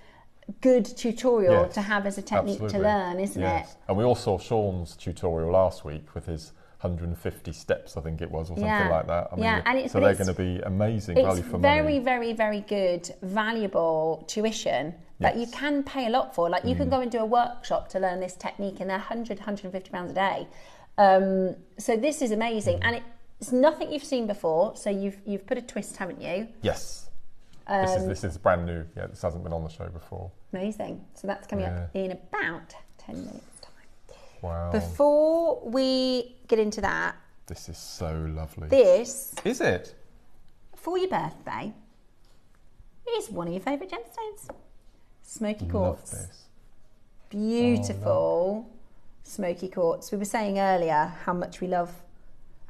good tutorial to have as a technique to learn, isn't it? And we all saw Sean's tutorial last week with his 150 steps, I think it was, or something like that. I mean, and so they're going to be amazing value for money. It's very, very good, valuable tuition that you can pay a lot for. Like you can go and do a workshop to learn this technique, and they're £100, £150 a day. So this is amazing, and it's nothing you've seen before. So you've put a twist, haven't you? Yes. This is brand new. Yeah, this hasn't been on the show before. Amazing. So that's coming up in about 10 minutes. Wow. Before we get into that, this is so lovely. This is it for your birthday is one of your favourite gemstones, smoky quartz. Love this. Beautiful smoky quartz. We were saying earlier how much we love,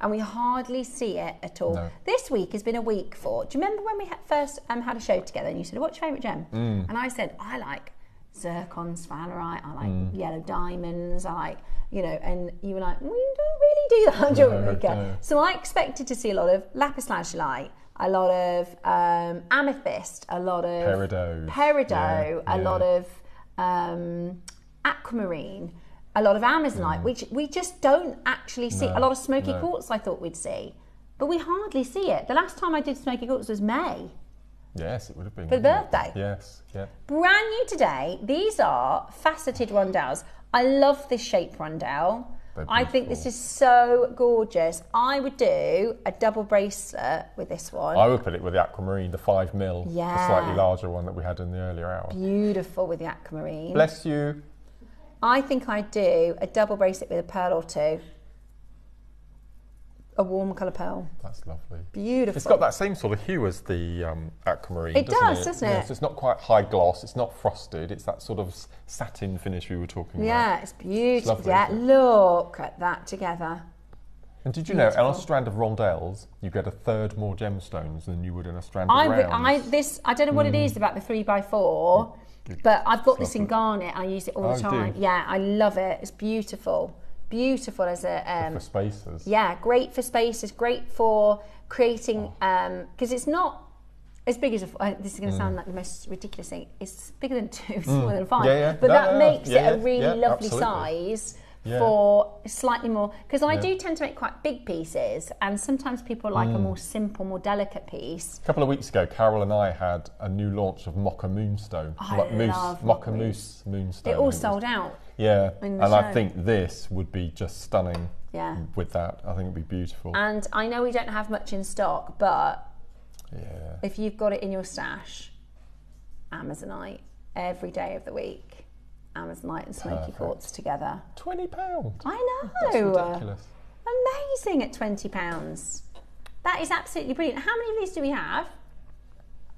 and we hardly see it at all. No. This week has been a week for. Do you remember when we first had a show together, and you said, "What's your favourite gem?" And I said, "I like Zircon, sphalerite, I like yellow diamonds, I like, you know," and you were like, "We don't really do that on Jewellery Maker." No. So I expected to see a lot of lapis lazuli, a lot of amethyst, a lot of peridot, a lot of aquamarine, a lot of amazonite, which we just don't actually see. A lot of smoky quartz I thought we'd see, but we hardly see it. The last time I did smoky quartz was May. Yes, it would have been. For the birthday. Yes, yeah. Brand new today. These are faceted rondelles. I love this shape rondelle. I think this is so gorgeous. I would do a double bracelet with this one. I would put it with the aquamarine, the 5mm, the slightly larger one that we had in the earlier hour. Beautiful with the aquamarine. Bless you. I think I'd do a double bracelet with a pearl or two. A warm colour pearl. That's lovely. Beautiful. It's got that same sort of hue as the aquamarine, doesn't it? Yeah, so it's not quite high gloss, it's not frosted, it's that sort of satin finish we were talking about. Yeah, it's beautiful. It's lovely, yeah, look at that together. And did you know, on a strand of rondelles, you get a third more gemstones than you would in a strand of rounds? I don't know what it is about the 3x4, but I've got this in garnet. I use it all the time. Yeah, I love it. It's beautiful. Beautiful as a for spacers. Yeah, great for spacers. Great for creating because it's not as big as this is going to sound like the most ridiculous thing. It's bigger than 2, smaller than 5. But that makes it a really lovely size for slightly more. Because I do tend to make quite big pieces, and sometimes people like a more simple, more delicate piece. A couple of weeks ago, Carol and I had a new launch of Mocha Moonstone. Mocha Mousse Moonstone. It all sold out. Yeah, and I think this would be just stunning with that. I think it'd be beautiful. And I know we don't have much in stock, but if you've got it in your stash, Amazonite, every day of the week, Amazonite and smoky quartz together. £20. I know. That's ridiculous. Amazing at £20. That is absolutely brilliant. How many of these do we have?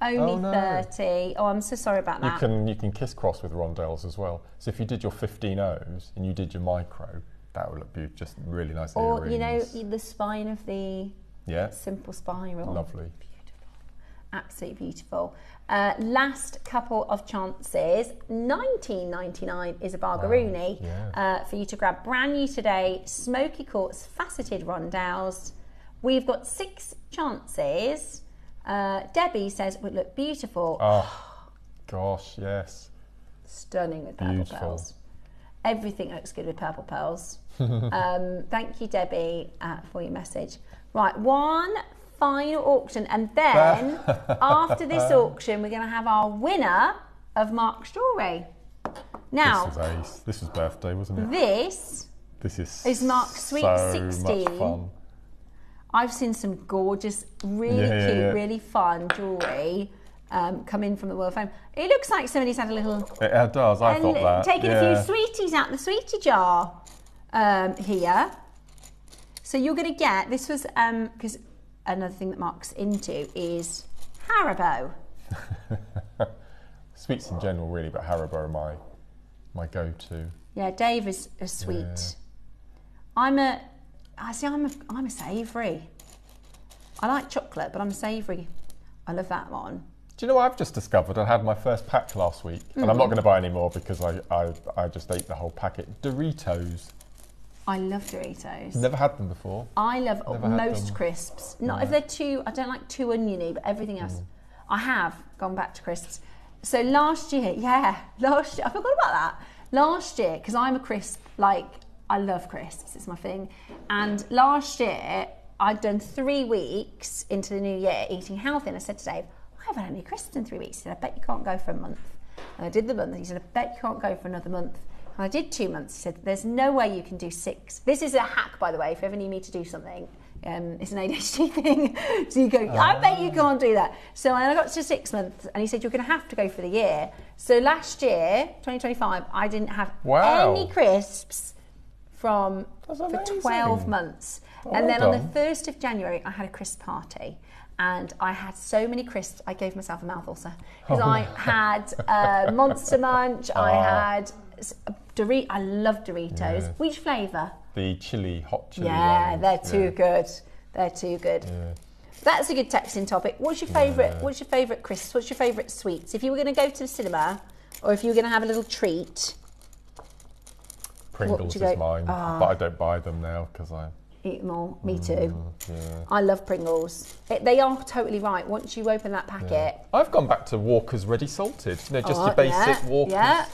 Only 30. Oh, I'm so sorry about that. You can kiss cross with rondelles as well. So if you did your 15 O's and you did your micro, that would look just really nice. Or earrings. you know, the spine of the simple spiral. Lovely. Beautiful. Absolutely beautiful. Last couple of chances. $19.99 is a bargaroony for you to grab. Brand new today, smoky quartz faceted rondelles. We've got 6 chances. Debbie says it would look beautiful. Oh, gosh, yes. Stunning with purple pearls. Everything looks good with purple pearls. Thank you, Debbie, for your message. Right, one final auction, and then after this auction, we're going to have our winner of Mark's jewellery. Now, this was ace. This was birthday, wasn't it? This is Mark's Sweet so 16. Much fun. I've seen some gorgeous, really cute, really fun jewellery come in from the World of Fame. It looks like somebody's had a little... It does, I thought that. Taken a few sweeties out the sweetie jar here. So you're going to get... This was... because another thing that Mark's into is Haribo. Sweets in general, really, but Haribo are my go-to. Yeah, Dave is a sweet. Yeah. I'm a savoury. I like chocolate, but I'm a savoury. I love that one. Do you know what I've just discovered? I had my first pack last week, and I'm not going to buy any more because I just ate the whole packet. Doritos. I love Doritos. Never had them before. I love most crisps. Not if they're too... I don't like too oniony, but everything else. I have gone back to crisps. So last year, I forgot about that. Last year, because I'm a crisp, I love crisps, it's my thing. And last year, I'd done 3 weeks into the new year eating healthy, and I said to Dave, I haven't had any crisps in 3 weeks. He said, I bet you can't go for a month. And I did the month. He said, I bet you can't go for another month. And I did 2 months. He said, there's no way you can do 6. This is a hack, by the way, if you ever need me to do something. It's an ADHD thing. So you go, I bet you can't do that. So I got to 6 months, and he said, you're going to have to go for the year. So last year, 2025, I didn't have any crisps for 12 months. And then on the 1st of January, I had a crisp party. And I had so many crisps, I gave myself a mouth ulcer. Because I had Monster Munch, I had I love Doritos. Yeah. Which flavour? The hot chili ones. They're too good. They're too good. Yeah. That's a good texting topic. What's your favourite? Yeah. What's your favourite crisps? What's your favourite sweets? If you were going to go to the cinema, or if you were going to have a little treat, Pringles is mine, but I don't buy them now because I eat them all. Me too. Yeah. I love Pringles. They are totally right. Once you open that packet, I've gone back to Walker's Ready Salted. Just your basic Walker's.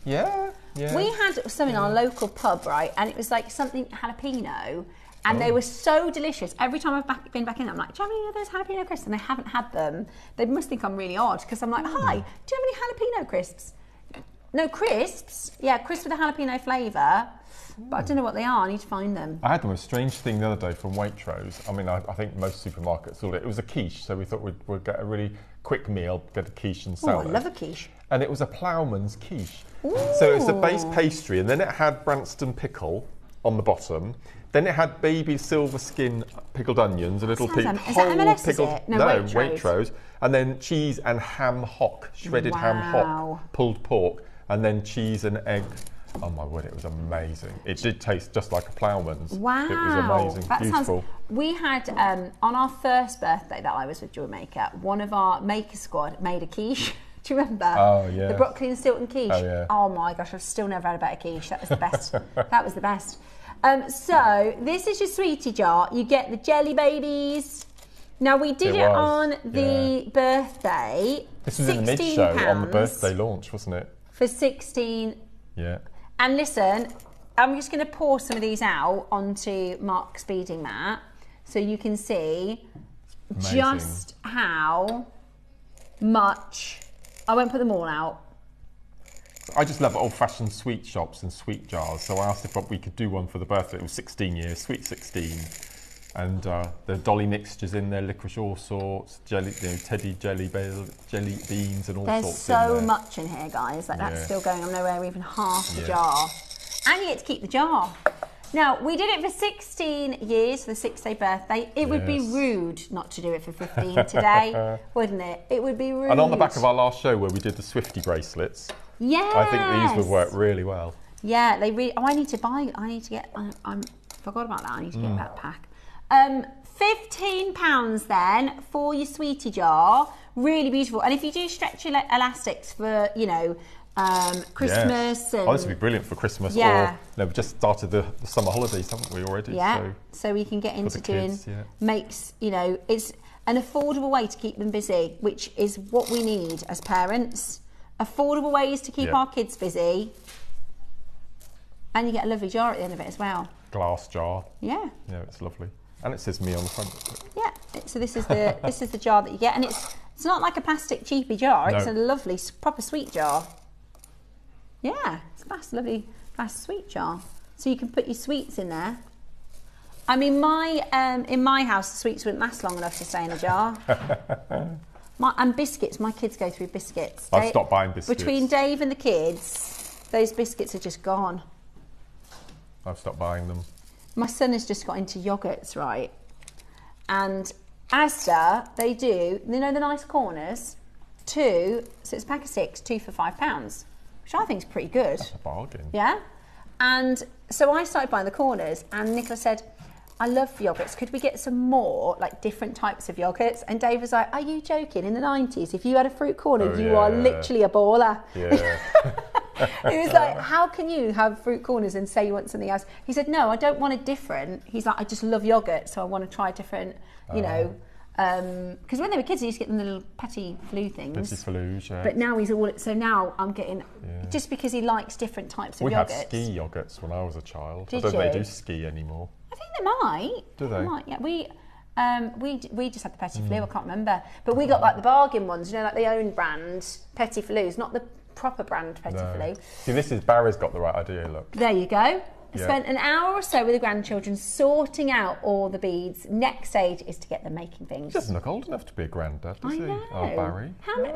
Yeah. We had some in our local pub, right? And it was like something jalapeno. And they were so delicious. Every time I've been back in, I'm like, do you have any of those jalapeno crisps? And they haven't had them. They must think I'm really odd because I'm like, hi, do you have any jalapeno crisps? No, crisps. Yeah, crisps with a jalapeno flavour. But I don't know what they are. I need to find them. I had them a strange thing the other day from Waitrose. I mean, I think most supermarkets will do it. It was a quiche, so we thought we'd get a really quick meal, get a quiche and salad. Oh, I love a quiche. And it was a ploughman's quiche. Ooh. So it's a base pastry, and then it had Branston pickle on the bottom. Then it had baby silver skin pickled onions, a little piece. Is that MLS, pickled. Is it? No, Waitrose. And then cheese and ham hock, shredded ham hock, pulled pork, and then cheese and egg. Oh my word, it was amazing. It did taste just like a ploughman's. Wow. It was amazing, beautiful. We had, on our first birthday that I was with Jewellery Maker, one of our maker squad made a quiche. Do you remember? Oh, yeah. The broccoli and Stilton quiche. Oh, yeah. Oh my gosh, I've still never had a better quiche. That was the best. That was the best. So, this is your sweetie jar. You get the jelly babies. Now, we did it on the birthday. This was in the mid-show on the birthday launch, wasn't it? For 16. Yeah. And listen, I'm just going to pour some of these out onto Mark's beading mat so you can see just how much. I won't put them all out. I just love old-fashioned sweet shops and sweet jars, so I asked if we could do one for the birthday. It was 16 years, sweet 16. And the dolly mixtures in there, licorice all sorts, jelly, teddy jelly beans and all sorts. There's so much in here, guys. That's still going. I'm nowhere even half the jar. And you get to keep the jar. Now, we did it for 16 years for the 6th-day birthday. It would be rude not to do it for 15 today, wouldn't it? It would be rude. And on the back of our last show where we did the Swifty bracelets, I think these would work really well. Yeah, they really. Oh, I need to get. I forgot about that. I need to get that pack. £15 then for your sweetie jar. Really beautiful. And if you do stretch your elastics for, Christmas. And, this would be brilliant for Christmas. Or, we've just started the summer holidays, haven't we, already? Yeah. So we can get into doing makes, it's an affordable way to keep them busy, which is what we need as parents. Affordable ways to keep our kids busy. And you get a lovely jar at the end of it as well. Glass jar. Yeah. Yeah, it's lovely. And it says me on the front. Yeah. So this is the this is the jar that you get, and it's not like a plastic cheapy jar. It's a lovely, proper sweet jar. Yeah, it's a nice, lovely, nice sweet jar. So you can put your sweets in there. I mean, in my house, the sweets wouldn't last long enough to stay in a jar. And biscuits, my kids go through biscuits. I've stopped buying biscuits. Between Dave and the kids, those biscuits are just gone. I've stopped buying them. My son has just got into yogurts, right? And Asda, they do, you know the nice corners? 2, so it's a pack of 6, 2 for £5, which I think is pretty good. That's a bargain. Yeah? And so I started buying the corners, and Nicola said, I love yogurts. Could we get some more, like different types of yogurts? And Dave was like, are you joking? In the 90s, if you had a fruit corner, you are literally a baller. Yeah. He was like, how can you have fruit corners and say you want something else? He said, no, I don't want it different. He's like, I just love yogurt, so I want to try different, you know. Because when they were kids, they used to get them the little petit flou things. Petit flous, yeah. But now he's all, so now I'm getting, just because he likes different types of yogurts. We had ski yogurts when I was a child. Did I don't think they you? do ski anymore. I think they might. Do they? Might, yeah. We just had the petit flou, I can't remember. But we got like the bargain ones, you know, like the own brand petit flous, not the proper brand petit flou. See, Barry's got the right idea, look. There you go. Spent an hour or so with the grandchildren sorting out all the beads. Next stage is to get them making things. He doesn't look old enough to be a granddad, does he? know. Oh, Barry. How many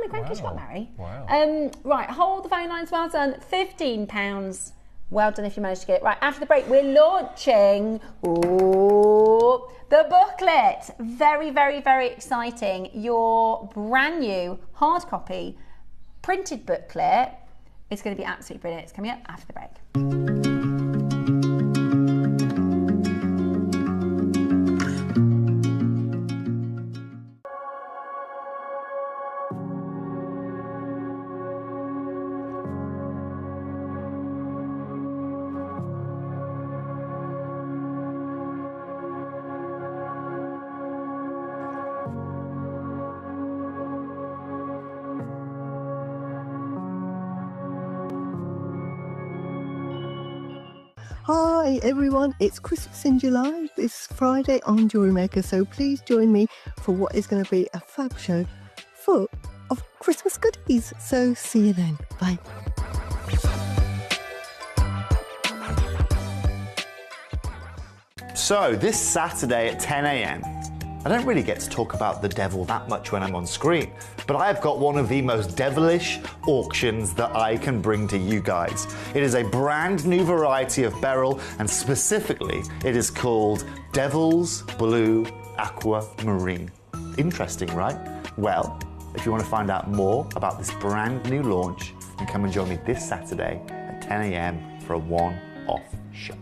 grandkids you got, Barry? Wow. Right, hold the phone lines, well done. £15. Well done if you managed to get it right. After the break, we're launching the booklet. Very, very, very exciting. Your brand new hard copy printed booklet. It's going to be absolutely brilliant. It's coming up after the break. Hi everyone, it's Christmas in July this Friday on Jewellery Maker, so please join me for what is going to be a fab show full of Christmas goodies. So see you then. Bye. So this Saturday at 10 a.m, I don't really get to talk about the devil that much when I'm on screen, but I have got one of the most devilish auctions that I can bring to you guys. It is a brand new variety of beryl, and specifically it is called Devil's Blue Aquamarine. Interesting, right? Well, if you want to find out more about this brand new launch, then come and join me this Saturday at 10 a.m. for a one-off show.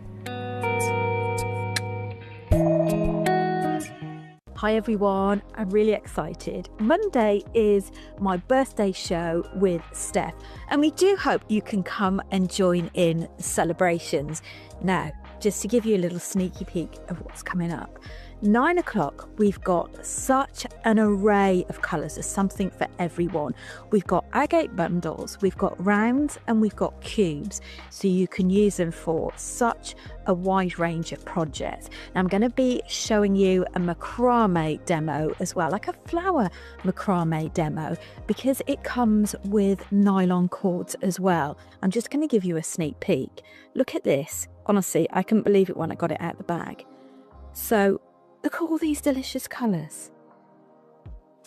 Hi everyone, I'm really excited. Monday is my birthday show with Steph, and we do hope you can come and join in the celebrations. Now, just to give you a little sneaky peek of what's coming up. 9 o'clock, we've got such an array of colours. There's something for everyone. We've got agate bundles, we've got rounds, and we've got cubes. So you can use them for such a wide range of projects. Now, I'm going to be showing you a macrame demo as well, like a flower macrame demo, because it comes with nylon cords as well. I'm just going to give you a sneak peek. Look at this. Honestly, I couldn't believe it when I got it out of the bag. So, look at all these delicious colours.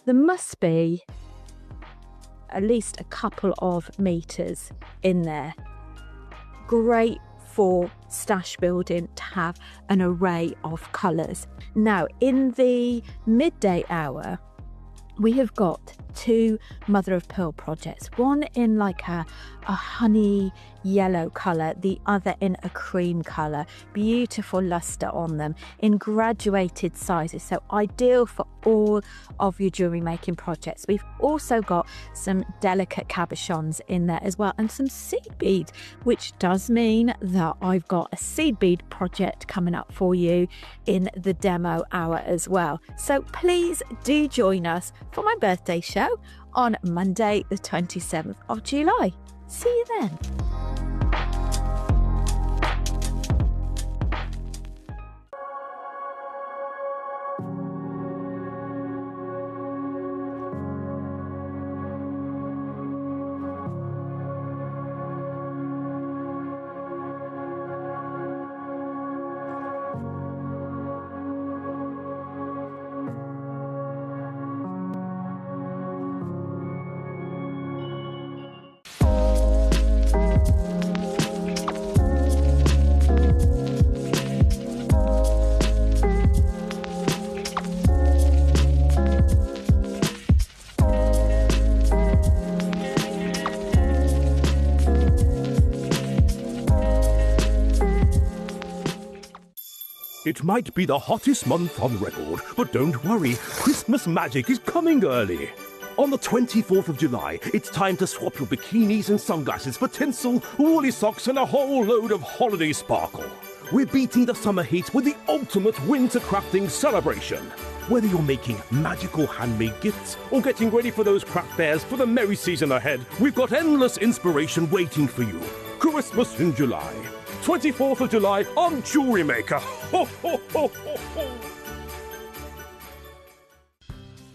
There must be at least a couple of meters in there. Great for stash building to have an array of colours. Now, in the midday hour, we have got 2 mother of pearl projects, one in like a honey yellow colour, the other in a cream colour. Beautiful lustre on them in graduated sizes, so ideal for all of your jewellery making projects. We've also got some delicate cabochons in there as well, and some seed beads, which does mean that I've got a seed bead project coming up for you in the demo hour as well. So please do join us for my birthday show on Monday the 27th of July. See you then. It might be the hottest month on record, but don't worry, Christmas magic is coming early. On the 24th of July, it's time to swap your bikinis and sunglasses for tinsel, woolly socks and a whole load of holiday sparkle. We're beating the summer heat with the ultimate winter crafting celebration. Whether you're making magical handmade gifts or getting ready for those craft fairs for the merry season ahead, we've got endless inspiration waiting for you. Christmas in July. 24th of July on Jewellery Maker. Ho, ho, ho, ho, ho.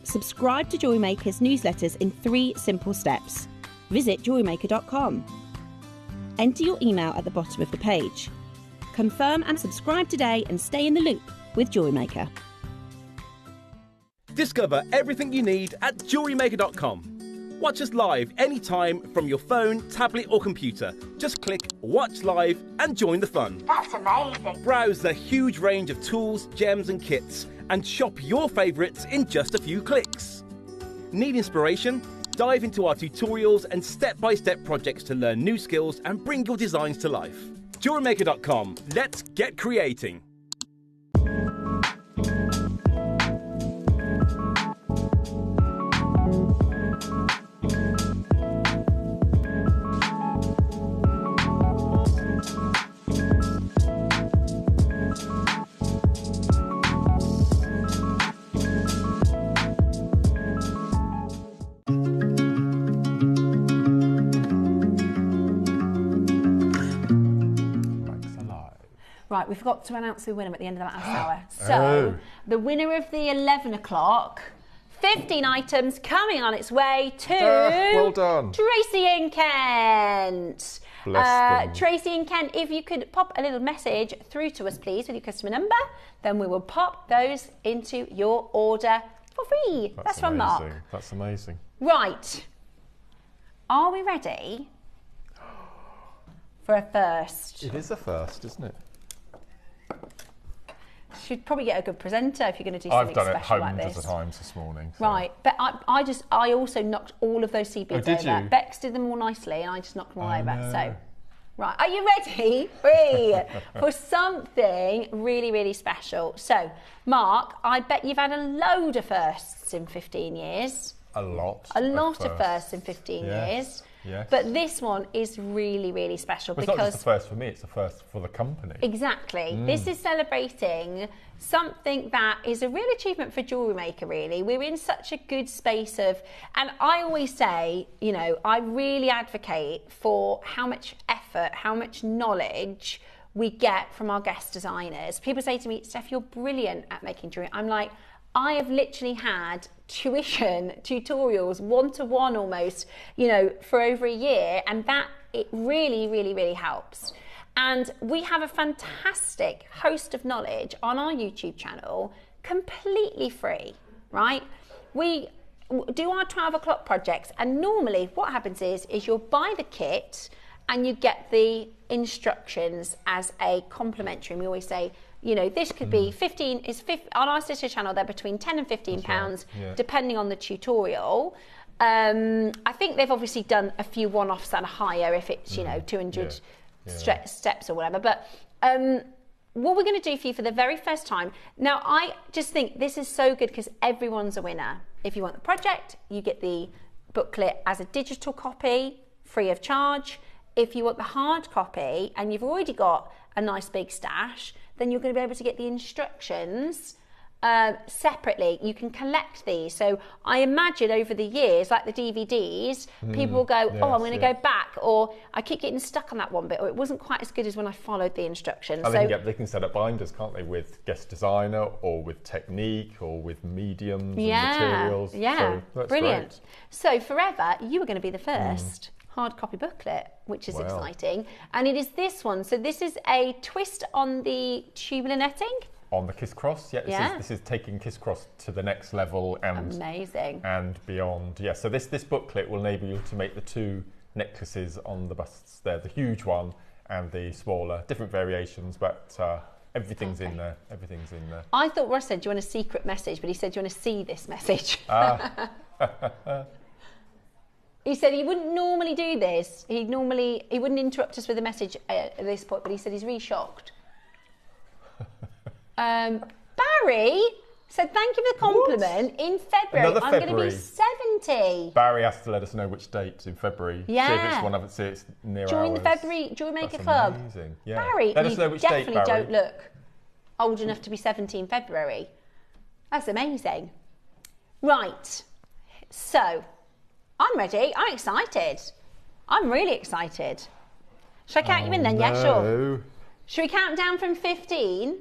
Subscribe to Jewellery Maker's newsletters in 3 simple steps. Visit JewelleryMaker.com. Enter your email at the bottom of the page. Confirm and subscribe today and stay in the loop with Jewellery Maker. Discover everything you need at JewelleryMaker.com. Watch us live anytime from your phone, tablet or computer. Just click Watch Live and join the fun. That's amazing. Browse the huge range of tools, gems and kits and shop your favourites in just a few clicks. Need inspiration? Dive into our tutorials and step-by-step projects to learn new skills and bring your designs to life. JewelleryMaker.com. Let's get creating. Right, we forgot to announce the winner at the end of the last hour. So, the winner of the 11 o'clock, 15 items coming on its way to well done. Tracy in Kent. Bless them. Tracy in Kent, if you could pop a little message through to us, please, with your customer number, then we will pop those into your order for free. That's from Mark. That's amazing. Right. Are we ready for a first? It is a first, isn't it? Should probably get a good presenter if you're going to do something special like this. I've done it hundreds of times this morning. So. Right, but I also knocked all of those seed beads over. Did you? Bex did them all nicely and I just knocked them all over. No. So, right, are you ready? For something really, really special. So, Mark, I bet you've had a load of firsts in 15 years. A lot. A lot of firsts in 15 years. Yes. But this one is really, really special because it's not just the first for me, it's the first for the company. Exactly. This is celebrating something that is a real achievement for Jewellery Maker, really. We're in such a good space of, and I always say, you know, I really advocate for how much effort, how much knowledge we get from our guest designers. People say to me, Steph, you're brilliant at making jewellery. I'm like, I have literally had tutorials, one-to-one almost, you know, for over a year, and that it really, really, really helps. And we have a fantastic host of knowledge on our YouTube channel, completely free, right? We do our 12 o'clock projects, and normally what happens is you'll buy the kit and you get the instructions as a complimentary. And we always say, you know, this could be 15, on our sister channel, they're between 10 and 15 pounds, depending on the tutorial. I think they've obviously done a few one-offs that are higher if it's, you know, 200 steps or whatever. But what we're going to do for you for the very first time, now I just think this is so good because everyone's a winner. If you want the project, you get the booklet as a digital copy, free of charge. If you want the hard copy and you've already got a nice big stash, then you're going to be able to get the instructions separately. You can collect these. So I imagine over the years, like the DVDs, people will go, oh, I'm going to go back, or I keep getting stuck on that one bit, or it wasn't quite as good as when I followed the instructions. And they can set up binders, can't they, with guest designer or with technique or with mediums and materials. Yeah, so that's brilliant. Great. So forever, you are going to be the first hard copy booklet, which is exciting. And it is this one. So this is a twist on the tubular netting. On the Kiss Kross, this is taking Kiss Kross to the next level and amazing and beyond. Yeah, so this booklet will enable you to make the 2 necklaces on the busts there, the huge one and the smaller, different variations, but everything's in there. Everything's in there. I thought Ross said, "Do you want a secret message?" But he said, "Do you want to see this message?" He said he wouldn't normally do this. He wouldn't interrupt us with a message at this point, but he said he's really shocked. Barry said, thank you for the compliment. In February, I'm going to be 70. Barry has to let us know which date in February. Yeah. See if it's one of see it's near Join ours. the February Jewellery Maker That's Club. Amazing. Yeah. Barry, let us know which definitely date, Barry. don't look old enough to be 70 in February. That's amazing. Right. So, I'm ready. I'm excited. I'm really excited. Should I count you in then? Yeah, sure. Should we count down from 15?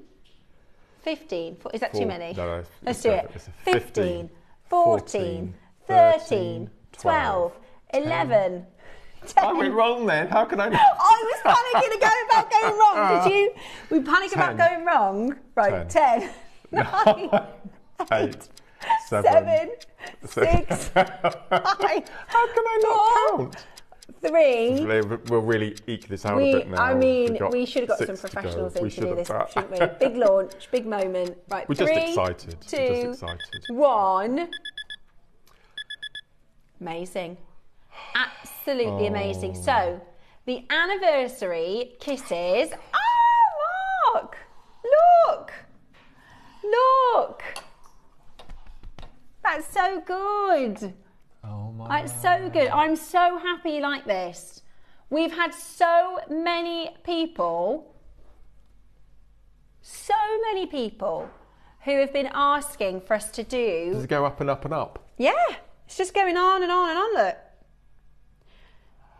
15. Is that too many? No, let's do it. 15, 14, 13, 12, 11, 10. I went wrong then. How can I not? I was panicking about going wrong. Did you? We panic about going wrong. Right, 10, 9, 8, 7, 6, 5. How can I not count? 3. We'll really eke this out a bit now. I mean, we should have got some professionals in to do this, shouldn't we? Big launch, big moment. Right, We're 3, just excited. 2, We're just excited. 1. Amazing. Absolutely amazing. So, the anniversary kisses. Oh, Mark! Look! Look! That's so good. Oh my. It's so good. I'm so happy like this. We've had so many people who have been asking for us to do. Does it go up and up and up? Yeah, it's just going on and on and on, look.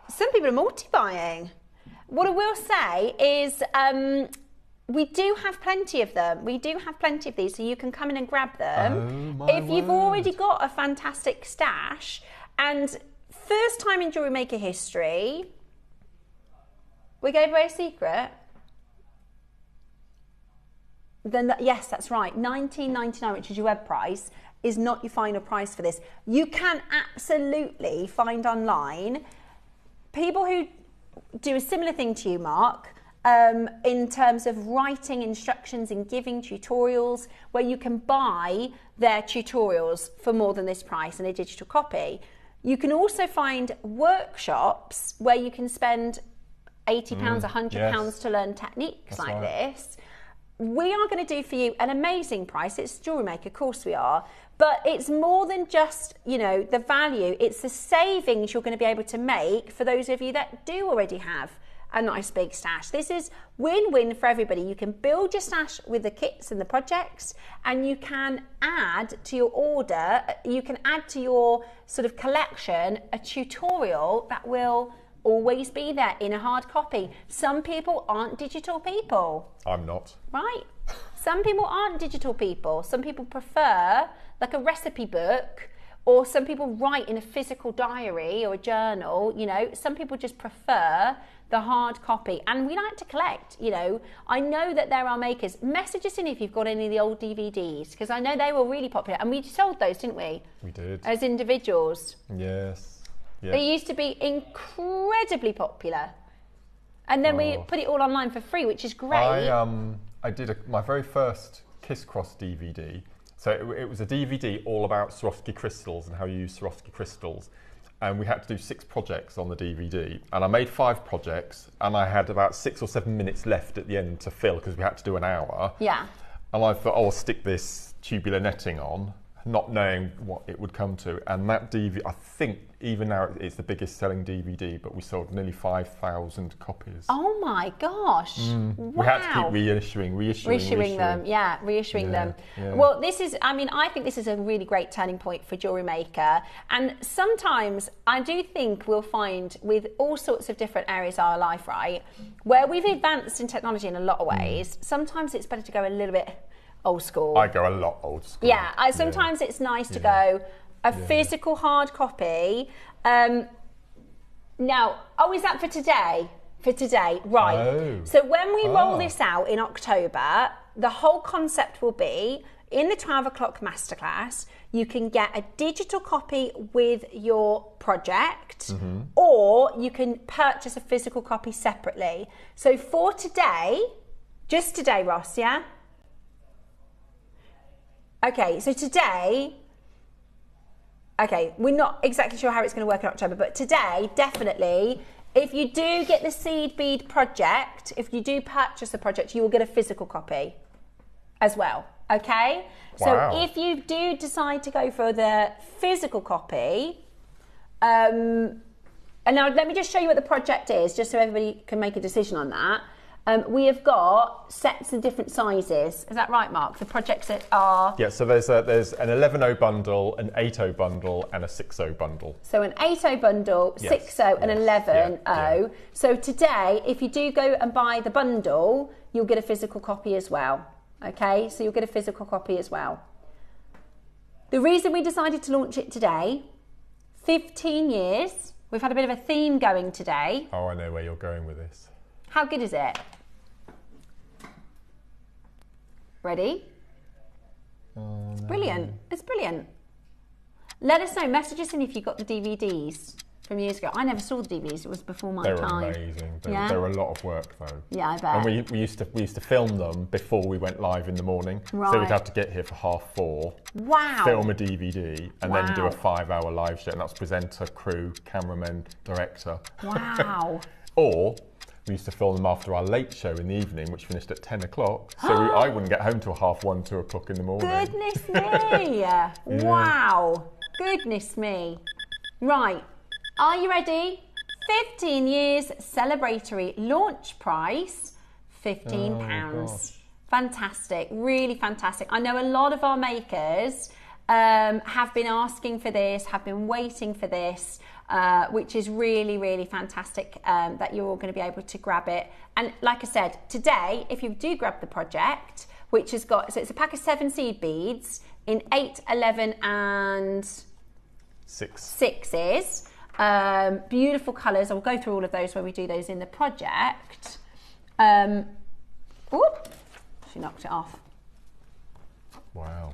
Some people are multi-buying. What I will say is we do have plenty of them. We do have plenty of these, so you can come in and grab them. Oh, my if you've already got a fantastic stash, and first time in Jewellery Maker history, we gave away a secret. Then yes, that's right. $19.99, which is your web price, is not your final price for this. You can absolutely find online people who do a similar thing to you, Mark, in terms of writing instructions and giving tutorials, where you can buy their tutorials for more than this price in a digital copy. You can also find workshops where you can spend £80, £100 to learn techniques like this. We are going to do for you an amazing price. It's Jewellery Maker, of course we are. But it's more than just, you know, the value. It's the savings you're going to be able to make for those of you that do already have a nice big stash. This is win-win for everybody. You can build your stash with the kits and the projects, and you can add to your order, you can add to your sort of collection a tutorial that will always be there in a hard copy. Some people aren't digital people. I'm not. Right. Some people aren't digital people. Some people prefer like a recipe book, or some people write in a physical diary or a journal, you know. Some people just prefer the hard copy, and we like to collect, you know. I know that there are makers. Message us in if you've got any of the old DVDs, because I know they were really popular, and we sold those, didn't we? We did. As individuals. Yes. Yeah. They used to be incredibly popular, and then we put it all online for free, which is great. I did my very first Kross DVD. So it was a DVD all about Swarovski crystals and how you use Swarovski crystals. And we had to do 6 projects on the DVD. And I made 5 projects, and I had about 6 or 7 minutes left at the end to fill, because we had to do an hour. Yeah. And I thought, oh, I'll stick this tubular netting on, not knowing what it would come to. And that DVD, I think even now it's the biggest selling DVD, but we sold nearly 5,000 copies. Oh my gosh. Wow. We had to keep reissuing them. Yeah, reissuing them. Yeah. Well, this is, I mean, I think this is a really great turning point for Jewellery Maker. And sometimes I do think we'll find with all sorts of different areas of our life, right, where we've advanced in technology in a lot of ways, sometimes it's better to go a little bit old school. I go a lot old school. Yeah, sometimes it's nice to go a physical hard copy. Now, is that for today? For today, right. Oh. So when we roll this out in October, the whole concept will be, in the 12 o'clock masterclass, you can get a digital copy with your project, or you can purchase a physical copy separately. So for today, just today, Ross, yeah? Okay, so today, we're not exactly sure how it's going to work in October, but today, definitely, if you do get the seed bead project, if you do purchase the project, you will get a physical copy. as well, okay? Wow. So if you do decide to go for the physical copy, and now let me just show you what the project is, just so everybody can make a decision on that. We have got sets of different sizes. Is that right, Mark? The projects that are... Yeah, so there's an 11.0 bundle, an 8.0 bundle, and a 6.0 bundle. So an 8.0 bundle, 6.0 and 11.0. Yeah. So today, if you do go and buy the bundle, you'll get a physical copy as well. Okay, so you'll get a physical copy as well. The reason we decided to launch it today, 15 years. We've had a bit of a theme going today. Oh, I know where you're going with this. How good is it? Ready? Oh, no. It's brilliant. It's brilliant. Let us know. Message us in if you got the DVDs from years ago. I never saw the DVDs. It was before my time. They were amazing. They were a lot of work, though. Yeah, I bet. And we used to film them before we went live in the morning. Right. So we'd have to get here for 4:30. Wow. Film a DVD and then do a 5-hour live show. And that's presenter, crew, cameraman, director. Wow. Or we used to film them after our late show in the evening, which finished at 10 o'clock. So I wouldn't get home till 1:30, 2 o'clock in the morning. Goodness me. Yeah. Wow. Goodness me. Right. Are you ready? 15 years celebratory launch price, £15. Fantastic. Really fantastic. I know a lot of our makers have been asking for this, have been waiting for this. Which is really, really fantastic that you're all going to be able to grab it. And like I said, today, if you do grab the project, which has got, so it's a pack of 7 seed beads in 8, 11 and 6s. Beautiful colours. I'll go through all of those when we do those in the project. Whoop, she knocked it off. Wow.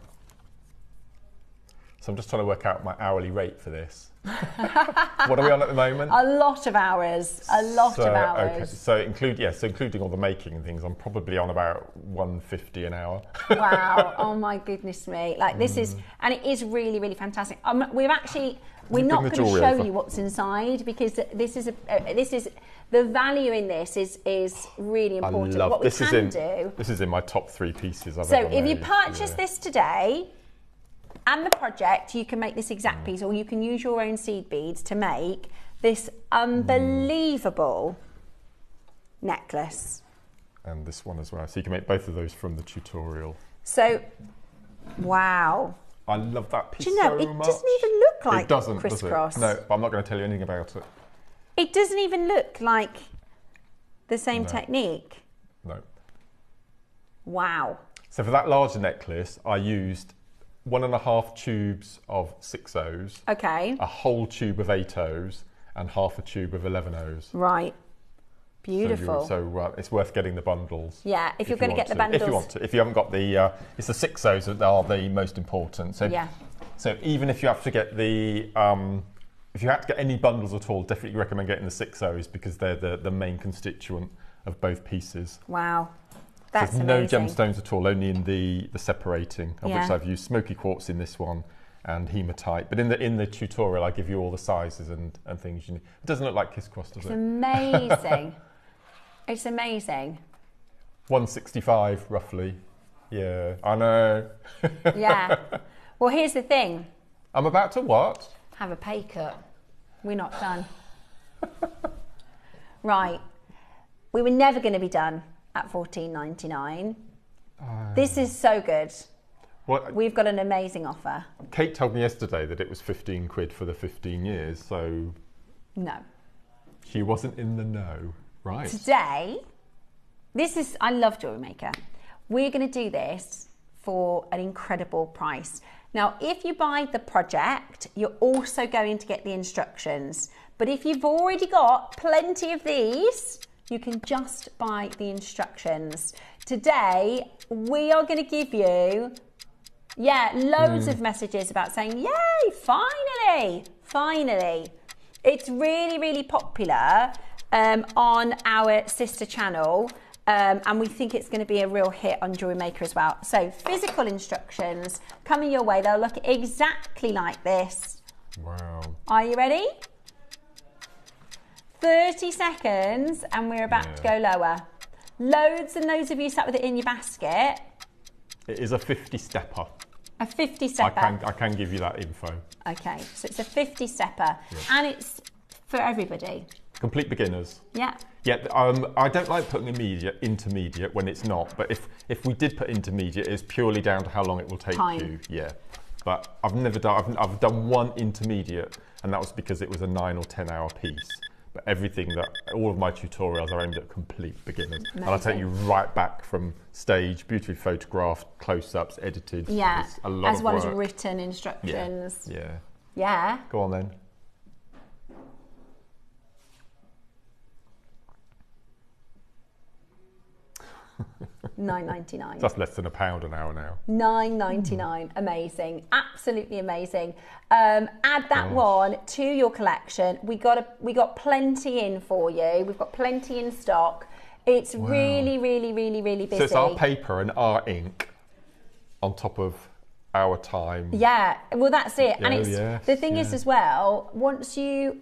So I'm just trying to work out my hourly rate for this. What are we on at the moment? A lot of hours. A lot of hours. Okay. So including all the making and things, I'm probably on about £150 an hour. Wow! Oh my goodness me! Like this is, and it is really, really fantastic. We're not going to show you what's inside because this is the value in this is really important. What this. This is in my top 3 pieces I've ever made. So if you purchase this today, and the project, you can make this exact piece, or you can use your own seed beads to make this unbelievable necklace. And this one as well. So you can make both of those from the tutorial. So, wow. I love that piece. Do you know, it doesn't even look like crisscross. No, but I'm not going to tell you anything about it. It doesn't even look like the same technique. No. Wow. So for that larger necklace, I used 1.5 tubes of 6.0s, okay, a whole tube of 8.0s, and half a tube of 11.0s. Right. Beautiful. So it's worth getting the bundles. Yeah, if you're going to get the bundles. If you want to. If you haven't got the, it's the 6.0s that are the most important. So, yeah. So even if you have to get the, if you have to get any bundles at all, definitely recommend getting the 6.0s because they're the main constituent of both pieces. Wow. That's so amazing. No gemstones at all, only in the separating, of which I've used smoky quartz in this one and hematite. But in the tutorial, I give you all the sizes and things you need. It doesn't look like crisscross, does it? It's amazing. It's amazing. 165 roughly. Yeah, I know. Yeah. Well, here's the thing. I'm about to what? Have a pay cut. We're not done. Right. We were never going to be done at $14.99. This is so good. What? We've got an amazing offer. Kate told me yesterday that it was 15 quid for the 15 years, so... No. She wasn't in the know, right? Today, I love Jewellery Maker. We're going to do this for an incredible price. Now, if you buy the project, you're also going to get the instructions. But if you've already got plenty of these, you can just buy the instructions. Today, we are going to give you, loads of messages about saying, yay, finally. It's really, really popular on our sister channel. And we think it's going to be a real hit on Jewellery Maker as well. So physical instructions coming your way. They'll look exactly like this. Wow. Are you ready? 30 seconds and we're about to go lower. Loads and loads of you sat with it in your basket. It is a 50-stepper. A 50-stepper. I can give you that info. Okay, so it's a 50-stepper, and it's for everybody. Complete beginners. Yeah. Yeah, I don't like putting intermediate when it's not, but if we did put intermediate, it's purely down to how long it will take you. Yeah. But I've never done, I've done one intermediate, and that was because it was a 9 or 10 hour piece. But all of my tutorials are aimed at complete beginners. Amazing. And I'll take you right back from stage, beautifully photographed, close-ups, edited. Yeah, a lot as well of work. as written instructions. Yeah. Yeah. Go on then. $9.99. That's less than £1 an hour now. $9.99. Amazing, absolutely amazing. Add that one to your collection. We got plenty in for you. We've got plenty in stock. It's really, really, really, really busy. So it's our paper and our ink on top of our time. Yeah, well that's it. Yeah, and it's the thing is as well. Once you've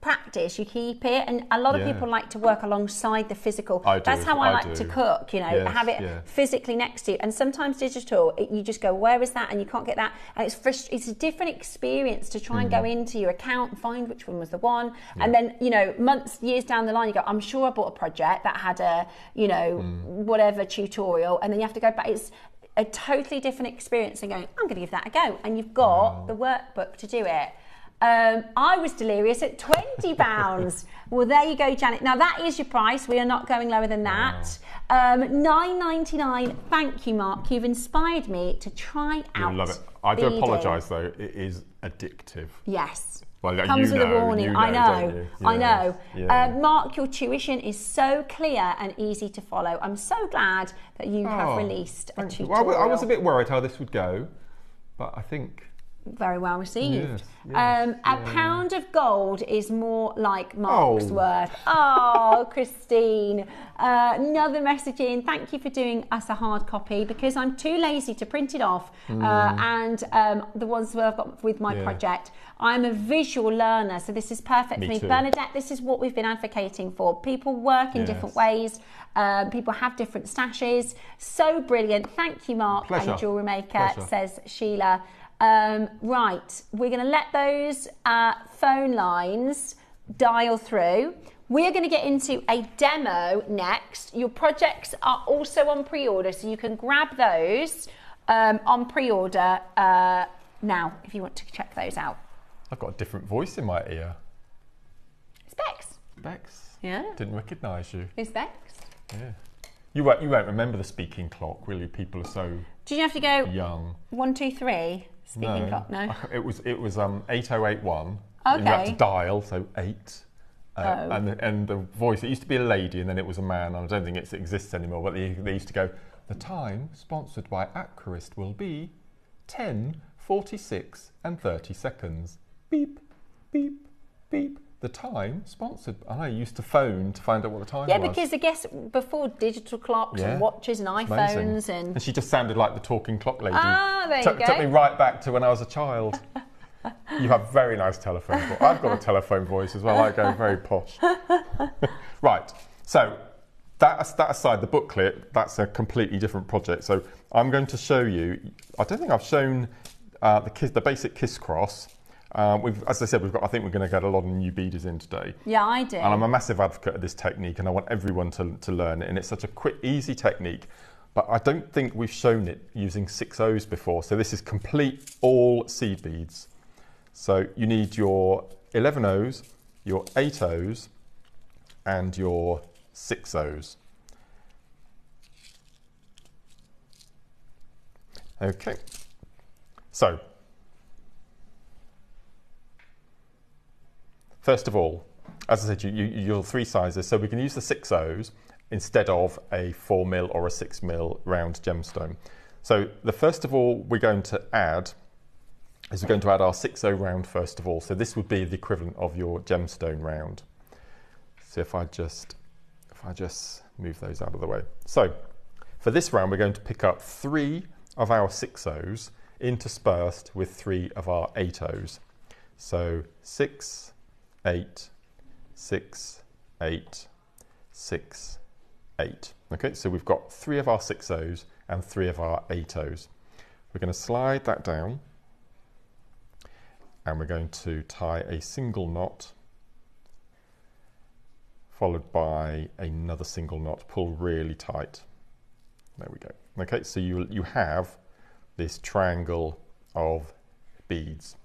practice, you keep it, and a lot of people like to work alongside the physical. That's how I like to cook, you know, have it physically next to you. And sometimes digital, you just go, where is that? And you can't get that. And it's a different experience to try and go into your account and find which one was the one. And then, you know, months, years down the line, you go, I'm sure I bought a project that had a, you know, whatever tutorial, and then you have to go back. It's a totally different experience than going, I'm going to give that a go. And you've got the workbook to do it. I was delirious at £20. Well, there you go, Janet. Now that is your price. We are not going lower than that. $9.99. Thank you, Mark. You've inspired me to try out. You'll love it. I do apologise though. It is addictive. Yes. Well, comes with a warning. I know. I know. Yeah. Mark, your tuition is so clear and easy to follow. I'm so glad that you have released a tutorial. Well, I was a bit worried how this would go, but I think. Very well received. Yes, a pound of gold is more like Mark's worth. Oh, Christine. Another message in. Thank you for doing us a hard copy because I'm too lazy to print it off. And the ones that I've got with my project. I'm a visual learner, so this is perfect for me. Bernadette, this is what we've been advocating for. People work in different ways. People have different stashes. So brilliant. Thank you, Mark. Pleasure. And Jewellery Maker, says Sheila. Right, we're going to let those phone lines dial through. We're going to get into a demo next. Your projects are also on pre-order, so you can grab those on pre-order now if you want to check those out. I've got a different voice in my ear. It's Bex. Bex? Yeah. Didn't recognise you. It's Bex. Yeah. You won't remember the speaking clock, will you? People are so Did you have to go young. 1, 2, 3? Speaking clock, no. It was 8081. Okay. You had to dial, so 8. And the voice, it used to be a lady and then it was a man, and I don't think it exists anymore, but they used to go, the time sponsored by Accurist will be 10:46 and 30 seconds. Beep, beep, beep. The time sponsored. I used to phone to find out what the time was. Yeah, because I guess before digital clocks and watches and iPhones and she just sounded like the talking clock lady. There you go. Took me right back to when I was a child. You have very nice telephone voice. I've got a telephone voice as well. I go very posh. Right. So that aside, the booklet, that's a completely different project. So I'm going to show you. I don't think I've shown the basic kiss cross. As I said, I think we're going to get a lot of new beaders in today. Yeah, I do. And I'm a massive advocate of this technique, and I want everyone to learn it. And it's such a quick, easy technique. But I don't think we've shown it using 6 O's before. So this is complete all seed beads. So you need your 11 O's, your 8 O's, and your 6 O's. Okay. So first of all, as I said, you're 3 sizes, so we can use the 6 O's instead of a 4mm or a 6mm round gemstone. So the first of all we're going to add is we're going to add our 6 O round first of all. So this would be the equivalent of your gemstone round. So if I just move those out of the way. So for this round we're going to pick up 3 of our 6 O's interspersed with 3 of our 8 O's. So 6, 8, 6, 8, 6, 8. Okay, so we've got 3 of our 6 O's and 3 of our 8/0s. We're going to slide that down and we're going to tie a single knot followed by another single knot, pull really tight. There we go. Okay, so you have this triangle of beads.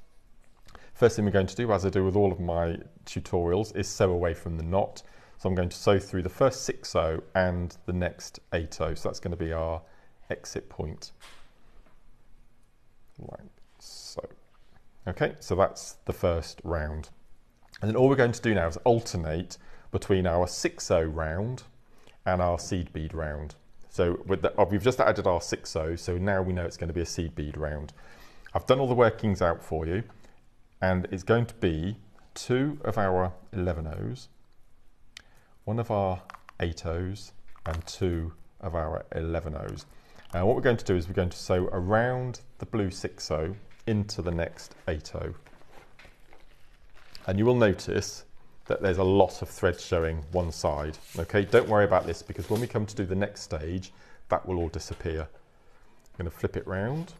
First thing we're going to do, as I do with all of my tutorials, is sew away from the knot. So I'm going to sew through the first 6/0 and the next 8/0. So that's going to be our exit point. Like so. Okay, so that's the first round. And then all we're going to do now is alternate between our 6/0 round and our seed bead round. So we've just added our 6/0, so now we know it's going to be a seed bead round. I've done all the workings out for you, and it's going to be 2 of our 11/0s, 1 of our 8/0s, and 2 of our 11/0s. Now what we're going to do is we're going to sew around the blue 6/0 into the next 8/0. And you will notice that there's a lot of thread showing one side. Okay, don't worry about this because when we come to do the next stage, that will all disappear. I'm going to flip it round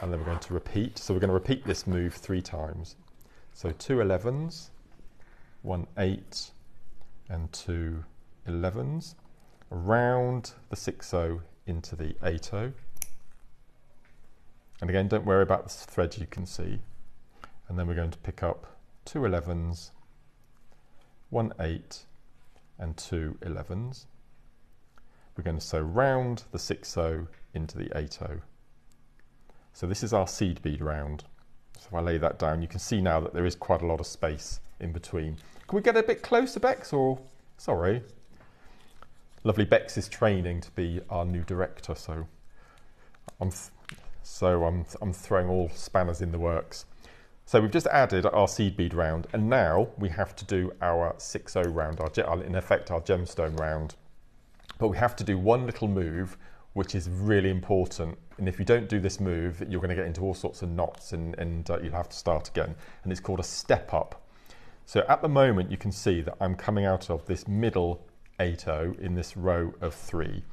and then we're going to repeat. So we're going to repeat this move 3 times. So 2 11s, 1 8 and 2 11s around the 6/0 into the 8/0. And again, don't worry about the thread you can see. And then we're going to pick up 2 11s, 1 8 and 2 11s. We're going to sew round the 6/0 into the 8/0. So this is our seed bead round. So if I lay that down, you can see now that there is quite a lot of space in between. Can we get a bit closer, Bex? Or sorry, lovely Bex is training to be our new director, so I'm throwing all spanners in the works. So we've just added our seed bead round, and now we have to do our 6/0 round, in effect our gemstone round. But we have to do one little move which is really important, and if you don't do this move you're going to get into all sorts of knots and you'll have to start again, and it's called a step up. So at the moment you can see that I'm coming out of this middle 8/0 in this row of 3.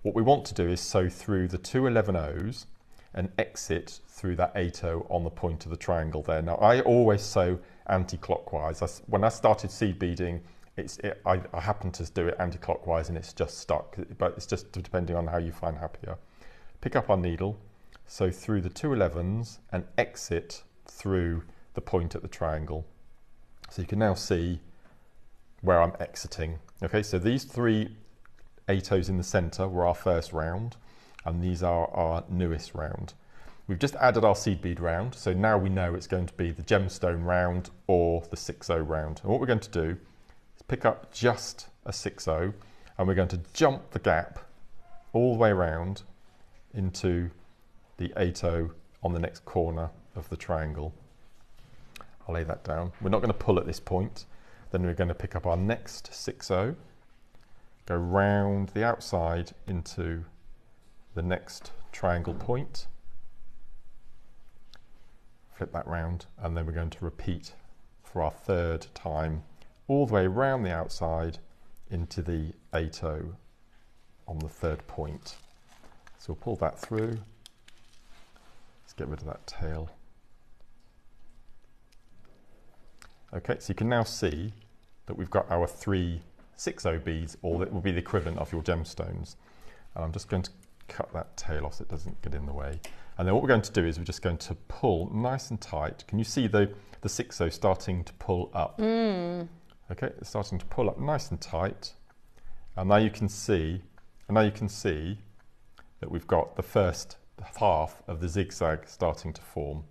What we want to do is sew through the 2 11/0s and exit through that 8/0 on the point of the triangle there. Now I always sew anti-clockwise. When I started seed beading, I happened to do it anti-clockwise and it's just stuck, but it's just depending on how you find happier. Pick up our needle, sew through the 2 11s and exit through the point at the triangle. So you can now see where I'm exiting. Okay, so these 3 8/0s in the center were our first round, and these are our newest round. We've just added our seed bead round, so now we know it's going to be the gemstone round or the 6/0 round. And what we're going to do is pick up just a 6/0 and we're going to jump the gap all the way around into the 8/0 on the next corner of the triangle. I'll lay that down. We're not going to pull at this point. Then we're going to pick up our next 6/0, go round the outside into the next triangle point, flip that round, and then we're going to repeat for our 3rd time all the way around the outside into the 8/0 on the 3rd point. So we'll pull that through. Let's get rid of that tail. Okay, so you can now see that we've got our 3 6/0 beads, or that will be the equivalent of your gemstones. And I'm just going to cut that tail off so it doesn't get in the way. And then what we're going to do is we're just going to pull nice and tight. Can you see the 6/0 starting to pull up? Okay, it's starting to pull up nice and tight. And now you can see that we've got the first half of the zigzag starting to form.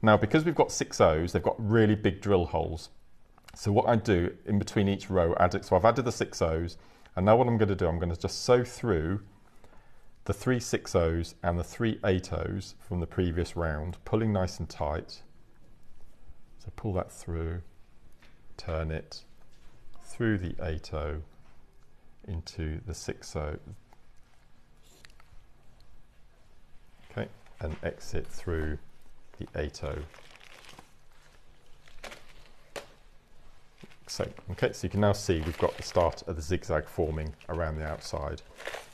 Now, because we've got 6/0s, they've got really big drill holes. So what I do in between each row, so I've added the 6/0s, and now what I'm going to do, I'm going to just sew through the 3 6/0s and the 3 8/0s from the previous round, pulling nice and tight. So pull that through, turn it through the 8/0 into the 6/0. Okay, and exit through the 8/0. So, okay, so you can now see we've got the start of the zigzag forming around the outside.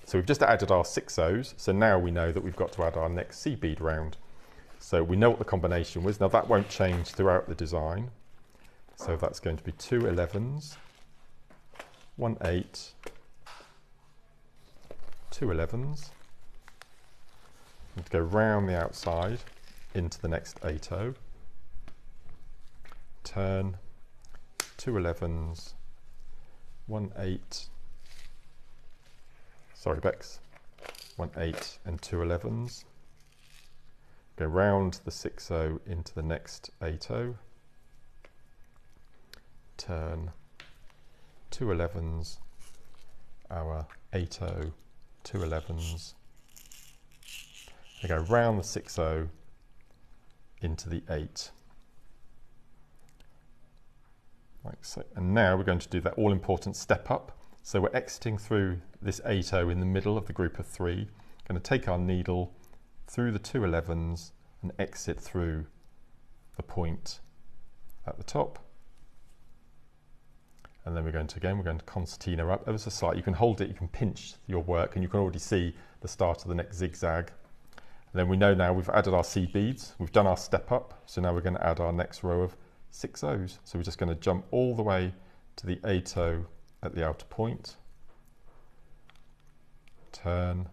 So we've just added our 6 O's, so now we know that we've got to add our next seed bead round. So we know what the combination was. Now that won't change throughout the design. So that's going to be 2 11s, 1 8, 2 11s. And to go round the outside into the next 8 O. Turn, 2 11s, 1 8. Sorry, Bex. 1 8 and 2 11s. Go round the 6 O into the next 8 O. Turn, 2 11s, our 8 O, 2 11s. They go round the 6 O into the 8. Like so. And now we're going to do that all important step up. So we're exiting through this 8 O in the middle of the group of 3. Going to take our needle through the 2 11s and exit through the point at the top. And then we're going to concertina up ever so slightly. You can hold it, you can pinch your work, and you can already see the start of the next zigzag. And then we know now we've added our seed beads, we've done our step up, so now we're going to add our next row of 6 O's. So we're just going to jump all the way to the 8 O at the outer point, turn,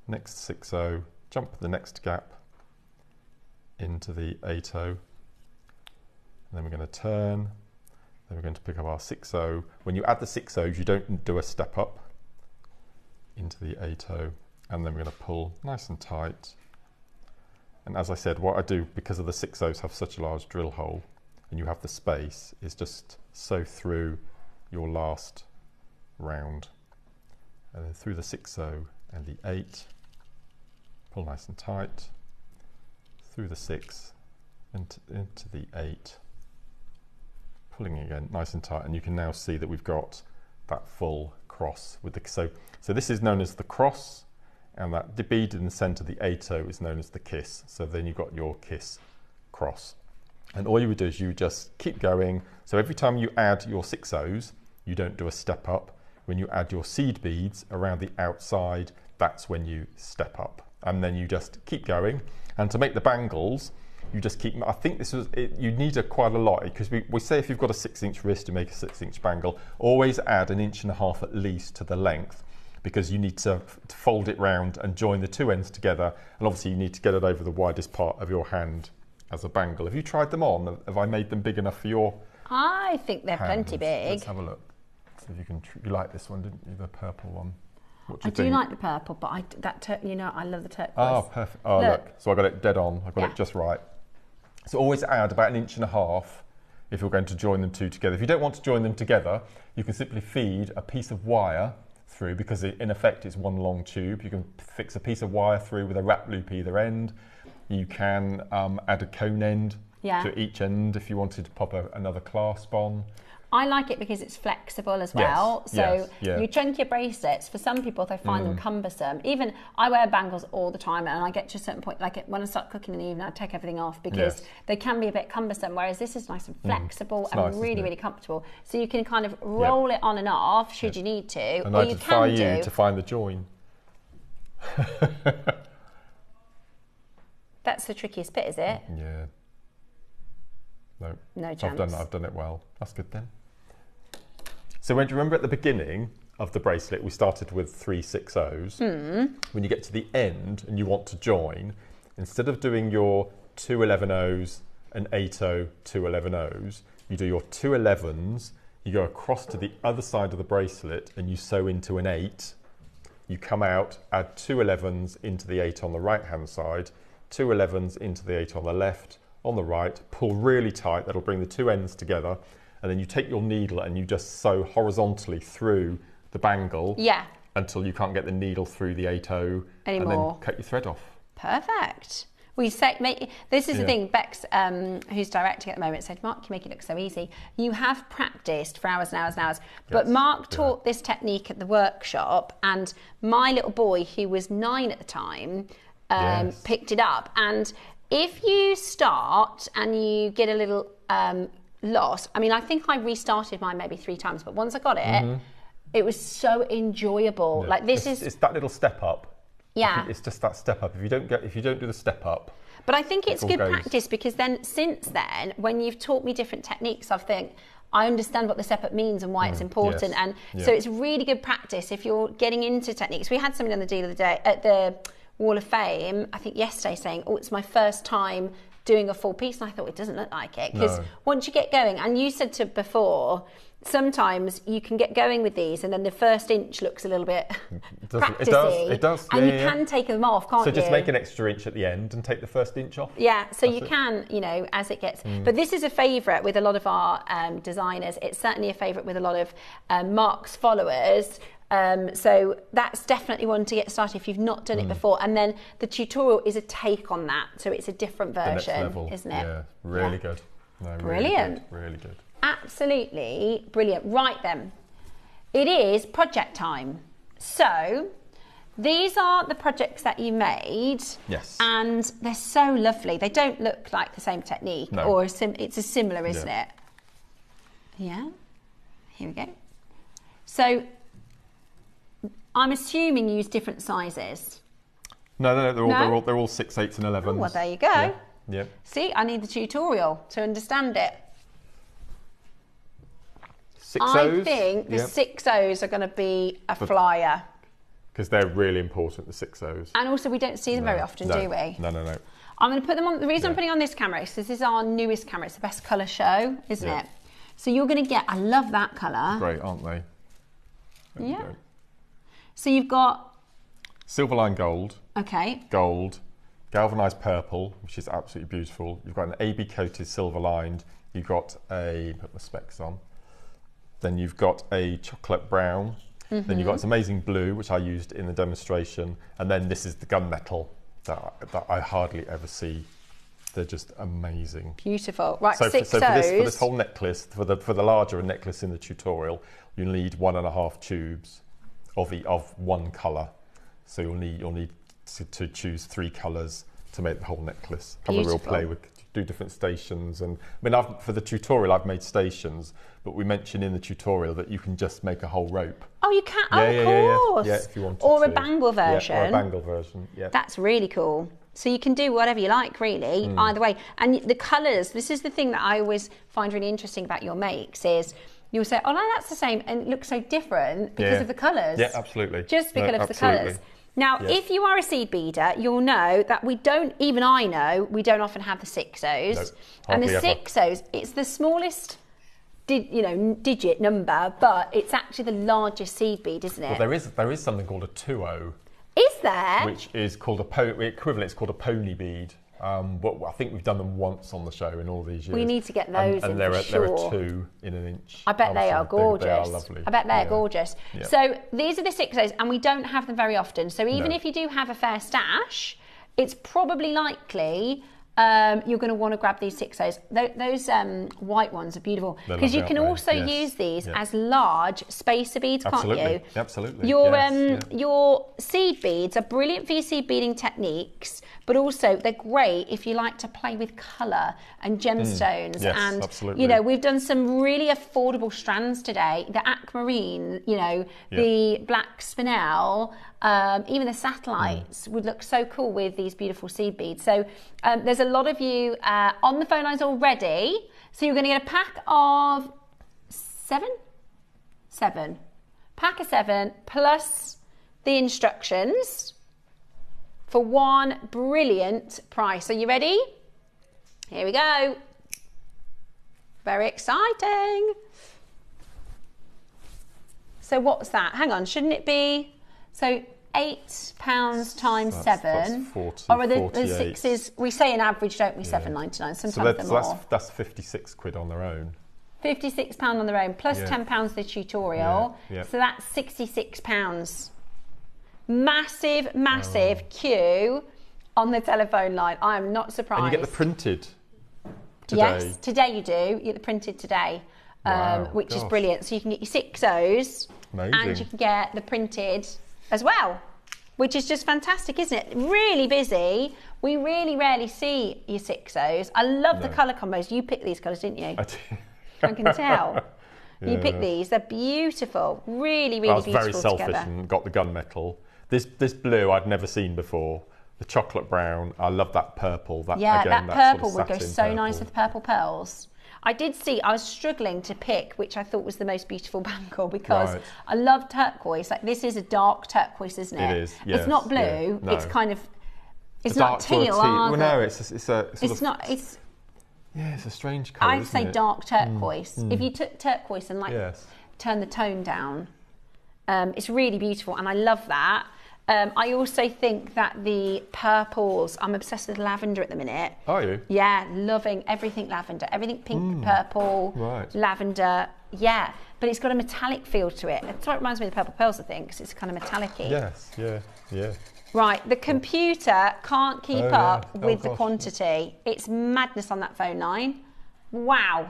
next 6 O, jump the next gap into the 8 O, and then we're going to turn, then we're going to pick up our 6 O. When you add the 6 O's, you don't do a step up into the 8 O, and then we're going to pull nice and tight. And as I said, what I do, because of the 6 O's have such a large drill hole and you have the space, is just sew through your last round, and then through the 6 O and the 8, pull nice and tight, through the 6 into the 8, pulling again nice and tight, and you can now see that we've got that full cross with the so this is known as the cross, and that bead in the center, the 8 O, is known as the kiss. So then you've got your kiss cross. And all you would do is you just keep going. So every time you add your 6 O's, you don't do a step up. When you add your seed beads around the outside, that's when you step up. And then you just keep going. And to make the bangles, you just keep, I think this was, you need quite a lot, because we say if you've got a 6-inch wrist, you make a 6-inch bangle, always add 1.5 inches at least to the length, because you need to fold it round and join the 2 ends together. And obviously you need to get it over the widest part of your hand as a bangle. Have you tried them on? Have I made them big enough for your I think they're hand? plenty big. Let's have a look. So if you can, you like this one, didn't you? The purple one. What do I you think? do like the purple, but I love the turquoise. Oh, perfect. Oh, look. So I got it dead on. I got it just right. So always add about 1.5 inches if you're going to join them two together. If you don't want to join them together, you can simply feed a piece of wire through, because in effect it's one long tube. You can fix a piece of wire through with a wrap loop either end. You can add a cone end to each end if you wanted to pop another clasp on. I like it because it's flexible as well. You chunk your bracelets. For some people, they find them cumbersome. Even I wear bangles all the time, and I get to a certain point, like when I start cooking in the evening, I take everything off because they can be a bit cumbersome. Whereas this is nice and flexible and nice, really comfortable. So you can kind of roll it on and off should you need to, and or you can you to find the join. That's the trickiest bit, is it? Yeah. No chance. I've done it well. That's good then. So when do you remember at the beginning of the bracelet, we started with 3 6 O's. When you get to the end and you want to join, instead of doing your 2 11 O's, an 8 O, 2 11 O's, you do your 2 11s, you go across to the other side of the bracelet and you sew into an 8. You come out, add 2 11s into the 8 on the right hand side, 2 11s into the 8 on the left, on the right, pull really tight, that'll bring the 2 ends together, and then you take your needle and you just sew horizontally through the bangle until you can't get the needle through the 8 O anymore, and then cut your thread off. Perfect. We say, this is the thing, Bex, who's directing at the moment, said, Mark, you make it look so easy. You have practiced for hours and hours and hours, but Mark taught this technique at the workshop, and my little boy, who was 9 at the time, picked it up. And if you start and you get a little lost, I mean, I think I restarted mine maybe 3 times, but once I got it, It was so enjoyable. Yeah. Like it's that little step up. Yeah. It's just that step up. If you don't do the step up. But I think it's good practice, because then since then, when you've taught me different techniques, I understand what the step up means and why it's important. Yes. And so it's really good practice if you're getting into techniques. We had somebody on the deal the other day at the Wall of Fame, I think yesterday, saying, oh, it's my first time doing a full piece. And I thought, it doesn't look like it. Because once you get going, and you said to before, sometimes you can get going with these and then the first inch looks a little bit practicey. It does. And you can take them off, can't you? So just make an extra inch at the end and take the first inch off. Yeah, so you can, as it gets. But this is a favourite with a lot of our designers. It's certainly a favourite with a lot of Mark's followers. So that's definitely one to get started if you've not done it before. And then the tutorial is a take on that. So it's a different version, the next level. Isn't it? Yeah, really good. No, brilliant. Really good. Absolutely brilliant. Right then, it is project time. So these are the projects that you made. Yes. And they're so lovely. They don't look like the same technique, or it's a similar, isn't it? Yeah. Here we go. So I'm assuming you use different sizes. No, they're all 6, 8s and 11s. Oh, well, there you go. Yeah. See, I need the tutorial to understand it. 6-0s? I think the 6-0s are going to be a flyer. Because they're really important, the 6-0s. And also, we don't see them very often, do we? No. I'm going to put them on. The reason I'm putting on this camera is because this is our newest camera. It's the best colour show, isn't it? So you're going to get, I love that colour. Great, aren't they? Yeah. So you've got silver line gold. Okay. Gold, galvanised purple, which is absolutely beautiful. You've got an AB coated silver lined. You've got put my specs on. Then you've got a chocolate brown. Then you've got this amazing blue, which I used in the demonstration. And then this is the gunmetal that I hardly ever see. They're just amazing. Beautiful. Right, so 6 for this whole necklace, for the larger necklace in the tutorial, you need 1.5 tubes of one colour. So you'll need to choose 3 colours to make the whole necklace. Have a real play with, do different stations. And I mean, for the tutorial, I've made stations, but we mentioned in the tutorial that you can just make a whole rope. Oh, you can? Of course. Yeah, if you want to. Or a bangle version. Yeah, or a bangle version, yeah. That's really cool. So you can do whatever you like, really, either way. And the colours, this is the thing that I always find really interesting about your makes is you'll say, oh, no, that's the same, and it looks so different because of the colours. Yeah, absolutely. Just because of the colours. Now, if you are a seed beader, you'll know that we don't often have the 6-0s. No, and the 6-0s, it's the smallest digit number, but it's actually the largest seed bead, isn't it? Well, there is something called a 2-0. Is there? Which is called it's called a pony bead. But I think we've done them once on the show in all these years. We need to get those and there are 2 in an inch. I bet they are gorgeous. They are lovely. I bet they're gorgeous. Yeah. So these are the 6-0s, and we don't have them very often. So even if you do have a fair stash, it's probably likely you're going to want to grab these 6-0s. Those white ones are beautiful because you can also use these as large spacer beads, can't you? Absolutely. Your seed beads are brilliant for your seed beading techniques, but also they're great if you like to play with colour and gemstones. And absolutely. We've done some really affordable strands today. The aquamarine, the black spinel. Even the satellites would look so cool with these beautiful seed beads. So there's a lot of you on the phone lines already. So you're going to get a pack of 7? Pack of 7 plus the instructions for one brilliant price. Are you ready? Here we go. Very exciting. So what's that? Hang on, shouldn't it be... So £8 times 7, that's 40, or are the 6s? We say an average, don't we? £7.99. Sometimes they're more. That's £56 on their own. £56 on their own, plus £10 the tutorial. Yeah. So that's £66. Massive queue on the telephone line. I am not surprised. And you get the printed today. Yes, today you do. You get the printed today, which is brilliant. So you can get your 6-0s, and you can get the printed as well, which is just fantastic, isn't it? Really busy. We really rarely see your 6-0s. I love the colour combos. You picked these colours, didn't you? I did. I can tell. You pick these, they're beautiful, really, really I was beautiful very selfish together. and got the gunmetal. This blue I'd never seen before. The chocolate brown, I love that purple. That, Yeah, again, that sort purple of would go satin so purple. nice with purple pearls. I was struggling to pick which I thought was the most beautiful bangle because Right. I love turquoise. Like this is a dark turquoise, isn't it? It is, yes, It's not blue. yeah, no. It's kind of. It's A not dark sort of teal. Well, no, it's a sort It's of, not. It's. yeah, it's a strange colour. I'd isn't say it? dark turquoise. If you took turquoise and Yes. turn the tone down, it's really beautiful, and I love that. I also think that the purples. I'm obsessed with lavender at the minute. Are you? Yeah, loving everything lavender, everything pink, purple, Right. lavender. Yeah, but it's got a metallic feel to it. That's what it reminds me of the purple pearls, I think, because it's kind of metallic-y. Yes, yeah. Right, the computer can't keep Oh, yeah. up Oh, with the gosh. quantity. It's madness on that phone line. Wow.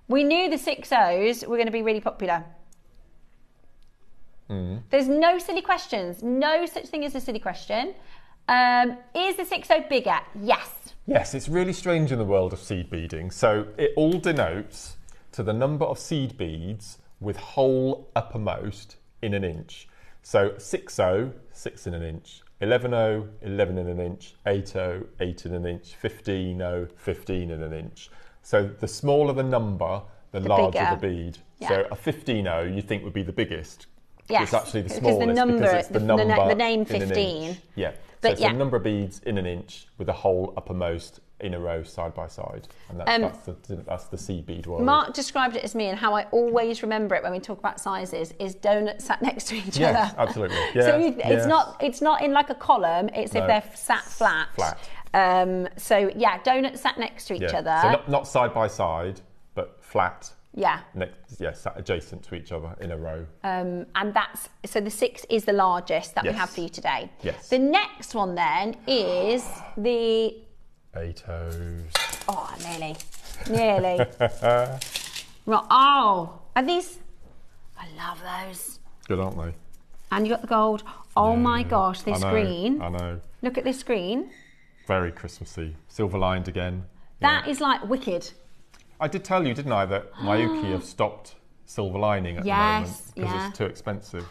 We knew the 6.0s were going to be really popular. There's no silly questions. No such thing as a silly question. Is the 6.0 bigger? Yes. Yes, it's really strange in the world of seed beading. So it all denotes to the number of seed beads with hole uppermost in an inch. So 6.0, 6 in an inch. 11.0, 11 in an inch. 8.0, 8 in an inch. 15.0, 15 in an inch. So the smaller the number, the larger bigger. the bead. Yeah. So a 15.0 you think would be the biggest. Yes, It's actually the because smallest the number, because it's the number the name in an 15. inch. Yeah. But So it's yeah. the number of beads in an inch with a hole uppermost in a row side by side. And that's the seed bead world. Mark described it as me, and how I always remember it when we talk about sizes is donuts sat next to each Yes, other. absolutely. So Yeah, it's not in like a column. It's if No. they're sat flat. So yeah, donuts sat next to each other. So not side by side, but flat. Yeah. Sat adjacent to each other in a row. And so the 6 is the largest that we Yes. have for you today. Yes. The next one then is the 8.0s. oh nearly. Right. Oh, are these? I love those. Good, aren't they? And you got the gold. Oh my gosh, this I know, green. I know. Look at this green. Very Christmassy. Silver lined again. That is like wicked. I did tell you, didn't I, that Mayuki have stopped silver lining at the moment Yes, because yeah. it's too expensive.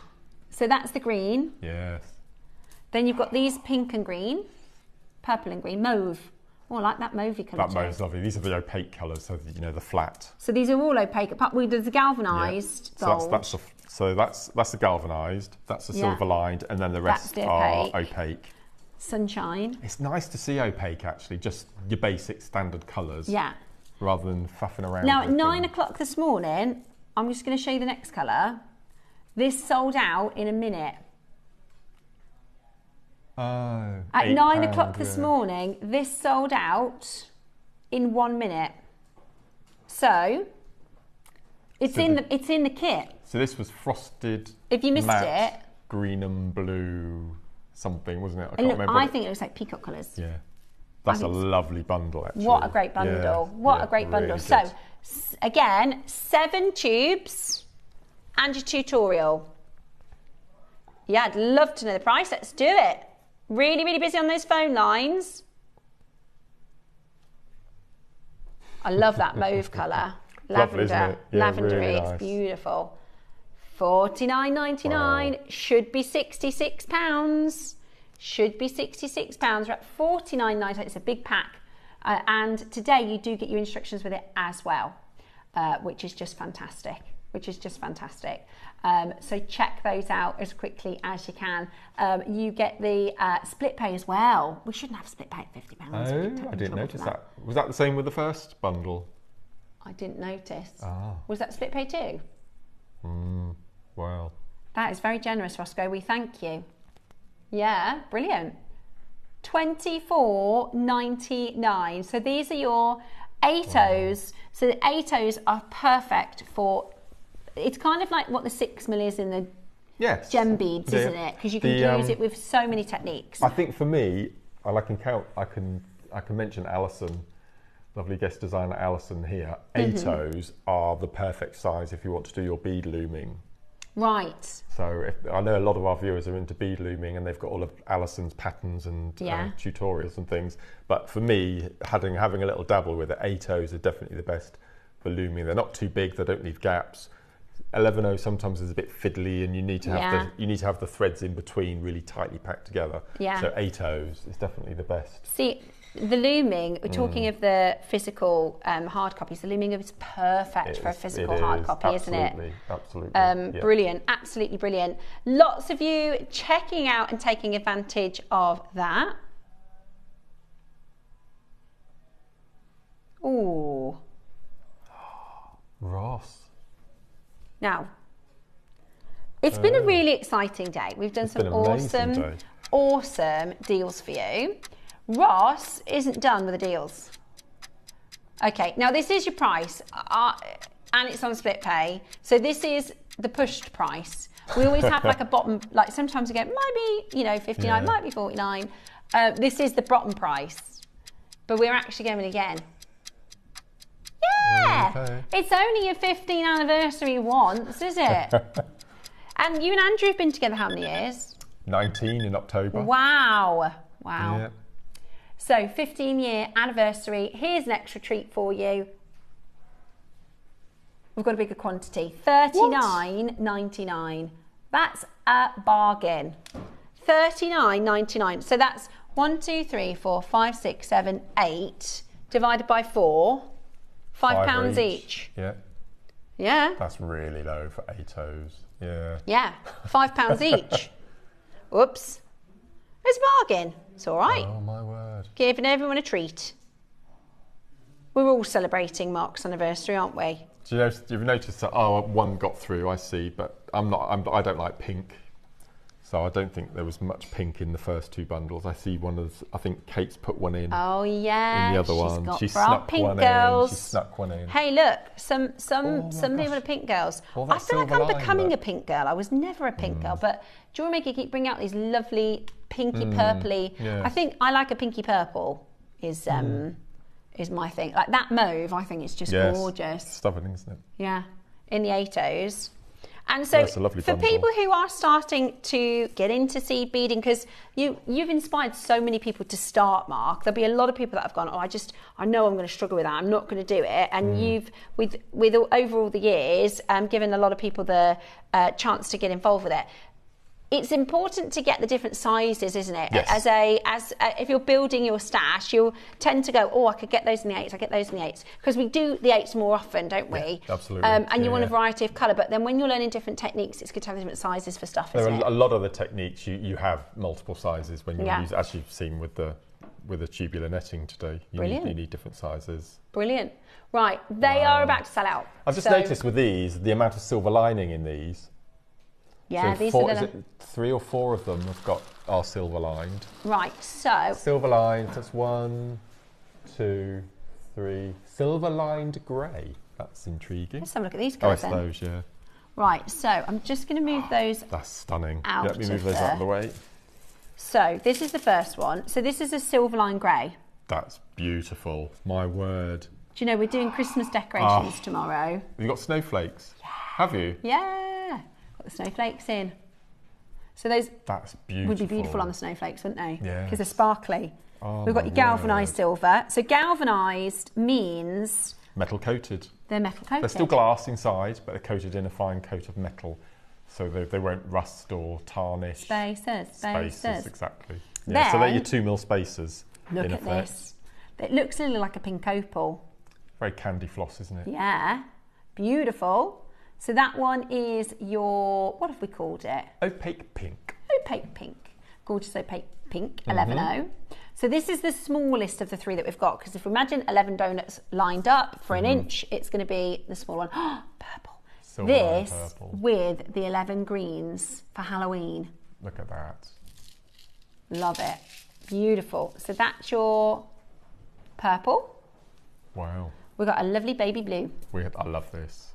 So that's the green. Yes. Then you've got these pink and green, purple and green, mauve. Oh, I like that mauvey colour. That mauve's lovely. These are the opaque colours, so the flat. So these are all opaque. Apart with the galvanised gold. So that's the galvanised. That's the Yeah. silver lined, and then the rest That's the are opaque. opaque. Sunshine. It's nice to see opaque actually, just your basic standard colours. Yeah. Rather than faffing around. Now at with 9 them. o'clock this morning, I'm just going to show you the next colour. This sold out in a minute. Oh, At £8, 9 o'clock this yeah. morning, this sold out in 1 minute. So it's in the kit. So this was frosted. If you missed matte, it, green and blue something, wasn't it? I and can't look, remember. I think it looks like peacock colours. Yeah. That's a think it's- lovely bundle, actually. What a great bundle. Yeah, What yeah, a great bundle. really So, good. again, 7 tubes and your tutorial. Yeah, I'd love to know the price. Let's do it. Really, really busy on those phone lines. I love that mauve colour. Lovely, isn't Lavender. it? Yeah, Lavendery. really It's nice. beautiful. $49.99. Should be £66. Should be £66. We're at $49.99. It's a big pack. And today you do get your instructions with it as well, which is just fantastic. So check those out as quickly as you can. You get the split pay as well. We shouldn't have split pay at £50. Oh, I didn't notice that. Was that the same with the first bundle? I didn't notice. Ah. Was that split pay too? Wow. That is very generous, Roscoe. We thank you. Yeah, brilliant. $24.99. So these are your 8.0s. So the 8.0s are perfect for. It's kind of like what the 6mm is in the Yes. gem beads, Yeah. isn't it? Because you can use it with so many techniques. I think for me, I can mention Alison, lovely guest designer Alison here. 8.0s are the perfect size if you want to do your bead looming. Right. So I know a lot of our viewers are into bead looming and they've got all of Alison's patterns and tutorials and things. But for me, having a little dabble with it, 8.0s are definitely the best for looming. They're not too big, they don't leave gaps. 11.0 sometimes is a bit fiddly, and you need to have Yeah. the threads in between really tightly packed together. Yeah. So 8.0s is definitely the best. See, the looming, we're talking of the physical hard copies, the looming is perfect for a physical hard copy, isn't it? Absolutely. Yeah. Brilliant, absolutely brilliant. Lots of you checking out and taking advantage of that. Ooh. Ross. Now, it's been a really exciting day. We've done some been an amazing day. awesome deals for you. Ross isn't done with the deals. Okay, now this is your price, and it's on split pay. So this is the pushed price. We always have like a bottom, like sometimes we get, might be, 59, might be 49. This is the bottom price, but we're actually going again. Yeah, Okay. It's only your 15th anniversary once, is it? And you and Andrew have been together how many years? 19 in October. Wow. Yeah. So 15-year anniversary. Here's an extra treat for you. We've got a bigger quantity. $39.99. That's a bargain. $39.99. So that's 1, 2, 3, 4, 5, 6, 7, 8 divided by 4. £5 each. Yeah. Yeah. That's really low for 8.0s. Yeah. Yeah. £5 each. Whoops. It's a bargain. It's all right. Oh my word. Giving everyone a treat. We're all celebrating Mark's anniversary, aren't we? Do you know, you've noticed that one got through, I see, but I don't like pink. So I don't think there was much pink in the first 2 bundles. I see I think Kate's put one in. Oh yeah. In the other one. Got She for our snuck pink one girls. in. She snuck one in. Hey, look, some people are pink girls. Well, I that's feel like silver I'm line, becoming but- a pink girl. I was never a pink girl, but Jewellery Maker keep bringing out these lovely pinky purpley. yes. I think I like a pinky purple. Is my thing. Like that mauve, I think it's just gorgeous. Stunning, isn't it? Yeah, in the 8.0s. And so That's a lovely for bundle. people who are starting to get into seed beading, because you've inspired so many people to start, Mark, there'll be a lot of people that have gone, I know I'm going to struggle with that, I'm not going to do it. And you've, with over all the years, given a lot of people the chance to get involved with it. It's important to get the different sizes, isn't it? Yes. As if you're building your stash, you'll tend to go, I could get those in the 8s, I get those in the 8s. Because we do the 8s more often, don't we? Yeah, absolutely. And you want a variety of colour. But then when you're learning different techniques, it's good to have different sizes for stuff, There isn't are it? a lot of the techniques you have multiple sizes when you use, as you've seen with the tubular netting today. You need different sizes. Brilliant. Right, they are about to sell out. I've just noticed with these, the amount of silver lining in these. Yeah, so these four, are is it 3 or 4 of them are silver lined. Right, so Silver lined, that's 1, 2, 3. Silver lined grey. That's intriguing. let's have a look at these Oh, colours it's then. those, yeah. Right, so I'm just going to move those. That's stunning. Out Let me move of those out there. of the way. So this is the first one. So this is a silver line grey. That's beautiful. My word. Do you know we're doing Christmas decorations tomorrow? Have you got snowflakes? Have you? Yeah, got the snowflakes in. So those That's beautiful. would be beautiful on the snowflakes, wouldn't they? Yeah. Because they're sparkly. Oh, We've got my your galvanised word. silver. So galvanised means Metal coated. they're metal coated. They're still glass inside, but they're coated in a fine coat of metal, so they won't rust or tarnish. Spacers. Exactly. Yeah, so they're Then- your 2mm spacers. Look in at effect. this. It looks a little like a pink opal. Very candy floss, isn't it? Yeah, beautiful. So that one is your, what have we called it? Opaque pink. Opaque pink. Gorgeous opaque pink, 11.0. So this is the smallest of the 3 that we've got, because if we imagine 11 donuts lined up for an inch, it's going to be the small one. Purple. Silver line This purple. with the 11 greens for Halloween. Look at that. Love it. Beautiful. So that's your purple. Wow. We've got a lovely baby blue. I love this.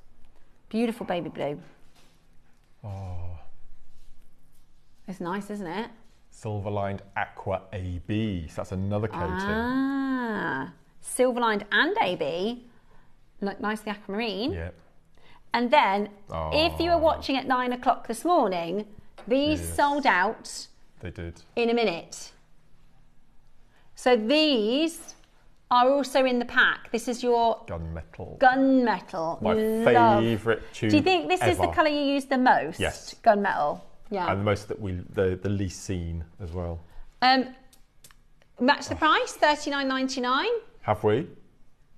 Beautiful baby blue. Oh. It's nice, isn't it? Silver lined aqua AB. So that's another coating. Ah, silver lined and AB. Look nicely aquamarine. Yep. And then, if you were watching at 9 o'clock this morning, these sold out They did. in a minute. So these are also in the pack. This is your gunmetal. Gunmetal. My favourite tube. Do you think this is the colour you use the most? Yes. Gunmetal. Yeah. And the most that the least seen as well. Match the price, $39.99. Have we?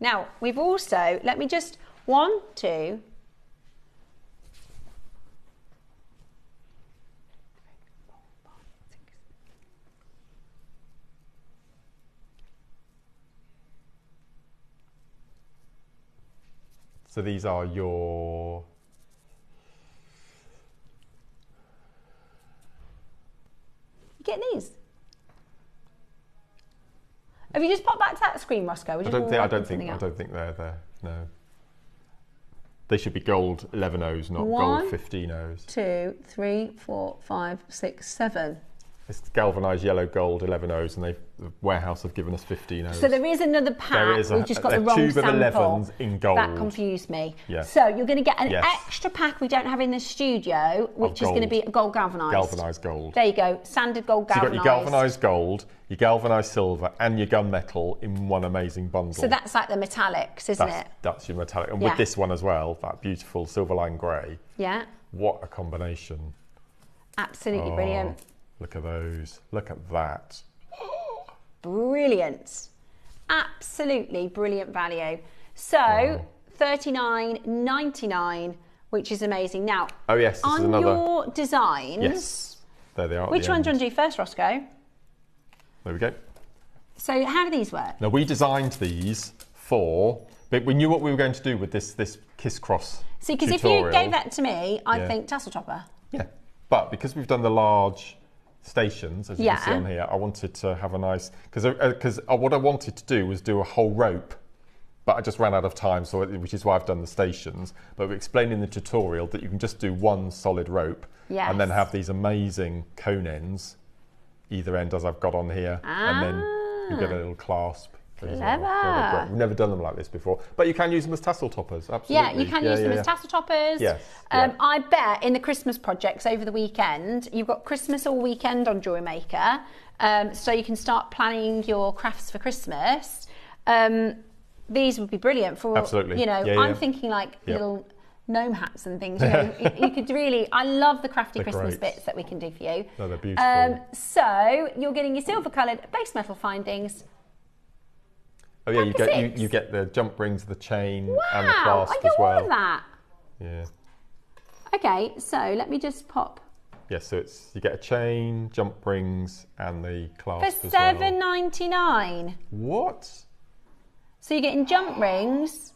Now we've also, let me just 1, 2. So these are your... You getting these? Have you just popped back to that screen, Roscoe? I don't think they're there. No. They should be gold 11Os, not gold 15Os. 2, 3, 4, 5, 6, 7. It's galvanised yellow gold 11Os, and the warehouse have given us 15Os. So there is another pack. We've just got the wrong tube sample. of 11s in gold. That confused me. Yes. So you're going to get an extra pack we don't have in the studio, which is going to be gold galvanised. Galvanised gold. There you go, sanded gold galvanised. So you've got your galvanised gold, your galvanised silver, and your gunmetal in one amazing bundle. So that's like the metallics, isn't it? That's your metallic. And with this one as well, that beautiful silver line grey. Yeah. What a combination. Absolutely brilliant. Look at those. Look at that. Brilliant. Absolutely brilliant value. So, $39.99, which is amazing. Now, this on is another... your designs... Yes, there they are. Which one do you want to do first, Roscoe? There we go. So, how do these work? Now, we designed these for... But we knew what we were going to do with this Kiss Kross See, because if tutorial. you gave that to me, I'd think tassel topper. Yeah, but because we've done the large stations, as you can see on here, I wanted to have a nice... Because what I wanted to do was do a whole rope, but I just ran out of time, so which is why I've done the stations. But we explained in the tutorial that you can just do one solid rope and then have these amazing cone ends, either end as I've got on here, and then you get a little clasp. Clever. We've never done them like this before, but you can use them as tassel toppers. Absolutely. Yeah, you can use them as tassel toppers. Yes. I bet in the Christmas projects over the weekend, you've got Christmas all weekend on Jewellery Maker, so you can start planning your crafts for Christmas. These would be brilliant for. Absolutely. You know, I'm thinking like little gnome hats and things. You know, you could really. I love the crafty Christmas bits that we can do for you. No, they're beautiful. So you're getting your silver coloured base metal findings. Oh yeah, you get the jump rings, the chain, and the clasp I get as well. all of that. Yeah. Okay, so let me just pop. Yeah, so you get a chain, jump rings, and the clasp For as well. $7.99. What? So you're getting jump rings.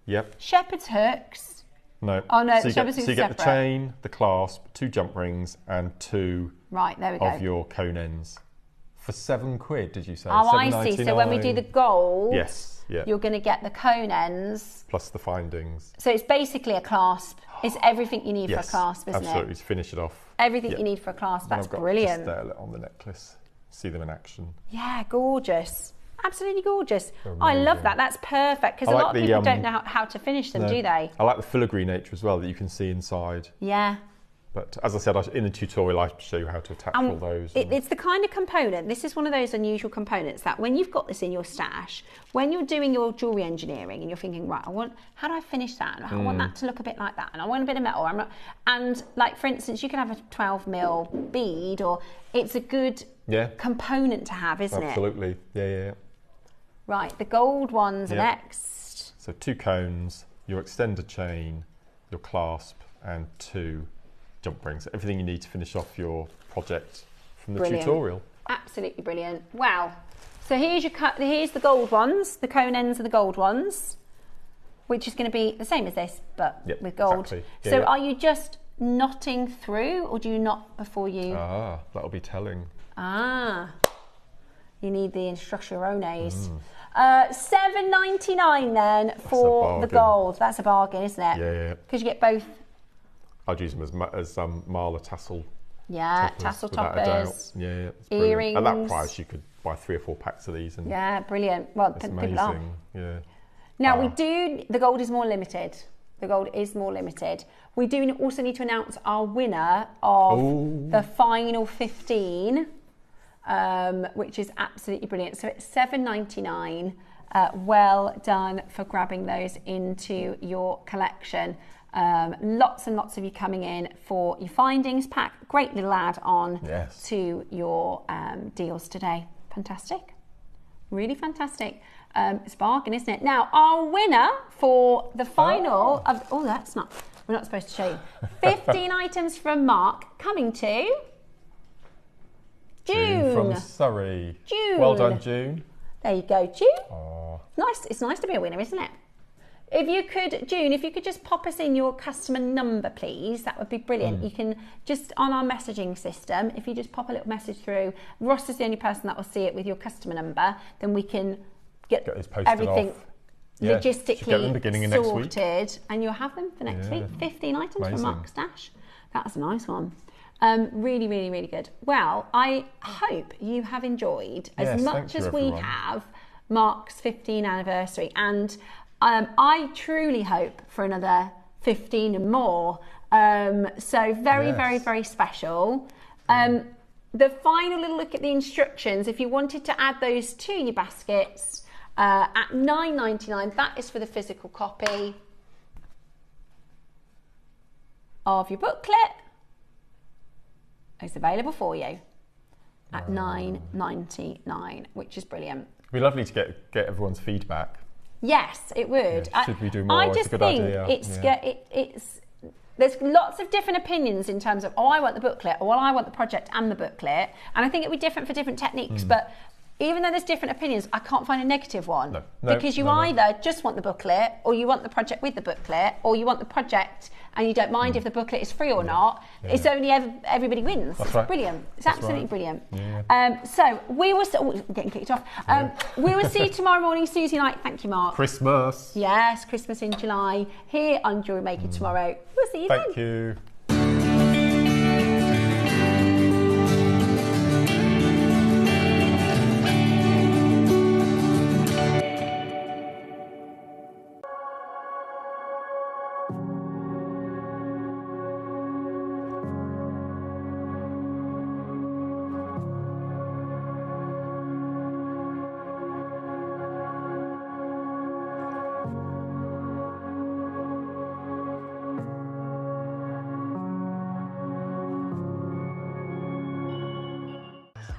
Yep. Shepherd's hooks. No. Oh no, so the shepherd's hooks so you get separate. the chain, the clasp, 2 jump rings, and 2 right, there we go. of your cone ends. For £7, did you say? Oh, I see. So when we do the gold, you're going to get the cone ends. Plus the findings. So it's basically a clasp. It's everything you need for a clasp, isn't absolutely, it? to finish it off. Everything you need for a clasp. That's brilliant. Just there on the necklace. See them in action. Yeah, gorgeous. Absolutely gorgeous. I love that. That's perfect because a lot of people don't know how to finish them, do they? I like the filigree nature as well that you can see inside. Yeah. But as I said, in the tutorial, I show you how to attach all those. It's the kind of component, this is one of those unusual components that when you've got this in your stash, when you're doing your jewellery engineering and you're thinking, right, how do I finish that? I want that to look a bit like that. And I want a bit of metal. And like, for instance, you can have a 12mm bead, or it's a good component to have, isn't it? Absolutely. Yeah. Right, the gold ones are next. So 2 cones, your extender chain, your clasp, and 2 jump rings. Everything you need to finish off your project from the tutorial. Absolutely brilliant. Wow. So here's the gold ones, the cone ends are the gold ones, which is going to be the same as this, but with gold. Exactly. So are you just knotting through, or do you knot before you... that'll be telling. You need the instrucciones. $7.99 then for the gold. That's a bargain, isn't it? Yeah. Because you get both. I'd use them as Marla tassel. Yeah, tassel toppers. Yeah, earrings. At that price, you could buy 3 or 4 packs of these. And brilliant. Well, it's people are. Yeah. Now the gold is more limited. The gold is more limited. We do also need to announce our winner of the final 15, which is absolutely brilliant. So it's $7.99. well done for grabbing those into your collection. Lots and lots of you coming in for your findings pack. Great little add-on to your deals today. Fantastic. Really fantastic. It's a bargain, isn't it? Now, our winner for the final of... Oh, that's not... We're not supposed to show you. 15 items from Mark coming to... June. From Surrey. June. Well done, June. There you go, June. Aww. Nice. It's nice to be a winner, isn't it? If you could, June, if you could just pop us in your customer number, please, that would be brilliant. You can just, on our messaging system, if you just pop a little message through, Ross is the only person that will see it with your customer number, then we can get everything logistically beginning of sorted, next week. And you'll have them for next week. 15 items from Mark Stash. That's a nice one. Really, really, really good. Well, I hope you have enjoyed as much as we have Mark's 15th anniversary, and I truly hope for another 15 and more. So very, very, very special. The final little look at the instructions, if you wanted to add those to your baskets at $9.99, that is for the physical copy of your booklet. It's available for you at $9.99, which is brilliant. It'd be lovely to get everyone's feedback. Yes, it would. Should we do more? I just think it's there's lots of different opinions in terms of, I want the booklet, or I want the project and the booklet, and I think it'd be different for different techniques. But even though there's different opinions, I can't find a negative one. Because you either just want the booklet, or you want the project with the booklet, or you want the project and you don't mind if the booklet is free or not. It's only everybody wins. It's brilliant. It's absolutely brilliant. So we will getting kicked off. We will see you tomorrow morning, Tuesday night. Thank you, Mark. Christmas. Yes, Christmas in July here on Jewellery Maker tomorrow. We'll see you then. Thank you.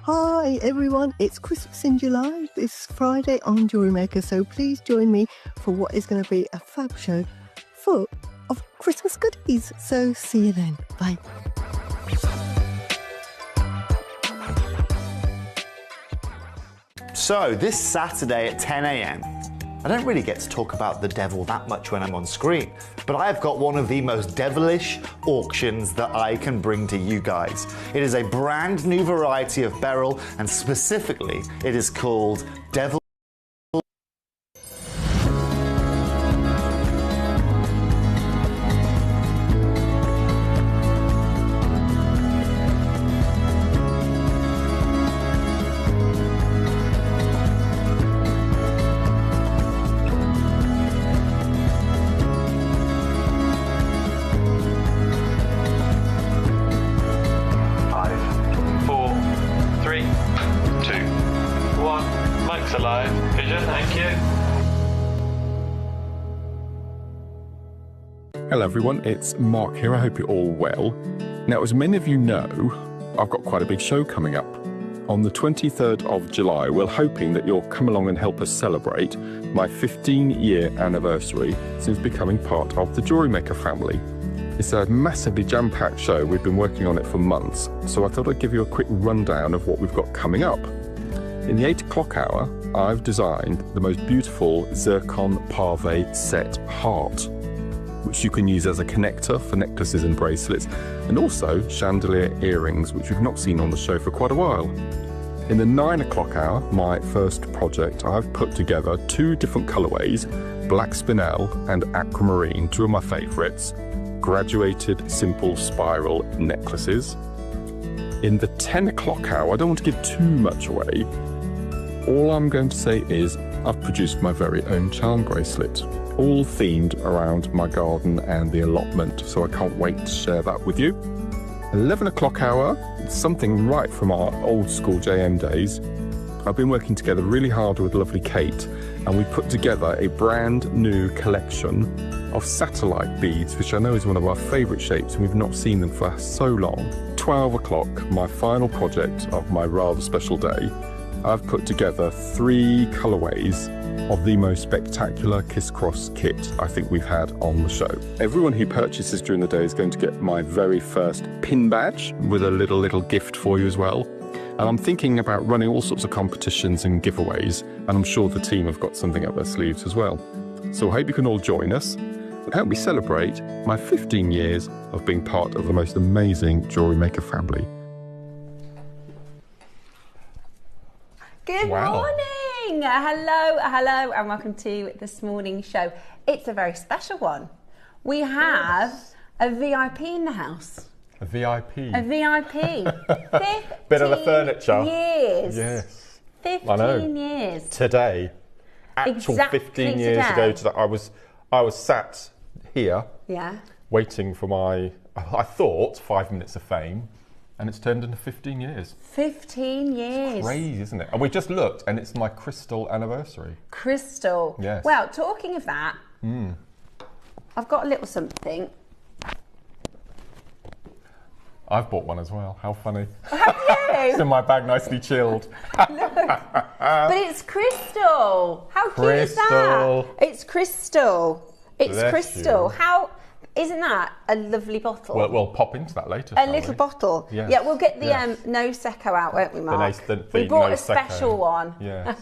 Hi everyone, it's Christmas in July this Friday on Jewellery Maker, so please join me for what is going to be a fab show full of Christmas goodies. So see you then. Bye. So this Saturday at 10 a.m, I don't really get to talk about the devil that much when I'm on screen, but I've got one of the most devilish auctions that I can bring to you guys. It is a brand new variety of beryl, and specifically it is called Devil. Hello everyone, it's Mark here. I hope you're all well. Now, as many of you know, I've got quite a big show coming up. On the 23rd of July, we're hoping that you'll come along and help us celebrate my 15-year anniversary since becoming part of the Jewellery Maker family. It's a massively jam-packed show. We've been working on it for months, so I thought I'd give you a quick rundown of what we've got coming up. In the 8 o'clock hour, I've designed the most beautiful Zircon Pave set heart, which you can use as a connector for necklaces and bracelets, and also chandelier earrings, which we've not seen on the show for quite a while. In the 9 o'clock hour, my first project, I've put together 2 different colourways, black spinel and aquamarine, 2 of my favourites, graduated simple spiral necklaces. In the 10 o'clock hour, I don't want to give too much away. All I'm going to say is I've produced my very own charm bracelet, all themed around my garden and the allotment, so I can't wait to share that with you. 11 o'clock hour, something right from our old school JM days. I've been working together really hard with lovely Kate, and we put together a brand new collection of satellite beads, which I know is one of our favourite shapes, and we've not seen them for so long. 12 o'clock, my final project of my rather special day, I've put together 3 colourways of the most spectacular Kiss Kross kit I think we've had on the show. Everyone who purchases during the day is going to get my very first pin badge with a little gift for you as well. And I'm thinking about running all sorts of competitions and giveaways, and I'm sure the team have got something up their sleeves as well. So I hope you can all join us and help me celebrate my 15 years of being part of the most amazing Jewellery Maker family. Good morning! Hello, and welcome to this morning's show. It's a very special one. We have a VIP in the house. A VIP? A VIP. Bit of the furniture. Years. Yes. 15 years. Today. Actual Exactly 15 years ago today. I was sat here. Yeah. Waiting for my, I thought, 5 minutes of fame. And it's turned into 15 years. 15 years. It's crazy, isn't it? And we just looked, and it's my crystal anniversary. Crystal. Yes. Well, talking of that, I've got a little something. I've bought one as well. How funny. Have you? It's in my bag, nicely chilled. Look. But it's crystal. How cute is that? It's crystal. It's Bless crystal. you. How... Isn't that a lovely bottle? Well, we'll pop into that later. A little bottle. Yes. Yeah, we'll get the no secco out, won't we, Mark? We bought a special one. Yes.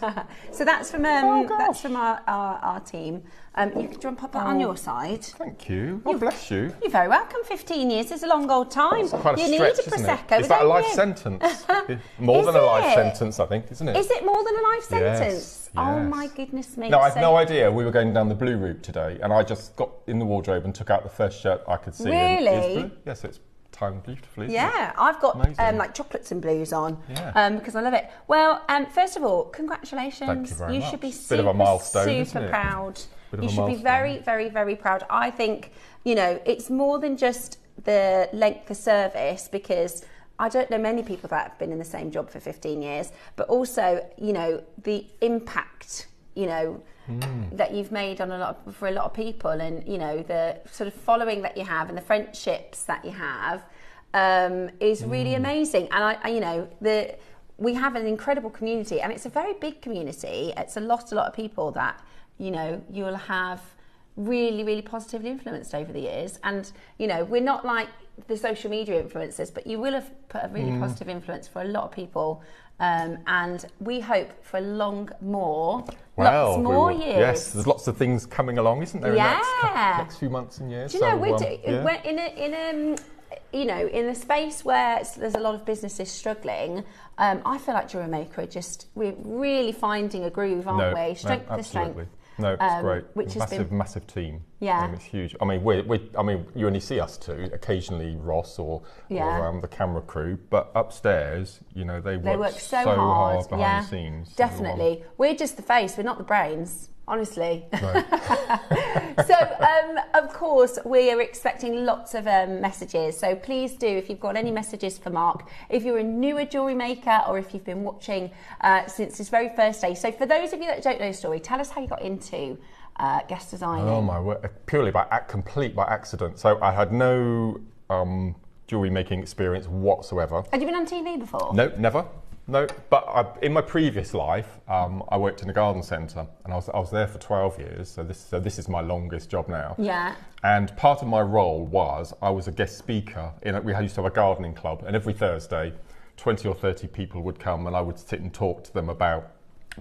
So that's from our team. You can, do you want to pop it on your side? Thank you. Oh, bless you. You're very welcome. 15 years is a long old time. It's quite a you stretch, need a prosecco. Is that a life sentence? More than a life sentence, I think, isn't it? Is it more than a life sentence? Yes. Oh Yes. my goodness me. No, I had no idea we were going down the blue route today, and I just got in the wardrobe and took out the first shirt I could see. Really? It's blue. Yes, it's timed beautifully. Isn't it? I've got Amazing. like chocolates and blues on Yeah. because I love it. Well, first of all, congratulations. Thank you very much. Should be Bit of a milestone, super isn't it? proud. Bit of You a should be milestone. very, very, very proud. I think, you know, it's more than just the length of service, because I don't know many people that have been in the same job for 15 years, but also, you know, the impact, you know, that you've made on for a lot of people, and, you know, the sort of following that you have and the friendships that you have is really amazing. And I you know, we have an incredible community, and it's a very big community. It's a lot of people that, you know, you'll have really, really positively influenced over the years. And, you know, we're not like the social media influencers, but you will have put a really positive influence for a lot of people. And we hope for lots more years. Yes, there's lots of things coming along, isn't there? Yeah. In the next few months and years. Do you know, we're you know, in a space where there's a lot of businesses struggling, I feel like Jewellery Maker we're really finding a groove, aren't we? Strength to strength. No, it's great. Which has been massive team. Yeah, it's huge. I mean, you only see us two, occasionally Ross or the camera crew, but upstairs, you know, they work so hard behind the scenes. Definitely, we're just the face. We're not the brains. Honestly. Right. So, of course, we are expecting lots of messages. So please do, if you've got any messages for Mark, if you're a newer Jewellery Maker, or if you've been watching since his very first day. So for those of you that don't know the story, tell us how you got into guest designing. Oh my word, complete by accident. So I had no jewellery making experience whatsoever. Had you been on TV before? No, never. No, but in my previous life, I worked in a garden centre, and I was there for 12 years. So this is my longest job now. Yeah. And part of my role was I was a guest speaker. We used to have a gardening club, and every Thursday, 20 or 30 people would come, and I would sit and talk to them about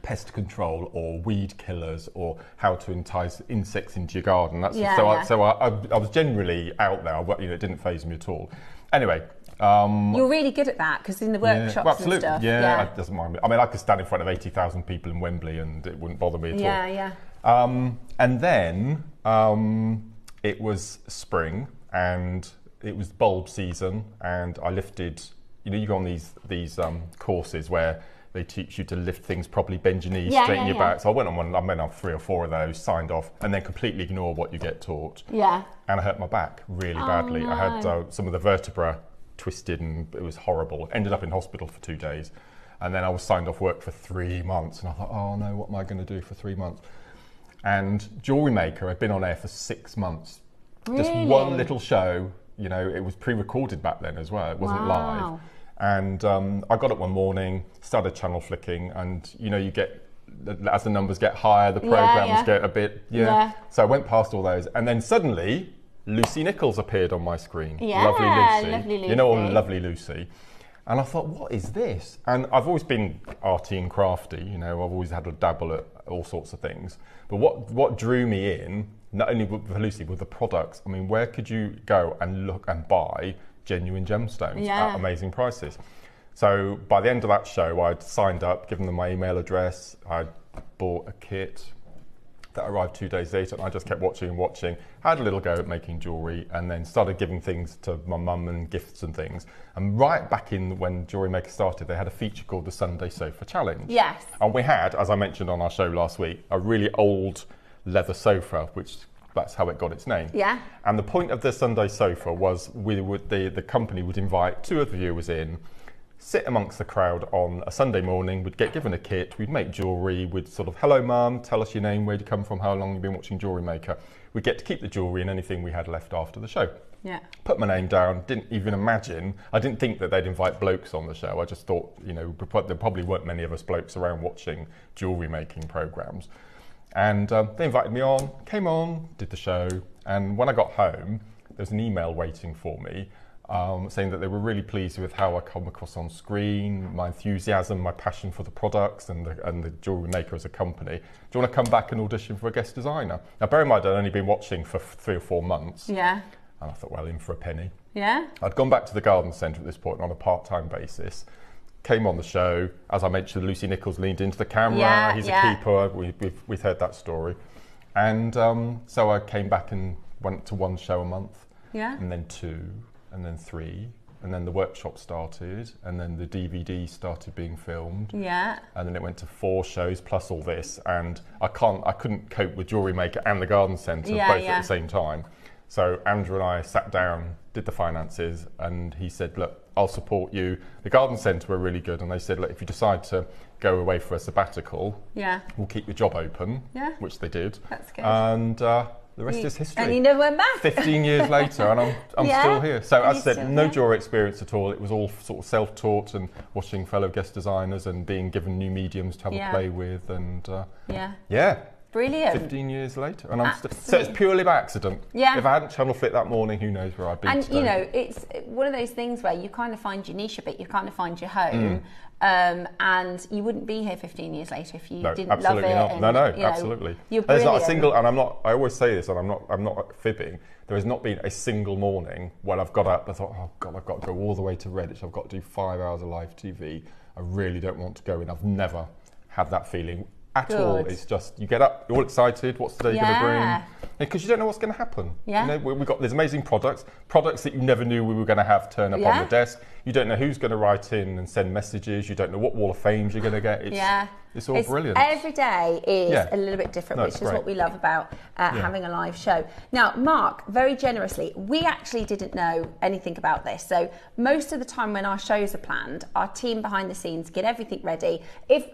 pest control or weed killers or how to entice insects into your garden. So I was generally out there. It didn't faze me at all. Anyway. You're really good at that, because in the workshops and stuff. Yeah, it doesn't mind me. I mean, I could stand in front of 80,000 people in Wembley and it wouldn't bother me at all. Yeah. And then it was spring and it was bulb season, and I lifted, you go on these courses where they teach you to lift things properly, bend your knees, straighten your back. So I went on 3 or 4 of those, signed off, and then completely ignore what you get taught. Yeah. And I hurt my back really badly. No. I had some of the vertebra twisted, and it was horrible. Ended up in hospital for 2 days. And then I was signed off work for 3 months, and I thought, oh no, what am I going to do for 3 months? And Jewellery Maker had been on air for 6 months. Really? Just one little show, you know, it was pre-recorded back then as well, it wasn't live. And I got up one morning, started channel flicking, and you know, you get, as the numbers get higher, the programmes get a bit, So I went past all those, and then suddenly, Lucy Nichols appeared on my screen. Lovely Lucy. You know, Lovely Lucy. And I thought, what is this? And I've always been arty and crafty, you know, I've always had a dabble at all sorts of things. But what drew me in, not only with Lucy, with the products, I mean, where could you go and look and buy genuine gemstones at amazing prices? So by the end of that show, I'd signed up, given them my email address, I'd bought a kit that arrived 2 days later, and I just kept watching and watching, had a little go at making jewellery, and then started giving things to my mum and gifts and things. And right back in when Jewellery Maker started, they had a feature called the Sunday Sofa Challenge. Yes. And we had, as I mentioned on our show last week, a really old leather sofa, which that's how it got its name. Yeah. And the point of the Sunday Sofa was the company would invite 2 of the viewers in, sit amongst the crowd on a Sunday morning, we'd get given a kit, we'd make jewellery, we'd sort of, hello mum, tell us your name, where you come from, how long you've been watching Jewellery Maker. We'd get to keep the jewellery and anything we had left after the show. Yeah. Put my name down, didn't even imagine, I didn't think that they'd invite blokes on the show, I just thought, you know, there probably weren't many of us blokes around watching jewellery making programmes. And they invited me on, came on, did the show, and when I got home, there was an email waiting for me, saying that they were really pleased with how I come across on screen, my enthusiasm, my passion for the products and the Jewellery Maker as a company. Do you want to come back and audition for a guest designer? Now, bear in mind, I'd only been watching for 3 or 4 months. Yeah. And I thought, well, in for a penny. Yeah. I'd gone back to the garden centre at this point on a part-time basis, came on the show. As I mentioned, Lucy Nichols leaned into the camera. He's a keeper. We've heard that story. And so I came back and went to 1 show a month. Yeah. And then 2. And then 3, and then the workshop started, and then the DVD started being filmed. Yeah. And then it went to 4 shows plus all this, and I couldn't cope with Jewellery Maker and the garden centre both at the same time. So Andrew and I sat down, did the finances, and he said, look, I'll support you. The garden centre were really good, and they said, look, if you decide to go away for a sabbatical, we'll keep your job open, which they did. That's good. And the rest is history. And you never went back. 15 years later, and I'm still here. So as I said, no jewellery experience at all. It was all sort of self-taught and watching fellow guest designers and being given new mediums to have a play with. And brilliant. 15 years later, and I'm still. So it's purely by accident. Yeah. If I hadn't channel flicked that morning, who knows where I'd be today. You know, it's one of those things where you kind of find your niche a bit. You kind of find your home. And you wouldn't be here 15 years later if you didn't love it. No, absolutely. You're There's brilliant. not a single, and I always say this, and I'm not fibbing. There has not been a single morning when I've got up, I thought, oh God, I've got to go all the way to Redditch. I've got to do 5 hours of live TV. I really don't want to go in. I've never had that feeling at all. It's just, you get up, you're all excited, what's the day going to bring? Because you don't know what's going to happen. Yeah. You know, we've got these amazing products that you never knew we were going to have turn up on the desk. You don't know who's going to write in and send messages. You don't know what wall of fames you're going to get. It's all brilliant. Every day is a little bit different, which is what we love about having a live show. Now, Mark, very generously, we actually didn't know anything about this. So most of the time when our shows are planned, our team behind the scenes get everything ready. If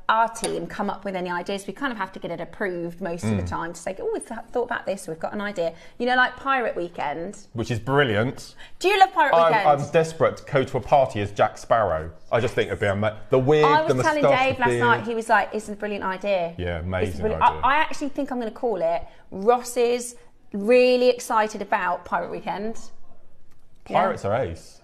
our team come up with any ideas, we kind of have to get it approved most of the time to say, oh, we've thought about this, we've got an idea. You know, like Pirate Weekend. Which is brilliant. Do you love Pirate Weekend? I'm desperate to go to a party as Jack Sparrow. I just think it'd be the wig, the moustache, I was telling Dave last night, he was like, it's a brilliant idea. Yeah, amazing idea. I actually think I'm going to call it Ross is really excited about Pirate Weekend. Pirates are ace.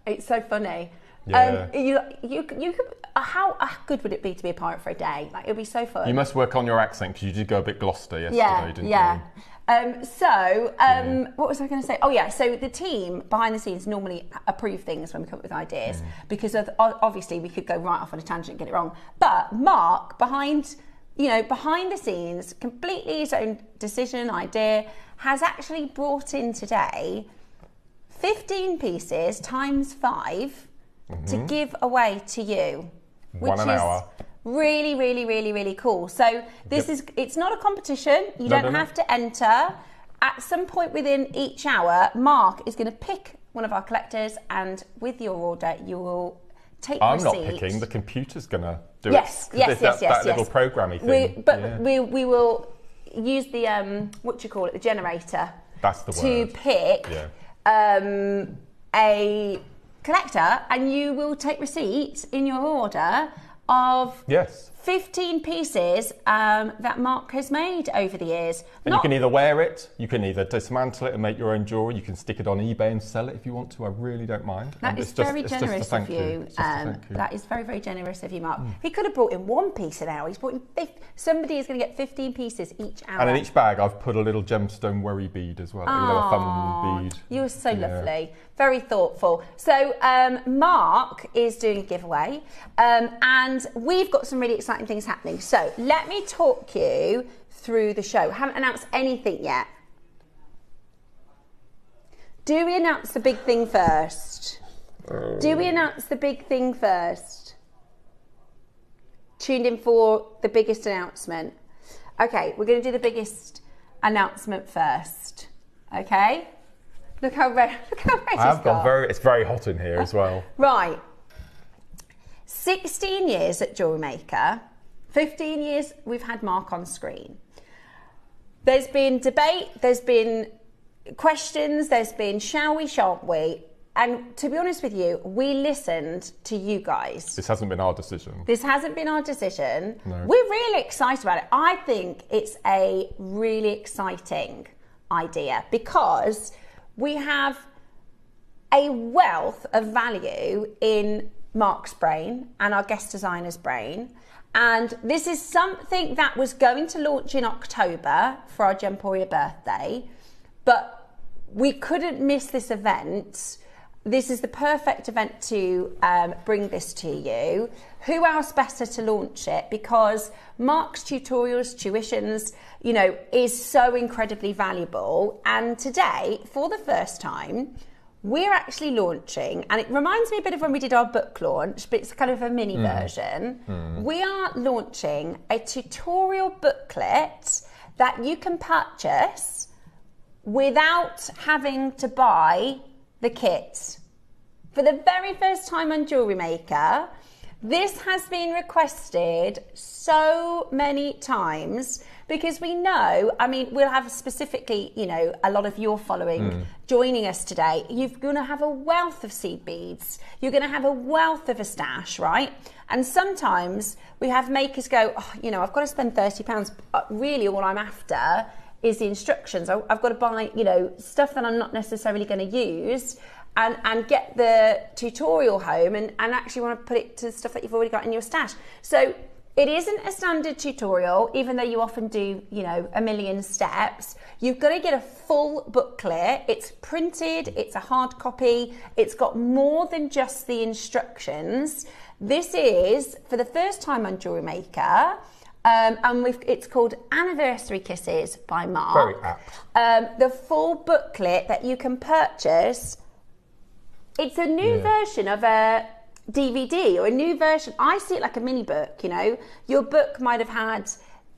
It's so funny. Yeah. You could. How good would it be to be a pirate for a day? Like, it would be so fun. You must work on your accent because you did go a bit Gloucester yesterday, didn't you? What was I going to say? Oh yeah, so the team behind the scenes normally approve things when we come up with ideas because obviously we could go right off on a tangent and get it wrong. But Mark, behind the scenes, completely his own decision, idea, has actually brought in today 15 pieces times 5 to give away to you. Which is really, really, really, really cool. So it's not a competition. You don't have to enter. At some point within each hour, Mark is going to pick one of our collectors, and with your order, you will take I'm receipt. not picking. The computer's going to do yes, it. Yes, That little programming thing. We will use the the generator. That's the to word. pick a collector, and you will take receipt in your order of 15 pieces that Mark has made over the years. And you can either wear it, you can either dismantle it and make your own jewellery, you can stick it on eBay and sell it if you want to. I really don't mind. That is very generous of you. That is very, very generous of you, Mark. He could have brought in one piece an hour. He's brought in 50. Somebody is going to get 15 pieces each hour. And in each bag, I've put a little gemstone worry bead as well. A thumb bead. You were so lovely. Very thoughtful. So Mark is doing a giveaway, and we've got some really exciting things happening. So let me talk you through the show. Haven't announced anything yet. Do we announce the big thing first? Do we announce the big thing first? Tuned in for the biggest announcement. Okay, we're going to do the biggest announcement first. Okay? Look how red I've got it's very hot in here as well. Right. 16 years at Jewellery Maker. 15 years we've had Mark on screen. There's been debate, there's been questions, there's been shall we, shan't we? And to be honest with you, we listened to you guys. This hasn't been our decision. This hasn't been our decision. No. We're really excited about it. I think it's a really exciting idea because we have a wealth of value in Mark's brain and our guest designer's brain. And this is something that was going to launch in October for our Gemporia birthday, but we couldn't miss this event. This is the perfect event to bring this to you. Who else better to launch it? Because Mark's tutorials, tuitions, is so incredibly valuable. And today, for the first time, we're actually launching, and it reminds me a bit of when we did our book launch, but it's kind of a mini version. We are launching a tutorial booklet that you can purchase without having to buy the kit. For the very first time on Jewellery Maker, this has been requested so many times because we know, we'll have specifically, a lot of your following joining us today. You're going to have a wealth of seed beads. You're going to have a wealth of a stash, right? And sometimes we have makers go, I've got to spend £30. Really, all I'm after is the instructions. I've got to buy, stuff that I'm not necessarily going to use. And get the tutorial home and actually want to put it to stuff that you've already got in your stash. So it isn't a standard tutorial, even though you often do, a million steps. You've got to get a full booklet. It's printed, it's a hard copy. It's got more than just the instructions. This is, for the first time on Jewellery Maker, and it's called Anniversary Kisses by Mark. Very apt. The full booklet that you can purchase. It's a new version of a DVD or a new version. I see it like a mini book, Your book might have had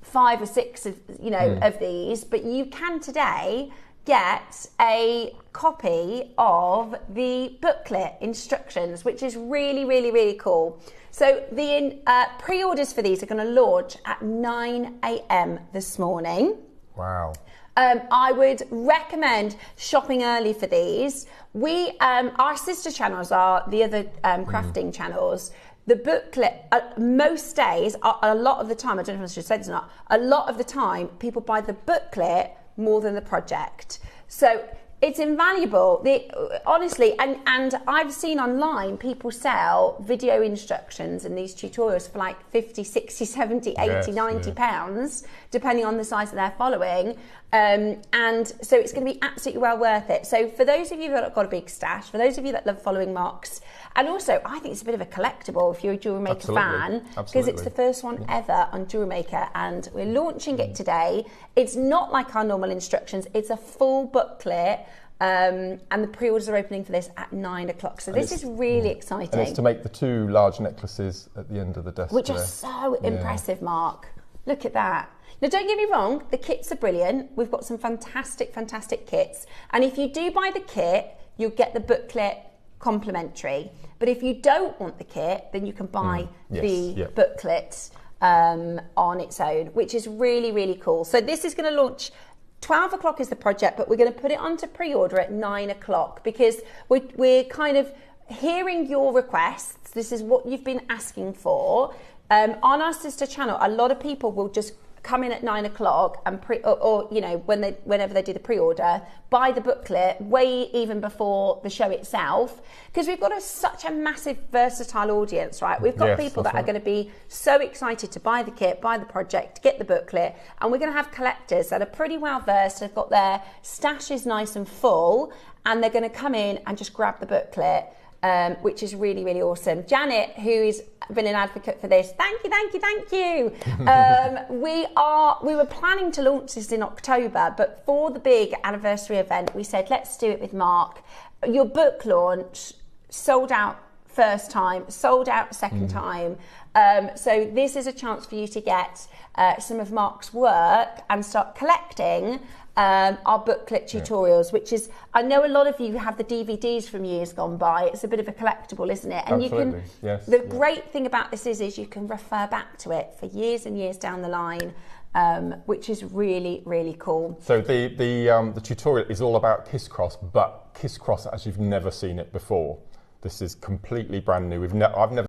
5 or 6 of, of these, but you can today get a copy of the booklet instructions, which is really, really, really cool. So the pre-orders for these are going to launch at 9 a.m. this morning. Wow. I would recommend shopping early for these. Our sister channels are the other crafting channels. The booklet, most days, a lot of the time, I don't know if I should say this or not, a lot of the time people buy the booklet more than the project. So it's invaluable, honestly, and I've seen online people sell video instructions and these tutorials for like 50, 60, 70, 80, 90 pounds, depending on the size of their following. And so it's going to be absolutely well worth it. So for those of you that have got a big stash, for those of you that love following Mark's, and also I think it's a bit of a collectible if you're a Jewellery Maker fan, because it's the first one ever on Jewellery Maker, and we're launching it today. It's not like our normal instructions, it's a full booklet. And the pre-orders are opening for this at 9 o'clock. So this is really exciting. And it's to make the 2 large necklaces at the end of the desk. Which are so impressive, Mark. Look at that. Now, don't get me wrong, the kits are brilliant. We've got some fantastic, fantastic kits. And if you do buy the kit, you'll get the booklet complimentary. But if you don't want the kit, then you can buy the booklet on its own, which is really, really cool. So this is going to launch 12 o'clock is the project, but we're going to put it onto pre-order at 9 o'clock because we're kind of hearing your requests. This is what you've been asking for. On our sister channel, a lot of people will just come in at 9 o'clock and or you know, whenever they do the pre-order, buy the booklet way even before the show itself, because we've got such a massive versatile audience, right? We've got people that are going to be so excited to buy the kit, buy the project, get the booklet, and we're going to have collectors that are pretty well versed, have got their stashes nice and full, and they're going to come in and just grab the booklet. Which is really, really awesome. Janet, who's been an advocate for this, thank you. We were planning to launch this in October, but for the big anniversary event, we said, let's do it with Mark. Your book launch sold out first time, sold out second time. So this is a chance for you to get some of Mark's work and start collecting our booklet tutorials, which is, I know a lot of you have the DVDs from years gone by. It's a bit of a collectible, isn't it? And Absolutely. you can. The great thing about this is you can refer back to it for years and years down the line, which is really, really cool. So the tutorial is all about Kiss Kross, but Kiss Kross as you've never seen it before. This is completely brand new. I've never